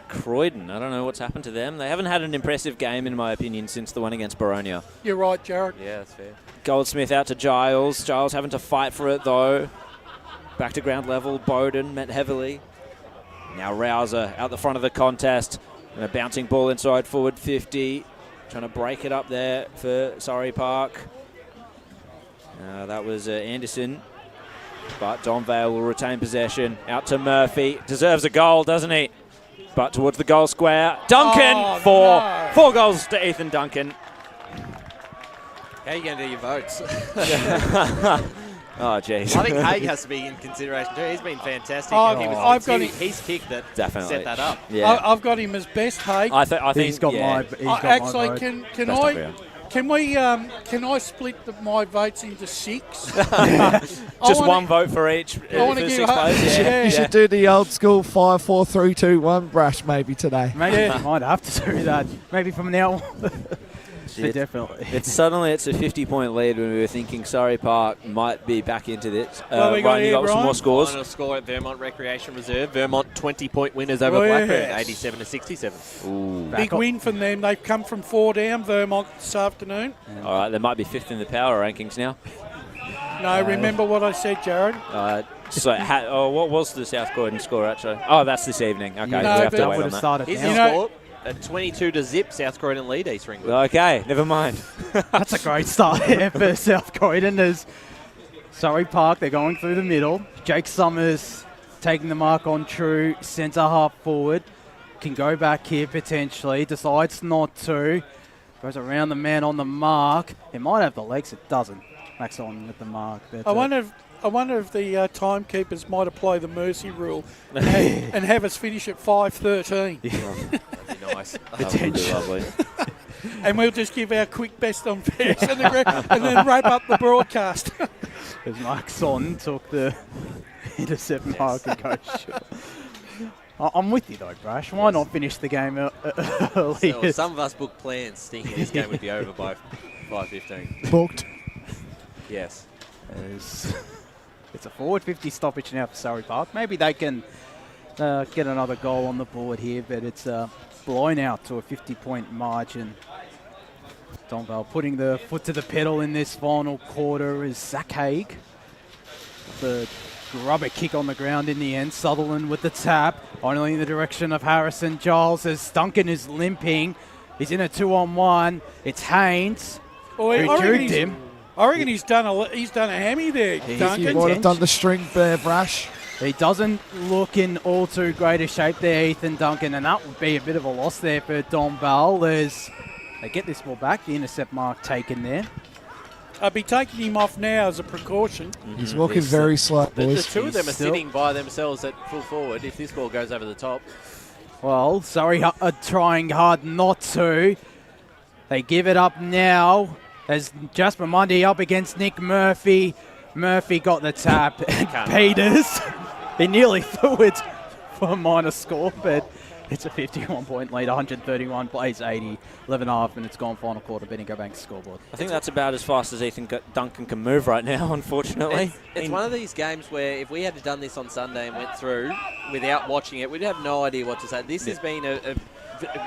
Croydon, I don't know what's happened to them. They haven't had an impressive game, in my opinion, since the one against Baronia. You're right, Jared. Yeah, that's fair. Goldsmith out to Giles. Giles having to fight for it, though. Back to ground level. Bowden met heavily. Now Rouser out the front of the contest. And a bouncing ball inside forward 50. Trying to break it up there for Surrey Park. That was Anderson. But Donvale will retain possession. Out to Murphy. Deserves a goal, doesn't he? But towards the goal square. Duncan! Four goals to Ethan Duncan. How are you going to do your votes? Oh, jeez. I think Haig has to be in consideration too. He's been fantastic. He's kicked that Definitely. set that up. Yeah. I've got him as best, Haig. I think he's got my Actually, vote. can I split my votes into 6? Just one vote for each. I want to for give 6 players. You should do the old school 5, 4, 3, 2, 1 brush maybe today. Maybe you might have to do that. Maybe from now on. Definitely. It's a 50-point lead when we were thinking Surrey Park might be back into this. We got Ryan, you got some more scores? Final score at Vermont Recreation Reserve. Vermont 20-point winners over Blackburn, 87 to 67. Ooh. Big win from them. They've come from 4 down, Vermont, this afternoon. All right, they might be 5th in the power rankings now. No, remember what I said, Jared? What was the South Croydon score, actually? Oh, that's this evening. Okay, we have to wait on that. Here's the score. A 22 to zip, South Croydon lead East Ringwood. Okay, never mind. That's a great start for South Croydon. As Surrey Park, they're going through the middle. Jake Summers taking the mark on True, centre half forward. Can go back here potentially, decides not to. Goes around the man on the mark. It might have the legs, it doesn't. Max on with the mark. I wonder if the timekeepers might apply the mercy rule and have us finish at 5:13. That'd be nice. That would be lovely. And we'll just give our quick best on fares and then wrap up the broadcast. As Mark Son took the intercept mark and goes. I'm with you though, Brash. Why not finish the game early? So, some of us booked plans thinking this game would be over by 5:15. Booked. Yes. It's a forward 50 stoppage now for Surrey Park. Maybe they can get another goal on the board here, but it's blown out to a 50-point margin. Donvale putting the foot to the pedal in this final quarter is Zach Haig. The rubber kick on the ground in the end. Sutherland with the tap, only in the direction of Harrison Giles as Duncan is limping. He's in a 2-on-1. It's Haynes who juked him. I reckon he's done a hammy there, Duncan. He might have done the string there, Brash. He doesn't look in all too great a shape there, Ethan Duncan, and that would be a bit of a loss there for Donvale as they get this ball back. The intercept mark taken there. I'd be taking him off now as a precaution. He's walking very slow, The boys. two of them are sitting by themselves at full forward if this ball goes over the top. Well, Surrey are trying hard not to. They give it up now as Jasper Mundy up against Nick Murphy. Murphy got the tap. And Peters, he nearly threw it for a minor score, but it's a 51-point lead, 131 plays 80, 11.5 minutes gone, final quarter. Bendigo Bank scoreboard. I think that's about as fast as Ethan Duncan can move right now, unfortunately. It's one of these games where if we had done this on Sunday and went through without watching it, we'd have no idea what to say. This has been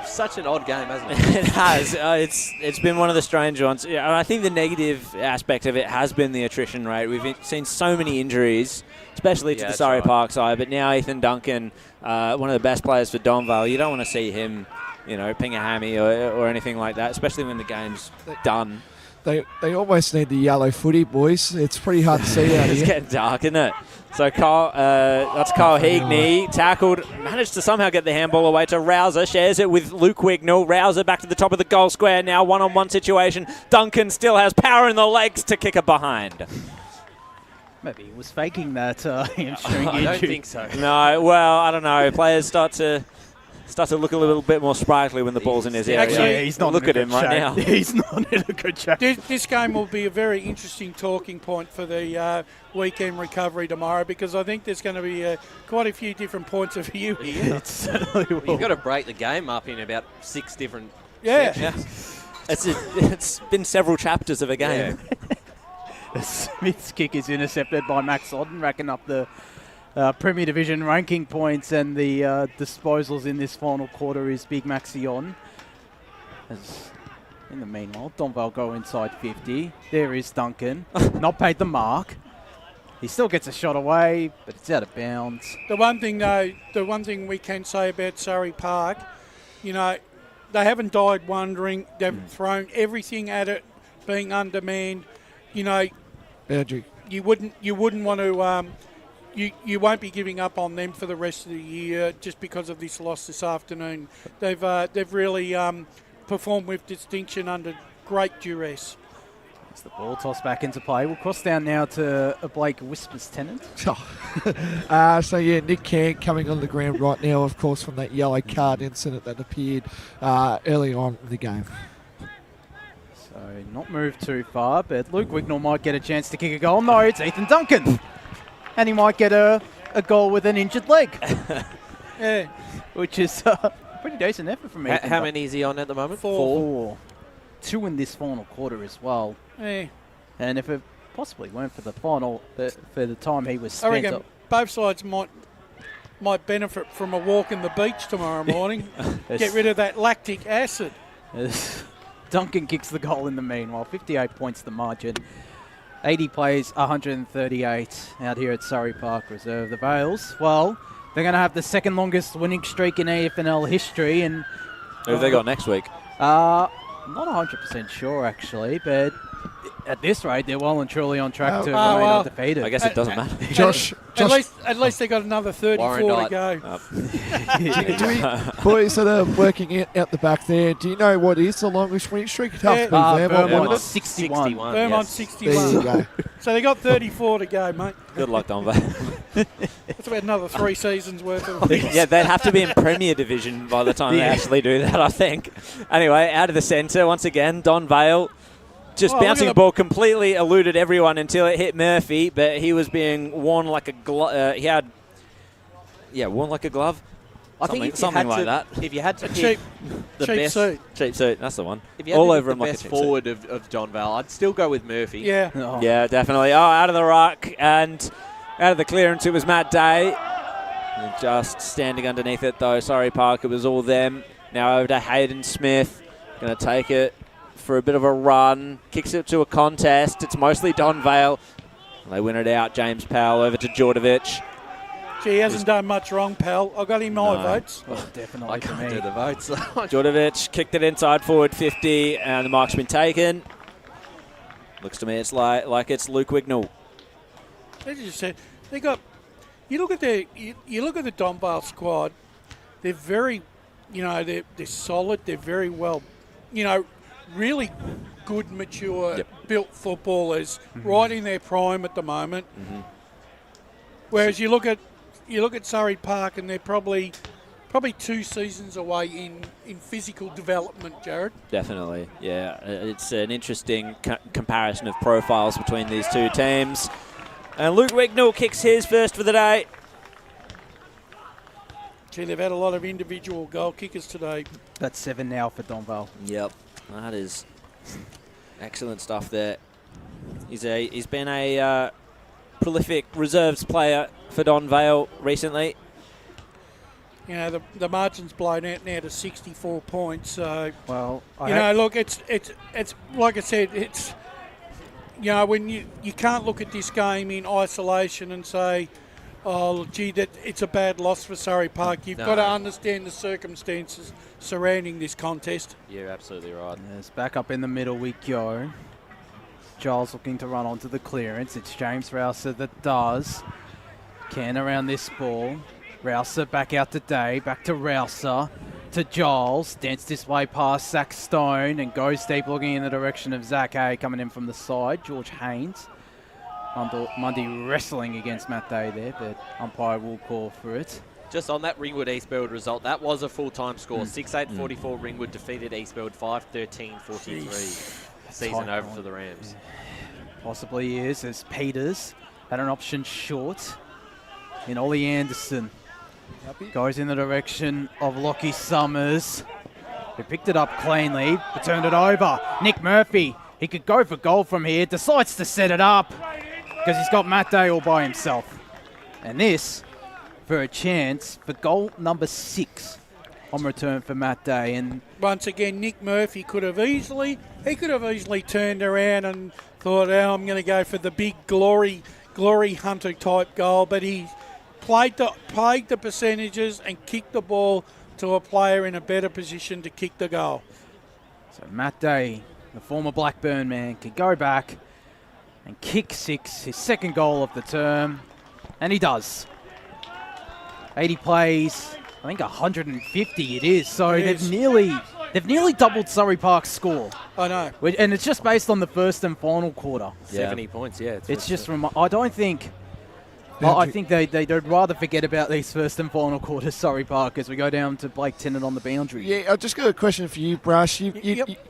such an odd game, hasn't it? It has. It's been one of the strange ones. Yeah, I think the negative aspect of it has been the attrition rate. We've seen so many injuries, especially to the Surrey Park side. But now Ethan Duncan, one of the best players for Donvale, you don't want to see him, ping a hammy or anything like that, especially when the game's done. They almost need the yellow footy, boys. It's pretty hard to see out here. It's getting dark, isn't it? So that's Kyle Heagney, tackled, managed to somehow get the handball away to Rouser, shares it with Luke Wignall. Rouser back to the top of the goal square now, one-on-one situation. Duncan still has power in the legs to kick it behind. Maybe he was faking that hamstring injury. I don't think so. No, well, I don't know. Players start to look a little bit more sprightly when the ball's in his area. Actually, he's not. Look at him right now. He's not in a good shape. This game will be a very interesting talking point for the weekend recovery tomorrow, because I think there's going to be quite a few different points of view here. It certainly will. You've got to break the game up in about 6 different sections. It's been several chapters of a game. Smith's kick is intercepted by Max Odden, racking up the Premier Division ranking points, and the disposals in this final quarter is Big Maxion. As in the meanwhile, Donvale go inside 50. There is Duncan, not paid the mark. He still gets a shot away, but it's out of bounds. The one thing we can say about Surrey Park, they haven't died wondering. They've thrown everything at it, being undermanned. Andrew, you wouldn't want to. You won't be giving up on them for the rest of the year just because of this loss this afternoon. They've really performed with distinction under great duress. As the ball tossed back into play, we'll cross down now to Blake Whispers-Tennant. Nick Can coming on the ground right now, of course, from that yellow card incident that appeared early on in the game. So not moved too far, but Luke Wignall might get a chance to kick a goal. No, it's Ethan Duncan. And he might get a goal with an injured leg. Yeah. Which is pretty decent effort from Ethan. How many is he on at the moment? 4. 2 in this final quarter as well. Yeah. And if it possibly weren't for the final, for the time he was spent. I reckon both sides might benefit from a walk in the beach tomorrow morning. Get rid of that lactic acid. Duncan kicks the goal in the meanwhile. 58 points the margin. 80 plays, 138 out here at Surrey Park Reserve. The Vales, well, they're going to have the second longest winning streak in AFNL history. And who have they got next week? Not 100% sure, actually, but at this rate, they're well and truly on track to remain undefeated. I guess it doesn't matter. Josh, at least they got another 34 to go. Boys that are working out the back there, do you know what is the longest winning streak? It has to be Vermont 61. Vermont 61. There you go. So they got 34 to go, mate. Good luck, Donvale. That's about another 3 seasons worth of Yeah, they'd have to be in Premier Division by the time they actually do that, I think. Anyway, out of the centre, once again, Donvale. Just bouncing the ball, completely eluded everyone until it hit Murphy, but he was being worn like a glove. Worn like a glove. I think something like that. If you had to pick the best cheap suit, that's the one. If you had to pick the best forward of Donvale, I'd still go with Murphy. Yeah, yeah, definitely. Oh, out of the ruck and out of the clearance, it was Matt Day. They're just standing underneath it, though. Surrey Park, it was all them. Now over to Hayden Smith. Going to take it for a bit of a run. Kicks it to a contest. It's mostly Donvale. They win it out. James Powell over to Djordjevic. Gee, he hasn't done much wrong, pal. I got him my votes. Well, definitely I for can't me. do the votes. Djordjevic kicked it inside forward 50, and the mark's been taken. Looks to me it's like it's Luke Wignall. As you said, they got. You look at the Donvale squad. They're very, they're solid. They're very well, really good, mature, built footballers, right in their prime at the moment. Mm-hmm. Whereas you look at Surrey Park, and they're probably 2 seasons away in physical development, Jared. Definitely, yeah. It's an interesting comparison of profiles between these two teams. And Luke Wignall kicks his first for the day. Gee, they've had a lot of individual goal kickers today. That's 7 now for Donvale. Yep, that is excellent stuff there. He's been a prolific reserves player for Donvale recently. The margin's blown out now to 64 points. So, well, look, it's like I said, it's when you can't look at this game in isolation and say, oh, gee, that it's a bad loss for Surrey Park. You've got to understand the circumstances surrounding this contest. You're absolutely right. Yes, back up in the middle we go. Giles looking to run onto the clearance. It's James Rouser that does. Can around this ball. Rouser back out to Day. Back to Rouser. To Giles. Danced this way past Zach Stone and goes deep looking in the direction of Zach Hay coming in from the side. George Haynes. Mundy wrestling against Matt Day there, but umpire will call for it. Just on that Ringwood Eastfield result, that was a full-time score. 6-8-44 Ringwood defeated Eastfield 5-13-43. Season over for the Rams. Possibly is, as Peters had an option short. And Ollie Anderson goes in the direction of Lockie Summers, who picked it up cleanly, but turned it over. Nick Murphy, he could go for goal from here, decides to set it up because he's got Matt Day all by himself. And this for a chance for goal number 6 on return for Matt Day. And once again, Nick Murphy could have easily turned around and thought, oh, I'm going to go for the big glory hunter type goal, but he played the percentages and kicked the ball to a player in a better position to kick the goal. So Matt Day, the former Blackburn man, can go back and kick 6, his second goal of the term, and he does. 80 plays, I think 150 it is. So they've nearly doubled Surrey Park's score. I know. And it's just based on the first and final quarter. 70 points, yeah. It's just I think they'd rather forget about these first and final quarters, Surrey Park, as we go down to Blake Tennant on the boundary. Yeah, I've just got a question for you, Brush. You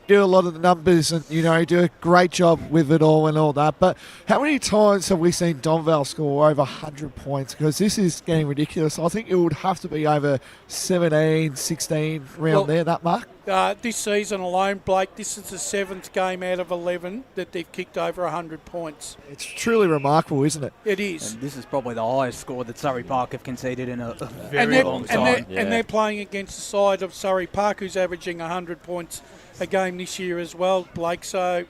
do a lot of the numbers and, you do a great job with it all and all that. But how many times have we seen Donvale score over 100 points? Because this is getting ridiculous. I think it would have to be over 17, 16, around there, that mark. This season alone, Blake, this is the 7th game out of 11 that they've kicked over 100 points. It's truly remarkable, isn't it? It is. And this is probably the highest score that Surrey Park have conceded in a very long time. And they're playing against the side of Surrey Park, who's averaging 100 points a game this year as well, Blake. So,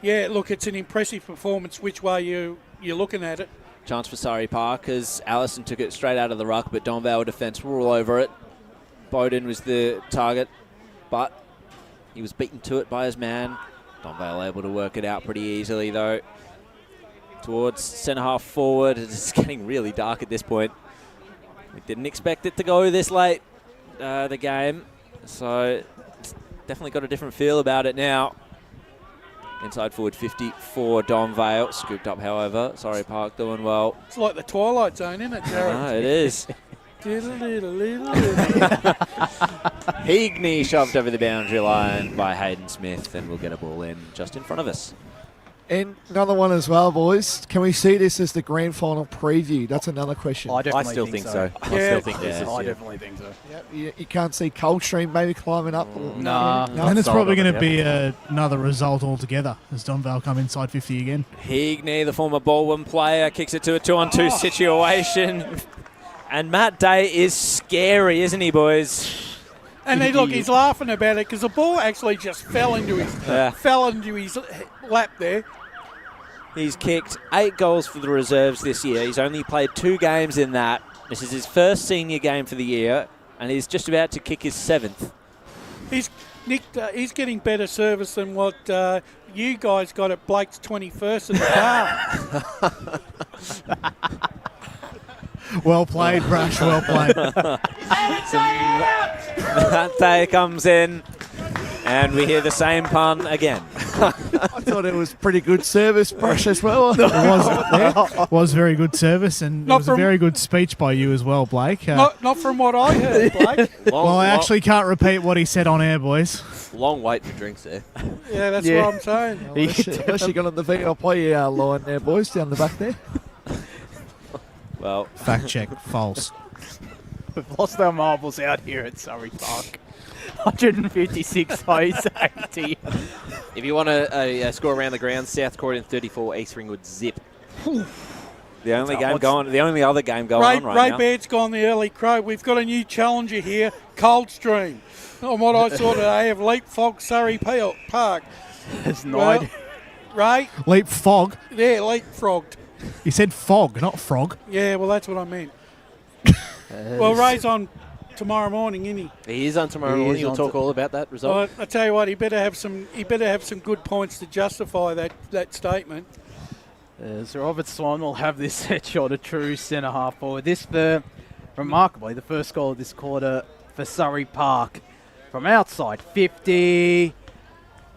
yeah, look, it's an impressive performance which way you're looking at it. Chance for Surrey Park as Allison took it straight out of the ruck, but Donvale defence were all over it. Bowden was the target, but he was beaten to it by his man. Donvale able to work it out pretty easily, though. Towards centre-half forward. It's getting really dark at this point. We didn't expect it to go this late, the game. So it's definitely got a different feel about it now. Inside forward 50 for Donvale. Scooped up, however. Surrey Park doing well. It's like the Twilight Zone, isn't it, Jared? No, it is. Heagney shoved over the boundary line by Hayden Smith, and we'll get a ball in just in front of us. And another one as well, boys. Can we see this as the grand final preview? That's another question. I still think so. I still think this is. I definitely think so. Yep. You can't see Coldstream maybe climbing up. No. And it's probably going to be another result altogether as Donvale come inside 50 again. Heagney, the former Baldwin player, kicks it to a 2-on-2 situation. And Matt Day is scary, isn't he, boys? And then, look, he's laughing about it because the ball actually just fell into his lap there. He's kicked 8 goals for the reserves this year. He's only played 2 games in that. This is his first senior game for the year, and he's just about to kick his 7th. He's getting better service than what you guys got at Blake's 21st at the bar. Well played, Brash, well played. That day comes in, and we hear the same pun again. I thought it was pretty good service, Brash, as well. It was very good service, and it was a very good speech by you as well, Blake. Not from what I heard, Blake. Well, I actually can't repeat what he said on air, boys. Long wait for drinks there. Yeah, that's what I'm saying. Unless you got on the VIP line there, boys, down the back there. Well, fact check, false. We've lost our marbles out here at Surrey Park. 156 plays 80. If you want a score around the ground, South Croydon 34, East Ringwood zip. The only other game going on right Ray now. Baird's gone the early crow. We've got a new challenger here, Coldstream. On what I saw today of Leapfrog Surrey Park. There's no idea. Ray? Leapfrog? Yeah, leapfrogged. You said fog, not frog. Yeah, well, that's what I meant. Well, Ray's on tomorrow morning, isn't he? He is on tomorrow morning. He'll talk all about that result. Well, I tell you what, he better have some good points to justify that statement. So Robert Swan will have this headshot, a true centre half forward. This, remarkably, the first goal of this quarter for Surrey Park. From outside 50.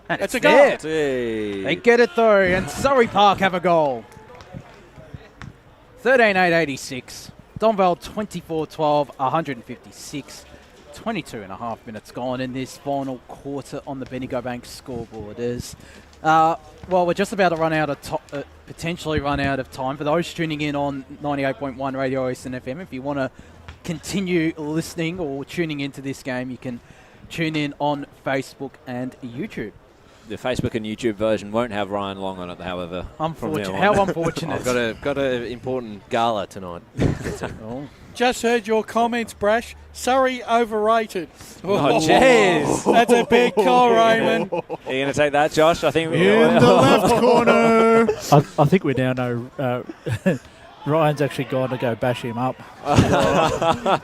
And it's a there. goal. They get it though, and Surrey Park have a goal. 13-8-86. Donvale 24-12, 156. 22 and a half minutes gone in this final quarter on the Bendigo Bank scoreboard. Well, we're just about to run out of potentially run out of time. For those tuning in on 98.1 Radio Eastern FM, if you want to continue listening or tuning into this game, you can tune in on Facebook and YouTube. The Facebook and YouTube version won't have Ryan Long on it, however. Unfortunate. How unfortunate. I've got an important gala tonight. Just heard your comments, Brash. Surrey overrated. Oh, jeez. That's a big call, Raymond. Are you going to take that, Josh? I think in the left corner. I think we now know Ryan's actually gone to go bash him up.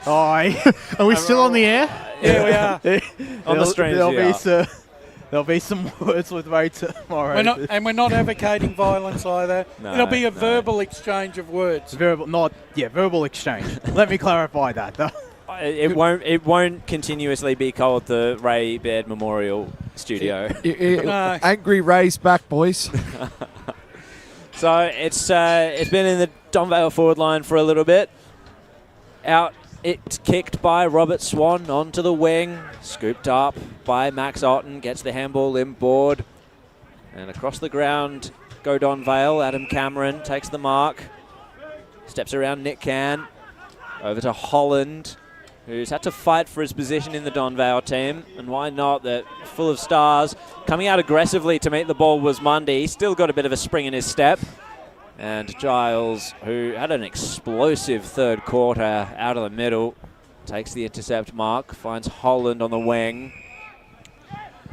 Are we still on the air? Yeah, we are. On the streams, There'll be some words with Ray tomorrow. We're not advocating violence either. It'll be a verbal exchange of words. Verbal exchange. Let me clarify that, though. It won't continuously be called the Ray Baird Memorial Studio. No. Angry Ray's back, boys. So it's been in the Donvale forward line for a little bit. Out. It's kicked by Robert Swan onto the wing. Scooped up by Max Otten. Gets the handball inboard. And across the ground go Donvale. Adam Cameron takes the mark. Steps around Nick Can. Over to Holland, who's had to fight for his position in the Donvale team. And why not? They're full of stars. Coming out aggressively to meet the ball was Mundy. He's still got a bit of a spring in his step. And Giles, who had an explosive third quarter out of the middle, takes the intercept mark, finds Holland on the wing.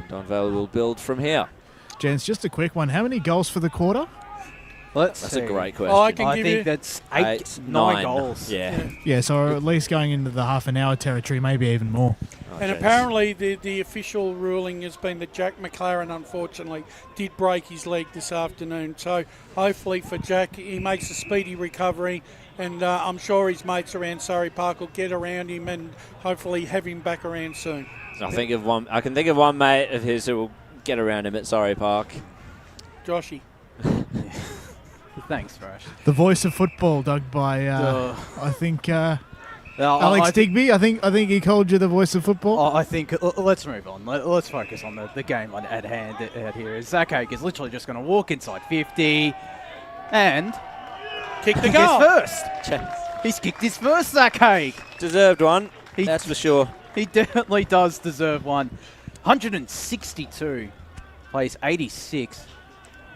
Donvale will build from here. Gents, just a quick one. How many goals for the quarter? That's a great question. I think that's 9 goals. Yeah, so at least going into the half an hour territory, maybe even more. And apparently the official ruling has been that Jack McLaren, unfortunately, did break his leg this afternoon. So hopefully for Jack, he makes a speedy recovery. And I'm sure his mates around Surrey Park will get around him and hopefully have him back around soon. I can think of one mate of his who will get around him at Surrey Park. Joshy. Thanks, Fresh. The voice of football, dug by I think Alex Digby. I think he called you the voice of football. I think let's move on. Let's focus on the game at hand out here. Zach Hake is literally just going to walk inside 50 and kick the goal first. He's kicked his first, Zach Hake. Deserved one. That's for sure. He definitely does deserve one. 162 plays 86.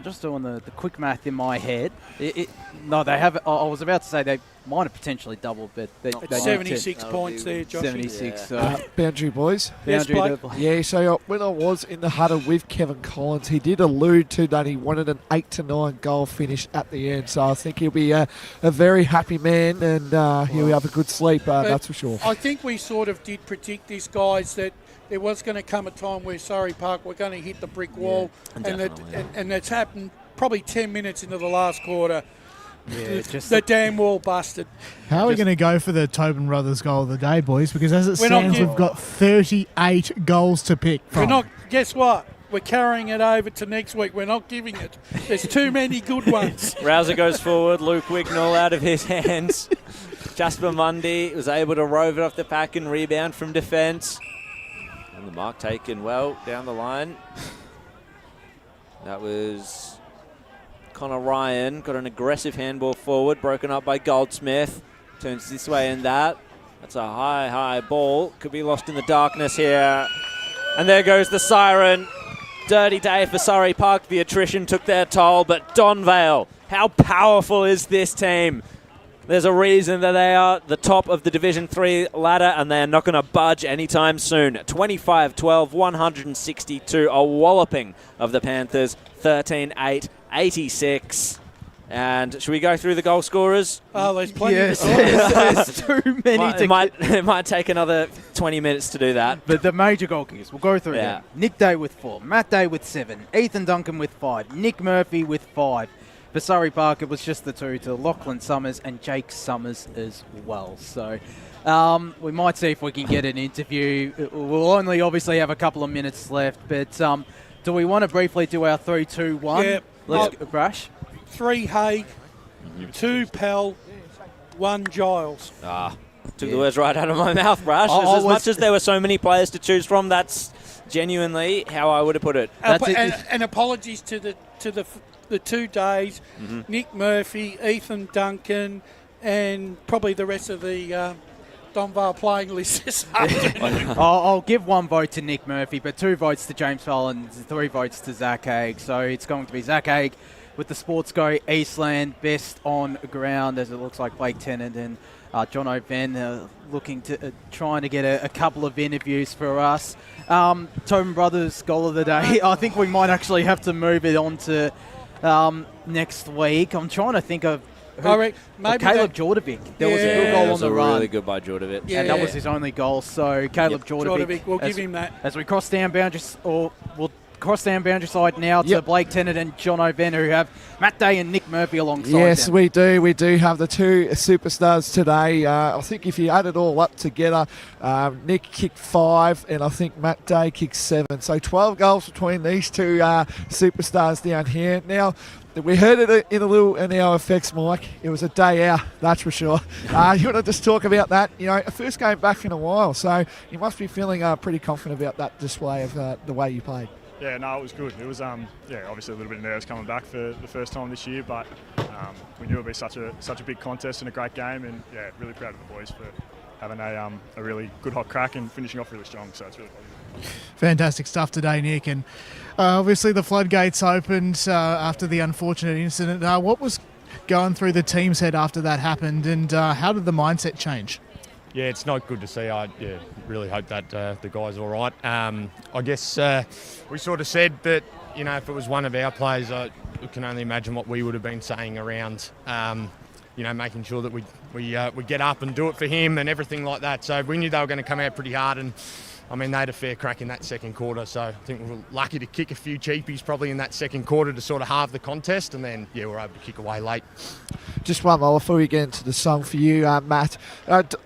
just doing the quick math in my head. No, they have. I was about to say they might have potentially doubled, but they 76 points there, Josh. 76. Boundary boys. Yes, Blake. Yeah, so when I was in the huddle with Kevin Collins, he did allude to that he wanted an 8-9 goal finish at the end. So I think he'll be a very happy man, and he'll have a good sleep, that's for sure. I think we sort of did predict this, guys, that there was going to come a time where Surrey Park were going to hit the brick wall, and that's happened probably 10 minutes into the last quarter. Yeah, the damn wall busted. How are we going to go for the Tobin Brothers goal of the day, boys? Because as it stands, we've got 38 goals to pick from. Guess what? We're carrying it over to next week. We're not giving it. There's too many good ones. Rouser goes forward. Luke Wignall out of his hands. Jasper Mundy was able to rove it off the pack and rebound from defence. And the mark taken well down the line. That was Connor Ryan. Got an aggressive handball forward, broken up by Goldsmith. Turns this way and that. That's a high ball. Could be lost in the darkness here. And there goes the siren. Dirty day for Surrey Park. The attrition took their toll, but Donvale, how powerful is this team? There's a reason that they are the top of the Division 3 ladder, and they are not going to budge anytime soon. 25-12, 162, a walloping of the Panthers. 13-8, 86. And should we go through the goal scorers? Oh, there's plenty. Yes, there's too many. It might take another 20 minutes to do that. But the major goal kickers, we'll go through them. Nick Day with 4, Matt Day with 7, Ethan Duncan with 5, Nick Murphy with 5. For Surrey Park, it was just the 2 to Lachlan Summers and Jake Summers as well. So we might see if we can get an interview. We'll only obviously have a couple of minutes left, but do we want to briefly do our 3-2-1? Yeah. Let's go, Brash. 3 Haig, 2 Pell, 1 Giles. Took the words right out of my mouth, Brash. As much as there were so many players to choose from, that's genuinely how I would have put it. And apologies to the 2 days, Nick Murphy, Ethan Duncan, and probably the rest of the Donvale playing list this afternoon. I'll give 1 vote to Nick Murphy, but 2 votes to James Fowler and 3 votes to Zach Haig. So it's going to be Zach Haig with the Sports Go Eastland best on ground, as it looks like Blake Tennant and John O'Ben looking to trying to get a couple of interviews for us. Tobin Brothers goal of the day. I think we might actually have to move it on to next week. I'm trying to think of maybe Caleb Jordovic. There was a good goal on the run. Really good by Jordovic. Yeah. And that was his only goal. So Caleb Jordovic. We'll give him that. As we cross down boundaries, or we'll cross down boundary side now to Blake Tennant and John O'Ben, who have Matt Day and Nick Murphy alongside them. We do. We do have the 2 superstars today. I think if you add it all up together, Nick kicked 5 and I think Matt Day kicked 7. So 12 goals between these 2 superstars down here. Now, we heard it in our effects, Mike. It was a day out, that's for sure. You want to just talk about that? First game back in a while, so you must be feeling pretty confident about that display of the way you played. Yeah, no, it was good. It was, obviously a little bit of nerves coming back for the first time this year, but we knew it would be such a big contest and a great game, and really proud of the boys for having a really good hot crack and finishing off really strong. So it's really positive. Fantastic stuff today, Nick, and obviously the floodgates opened after the unfortunate incident. What was going through the team's head after that happened, and how did the mindset change? Yeah, it's not good to see. I really hope that the guy's all right. I guess we sort of said that, if it was one of our players, I can only imagine what we would have been saying around, making sure that we get up and do it for him and everything like that. So we knew they were going to come out pretty hard, and they had a fair crack in that second quarter. So I think we were lucky to kick a few cheapies probably in that second quarter to sort of halve the contest, and then we were able to kick away late. Just one more before we get into the song for you, Matt.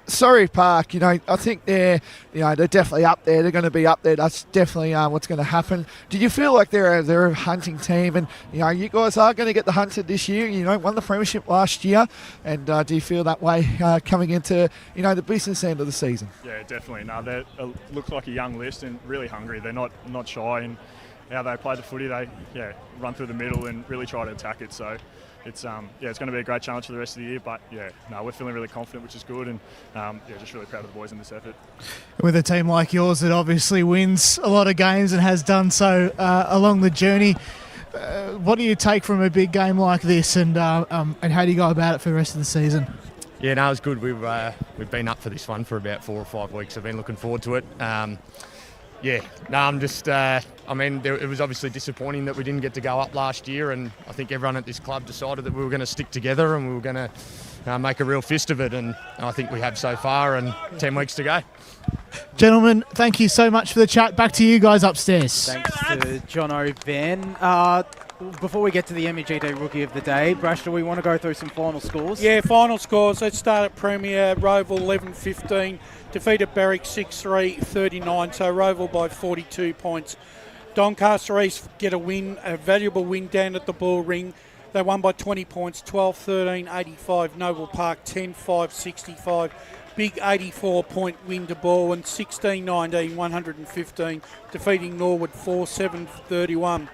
Surrey Park, I think they're definitely up there. They're going to be up there. That's definitely what's going to happen. Do you feel like they're a hunting team, and you guys are going to get the hunted this year? Won the premiership last year, and do you feel that way coming into the business end of the season? Yeah, definitely. No, they look like a young list and really hungry. They're not shy in how they play the footy. They run through the middle and really try to attack it. So it's it's going to be a great challenge for the rest of the year. But we're feeling really confident, which is good, and just really proud of the boys in this effort. With a team like yours that obviously wins a lot of games and has done so along the journey, what do you take from a big game like this, and how do you go about it for the rest of the season? Yeah, no, it's good. We've been up for this one for about 4 or 5 weeks. I've been looking forward to it. I'm just. It was obviously disappointing that we didn't get to go up last year, and I think everyone at this club decided that we were going to stick together and we were going to make a real fist of it, and I think we have so far, and 10 weeks to go. Gentlemen, thank you so much for the chat. Back to you guys upstairs. Thanks to Jono, Ben. Before we get to the MEGD Rookie of the Day, Brash, do we want to go through some final scores? Yeah, final scores. Let's start at Premier. Roval 11-15, defeated Berwick 6-3-39, so Roval by 42 points. Doncaster East get a win, a valuable win down at the Bull Ring. They won by 20 points, 12-13-85. Noble Park 10-5-65. Big 84-point win to Baldwin, 16-19, 115, defeating Norwood 4-7-31.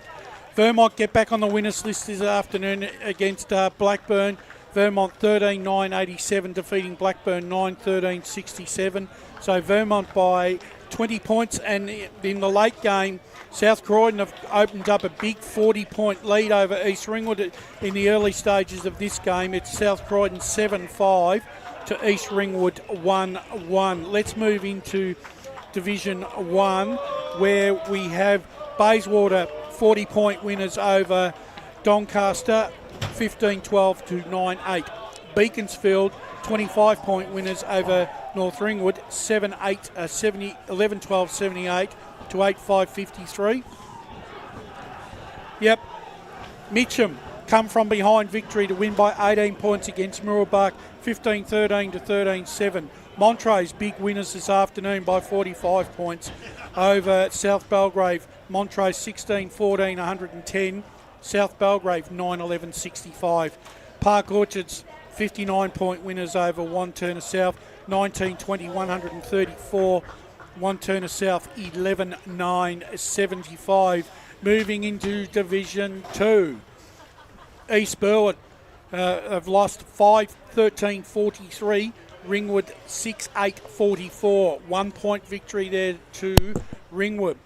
Vermont get back on the winners list this afternoon against Blackburn. Vermont 13-9-87, defeating Blackburn 9-13-67. So Vermont by 20 points, and in the late game, South Croydon have opened up a big 40-point lead over East Ringwood in the early stages of this game. It's South Croydon 7-5 to East Ringwood 1-1. Let's move into Division 1, where we have Bayswater 40-point winners over Doncaster 15-12 to 9-8. Beaconsfield 25-point winners over North Ringwood 11-12-78 to 8-5-53. Yep. Mitcham come from behind victory to win by 18 points against Mooroolbark 15-13 to 13-7. Montrose big winners this afternoon by 45 points over South Belgrave. Montrose 16-14, 110. South Belgrave 9-11-65. Park Orchards 59-point winners over Wanturna South 19-20, 134. Wanturna South 11-9-75. Moving into Division 2. East Berwick have lost 5-13-43. Ringwood 6-8-44. 1 point victory there to Ringwood.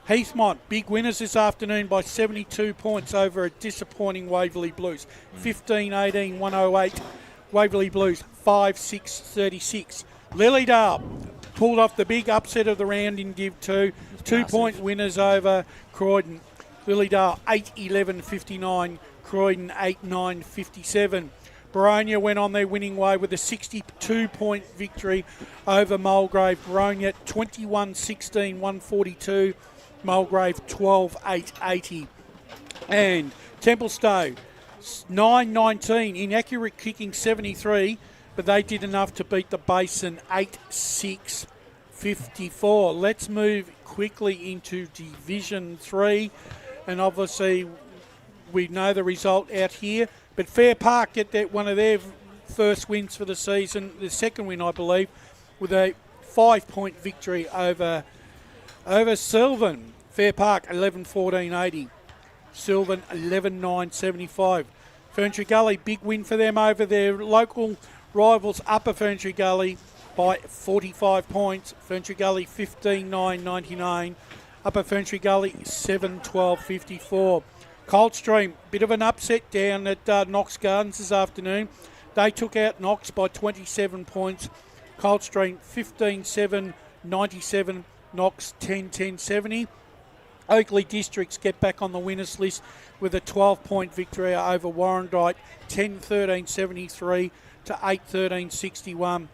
Heathmont, big winners this afternoon by 72 points over a disappointing Waverley Blues. 15-18, 108. Waverley Blues 5-6-36. Lilydale pulled off the big upset of the round in Div 2. 2 point winners over Croydon. Lilydale 8-11-59. Croydon 8-9-57. Boronia went on their winning way with a 62-point victory over Mulgrave. Boronia 21-16, 142. Mulgrave 12-8-80. And Templestowe 9-19, inaccurate kicking 73, but they did enough to beat the Basin 8-6-54. Let's move quickly into Division 3, and obviously we know the result out here, but Fair Park get one of their first wins for the season, the second win I believe, with a 5-point victory over Sylvan. Fair Park 11-14-80. Sylvan 11-9-75. Ferntree Gully, big win for them over their local rivals Upper Ferntree Gully by 45 points. Ferntree Gully 15-9-99. Upper Ferntree Gully 7-12-54. Coldstream, bit of an upset down at Knox Gardens this afternoon. They took out Knox by 27 points. Coldstream 15-7-97. Knox 10-10-70. Oakley Districts get back on the winners list with a 12-point victory over Warrandyte, 10-13-73 to 8-13-61.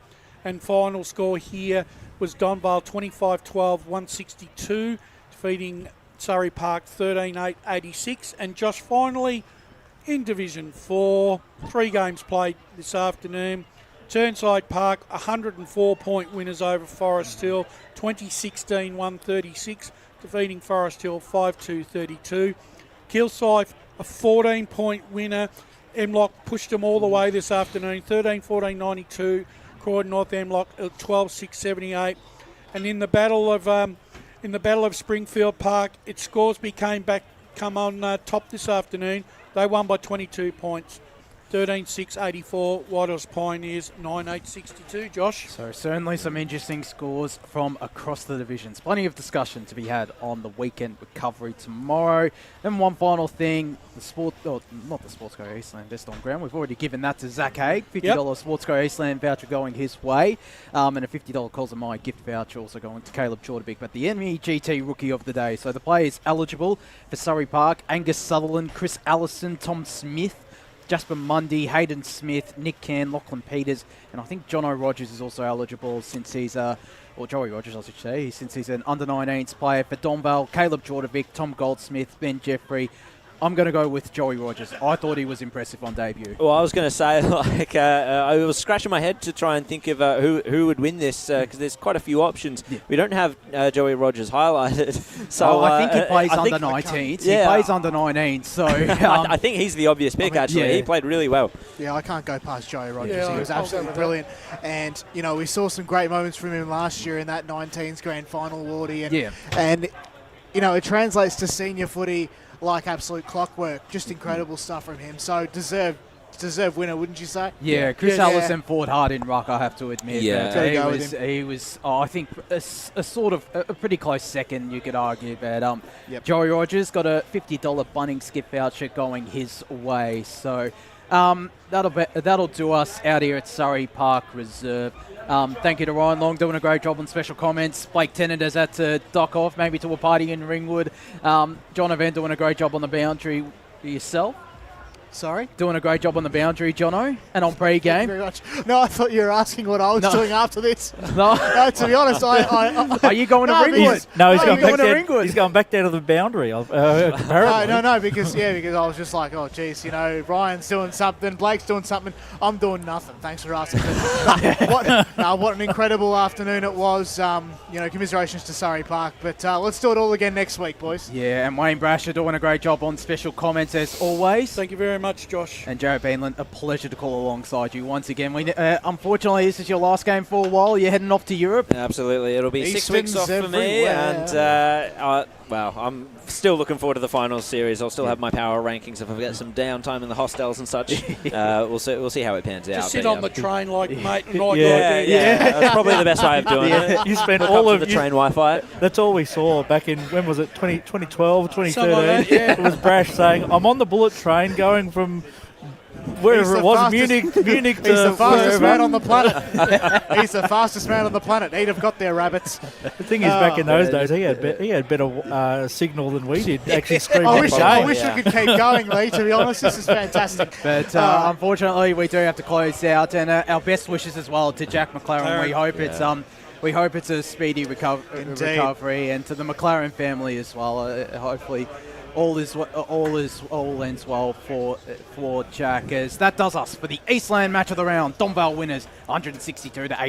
And final score here was Donvale 25-12, 162, defeating Surrey Park 13-8-86. And just finally, in Division 4, 3 games played this afternoon. Turnside Park, 104-point winners over Forest Hill, 2016, 136. Defeating Forest Hill 5-2-32. Kilsyth, a 14-point winner. Emlock pushed them all the way this afternoon, 13-14-92. Croydon North Emlock 12-6-78. And in the battle of Springfield Park, its Scoresby come on top this afternoon. They won by 22 points. 13-6-84. Whitehorse Pioneers 9-8-62. Josh? So certainly some interesting scores from across the divisions. Plenty of discussion to be had on the weekend recovery tomorrow. And one final thing, not the Sportsco Eastland Best on Ground. We've already given that to Zach Haig. $50 Sportsco Eastland voucher going his way. And a $50 Calls of My gift voucher also going to Caleb Chorterbeek. But the MEGT Rookie of the Day. So the players eligible for Surrey Park: Angus Sutherland, Chris Allison, Tom Smith, Jasper Mundy, Hayden Smith, Nick Cairn, Lachlan Peters, and I think Jono Rogers is also eligible since he's or Joey Rogers, I should say, since he's an under-19s player for Donvale. Caleb Jordovic, Tom Goldsmith, Ben Jeffrey. I'm going to go with Joey Rogers. I thought he was impressive on debut. Well, I was going to say, I was scratching my head to try and think of who would win this because there's quite a few options. Yeah. We don't have Joey Rogers highlighted. So I think he plays under 19s. Yeah. He plays under 19s. So I think he's the obvious pick, actually. Yeah. He played really well. Yeah, I can't go past Joey Rogers. He was absolutely brilliant. And, we saw some great moments from him last year in that 19s grand final, Wardy. And it translates to senior footy like absolute clockwork. Just incredible stuff from him. So deserved winner, wouldn't you say? Yeah, Chris Allison fought hard in ruck, I have to admit. Yeah, he was I think a sort of a pretty close second, you could argue. But Joey Rogers got a $50 Bunnings gift voucher going his way. So that'll do us out here at Surrey Park Reserve. Thank you to Ryan Long, doing a great job on special comments. Blake Tennant has had to dock off, maybe to a party in Ringwood. John Event doing a great job on the boundary yourself. Sorry? Doing a great job on the boundary, Jono, and on pre-game. Thank you very much. No, I thought you were asking what I was doing after this. No, to be honest, Are you going to Ringwood? He's going back down to the boundary. Apparently. No, because I was just like, oh, geez, Ryan's doing something, Blake's doing something, I'm doing nothing. Thanks for asking. What an incredible afternoon it was. Commiserations to Surrey Park, but let's do it all again next week, boys. Yeah, and Wayne Brasher doing a great job on special comments as always. Thank you very much, Josh. And Jared Beanland, a pleasure to call alongside you once again. Unfortunately, this is your last game for a while. You're heading off to Europe. Absolutely. It'll be 6 weeks off for me. And, I'm still looking forward to the finals series. I'll still have my power rankings if I get some downtime in the hostels and such. We'll see how it pans out. Just sit on the train like mate and That's probably the best way of doing it. You spent all of the train Wi-Fi. That's all we saw back in, when was it, 2012, 2013? It was Brash saying, I'm on the bullet train going from wherever it was, Munich to... He's the fastest man on the planet. He's the fastest man on the planet. He'd have got there, rabbits. The thing is, back in those days, he had better signal than we did. Actually, screaming. I wish we could keep going, Lee, to be honest. This is fantastic. But unfortunately, we do have to close out. And our best wishes as well to Jack McLaren. We hope it's a speedy recovery, and to the McLaren family as well. Hopefully all ends well for Jack, as that does us for the Eastland match of the round. Donvale winners 162-80.